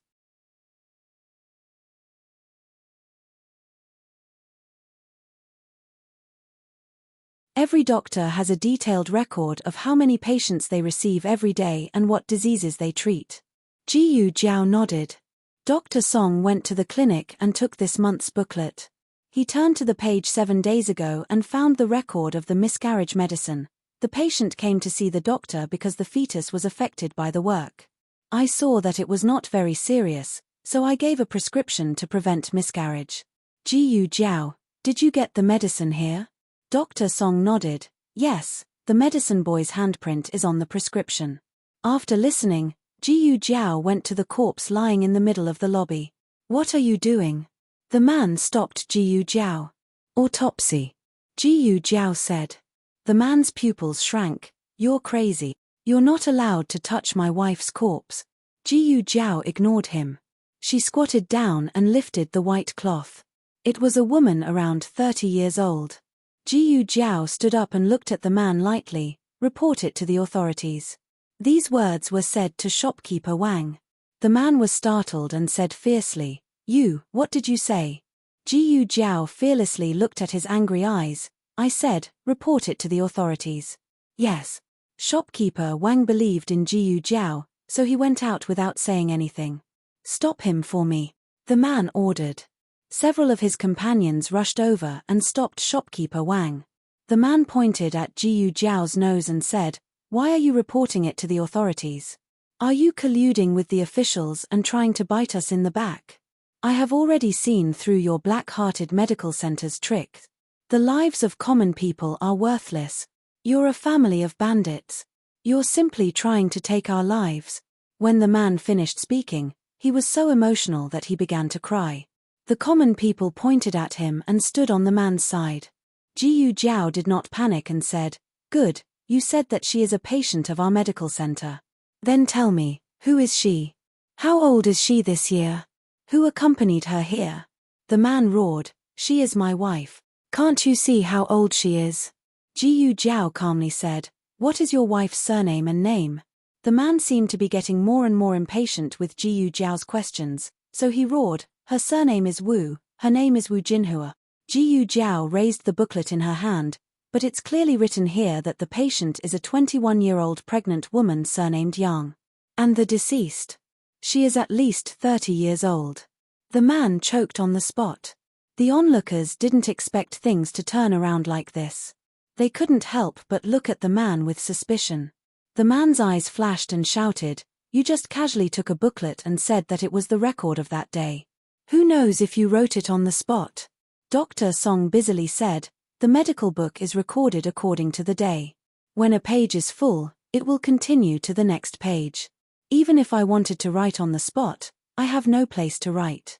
Every doctor has a detailed record of how many patients they receive every day and what diseases they treat. Jiyu Jiao nodded. Dr. Song went to the clinic and took this month's booklet. He turned to the page 7 days ago and found the record of the miscarriage medicine. The patient came to see the doctor because the fetus was affected by the work. I saw that it was not very serious, so I gave a prescription to prevent miscarriage. Jiyu Jiao, did you get the medicine here? Dr. Song nodded. Yes, the medicine boy's handprint is on the prescription. After listening, Jiyu Jiao went to the corpse lying in the middle of the lobby. What are you doing? The man stopped Jiyu Jiao. Autopsy. Jiyu Jiao said. The man's pupils shrank. You're crazy. You're not allowed to touch my wife's corpse. Jiyu Jiao ignored him. She squatted down and lifted the white cloth. It was a woman around 30 years old. Jiyu Jiao stood up and looked at the man lightly. Report it to the authorities. These words were said to shopkeeper Wang. The man was startled and said fiercely, what did you say? Jiyu Jiao fearlessly looked at his angry eyes. I said, report it to the authorities. Yes. Shopkeeper Wang believed in Jiyu Jiao, so he went out without saying anything. Stop him for me. The man ordered. Several of his companions rushed over and stopped shopkeeper Wang. The man pointed at Jiyu Jiao's nose and said, why are you reporting it to the authorities? Are you colluding with the officials and trying to bite us in the back? I have already seen through your black-hearted medical center's tricks. The lives of common people are worthless. You're a family of bandits. You're simply trying to take our lives. When the man finished speaking, he was so emotional that he began to cry. The common people pointed at him and stood on the man's side. Jiyu Jiao did not panic and said, good, you said that she is a patient of our medical center. Then tell me, who is she? How old is she this year? Who accompanied her here? The man roared, she is my wife. Can't you see how old she is? Jiyu Jiao calmly said, what is your wife's surname and name? The man seemed to be getting more and more impatient with Jiyu Jiao's questions, so he roared, her surname is Wu, her name is Wu Jinhua. Jiyu Jiao raised the booklet in her hand, but it's clearly written here that the patient is a 21-year-old pregnant woman surnamed Yang. And the deceased? She is at least 30 years old. The man choked on the spot. The onlookers didn't expect things to turn around like this. They couldn't help but look at the man with suspicion. The man's eyes flashed and shouted, you just casually took a booklet and said that it was the record of that day. Who knows if you wrote it on the spot? Dr. Song busily said, the medical book is recorded according to the day. When a page is full, it will continue to the next page. Even if I wanted to write on the spot, I have no place to write.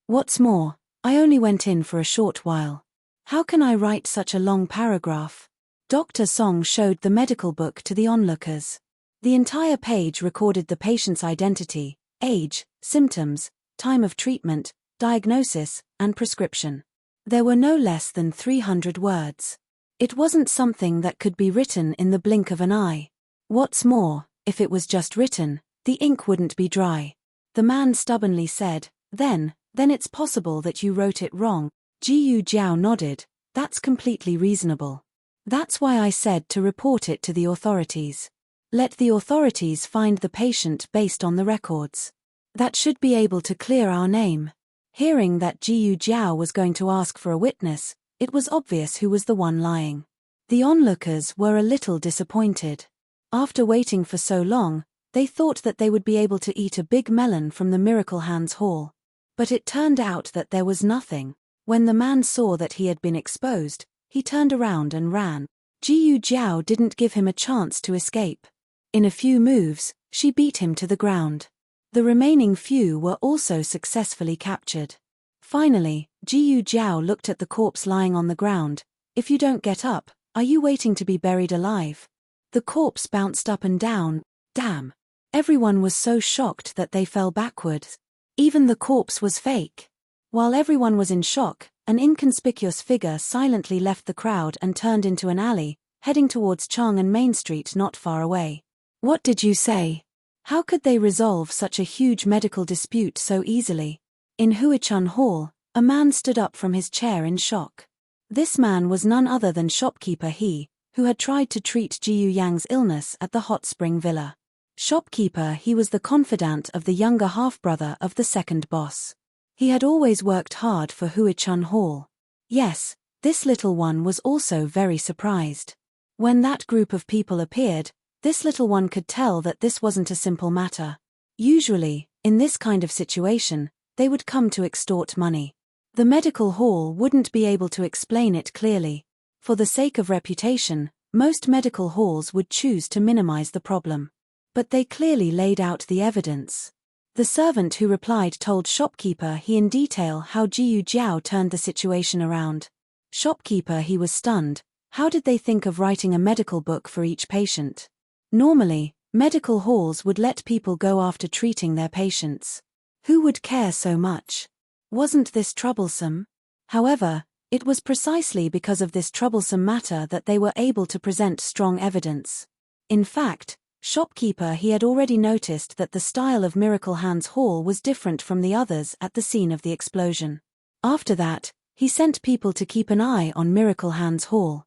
What's more, I only went in for a short while. How can I write such a long paragraph? Dr. Song showed the medical book to the onlookers. The entire page recorded the patient's identity, age, symptoms, time of treatment, diagnosis, and prescription. There were no less than 300 words. It wasn't something that could be written in the blink of an eye. What's more, if it was just written, the ink wouldn't be dry. The man stubbornly said, Then it's possible that you wrote it wrong. Jiyu Jiao nodded, that's completely reasonable. That's why I said to report it to the authorities. Let the authorities find the patient based on the records. That should be able to clear our name. Hearing that Jiyu Jiao was going to ask for a witness, it was obvious who was the one lying. The onlookers were a little disappointed. After waiting for so long, they thought that they would be able to eat a big melon from the Miracle Hands Hall. But it turned out that there was nothing. When the man saw that he had been exposed, he turned around and ran. Jiyu Jiao didn't give him a chance to escape. In a few moves, she beat him to the ground. The remaining few were also successfully captured. Finally, Jiyu Jiao looked at the corpse lying on the ground. If you don't get up, are you waiting to be buried alive? The corpse bounced up and down. Damn. Everyone was so shocked that they fell backwards. Even the corpse was fake. While everyone was in shock, an inconspicuous figure silently left the crowd and turned into an alley, heading towards Chang'an Main Street not far away. What did you say? How could they resolve such a huge medical dispute so easily? In Huichun Hall, a man stood up from his chair in shock. This man was none other than shopkeeper He, who had tried to treat Jiyu Yang's illness at the hot spring villa. Shopkeeper He was the confidant of the younger half-brother of the second boss. He had always worked hard for Huichun Hall. Yes, this little one was also very surprised. When that group of people appeared, this little one could tell that this wasn't a simple matter. Usually, in this kind of situation, they would come to extort money. The medical hall wouldn't be able to explain it clearly. For the sake of reputation, most medical halls would choose to minimize the problem. But they clearly laid out the evidence. The servant who replied told shopkeeper He in detail how Jiyu Jiao turned the situation around. Shopkeeper He was stunned. How did they think of writing a medical book for each patient? Normally, medical halls would let people go after treating their patients. Who would care so much? Wasn't this troublesome? However, it was precisely because of this troublesome matter that they were able to present strong evidence. In fact, shopkeeper He had already noticed that the style of Miracle Hands Hall was different from the others at the scene of the explosion. After that, he sent people to keep an eye on Miracle Hands Hall.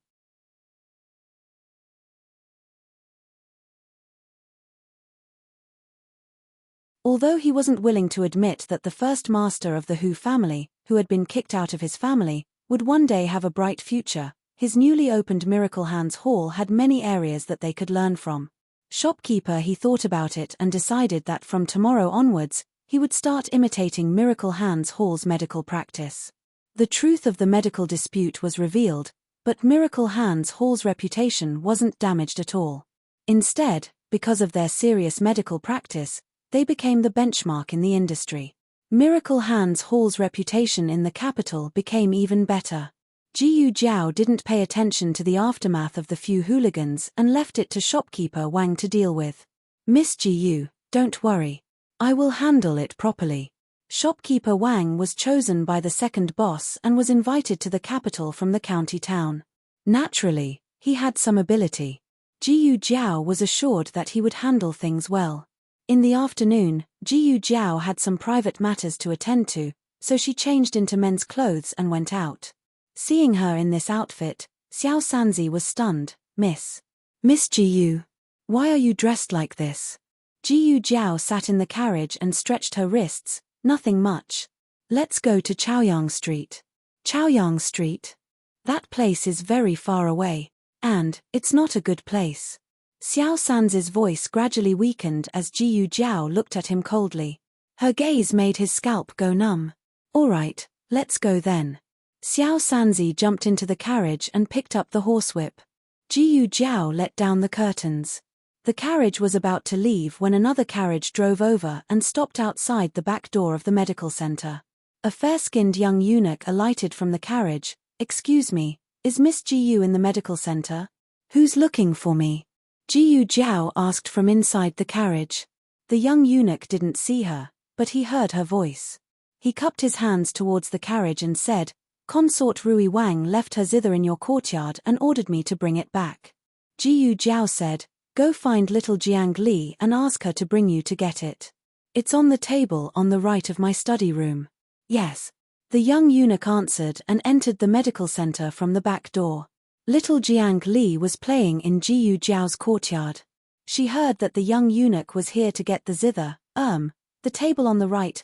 Although he wasn't willing to admit that the first master of the Hu family, who had been kicked out of his family, would one day have a bright future, his newly opened Miracle Hands Hall had many areas that they could learn from. Shopkeeper He thought about it and decided that from tomorrow onwards, he would start imitating Miracle Hands Hall's medical practice. The truth of the medical dispute was revealed, but Miracle Hands Hall's reputation wasn't damaged at all. Instead, because of their serious medical practice, they became the benchmark in the industry. Miracle Hands Hall's reputation in the capital became even better. Jiyu Jiao didn't pay attention to the aftermath of the few hooligans and left it to shopkeeper Wang to deal with. Miss Jiyu, don't worry. I will handle it properly. Shopkeeper Wang was chosen by the second boss and was invited to the capital from the county town. Naturally, he had some ability. Jiyu Jiao was assured that he would handle things well. In the afternoon, Jiyu Jiao had some private matters to attend to, so she changed into men's clothes and went out. Seeing her in this outfit, Xiao Sanzi was stunned. Miss Jiyu, why are you dressed like this? Jiyu Jiao sat in the carriage and stretched her wrists. Nothing much. Let's go to Chaoyang Street. Chaoyang Street? That place is very far away, and it's not a good place. Xiao Sanzi's voice gradually weakened as Jiyu Jiao looked at him coldly. Her gaze made his scalp go numb. All right, let's go then. Xiao Sanzi jumped into the carriage and picked up the horsewhip. Jiyu Jiao let down the curtains. The carriage was about to leave when another carriage drove over and stopped outside the back door of the medical center. A fair-skinned young eunuch alighted from the carriage. Excuse me, is Miss Jiyu in the medical center? Who's looking for me? Jiyu Jiao asked from inside the carriage. The young eunuch didn't see her, but he heard her voice. He cupped his hands towards the carriage and said, Consort Rui Wang left her zither in your courtyard and ordered me to bring it back. Jiyu Jiao said, Go find little Jiang Li and ask her to bring you to get it. It's on the table on the right of my study room. Yes. The young eunuch answered and entered the medical center from the back door. Little Jiang Li was playing in Jiyu Jiao's courtyard. She heard that the young eunuch was here to get the zither. The table on the right,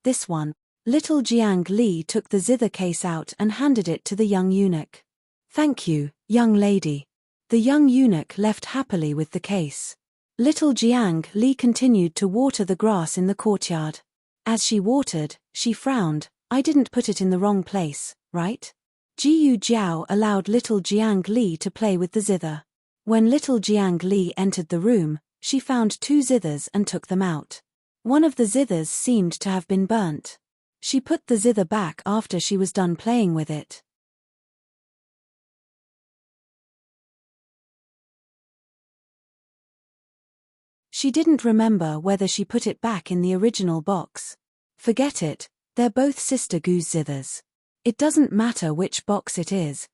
this one. Little Jiang Li took the zither case out and handed it to the young eunuch. Thank you, young lady. The young eunuch left happily with the case. Little Jiang Li continued to water the grass in the courtyard. As she watered, she frowned. I didn't put it in the wrong place, right? Jiyu Jiao allowed little Jiang Li to play with the zither. When little Jiang Li entered the room, she found 2 zithers and took them out. One of the zithers seemed to have been burnt. She put the zither back after she was done playing with it. She didn't remember whether she put it back in the original box. Forget it, they're both sister goose zithers. It doesn't matter which box it is.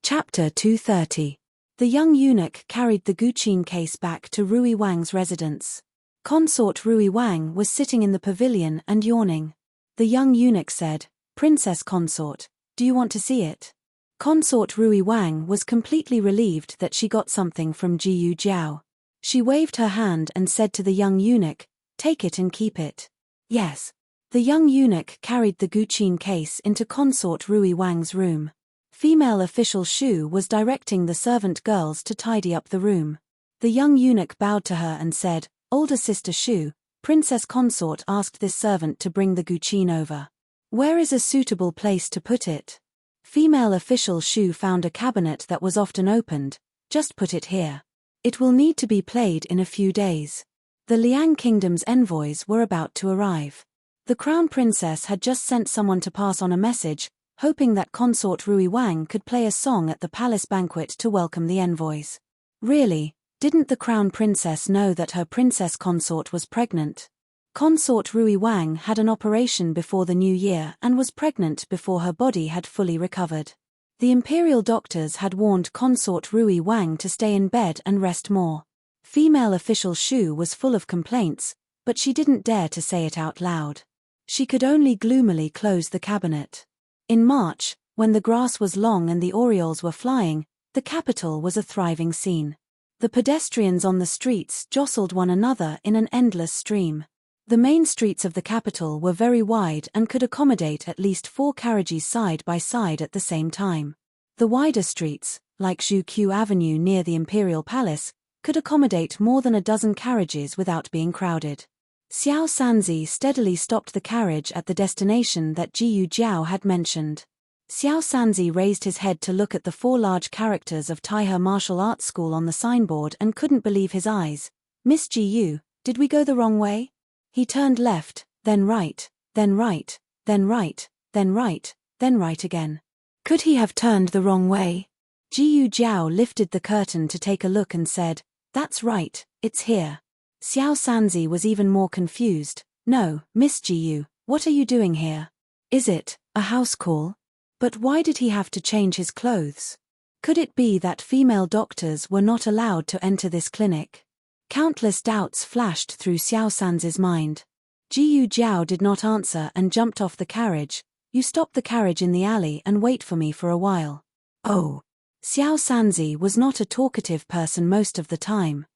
Chapter 230. The young eunuch carried the Guqin case back to Rui Wang's residence. Consort Rui Wang was sitting in the pavilion and yawning. The young eunuch said, "Princess Consort, do you want to see it?" Consort Rui Wang was completely relieved that she got something from Jiyu Jiao. She waved her hand and said to the young eunuch, "Take it and keep it." "Yes." The young eunuch carried the Guqin case into Consort Rui Wang's room. Female official Shu was directing the servant girls to tidy up the room. The young eunuch bowed to her and said, "Older sister Shu, Princess Consort asked this servant to bring the Guqin over. Where is a suitable place to put it?" Female official Shu found a cabinet that was often opened. "Just put it here. It will need to be played in a few days." The Liang Kingdom's envoys were about to arrive. The crown princess had just sent someone to pass on a message, hoping that Consort Rui Wang could play a song at the palace banquet to welcome the envoys. Really, didn't the crown princess know that her princess consort was pregnant? Consort Rui Wang had an operation before the new year and was pregnant before her body had fully recovered. The imperial doctors had warned Consort Rui Wang to stay in bed and rest more. Female official Shu was full of complaints, but she didn't dare to say it out loud. She could only gloomily close the cabinet. In March, when the grass was long and the orioles were flying, the capital was a thriving scene. The pedestrians on the streets jostled one another in an endless stream. The main streets of the capital were very wide and could accommodate at least 4 carriages side by side at the same time. The wider streets, like Zhuqiu Avenue near the Imperial Palace, could accommodate more than a dozen carriages without being crowded. Xiao Sanzi steadily stopped the carriage at the destination that Jiyu Jiao had mentioned. Xiao Sanzi raised his head to look at the 4 large characters of Taihe Martial Arts School on the signboard and couldn't believe his eyes. "Miss Jiyu, did we go the wrong way?" He turned left, then right, then right, then right, then right, then right again. Could he have turned the wrong way? Jiyu Jiao lifted the curtain to take a look and said, "That's right, it's here." Xiao Sanzi was even more confused. "No, Miss Jiyu, what are you doing here? Is it a house call? But why did he have to change his clothes? Could it be that female doctors were not allowed to enter this clinic?" Countless doubts flashed through Xiao Sanzi's mind. Jiyu Jiao did not answer and jumped off the carriage. "You stop the carriage in the alley and wait for me for a while." "Oh." Xiao Sanzi was not a talkative person most of the time.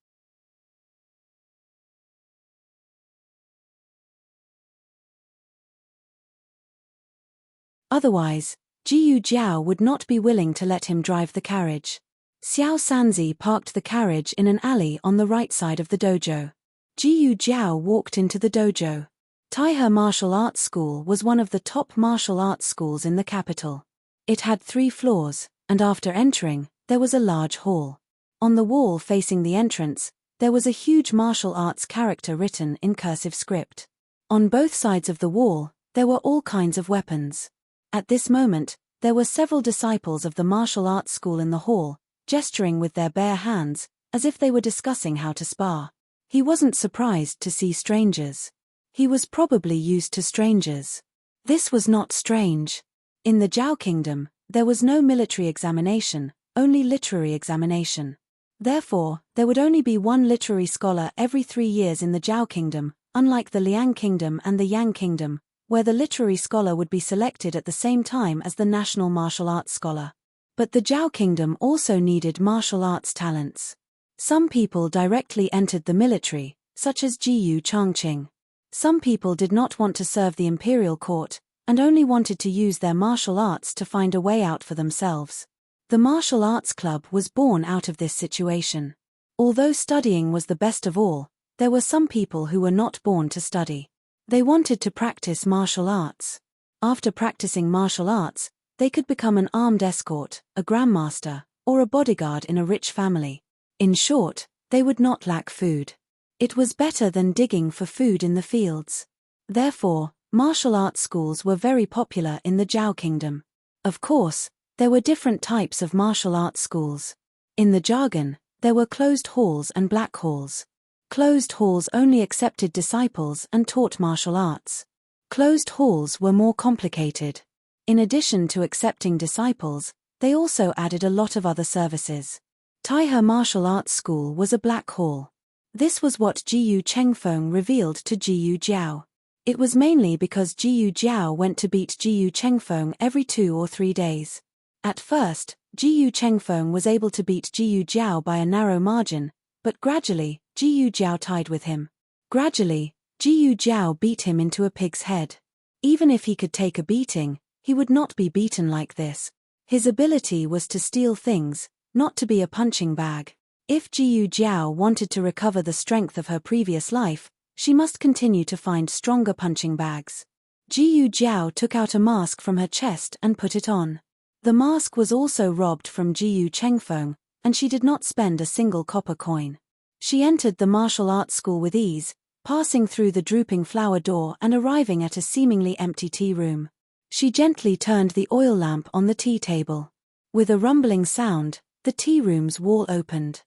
Otherwise, Jiyu Jiao would not be willing to let him drive the carriage. Xiao Sanzi parked the carriage in an alley on the right side of the dojo. Jiyu Jiao walked into the dojo. Taihe Martial Arts School was one of the top martial arts schools in the capital. It had 3 floors, and after entering, there was a large hall. On the wall facing the entrance, there was a huge martial arts character written in cursive script. On both sides of the wall, there were all kinds of weapons. At this moment, there were several disciples of the martial arts school in the hall, gesturing with their bare hands, as if they were discussing how to spar. He wasn't surprised to see strangers. He was probably used to strangers. This was not strange. In the Zhao Kingdom, there was no military examination, only literary examination. Therefore, there would only be 1 literary scholar every 3 years in the Zhao Kingdom, unlike the Liang Kingdom and the Yang Kingdom, where the literary scholar would be selected at the same time as the national martial arts scholar. But the Zhao Kingdom also needed martial arts talents. Some people directly entered the military, such as Jiyu Changqing. Some people did not want to serve the imperial court, and only wanted to use their martial arts to find a way out for themselves. The martial arts club was born out of this situation. Although studying was the best of all, there were some people who were not born to study. They wanted to practice martial arts. After practicing martial arts, they could become an armed escort, a grandmaster, or a bodyguard in a rich family. In short, they would not lack food. It was better than digging for food in the fields. Therefore, martial arts schools were very popular in the Zhao Kingdom. Of course, there were different types of martial arts schools. In the jargon, there were closed halls and black halls. Closed halls only accepted disciples and taught martial arts. Closed halls were more complicated. In addition to accepting disciples, They also added a lot of other services. Taihe Martial Arts School was a black hole. This was what Jiyu Chengfeng revealed to Jiyu Jiao. It was mainly because Jiyu Jiao went to beat Jiyu Chengfeng every 2 or 3 days. At first, Jiyu Chengfeng was able to beat Jiyu Jiao by a narrow margin, but gradually, Jiyu Jiao tied with him. Gradually, Jiyu Jiao beat him into a pig's head. Even if he could take a beating, he would not be beaten like this. His ability was to steal things, not to be a punching bag. If Jiyu Jiao wanted to recover the strength of her previous life, she must continue to find stronger punching bags. Jiyu Jiao took out a mask from her chest and put it on. The mask was also robbed from Jiyu Chengfeng, and she did not spend a single copper coin. She entered the martial arts school with ease, passing through the drooping flower door and arriving at a seemingly empty tea room. She gently turned the oil lamp on the tea table. With a rumbling sound, the tea room's wall opened.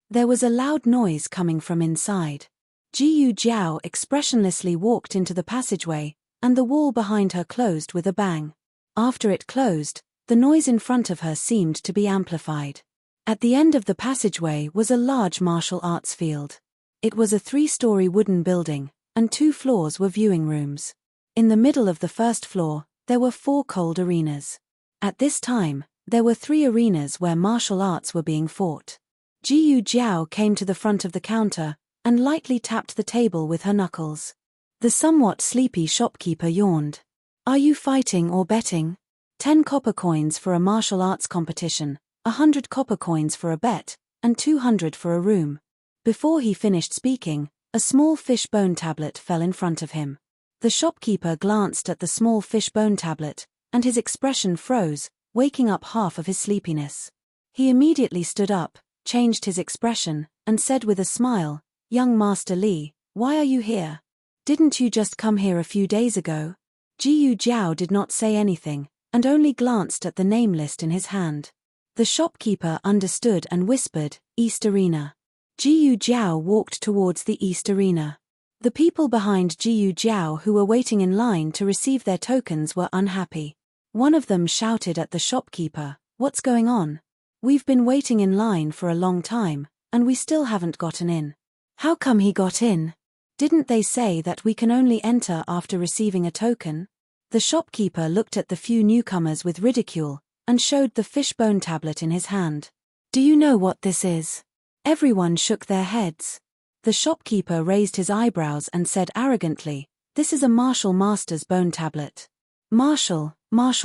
There was a loud noise coming from inside. Jiyu Jiao expressionlessly walked into the passageway, and the wall behind her closed with a bang. After it closed, the noise in front of her seemed to be amplified. At the end of the passageway was a large martial arts field. It was a 3-story wooden building, and 2 floors were viewing rooms. In the middle of the first floor, there were 4 cold arenas. At this time, there were 3 arenas where martial arts were being fought. Jiyu Jiao came to the front of the counter, and lightly tapped the table with her knuckles. The somewhat sleepy shopkeeper yawned. "Are you fighting or betting? 10 copper coins for a martial arts competition, 100 copper coins for a bet, and 200 for a room." Before he finished speaking, a small fish bone tablet fell in front of him. The shopkeeper glanced at the small fish bone tablet, and his expression froze, waking up half of his sleepiness. He immediately stood up, changed his expression, and said with a smile, "Young Master Li, why are you here? Didn't you just come here a few days ago?" Jiyu Jiao did not say anything, and only glanced at the name list in his hand. The shopkeeper understood and whispered, "East Arena." Jiyu Jiao walked towards the East Arena. The people behind Jiyu Jiao who were waiting in line to receive their tokens were unhappy. One of them shouted at the shopkeeper, "What's going on? We've been waiting in line for a long time, and we still haven't gotten in. How come he got in? Didn't they say that we can only enter after receiving a token?" The shopkeeper looked at the few newcomers with ridicule, and showed the fishbone tablet in his hand. "Do you know what this is?" Everyone shook their heads. The shopkeeper raised his eyebrows and said arrogantly, "This is a martial master's bone tablet." Martial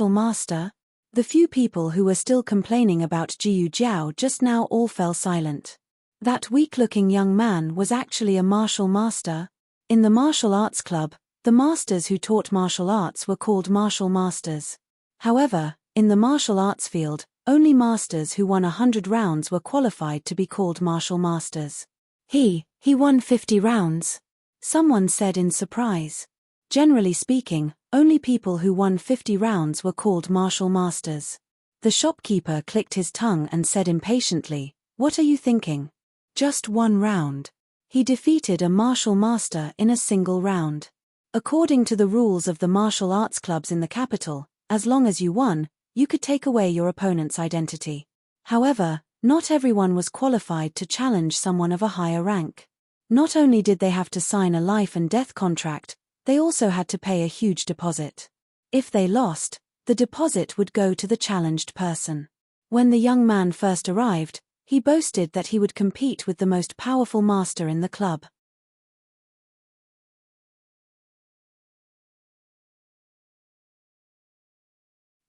master? The few people who were still complaining about Jiyu Jiao just now all fell silent. That weak-looking young man was actually a martial master? In the martial arts club, the masters who taught martial arts were called martial masters. However, in the martial arts field, only masters who won 100 rounds were qualified to be called martial masters. He won 50 rounds? Someone said in surprise. Generally speaking, only people who won 50 rounds were called martial masters. The shopkeeper clicked his tongue and said impatiently, "What are you thinking? Just 1 round. He defeated a martial master in a single round. According to the rules of the martial arts clubs in the capital, as long as you won, you could take away your opponent's identity. However, not everyone was qualified to challenge someone of a higher rank. Not only did they have to sign a life and death contract, they also had to pay a huge deposit. If they lost, the deposit would go to the challenged person. When the young man first arrived, he boasted that he would compete with the most powerful master in the club.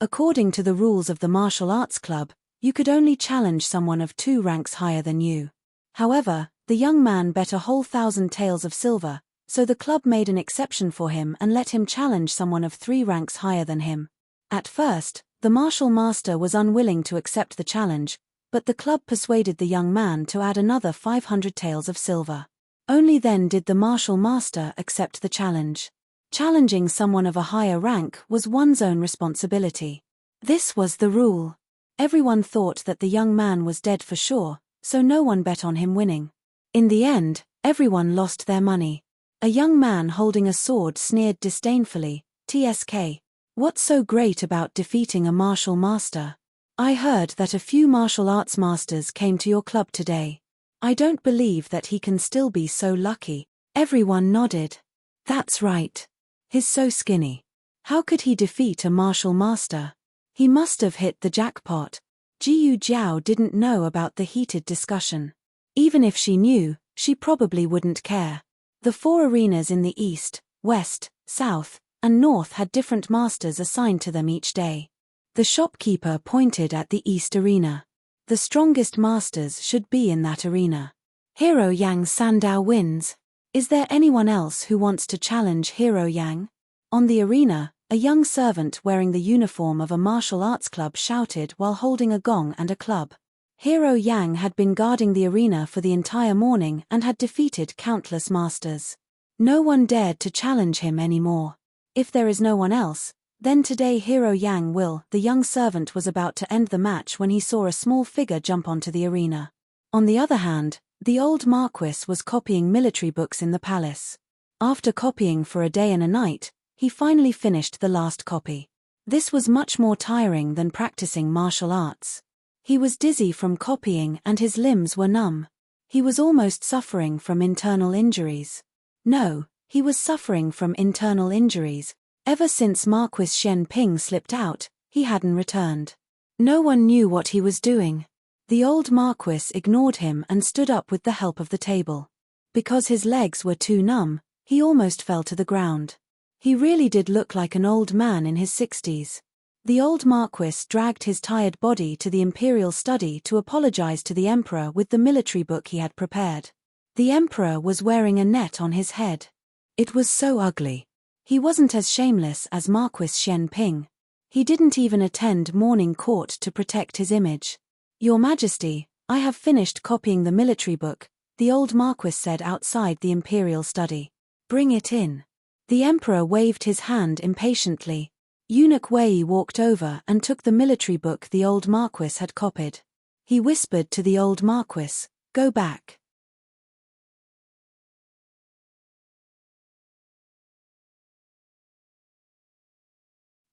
According to the rules of the martial arts club, you could only challenge someone of 2 ranks higher than you. However, the young man bet a whole 1,000 taels of silver, so the club made an exception for him and let him challenge someone of 3 ranks higher than him. At first, the martial master was unwilling to accept the challenge, but the club persuaded the young man to add another 500 taels of silver. Only then did the martial master accept the challenge. Challenging someone of a higher rank was one's own responsibility. This was the rule. Everyone thought that the young man was dead for sure, so no one bet on him winning. In the end, everyone lost their money. A young man holding a sword sneered disdainfully, "TSK. What's so great about defeating a martial master? I heard that a few martial arts masters came to your club today. I don't believe that he can still be so lucky." Everyone nodded. "That's right. He's so skinny. How could he defeat a martial master? He must have hit the jackpot." Jiu Jiao didn't know about the heated discussion. Even if she knew, she probably wouldn't care. The 4 arenas in the east, west, south, and north had different masters assigned to them each day. The shopkeeper pointed at the east arena. The strongest masters should be in that arena. Hero Yang Sandao wins. Is there anyone else who wants to challenge Hero Yang? On the arena, a young servant wearing the uniform of a martial arts club shouted while holding a gong and a club. Hero Yang had been guarding the arena for the entire morning and had defeated countless masters. No one dared to challenge him anymore. If there is no one else, then today Hero Yang will. The young servant was about to end the match when he saw a small figure jump onto the arena. On the other hand, the old Marquis was copying military books in the palace. After copying for a day and a night, he finally finished the last copy. This was much more tiring than practicing martial arts. He was dizzy from copying and his limbs were numb. He was almost suffering from internal injuries. No, he was suffering from internal injuries. Ever since Marquis Shen Ping slipped out, he hadn't returned. No one knew what he was doing. The old Marquis ignored him and stood up with the help of the table. Because his legs were too numb, he almost fell to the ground. He really did look like an old man in his 60s. The old Marquis dragged his tired body to the imperial study to apologize to the emperor with the military book he had prepared. The emperor was wearing a net on his head. It was so ugly. He wasn't as shameless as Marquis Shen Ping. He didn't even attend morning court to protect his image. "Your Majesty, I have finished copying the military book," the old Marquis said outside the imperial study. "Bring it in." The emperor waved his hand impatiently. Eunuch Wei walked over and took the military book the old Marquis had copied. He whispered to the old Marquis, "Go back."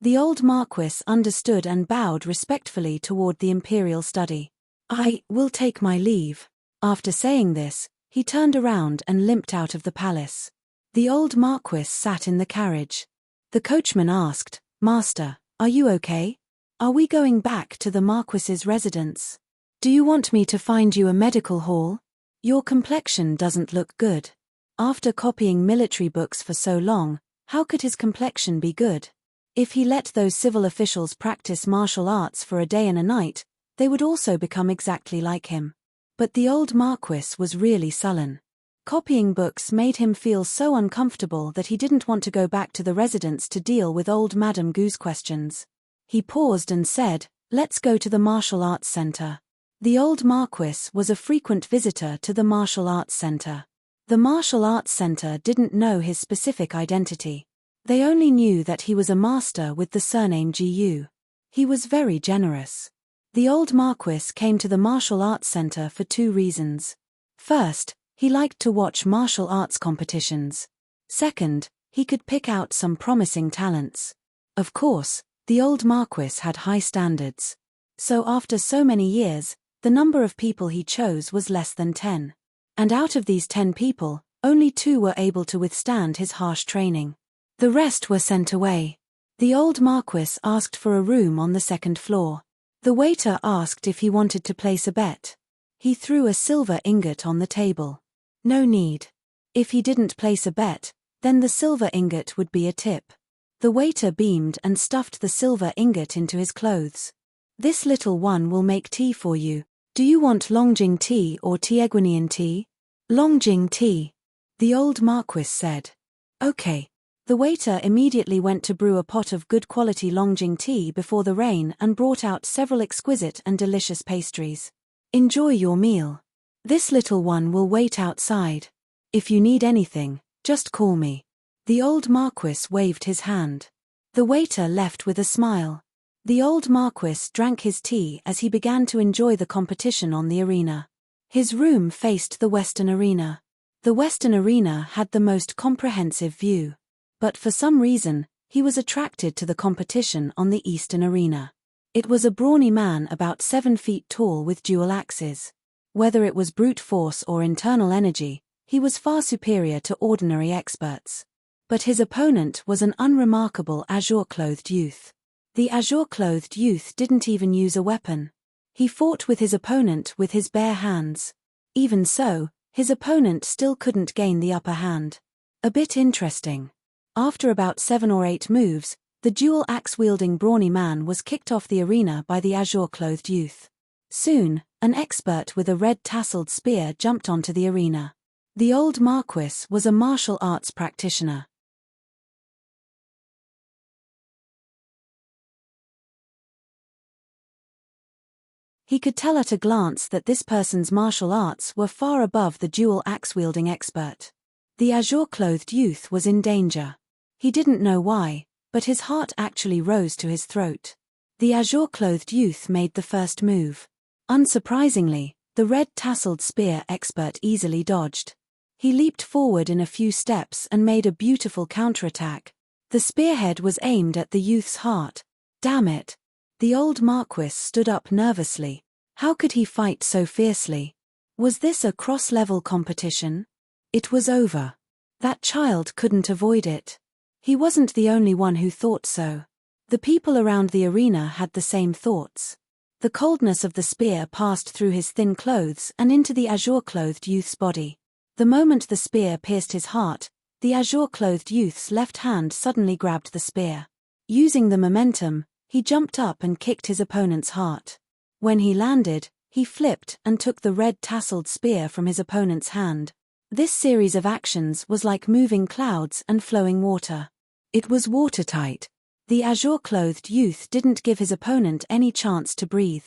The old Marquis understood and bowed respectfully toward the imperial study. "I will take my leave." After saying this, he turned around and limped out of the palace. The old Marquis sat in the carriage. The coachman asked, "Master, are you okay? Are we going back to the Marquis's residence? Do you want me to find you a medical hall? Your complexion doesn't look good." After copying military books for so long, how could his complexion be good? If he let those civil officials practice martial arts for a day and a night, they would also become exactly like him. But the old Marquis was really sullen. Copying books made him feel so uncomfortable that he didn't want to go back to the residence to deal with old Madame Gu's questions. He paused and said, "Let's go to the martial arts center." The old Marquis was a frequent visitor to the martial arts center. The martial arts center didn't know his specific identity. They only knew that he was a master with the surname Jiu. He was very generous. The old Marquis came to the martial arts center for 2 reasons. First, he liked to watch martial arts competitions. Second, he could pick out some promising talents. Of course, the old Marquis had high standards. So after so many years, the number of people he chose was less than 10. And out of these 10 people, only 2 were able to withstand his harsh training. The rest were sent away. The old Marquis asked for a room on the 2nd floor. The waiter asked if he wanted to place a bet. He threw a silver ingot on the table. No need. If he didn't place a bet, then the silver ingot would be a tip. The waiter beamed and stuffed the silver ingot into his clothes. "This little one will make tea for you. Do you want Longjing tea or Tieguinian tea?" "Longjing tea," the old Marquis said. "Okay." The waiter immediately went to brew a pot of good quality Longjing tea before the rain and brought out several exquisite and delicious pastries. "Enjoy your meal. This little one will wait outside. If you need anything, just call me." The old Marquis waved his hand. The waiter left with a smile. The old Marquis drank his tea as he began to enjoy the competition on the arena. His room faced the western arena. The western arena had the most comprehensive view. But for some reason, he was attracted to the competition on the eastern arena. It was a brawny man about 7 feet tall with dual axes. Whether it was brute force or internal energy, he was far superior to ordinary experts. But his opponent was an unremarkable azure-clothed youth. The azure-clothed youth didn't even use a weapon. He fought with his opponent with his bare hands. Even so, his opponent still couldn't gain the upper hand. A bit interesting. After about 7 or 8 moves, the dual axe-wielding brawny man was kicked off the arena by the azure-clothed youth. Soon, an expert with a red-tasseled spear jumped onto the arena. The old Marquis was a martial arts practitioner. He could tell at a glance that this person's martial arts were far above the dual axe-wielding expert. The azure-clothed youth was in danger. He didn't know why, but his heart actually rose to his throat. The azure-clothed youth made the first move. Unsurprisingly, the red-tasseled spear expert easily dodged. He leaped forward in a few steps and made a beautiful counterattack. The spearhead was aimed at the youth's heart. Damn it! The old Marquis stood up nervously. How could he fight so fiercely? Was this a cross-level competition? It was over. That child couldn't avoid it. He wasn't the only one who thought so. The people around the arena had the same thoughts. The coldness of the spear passed through his thin clothes and into the azure-clothed youth's body. The moment the spear pierced his heart, the azure-clothed youth's left hand suddenly grabbed the spear. Using the momentum, he jumped up and kicked his opponent's heart. When he landed, he flipped and took the red-tasseled spear from his opponent's hand. This series of actions was like moving clouds and flowing water. It was watertight. The azure-clothed youth didn't give his opponent any chance to breathe.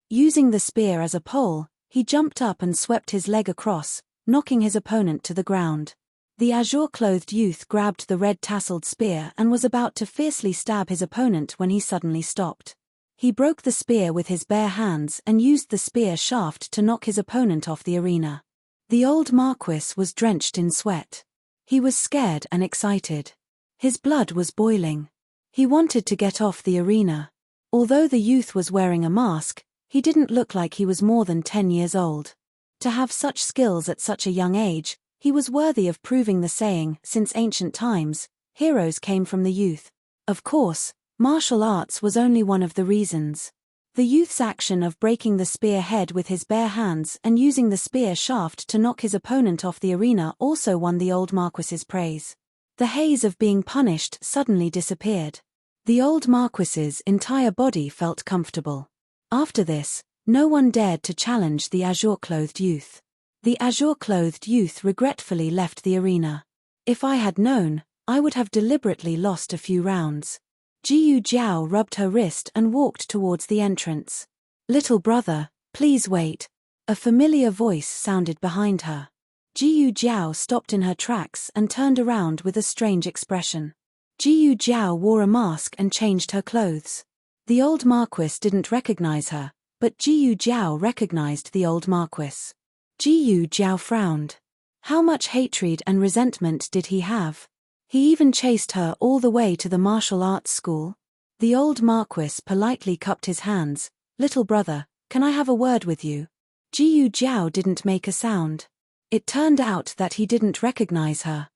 Using the spear as a pole, he jumped up and swept his leg across, knocking his opponent to the ground. The azure-clothed youth grabbed the red-tasseled spear and was about to fiercely stab his opponent when he suddenly stopped. He broke the spear with his bare hands and used the spear shaft to knock his opponent off the arena. The old Marquis was drenched in sweat. He was scared and excited. His blood was boiling. He wanted to get off the arena. Although the youth was wearing a mask, he didn't look like he was more than 10 years old. To have such skills at such a young age, he was worthy of proving the saying, since ancient times, heroes came from the youth. Of course, martial arts was only one of the reasons. The youth's action of breaking the spear head with his bare hands and using the spear shaft to knock his opponent off the arena also won the old Marquis's praise. The haze of being punished suddenly disappeared. The old Marquis's entire body felt comfortable. After this, no one dared to challenge the azure-clothed youth. The azure-clothed youth regretfully left the arena. If I had known, I would have deliberately lost a few rounds. Jiyu Jiao rubbed her wrist and walked towards the entrance. Little brother, please wait. A familiar voice sounded behind her. Jiyu Jiao stopped in her tracks and turned around with a strange expression. Jiyu Jiao wore a mask and changed her clothes. The old Marquis didn't recognize her, but Jiyu Jiao recognized the old Marquis. Jiyu Jiao frowned. How much hatred and resentment did he have? He even chased her all the way to the martial arts school. The old Marquis politely cupped his hands. Little brother, can I have a word with you? Jiyu Jiao didn't make a sound. It turned out that he didn't recognize her.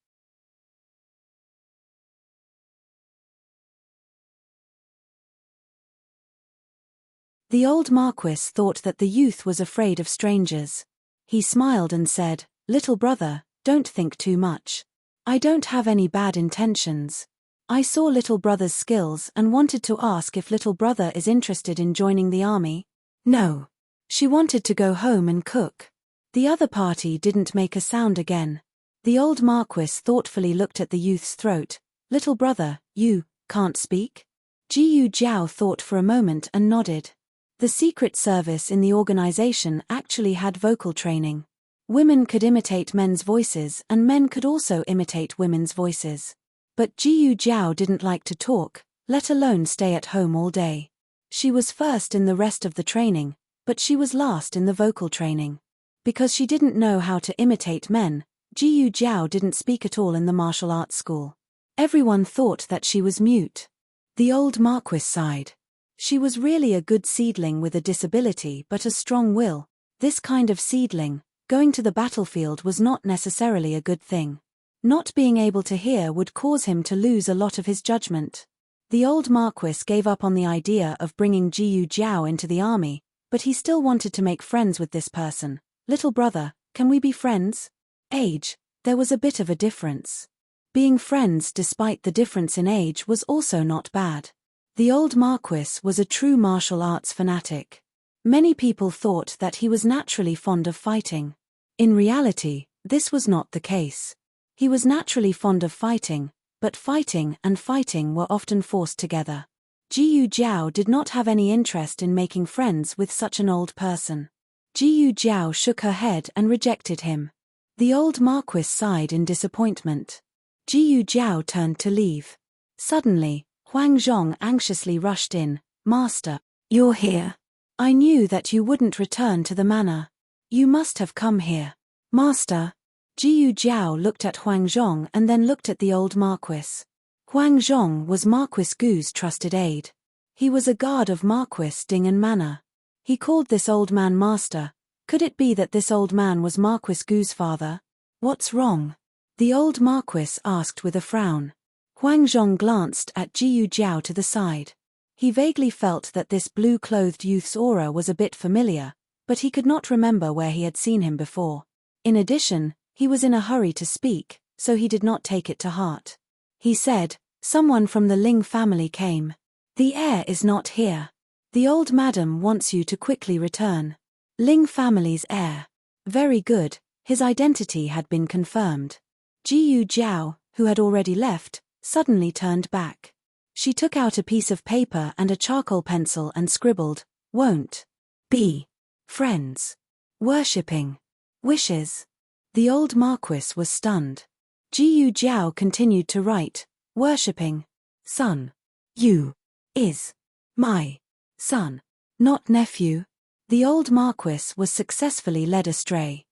The old Marquis thought that the youth was afraid of strangers. He smiled and said, Little brother, don't think too much. I don't have any bad intentions. I saw little brother's skills and wanted to ask if little brother is interested in joining the army. No. She wanted to go home and cook. The other party didn't make a sound again. The old Marquis thoughtfully looked at the youth's throat. Little brother, you can't speak? Jiyu Jiao thought for a moment and nodded. The secret service in the organization actually had vocal training. Women could imitate men's voices and men could also imitate women's voices. But Jiyu Jiao didn't like to talk, let alone stay at home all day. She was first in the rest of the training, but she was last in the vocal training. Because she didn't know how to imitate men, Jiyu Jiao didn't speak at all in the martial arts school. Everyone thought that she was mute. The old Marquis sighed. She was really a good seedling with a disability but a strong will. This kind of seedling, going to the battlefield was not necessarily a good thing. Not being able to hear would cause him to lose a lot of his judgment. The old Marquis gave up on the idea of bringing Jiyu Jiao into the army, but he still wanted to make friends with this person. Little brother, can we be friends? Age, there was a bit of a difference. Being friends despite the difference in age was also not bad. The old Marquis was a true martial arts fanatic. Many people thought that he was naturally fond of fighting. In reality, this was not the case. He was naturally fond of fighting, but fighting and fighting were often forced together. Jiyu Jiao did not have any interest in making friends with such an old person. Jiyu Jiao shook her head and rejected him. The old Marquis sighed in disappointment. Jiyu Jiao turned to leave. Suddenly, Huang Zhong anxiously rushed in. Master, you're here. I knew that you wouldn't return to the manor. You must have come here. Master. Jiyu Jiao looked at Huang Zhong and then looked at the old Marquis. Huang Zhong was Marquis Gu's trusted aide. He was a guard of Marquis Dingen Manor. He called this old man master. Could it be that this old man was Marquis Gu's father? What's wrong? The old Marquis asked with a frown. Huang Zhong glanced at Jiyu Jiao to the side. He vaguely felt that this blue-clothed youth's aura was a bit familiar, but he could not remember where he had seen him before. In addition, he was in a hurry to speak, so he did not take it to heart. He said, someone from the Ling family came. The heir is not here. The old madam wants you to quickly return. Ling family's heir. Very good, his identity had been confirmed. Jiyu Jiao, who had already left, suddenly turned back. She took out a piece of paper and a charcoal pencil and scribbled, won't be friends. Worshipping wishes. The old Marquis was stunned. Jiyu Jiao continued to write, worshipping son. You is my son, not nephew. The old Marquis was successfully led astray.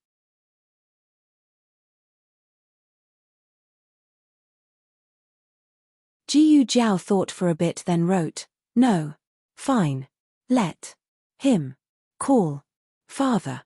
Jiyu Jiao thought for a bit then wrote, no. Fine. Let him call father.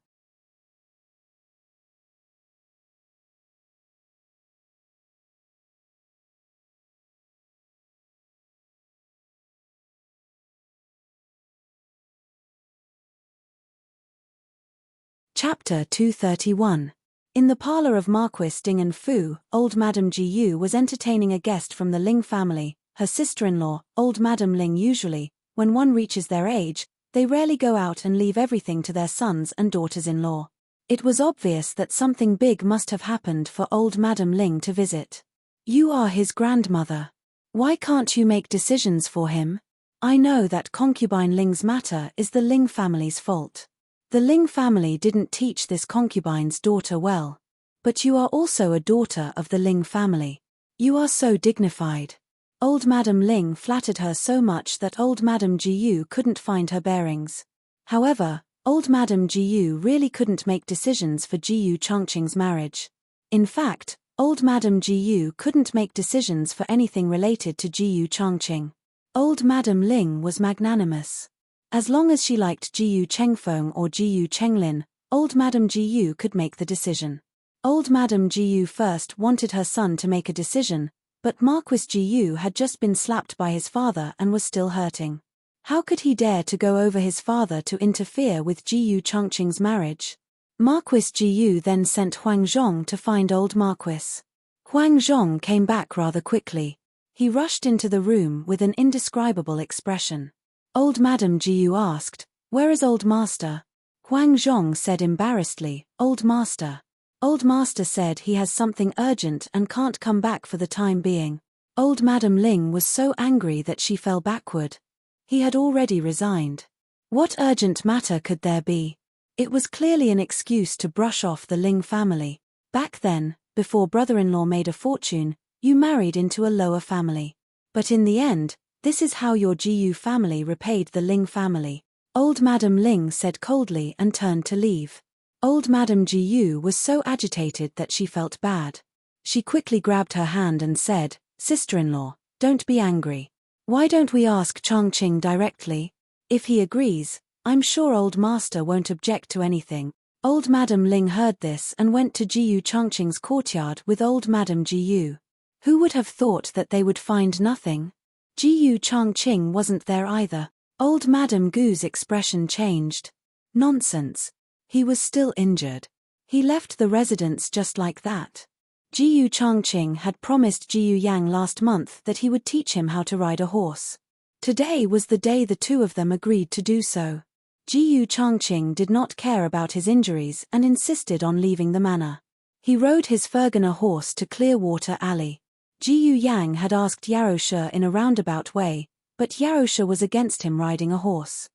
Chapter 231. In the parlor of Marquis Dingen Fu, old Madame Jiyu was entertaining a guest from the Ling family, her sister-in-law. Old Madame Ling usually, when one reaches their age, they rarely go out and leave everything to their sons and daughters-in-law. It was obvious that something big must have happened for old Madame Ling to visit. You are his grandmother. Why can't you make decisions for him? I know that concubine Ling's matter is the Ling family's fault. The Ling family didn't teach this concubine's daughter well. But you are also a daughter of the Ling family. You are so dignified. Old Madame Ling flattered her so much that old Madame Jiyu couldn't find her bearings. However, old Madame Jiyu really couldn't make decisions for Jiyu Chongqing's marriage. In fact, old Madame Jiyu couldn't make decisions for anything related to Jiyu Chongqing. Old Madame Ling was magnanimous. As long as she liked Jiyu Chengfeng or Jiyu Chenglin, old Madame Jiyu could make the decision. Old Madame Jiyu first wanted her son to make a decision, but Marquis Jiyu had just been slapped by his father and was still hurting. How could he dare to go over his father to interfere with Jiyu Chongqing's marriage? Marquis Jiyu then sent Huang Zhong to find old Marquis. Huang Zhong came back rather quickly. He rushed into the room with an indescribable expression. Old Madame Jiyu asked, where is old master? Huang Zhong said embarrassedly, old master. Old master said he has something urgent and can't come back for the time being. Old Madame Ling was so angry that she fell backward. He had already resigned. What urgent matter could there be? It was clearly an excuse to brush off the Ling family. Back then, before brother-in-law made a fortune, you married into a lower family. But in the end, this is how your Jiyu family repaid the Ling family. Old Madame Ling said coldly and turned to leave. Old Madame Jiyu was so agitated that she felt bad. She quickly grabbed her hand and said, "Sister-in-law, don't be angry. Why don't we ask Changqing directly? If he agrees, I'm sure old master won't object to anything." Old Madame Ling heard this and went to Jiyu Changqing's courtyard with old Madame Jiyu. Who would have thought that they would find nothing? Jiyu Changqing wasn't there either. Old Madame Gu's expression changed. Nonsense. He was still injured. He left the residence just like that. Jiyu Changqing had promised Jiyu Yang last month that he would teach him how to ride a horse. Today was the day the two of them agreed to do so. Jiyu Changqing did not care about his injuries and insisted on leaving the manor. He rode his Fergana horse to Clearwater Alley. Jiyu Yang had asked Yarosha in a roundabout way, but Yarosha was against him riding a horse.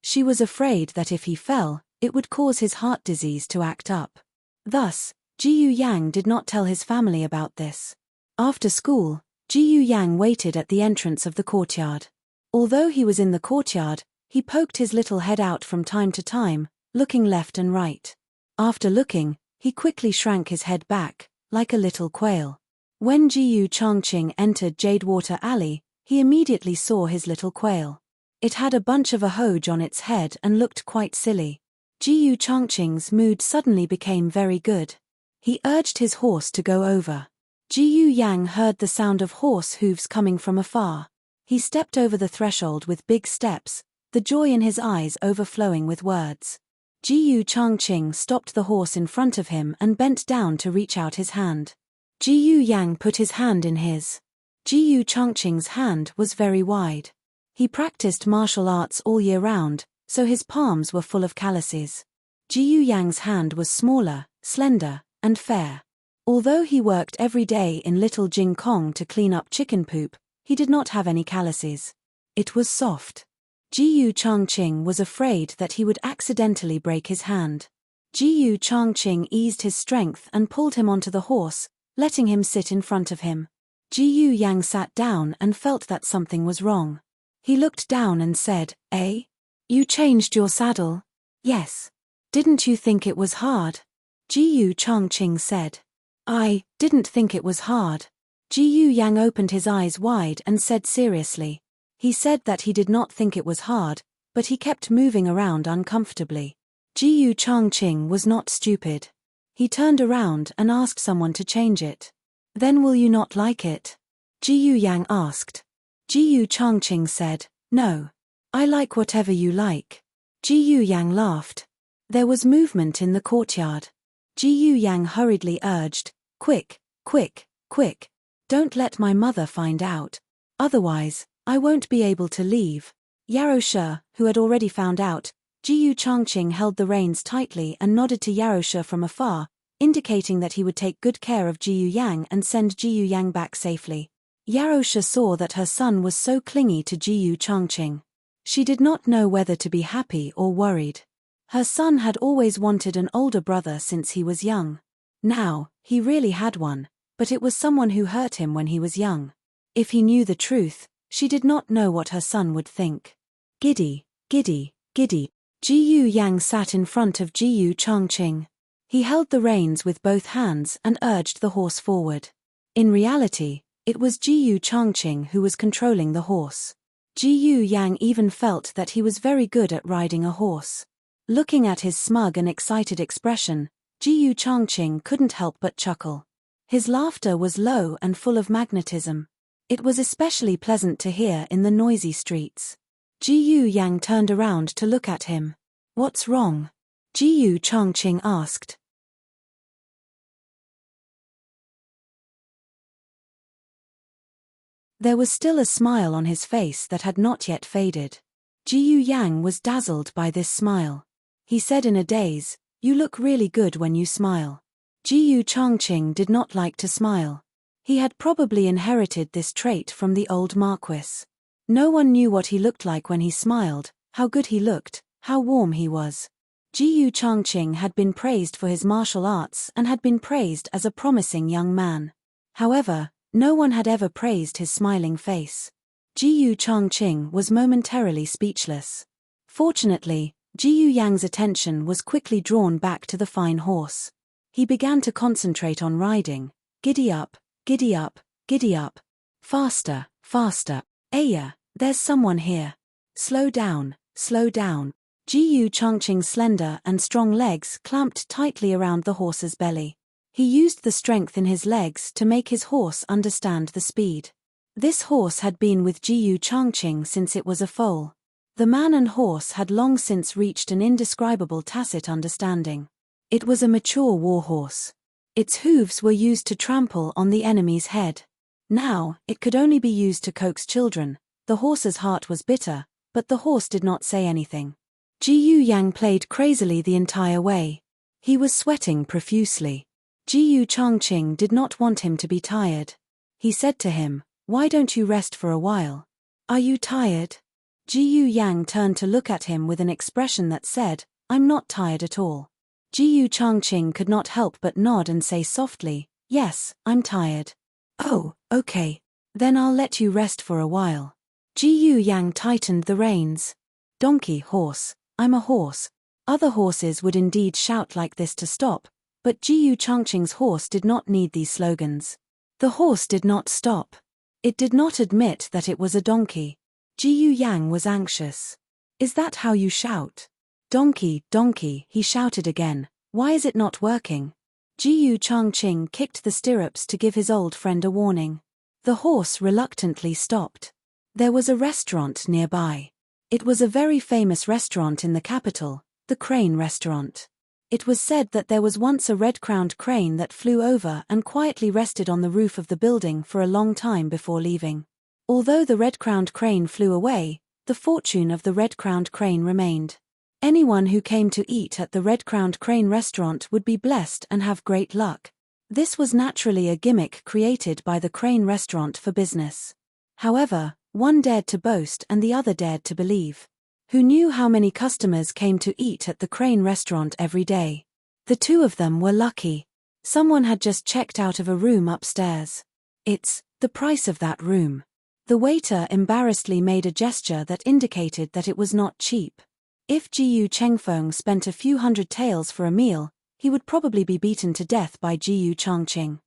She was afraid that if he fell, it would cause his heart disease to act up. Thus, Jiyu Yang did not tell his family about this. After school, Jiyu Yang waited at the entrance of the courtyard. Although he was in the courtyard, he poked his little head out from time to time, looking left and right. After looking, he quickly shrank his head back, like a little quail. When Jiyu Changqing entered Jadewater Alley, he immediately saw his little quail. It had a bunch of ahoge on its head and looked quite silly. Jiyu Changqing's mood suddenly became very good. He urged his horse to go over. Jiyu Yang heard the sound of horse hooves coming from afar. He stepped over the threshold with big steps, the joy in his eyes overflowing with words. Jiyu Changqing stopped the horse in front of him and bent down to reach out his hand. Jiyu Yang put his hand in his. Jiyu Changqing's hand was very wide. He practiced martial arts all year round, so his palms were full of calluses. Jiyu Yang's hand was smaller, slender, and fair. Although he worked every day in Little Jing Kong to clean up chicken poop, he did not have any calluses. It was soft. Jiyu Changqing was afraid that he would accidentally break his hand. Jiyu Changqing eased his strength and pulled him onto the horse, letting him sit in front of him. Jiyu Yang sat down and felt that something was wrong. He looked down and said, "Eh? You changed your saddle?" "Yes. Didn't you think it was hard?" Jiyu Changqing said. "I didn't think it was hard." Jiyu Yang opened his eyes wide and said seriously. He said that he did not think it was hard, but he kept moving around uncomfortably. Jiyu Changqing was not stupid. He turned around and asked someone to change it. "Then will you not like it?" Jiyu Yang asked. Jiyu Changqing said, "No. I like whatever you like." Jiyu Yang laughed. There was movement in the courtyard. Jiyu Yang hurriedly urged, "Quick, quick, quick. Don't let my mother find out. Otherwise, I won't be able to leave." Yarosha, who had already found out, Jiyu Changqing held the reins tightly and nodded to Yarosha from afar, indicating that he would take good care of Jiyu Yang and send Jiyu Yang back safely. Yarosha saw that her son was so clingy to Jiyu Changqing. She did not know whether to be happy or worried. Her son had always wanted an older brother since he was young. Now, he really had one, but it was someone who hurt him when he was young. If he knew the truth, she did not know what her son would think. Giddy, giddy, giddy. Jiyu Yang sat in front of Jiyu Changqing. He held the reins with both hands and urged the horse forward. In reality, it was Jiyu Changqing who was controlling the horse. Jiyu Yang even felt that he was very good at riding a horse. Looking at his smug and excited expression, Jiyu Changqing couldn't help but chuckle. His laughter was low and full of magnetism. It was especially pleasant to hear in the noisy streets. Jiyu Yang turned around to look at him. "What's wrong?" Jiyu Changqing asked. There was still a smile on his face that had not yet faded. Jiyu Yang was dazzled by this smile. He said in a daze, "You look really good when you smile." Jiyu Changqing did not like to smile. He had probably inherited this trait from the old Marquis. No one knew what he looked like when he smiled, how good he looked, how warm he was. Jiyu Changqing had been praised for his martial arts and had been praised as a promising young man. However, no one had ever praised his smiling face. Jiyu Changqing was momentarily speechless. Fortunately, Jiyu Yang's attention was quickly drawn back to the fine horse. He began to concentrate on riding. Giddy up, giddy up, giddy up. Faster, faster. Aya, there's someone here. Slow down, slow down. Jiyu Changqing's slender and strong legs clamped tightly around the horse's belly. He used the strength in his legs to make his horse understand the speed. This horse had been with Jiyu Changqing since it was a foal. The man and horse had long since reached an indescribable tacit understanding. It was a mature warhorse. Its hooves were used to trample on the enemy's head. Now, it could only be used to coax children. The horse's heart was bitter, but the horse did not say anything. Jiyu Yang played crazily the entire way. He was sweating profusely. Jiyu Changqing did not want him to be tired. He said to him, "Why don't you rest for a while? Are you tired?" Jiyu Yang turned to look at him with an expression that said, "I'm not tired at all." Jiyu Changqing could not help but nod and say softly, "Yes, I'm tired." "Oh, okay. Then I'll let you rest for a while." Jiyu Yang tightened the reins. "Donkey, horse, I'm a horse." Other horses would indeed shout like this to stop, but Jiyu Changqing's horse did not need these slogans. The horse did not stop. It did not admit that it was a donkey. Jiyu Yang was anxious. "Is that how you shout?" "Donkey, donkey," he shouted again. "Why is it not working?" Jiyu Changqing kicked the stirrups to give his old friend a warning. The horse reluctantly stopped. There was a restaurant nearby. It was a very famous restaurant in the capital, the Crane Restaurant. It was said that there was once a red-crowned crane that flew over and quietly rested on the roof of the building for a long time before leaving. Although the red-crowned crane flew away, the fortune of the red-crowned crane remained. Anyone who came to eat at the red-crowned crane restaurant would be blessed and have great luck. This was naturally a gimmick created by the Crane Restaurant for business. However, one dared to boast and the other dared to believe. Who knew how many customers came to eat at the Crane Restaurant every day? The two of them were lucky. Someone had just checked out of a room upstairs. "It's the price of that room." The waiter embarrassedly made a gesture that indicated that it was not cheap. If Jiyu Chengfeng spent a few hundred taels for a meal, he would probably be beaten to death by Jiyu Changqing.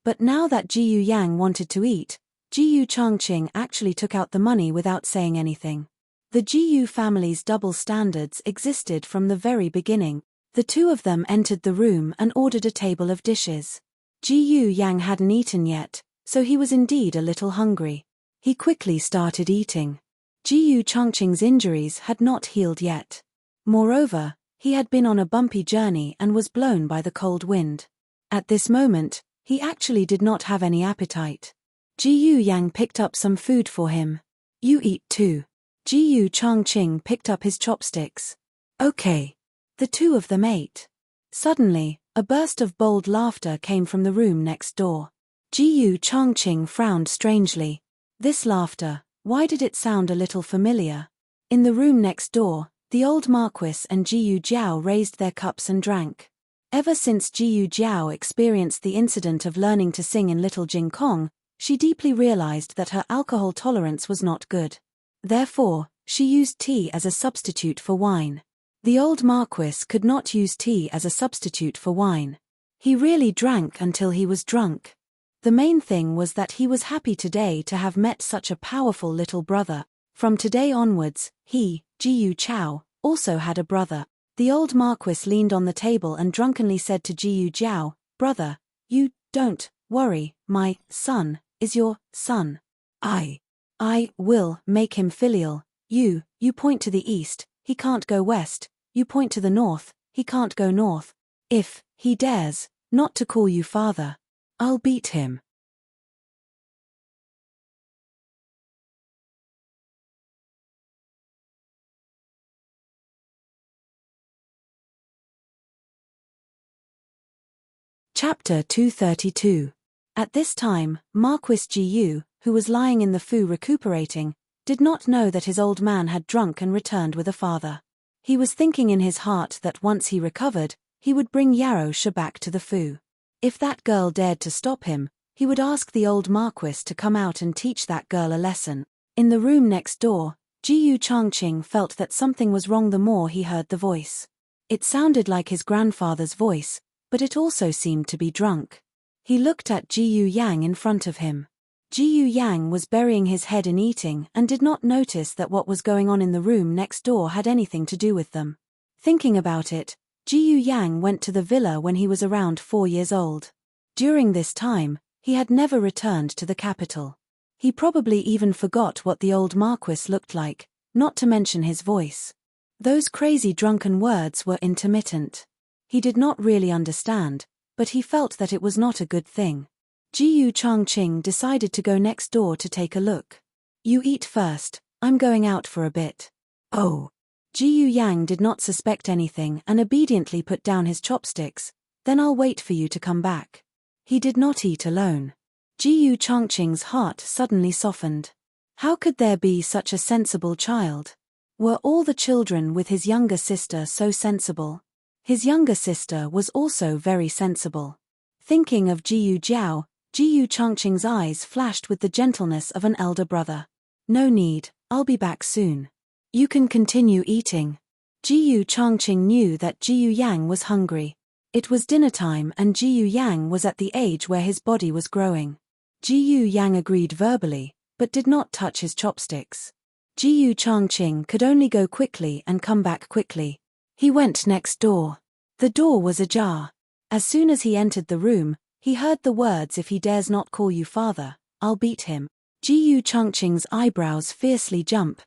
But now that Jiyu Yang wanted to eat, Jiyu Changqing actually took out the money without saying anything. The Jiyu family's double standards existed from the very beginning. The two of them entered the room and ordered a table of dishes. Jiyu Yang hadn't eaten yet, so he was indeed a little hungry. He quickly started eating. Jiyu Changqing's injuries had not healed yet. Moreover, he had been on a bumpy journey and was blown by the cold wind. At this moment, he actually did not have any appetite. Jiyu Yang picked up some food for him. "You eat too." Jiyu Changqing picked up his chopsticks. "Okay." The two of them ate. Suddenly, a burst of bold laughter came from the room next door. Jiyu Changqing frowned strangely. This laughter, why did it sound a little familiar? In the room next door, the old Marquis and Jiyu Jiao raised their cups and drank. Ever since Jiyu Jiao experienced the incident of learning to sing in Little Jing Kong, she deeply realized that her alcohol tolerance was not good. Therefore, she used tea as a substitute for wine. The old Marquis could not use tea as a substitute for wine. He really drank until he was drunk. The main thing was that he was happy today to have met such a powerful little brother. From today onwards, he, Jiyu Chao, also had a brother. The old Marquis leaned on the table and drunkenly said to Jiyu Jiao, "Brother, you don't worry, my son is your son. I will make him filial. You point to the east, he can't go west. You point to the north, he can't go north. If he dares not to call you father, I'll beat him." Chapter 232. At this time, Marquis Jiyu, who was lying in the fu recuperating, did not know that his old man had drunk and returned with a father. He was thinking in his heart that once he recovered, he would bring Yarrow back to the fu. If that girl dared to stop him, he would ask the old Marquis to come out and teach that girl a lesson. In the room next door, Jiyu Changqing felt that something was wrong the more he heard the voice. It sounded like his grandfather's voice, but it also seemed to be drunk. He looked at Jiyu Yang in front of him. Jiyu Yang was burying his head in eating and did not notice that what was going on in the room next door had anything to do with them. Thinking about it, Jiyu Yang went to the villa when he was around 4 years old. During this time, he had never returned to the capital. He probably even forgot what the old Marquis looked like, not to mention his voice. Those crazy drunken words were intermittent. He did not really understand, but he felt that it was not a good thing. Jiyu Changqing decided to go next door to take a look. You eat first, I'm going out for a bit. Oh. Jiyu Yang did not suspect anything and obediently put down his chopsticks. Then I'll wait for you to come back. He did not eat alone. Jiyu Changqing's heart suddenly softened. How could there be such a sensible child? Were all the children with his younger sister so sensible? His younger sister was also very sensible. Thinking of Jiyu Jiao, Jiyu Changqing's eyes flashed with the gentleness of an elder brother. No need, I'll be back soon. You can continue eating. Jiyu Changqing knew that Jiyu Yang was hungry. It was dinner time and Jiyu Yang was at the age where his body was growing. Jiyu Yang agreed verbally, but did not touch his chopsticks. Jiyu Changqing could only go quickly and come back quickly. He went next door. The door was ajar. As soon as he entered the room, he heard the words, "If he dares not call you father, I'll beat him." Jiyu Changqing's eyebrows fiercely jump.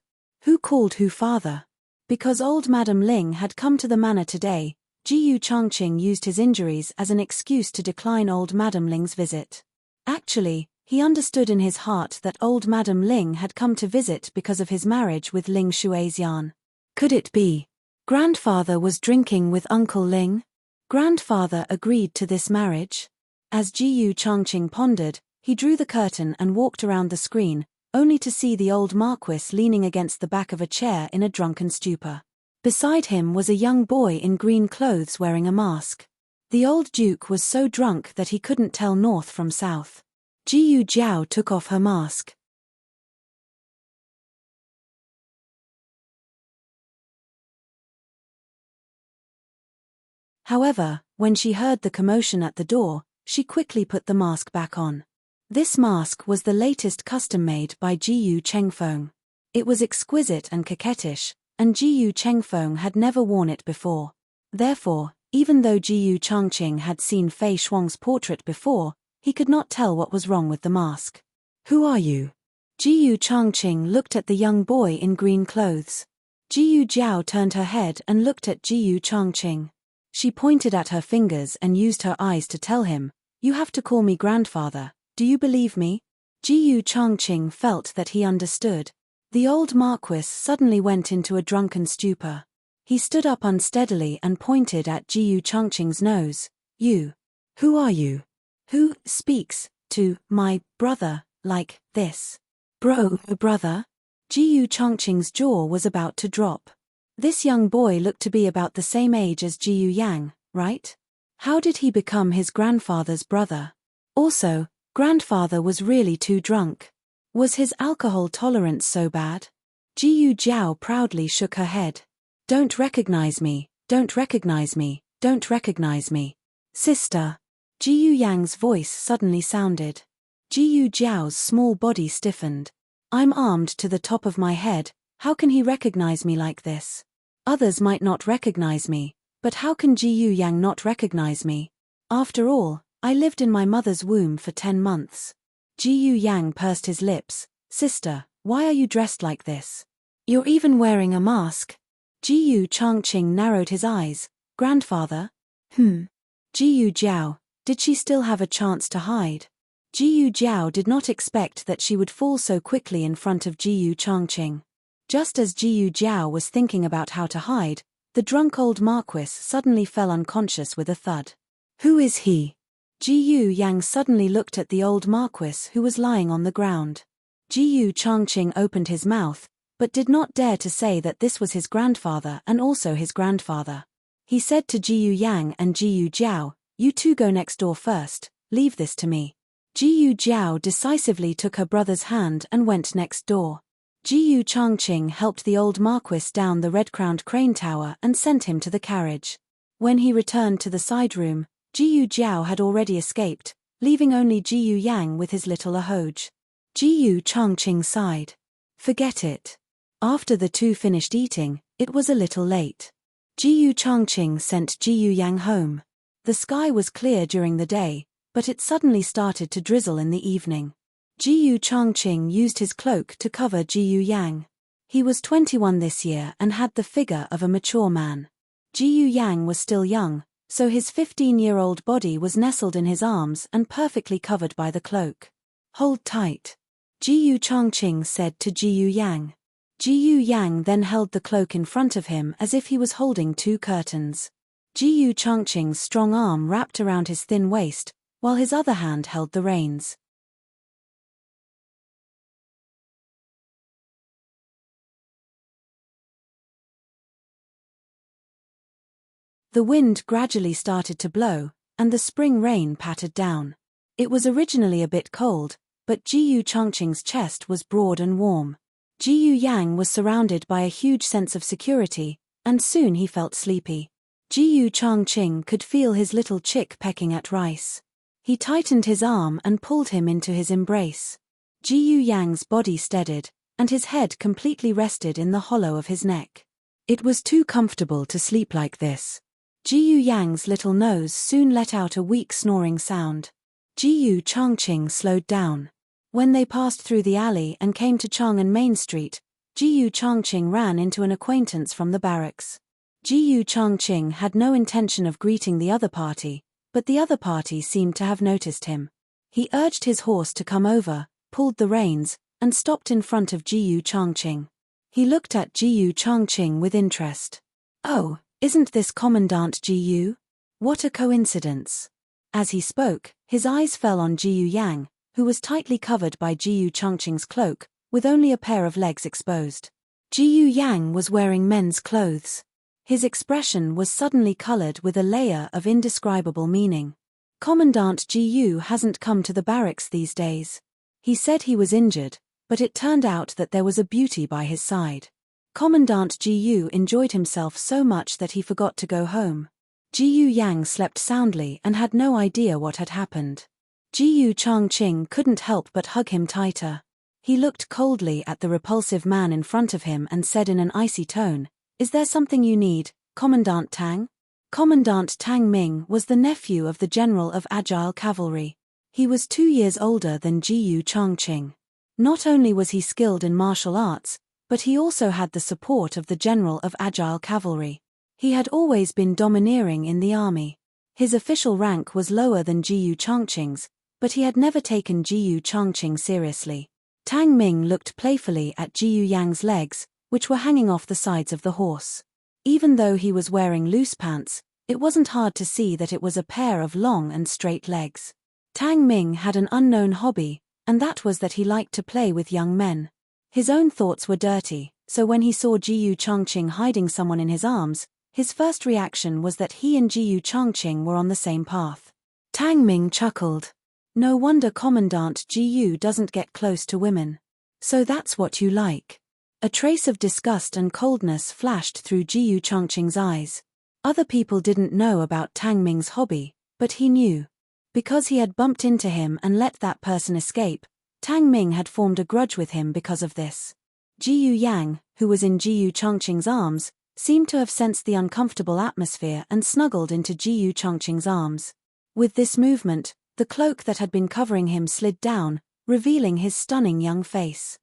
Who called who father? Because old Madam Ling had come to the manor today, Jiyu Changqing used his injuries as an excuse to decline old Madam Ling's visit. Actually, he understood in his heart that old Madam Ling had come to visit because of his marriage with Ling Shuixian. Could it be? Grandfather was drinking with Uncle Ling? Grandfather agreed to this marriage? As Jiyu Changqing pondered, he drew the curtain and walked around the screen, only to see the old Marquis leaning against the back of a chair in a drunken stupor. Beside him was a young boy in green clothes wearing a mask. The old Duke was so drunk that he couldn't tell north from south. Jiyu Jiao took off her mask. However, when she heard the commotion at the door, she quickly put the mask back on. This mask was the latest custom made by Jiyu Chengfeng. It was exquisite and coquettish, and Jiyu Chengfeng had never worn it before. Therefore, even though Jiyu Changqing had seen Fei Shuang's portrait before, he could not tell what was wrong with the mask. Who are you? Jiyu Changqing looked at the young boy in green clothes. Jiyu Jiao turned her head and looked at Jiyu Changqing. She pointed at her fingers and used her eyes to tell him, "You have to call me grandfather. Do you believe me?" Jiyu Changqing felt that he understood. The old Marquis suddenly went into a drunken stupor. He stood up unsteadily and pointed at Jiyu Changqing's nose. "You. Who are you? Who speaks to my brother like this?" Brother? Jiyu Changqing's jaw was about to drop. This young boy looked to be about the same age as Jiyu Yang, right? How did he become his grandfather's brother? Also, grandfather was really too drunk. Was his alcohol tolerance so bad? Jiyu Jiao proudly shook her head. Don't recognize me, don't recognize me, don't recognize me. Sister. Jiyu Yang's voice suddenly sounded. Jiyu Jiao's small body stiffened. I'm armed to the top of my head, how can he recognize me like this? Others might not recognize me, but how can Jiyu Yang not recognize me? After all, I lived in my mother's womb for 10 months. Jiyu Yang pursed his lips. Sister, why are you dressed like this? You're even wearing a mask. Jiyu Changqing narrowed his eyes. Grandfather? Jiyu Jiao, did she still have a chance to hide? Jiyu Jiao did not expect that she would fall so quickly in front of Jiyu Changqing. Just as Jiyu Jiao was thinking about how to hide, the drunk old Marquis suddenly fell unconscious with a thud. Who is he? Jiyu Yang suddenly looked at the old Marquis who was lying on the ground. Jiyu Changqing opened his mouth, but did not dare to say that this was his grandfather and also his grandfather. He said to Jiyu Yang and Jiyu Jiao, You two go next door first, leave this to me. Jiyu Jiao decisively took her brother's hand and went next door. Jiyu Changqing helped the old marquis down the red-crowned crane tower and sent him to the carriage. When he returned to the side room, Jiyu Jiao had already escaped, leaving only Jiyu Yang with his little ahoge. Jiyu Changqing sighed. Forget it. After the two finished eating, it was a little late. Jiyu Changqing sent Jiyu Yang home. The sky was clear during the day, but it suddenly started to drizzle in the evening. Jiyu Changqing used his cloak to cover Jiyu Yang. He was 21 this year and had the figure of a mature man. Jiyu Yang was still young, so his 15-year-old body was nestled in his arms and perfectly covered by the cloak. Hold tight. Jiyu Changqing said to Jiyu Yang. Jiyu Yang then held the cloak in front of him as if he was holding two curtains. Jiyu Changqing's strong arm wrapped around his thin waist, while his other hand held the reins. The wind gradually started to blow, and the spring rain pattered down. It was originally a bit cold, but Jiyu Changqing's chest was broad and warm. Jiyu Yang was surrounded by a huge sense of security, and soon he felt sleepy. Jiyu Changqing could feel his little chick pecking at rice. He tightened his arm and pulled him into his embrace. Jiyu Yang's body steadied, and his head completely rested in the hollow of his neck. It was too comfortable to sleep like this. Jiyu Yang's little nose soon let out a weak snoring sound. Jiyu Changqing slowed down. When they passed through the alley and came to Chang'an Main Street, Jiyu Changqing ran into an acquaintance from the barracks. Jiyu Changqing had no intention of greeting the other party, but the other party seemed to have noticed him. He urged his horse to come over, pulled the reins, and stopped in front of Jiyu Changqing. He looked at Jiyu Changqing with interest. Oh, isn't this Commandant Jiyu? What a coincidence. As he spoke, his eyes fell on Jiyu Yang, who was tightly covered by Jiyu Changqing's cloak, with only a pair of legs exposed. Jiyu Yang was wearing men's clothes. His expression was suddenly colored with a layer of indescribable meaning. Commandant Jiyu hasn't come to the barracks these days. He said he was injured, but it turned out that there was a beauty by his side. Commandant Jiyu enjoyed himself so much that he forgot to go home. Jiyu Yang slept soundly and had no idea what had happened. Jiyu Changqing couldn't help but hug him tighter. He looked coldly at the repulsive man in front of him and said in an icy tone, "Is there something you need, Commandant Tang?" Commandant Tang Ming was the nephew of the general of Agile Cavalry. He was 2 years older than Jiyu Changqing. Not only was he skilled in martial arts, but he also had the support of the general of Agile Cavalry. He had always been domineering in the army. His official rank was lower than Jiyu Changqing's, but he had never taken Jiyu Changqing seriously. Tang Ming looked playfully at Jiyu Yang's legs, which were hanging off the sides of the horse. Even though he was wearing loose pants, it wasn't hard to see that it was a pair of long and straight legs. Tang Ming had an unknown hobby, and that was that he liked to play with young men. His own thoughts were dirty, so when he saw Jiyu Changqing hiding someone in his arms, his first reaction was that he and Jiyu Changqing were on the same path. Tang Ming chuckled. No wonder Commandant Jiyu doesn't get close to women. So that's what you like. A trace of disgust and coldness flashed through Jiyu Changqing's eyes. Other people didn't know about Tang Ming's hobby, but he knew. Because he had bumped into him and let that person escape, Tang Ming had formed a grudge with him because of this. Jiyu Yang, who was in Jiyu Changqing's arms, seemed to have sensed the uncomfortable atmosphere and snuggled into Jiyu Changqing's arms. With this movement, the cloak that had been covering him slid down, revealing his stunning young face.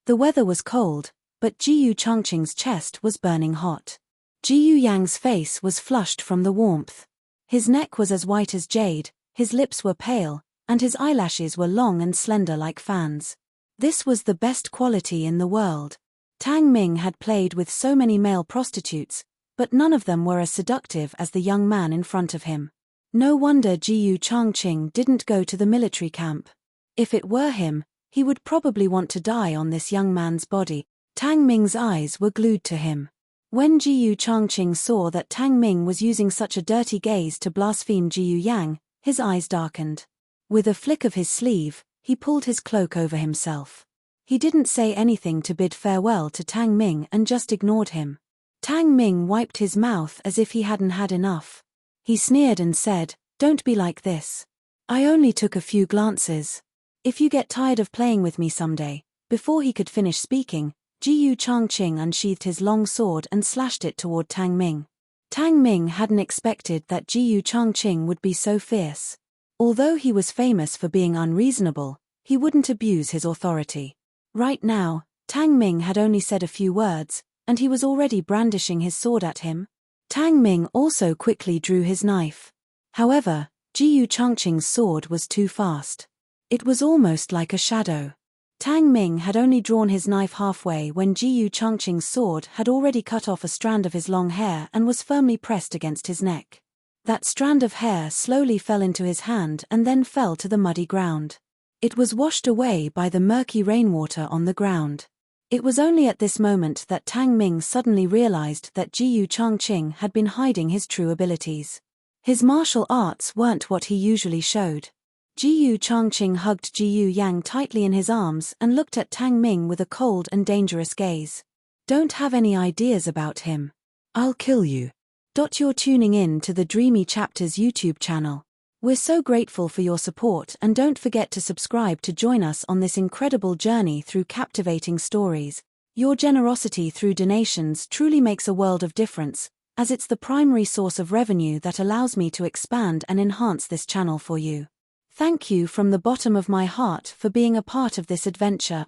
The weather was cold, but Jiyu Changqing's chest was burning hot. Jiyu Yang's face was flushed from the warmth. His neck was as white as jade, his lips were pale, and his eyelashes were long and slender like fans. This was the best quality in the world. Tang Ming had played with so many male prostitutes, but none of them were as seductive as the young man in front of him. No wonder Jiyu Changqing didn't go to the military camp. If it were him, he would probably want to die on this young man's body. Tang Ming's eyes were glued to him. When Jiyu Changqing saw that Tang Ming was using such a dirty gaze to blaspheme Jiyu Yang, his eyes darkened. With a flick of his sleeve, he pulled his cloak over himself. He didn't say anything to bid farewell to Tang Ming and just ignored him. Tang Ming wiped his mouth as if he hadn't had enough. He sneered and said, "Don't be like this. I only took a few glances. If you get tired of playing with me someday." Before he could finish speaking, Jiyu Changqing unsheathed his long sword and slashed it toward Tang Ming. Tang Ming hadn't expected that Jiyu Changqing would be so fierce. Although he was famous for being unreasonable, he wouldn't abuse his authority. Right now, Tang Ming had only said a few words, and he was already brandishing his sword at him. Tang Ming also quickly drew his knife. However, Jiyu Changqing's sword was too fast. It was almost like a shadow. Tang Ming had only drawn his knife halfway when Jiyu Changqing's sword had already cut off a strand of his long hair and was firmly pressed against his neck. That strand of hair slowly fell into his hand and then fell to the muddy ground. It was washed away by the murky rainwater on the ground. It was only at this moment that Tang Ming suddenly realized that Jiyu Changqing had been hiding his true abilities. His martial arts weren't what he usually showed. Jiyu Changqing hugged Jiyu Yang tightly in his arms and looked at Tang Ming with a cold and dangerous gaze. "Don't have any ideas about him. I'll kill you." You're tuning in to the Dreamy Chapters YouTube channel. We're so grateful for your support, and don't forget to subscribe to join us on this incredible journey through captivating stories. Your generosity through donations truly makes a world of difference, as it's the primary source of revenue that allows me to expand and enhance this channel for you. Thank you from the bottom of my heart for being a part of this adventure.